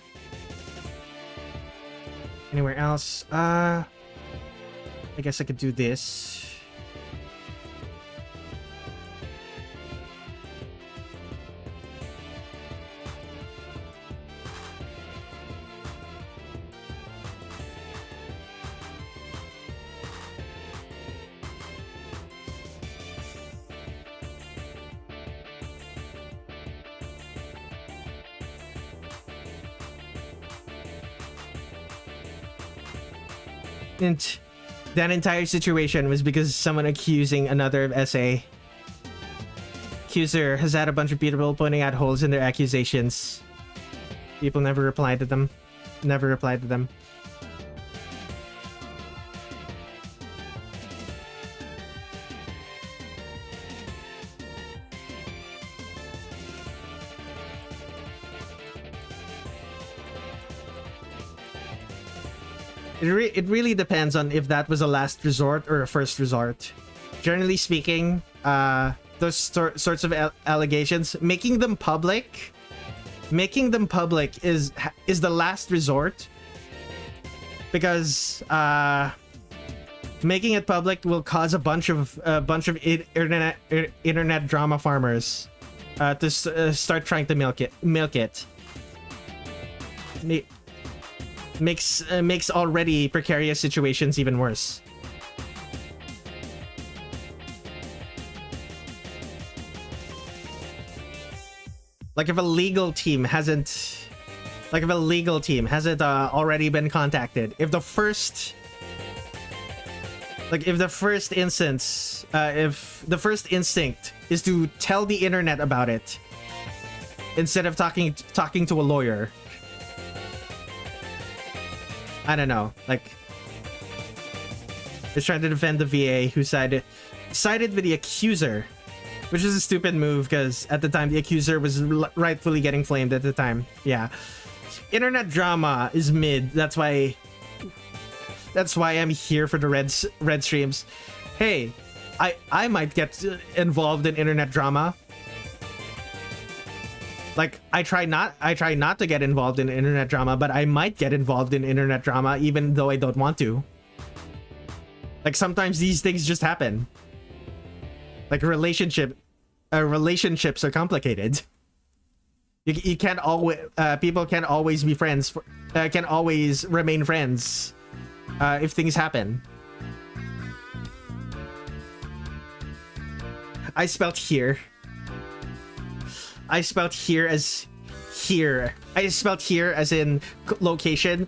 Anywhere else? I guess I could do this. And that entire situation was because someone accusing another of SA. Accuser has had a bunch of people pointing out holes in their accusations. People never reply to them. Never reply to them. It really depends on if that was a last resort or a first resort. Generally speaking, those sorts of allegations, making them public is the last resort, because making it public will cause a bunch of internet drama farmers to start trying to milk it. Makes already precarious situations even worse. Like if a legal team hasn't already been contacted, if the first instinct is to tell the internet about it instead of talking to a lawyer. I don't know, like, it's trying to defend the VA who sided with the accuser, which is a stupid move because at the time the accuser was rightfully getting flamed at the time. Yeah, internet drama is mid. That's why I'm here for the red streams. Hey, I might get involved in internet drama. Like, I try not to get involved in internet drama, but I might get involved in internet drama even though I don't want to. Like, sometimes these things just happen. Like, relationships are complicated. You can't always people can't always be friends. Can always remain friends if things happen. I spelled here. I spelled here as here. I spelled here as in location,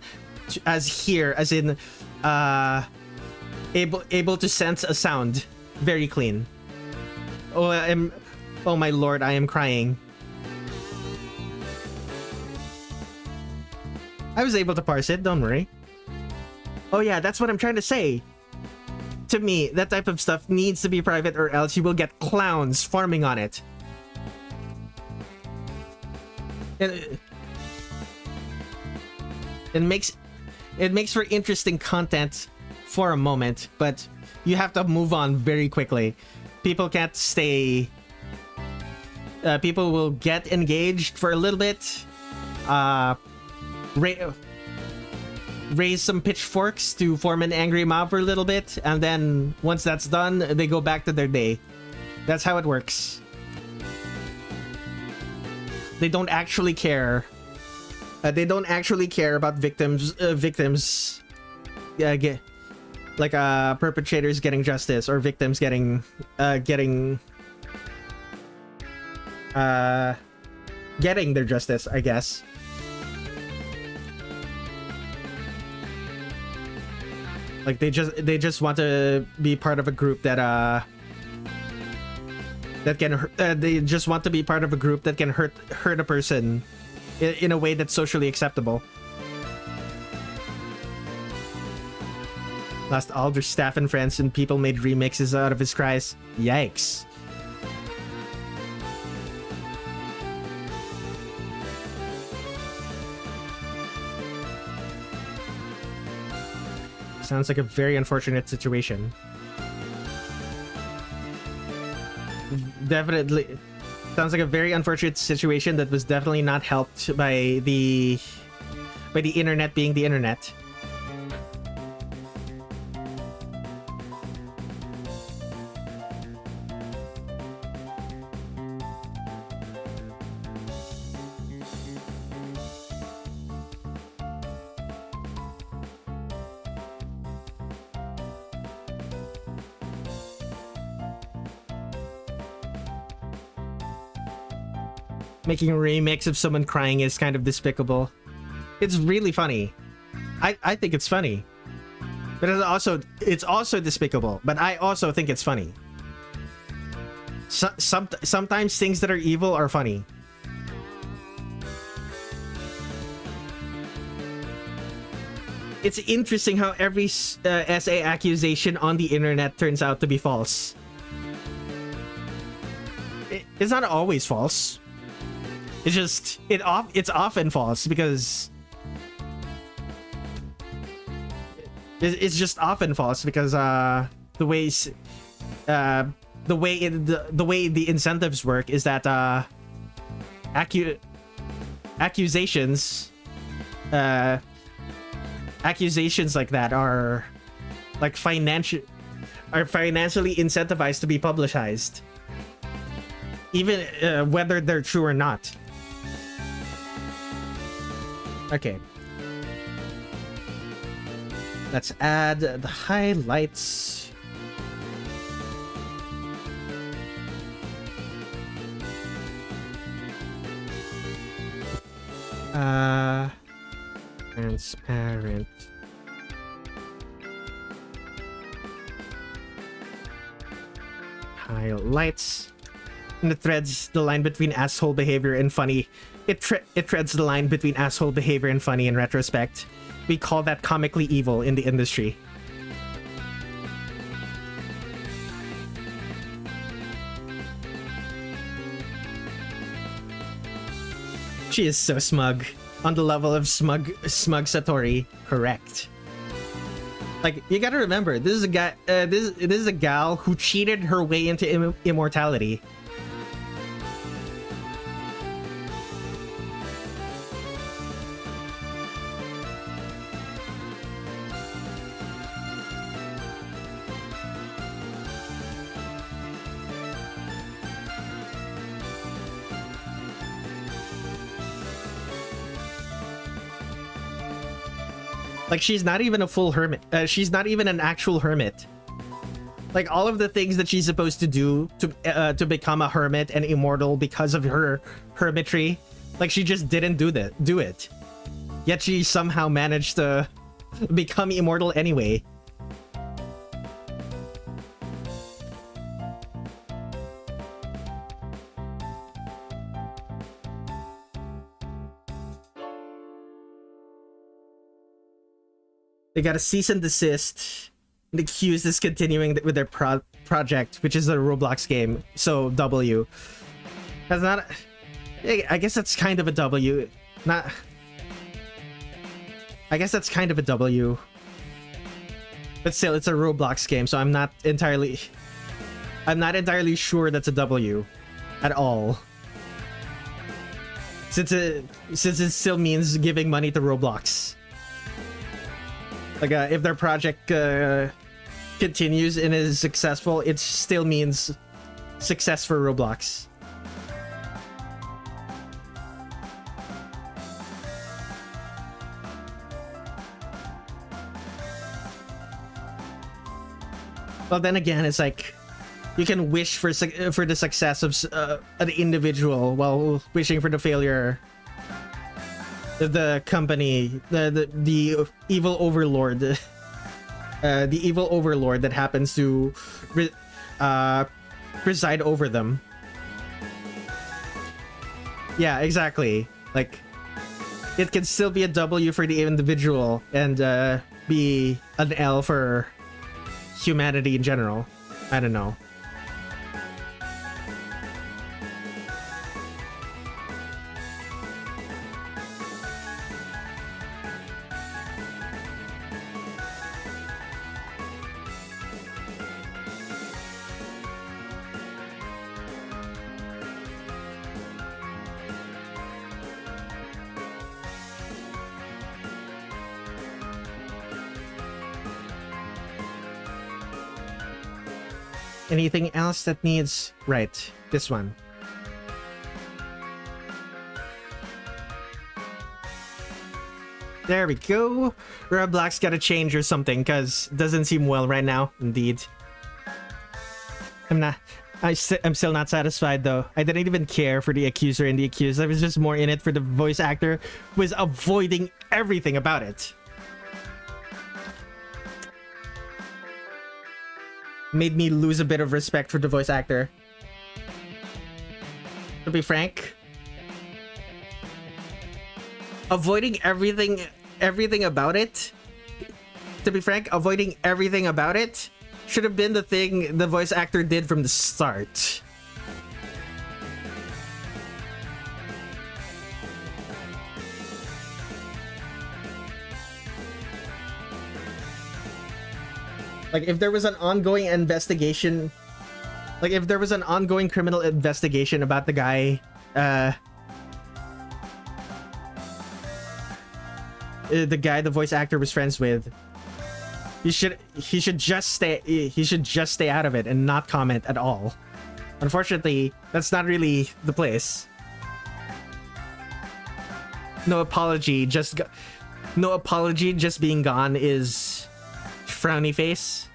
as here as in able to sense a sound. Very clean. Oh my lord, I am crying. I was able to parse it, don't worry. Oh yeah, that's what I'm trying to say. To me, that type of stuff needs to be private or else you will get clowns farming on it. It makes for interesting content for a moment, but you have to move on very quickly. People can't stay. People will get engaged for a little bit, raise some pitchforks to form an angry mob for a little bit, and then once that's done, they go back to their day. That's how it works. They don't actually care. They don't actually care about victims. Perpetrators getting justice or victims getting their justice, I guess. Like they just want to be part of a group that can they just want to be part of a group that can hurt a person in a way that's socially acceptable. Lost all their staff and friends, and people made remixes out of his cries. Yikes. Sounds like a very unfortunate situation. Definitely sounds like a very unfortunate situation that was definitely not helped by the internet being the internet. Making a remix of someone crying is kind of despicable. It's really funny. I think it's funny. But it's also despicable. But I also think it's funny. Sometimes things that are evil are funny. it's interesting how every SA accusation on the internet turns out to be false. It's not always false. It's just it's often false because it's just often false because the way the incentives work is that accusations like that are like financially incentivized to be publicized, even whether they're true or not. Okay, let's add the highlights. Transparent. Highlights. And it threads the line between asshole behavior and funny. It threads the line between asshole behavior and funny in retrospect. We call that comically evil in the industry. She is so smug. On the level of smug Satori. Correct. Like, you gotta remember, this is a guy. This is a gal who cheated her way into immortality. Like, she's not even a full hermit. She's not even an actual hermit. Like, all of the things that she's supposed to do to become a hermit and immortal because of her hermitry, like, she just didn't do it. Yet she somehow managed to become immortal anyway. They got a cease and desist. And accused is continuing with their project, which is a Roblox game. So W. That's not. I guess that's kind of a W. Not. I guess that's kind of a W. But still, it's a Roblox game, so I'm not entirely sure that's a W, at all. Since it still means giving money to Roblox. Like, if their project continues and is successful, it still means success for Roblox. Well, then again, it's like you can wish for the success of an individual while wishing for the failure the company, the evil overlord, the evil overlord that happens to preside over them. Yeah, exactly. Like, it can still be a W for the individual and be an L for humanity in general. I don't know. Anything else that needs... Right, this one. There we go. Roblox gotta change or something, because it doesn't seem well right now. Indeed. I'm still not satisfied, though. I didn't even care for the accuser and the accused. I was just more in it for the voice actor who was avoiding everything about it. Made me lose a bit of respect for the voice actor. To be frank, avoiding everything about it To be frank, avoiding everything about it should have been the thing the voice actor did from the start. Like, if there was an ongoing investigation, like if there was an ongoing criminal investigation about the guy, the voice actor was friends with, he should just stay out of it and not comment at all. Unfortunately, that's not really the place. No apology, just being gone is frowny face.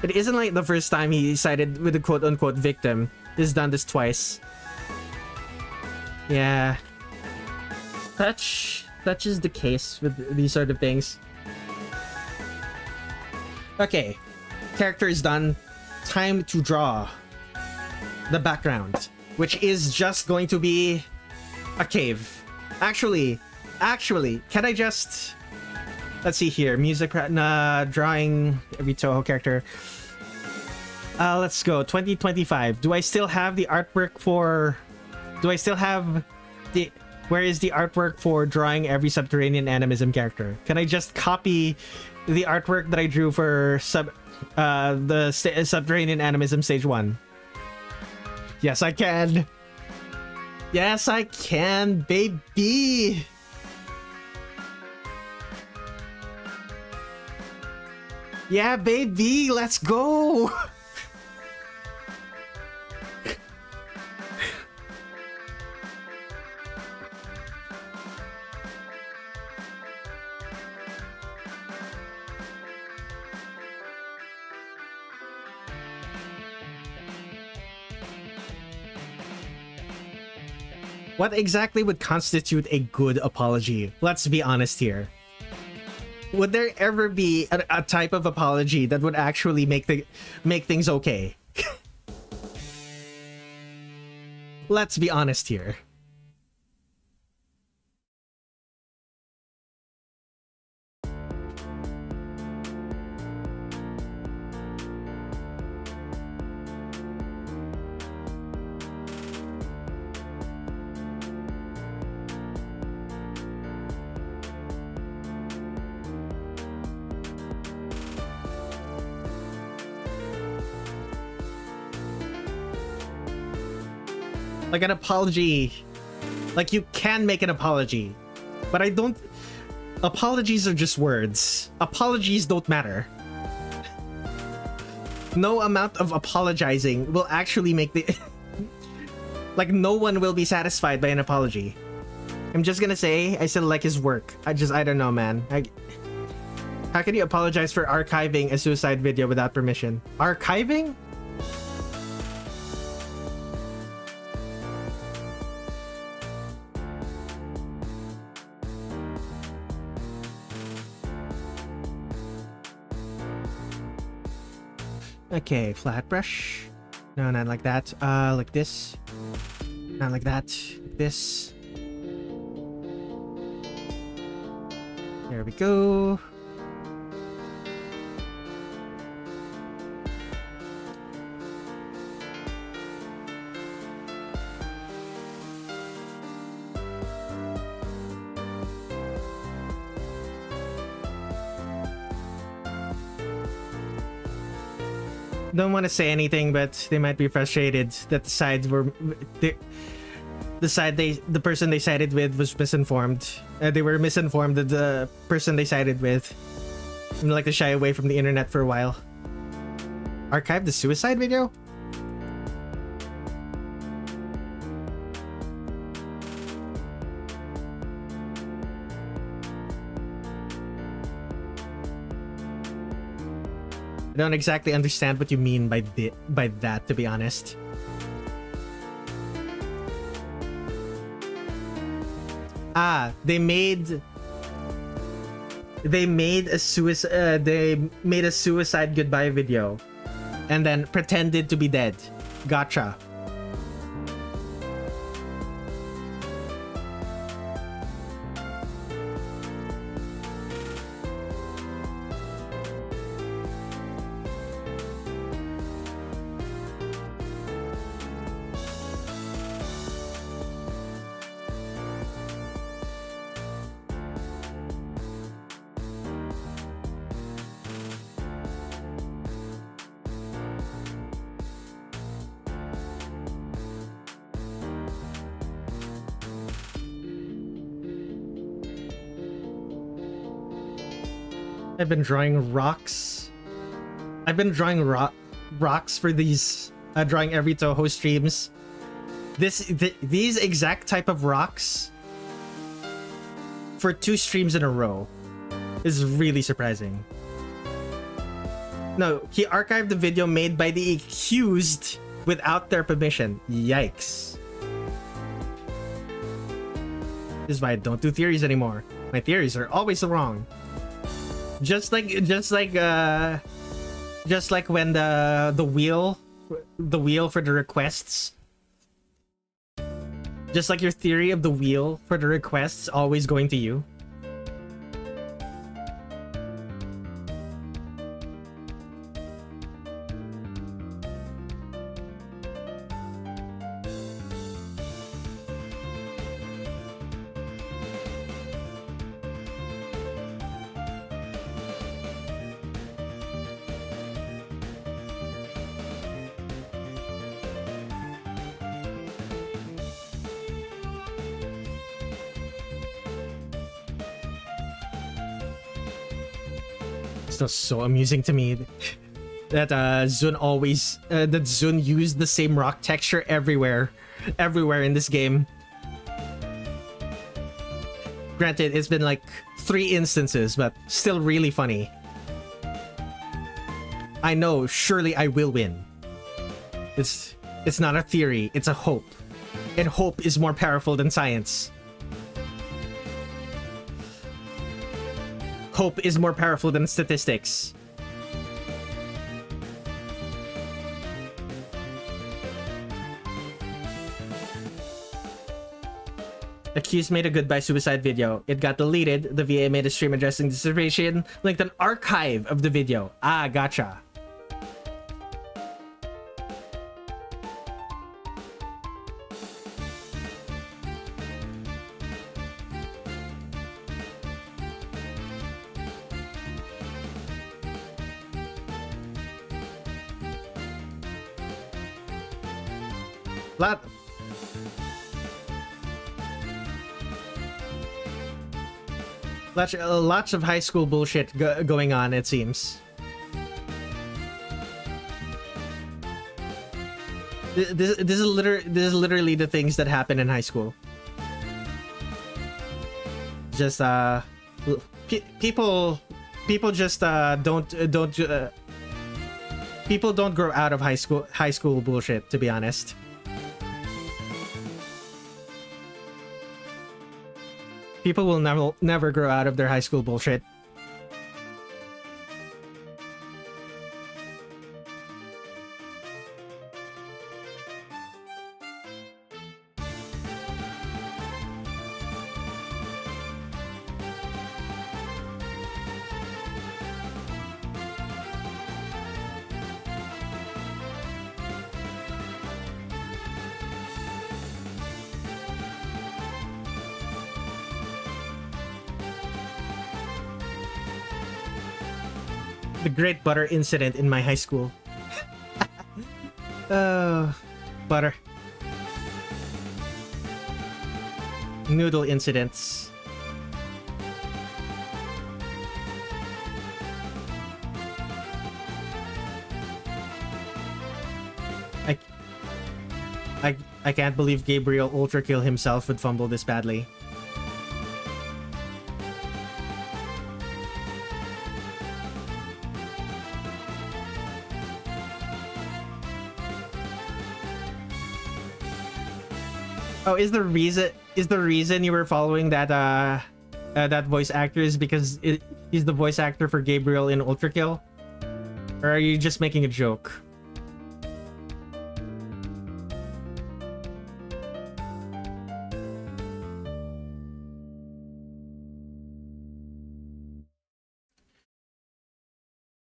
It isn't like the first time he sided with the quote-unquote victim. He's done this twice. Yeah. Such is the case with these sort of things. Okay. Character is done. Time to draw the background, which is just going to be a cave. Actually, can I just... Let's see here. Music, drawing every Touhou character. Let's go. 2025. Do I still have the artwork for... Where is the artwork for drawing every subterranean animism character? Can I just copy the artwork that I drew for subterranean animism stage 1? Yes, I can. Yes, I can, baby. Yeah, baby, let's go! What exactly would constitute a good apology? Let's be honest here. Would there ever be a type of apology that would actually make things okay? Let's be honest here. Like an apology, like you can make an apology, but I don't. Apologies are just words. Apologies don't matter. No amount of apologizing will actually make the like no one will be satisfied by an apology. I'm just gonna say I still like his work. I don't know, man. How can you apologize for archiving a suicide video without permission? Archiving? Okay, flat brush. No, not like that. Like this. Not like that. This. There we go. Don't want to say anything, but they might be frustrated that the person they sided with was misinformed. They were misinformed that the person they sided with. I'm like to shy away from the internet for a while. Archive the suicide video? I don't exactly understand what you mean by that, to be honest. They made a suicide goodbye video and then pretended to be dead. Gotcha. I've been drawing rocks. I've been drawing rocks for these drawing every Touhou streams. These exact type of rocks for 2 streams in a row is really surprising. No, he archived the video made by the accused without their permission. Yikes. This is why I don't do theories anymore. My theories are always wrong. Just like when the wheel for the requests. Just like your theory of the wheel for the requests always going to you. Still so amusing to me that Zun used the same rock texture everywhere in this game. Granted, it's been like 3 instances, but still really funny. I know, surely I will win. It's not a theory, it's a hope. And hope is more powerful than science. Hope is more powerful than statistics. Accused made a goodbye suicide video. It got deleted. The VA made a stream addressing the situation, linked an archive of the video. Ah, gotcha. Lots of high school bullshit going on, it seems. This is literally the things that happen in high school. Just people just people don't grow out of high school bullshit, to be honest. People will never grow out of their high school bullshit. The great butter incident in my high school. Butter. Noodle incidents. I can't believe Gabriel Ultra Kill himself would fumble this badly. Oh, is the reason you were following that that voice actor is because he's the voice actor for Gabriel in Ultra Kill? Or are you just making a joke?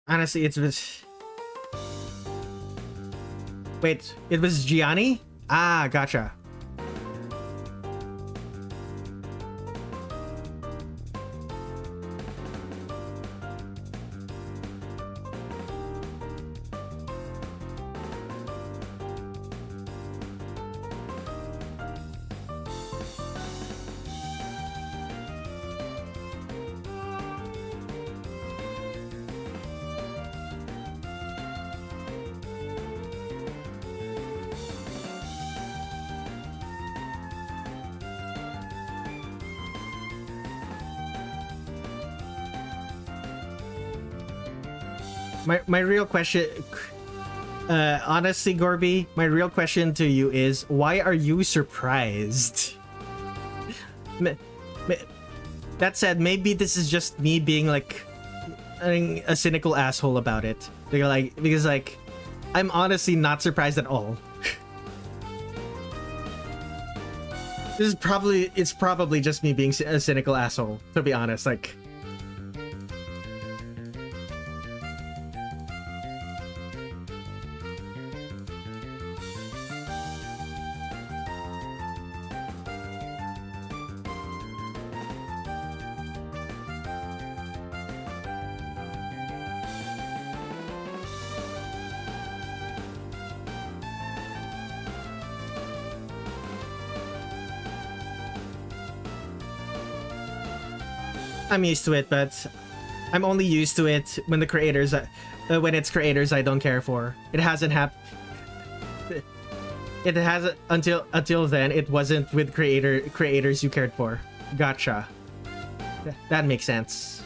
Honestly, it was... Wait, it was Gianni? Ah, gotcha. my real question, honestly, Gorby, my real question to you is, why are you surprised? That said, maybe this is just me being like a cynical asshole about it. Because like, I'm honestly not surprised at all. It's probably just me being a cynical asshole, to be honest. Like, I'm used to it, but I'm only used to it when the creators, when it's creators I don't care for. It hasn't happened. It hasn't until then. It wasn't with creators you cared for. Gotcha. That makes sense.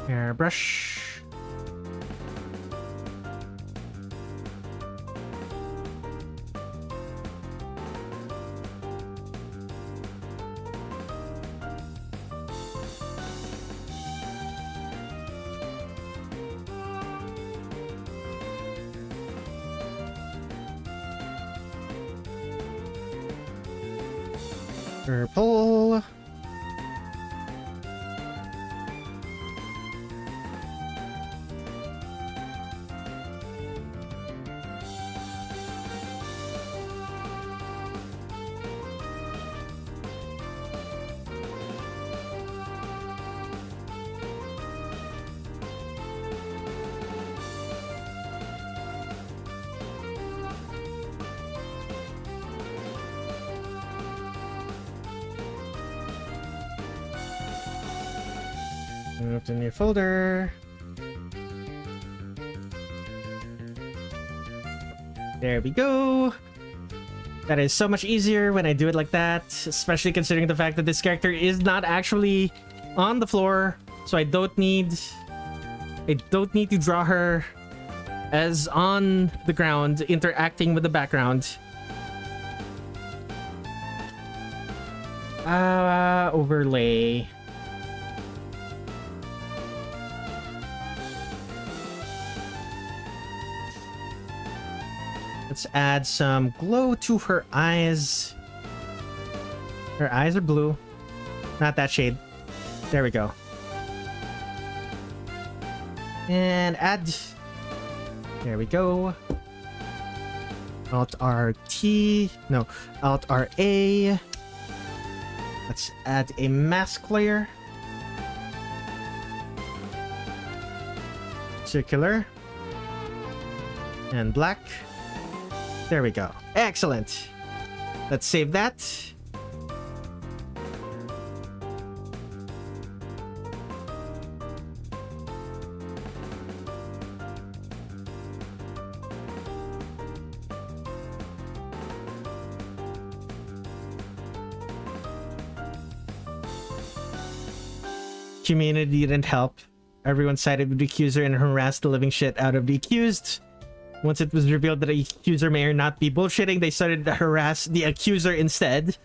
Airbrush. Purple. Move to new folder. There we go. That is so much easier when I do it like that, especially considering the fact that this character is not actually on the floor, so I don't need to draw her as on the ground, interacting with the background. Overlay. Let's add some glow to her eyes. Her eyes are blue. Not that shade. There we go. And add... There we go. Alt-RT... No, Alt-RA. Let's add a mask layer. Circular. And black. There we go. Excellent. Let's save that. Community didn't help. Everyone sided with the accuser and harassed the living shit out of the accused. Once it was revealed that the accuser may or not be bullshitting, they started to harass the accuser instead.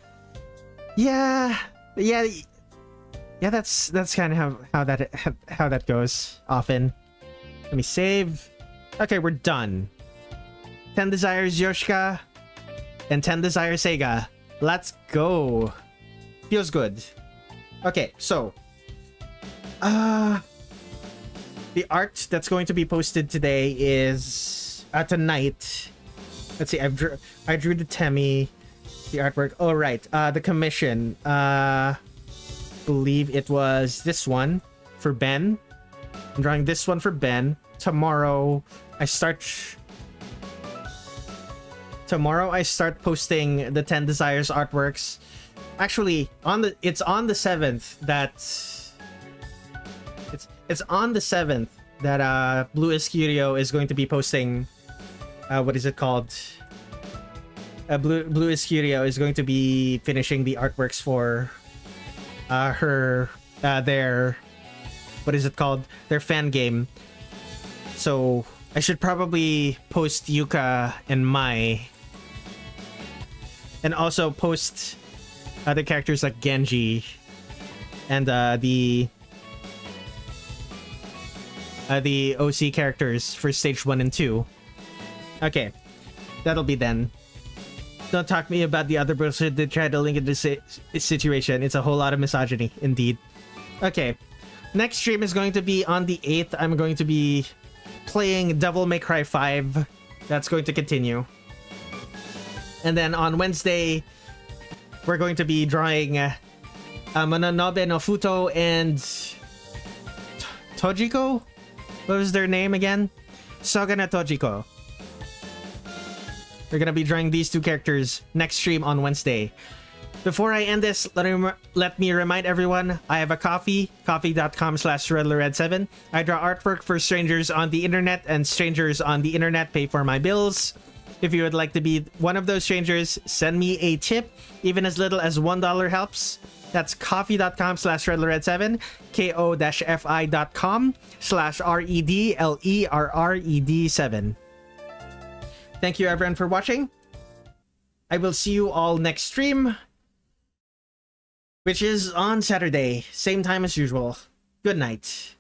Yeah, that's kind of how that goes often. Let me save. Okay, we're done. 10 Desires Yoshika and 10 Desires Seiga. Let's go. Feels good. Okay, so the art that's going to be posted today is tonight. Let's see, I drew the Temi, the artwork. Oh right, the commission. Believe it was this one for Ben. I'm drawing this one for Ben. Tomorrow I start tomorrow I start posting the 10 Desires artworks. Actually, it's on the 7th that it's on the 7th that Blue Escurio is going to be posting what is it called? Blue Escurio is going to be finishing the artworks for their what is it called? Their fan game. So I should probably post Yuka and Mai, and also post other characters like Genji and the OC characters for stage 1 and 2. Okay, that'll be then. Don't talk to me about the other bullshit that tried to link in this situation. It's a whole lot of misogyny, indeed. Okay, next stream is going to be on the 8th. I'm going to be playing Devil May Cry 5. That's going to continue. And then on Wednesday, we're going to be drawing Mononobe no Futo and Tojiko? What was their name again? Soga na Tojiko. We're gonna be drawing these two characters next stream on Wednesday. Before I end this, let me remind everyone, I have a coffee.com/Redler Red7. I draw artwork for strangers on the internet, and strangers on the internet pay for my bills. If you would like to be one of those strangers, send me a tip. Even as little as $1 helps. That's coffee.com/Redler Red7, ko-fi.com/REDLERRED7. Thank you everyone for watching. I will see you all next stream, which is on Saturday, same time as usual. Good night.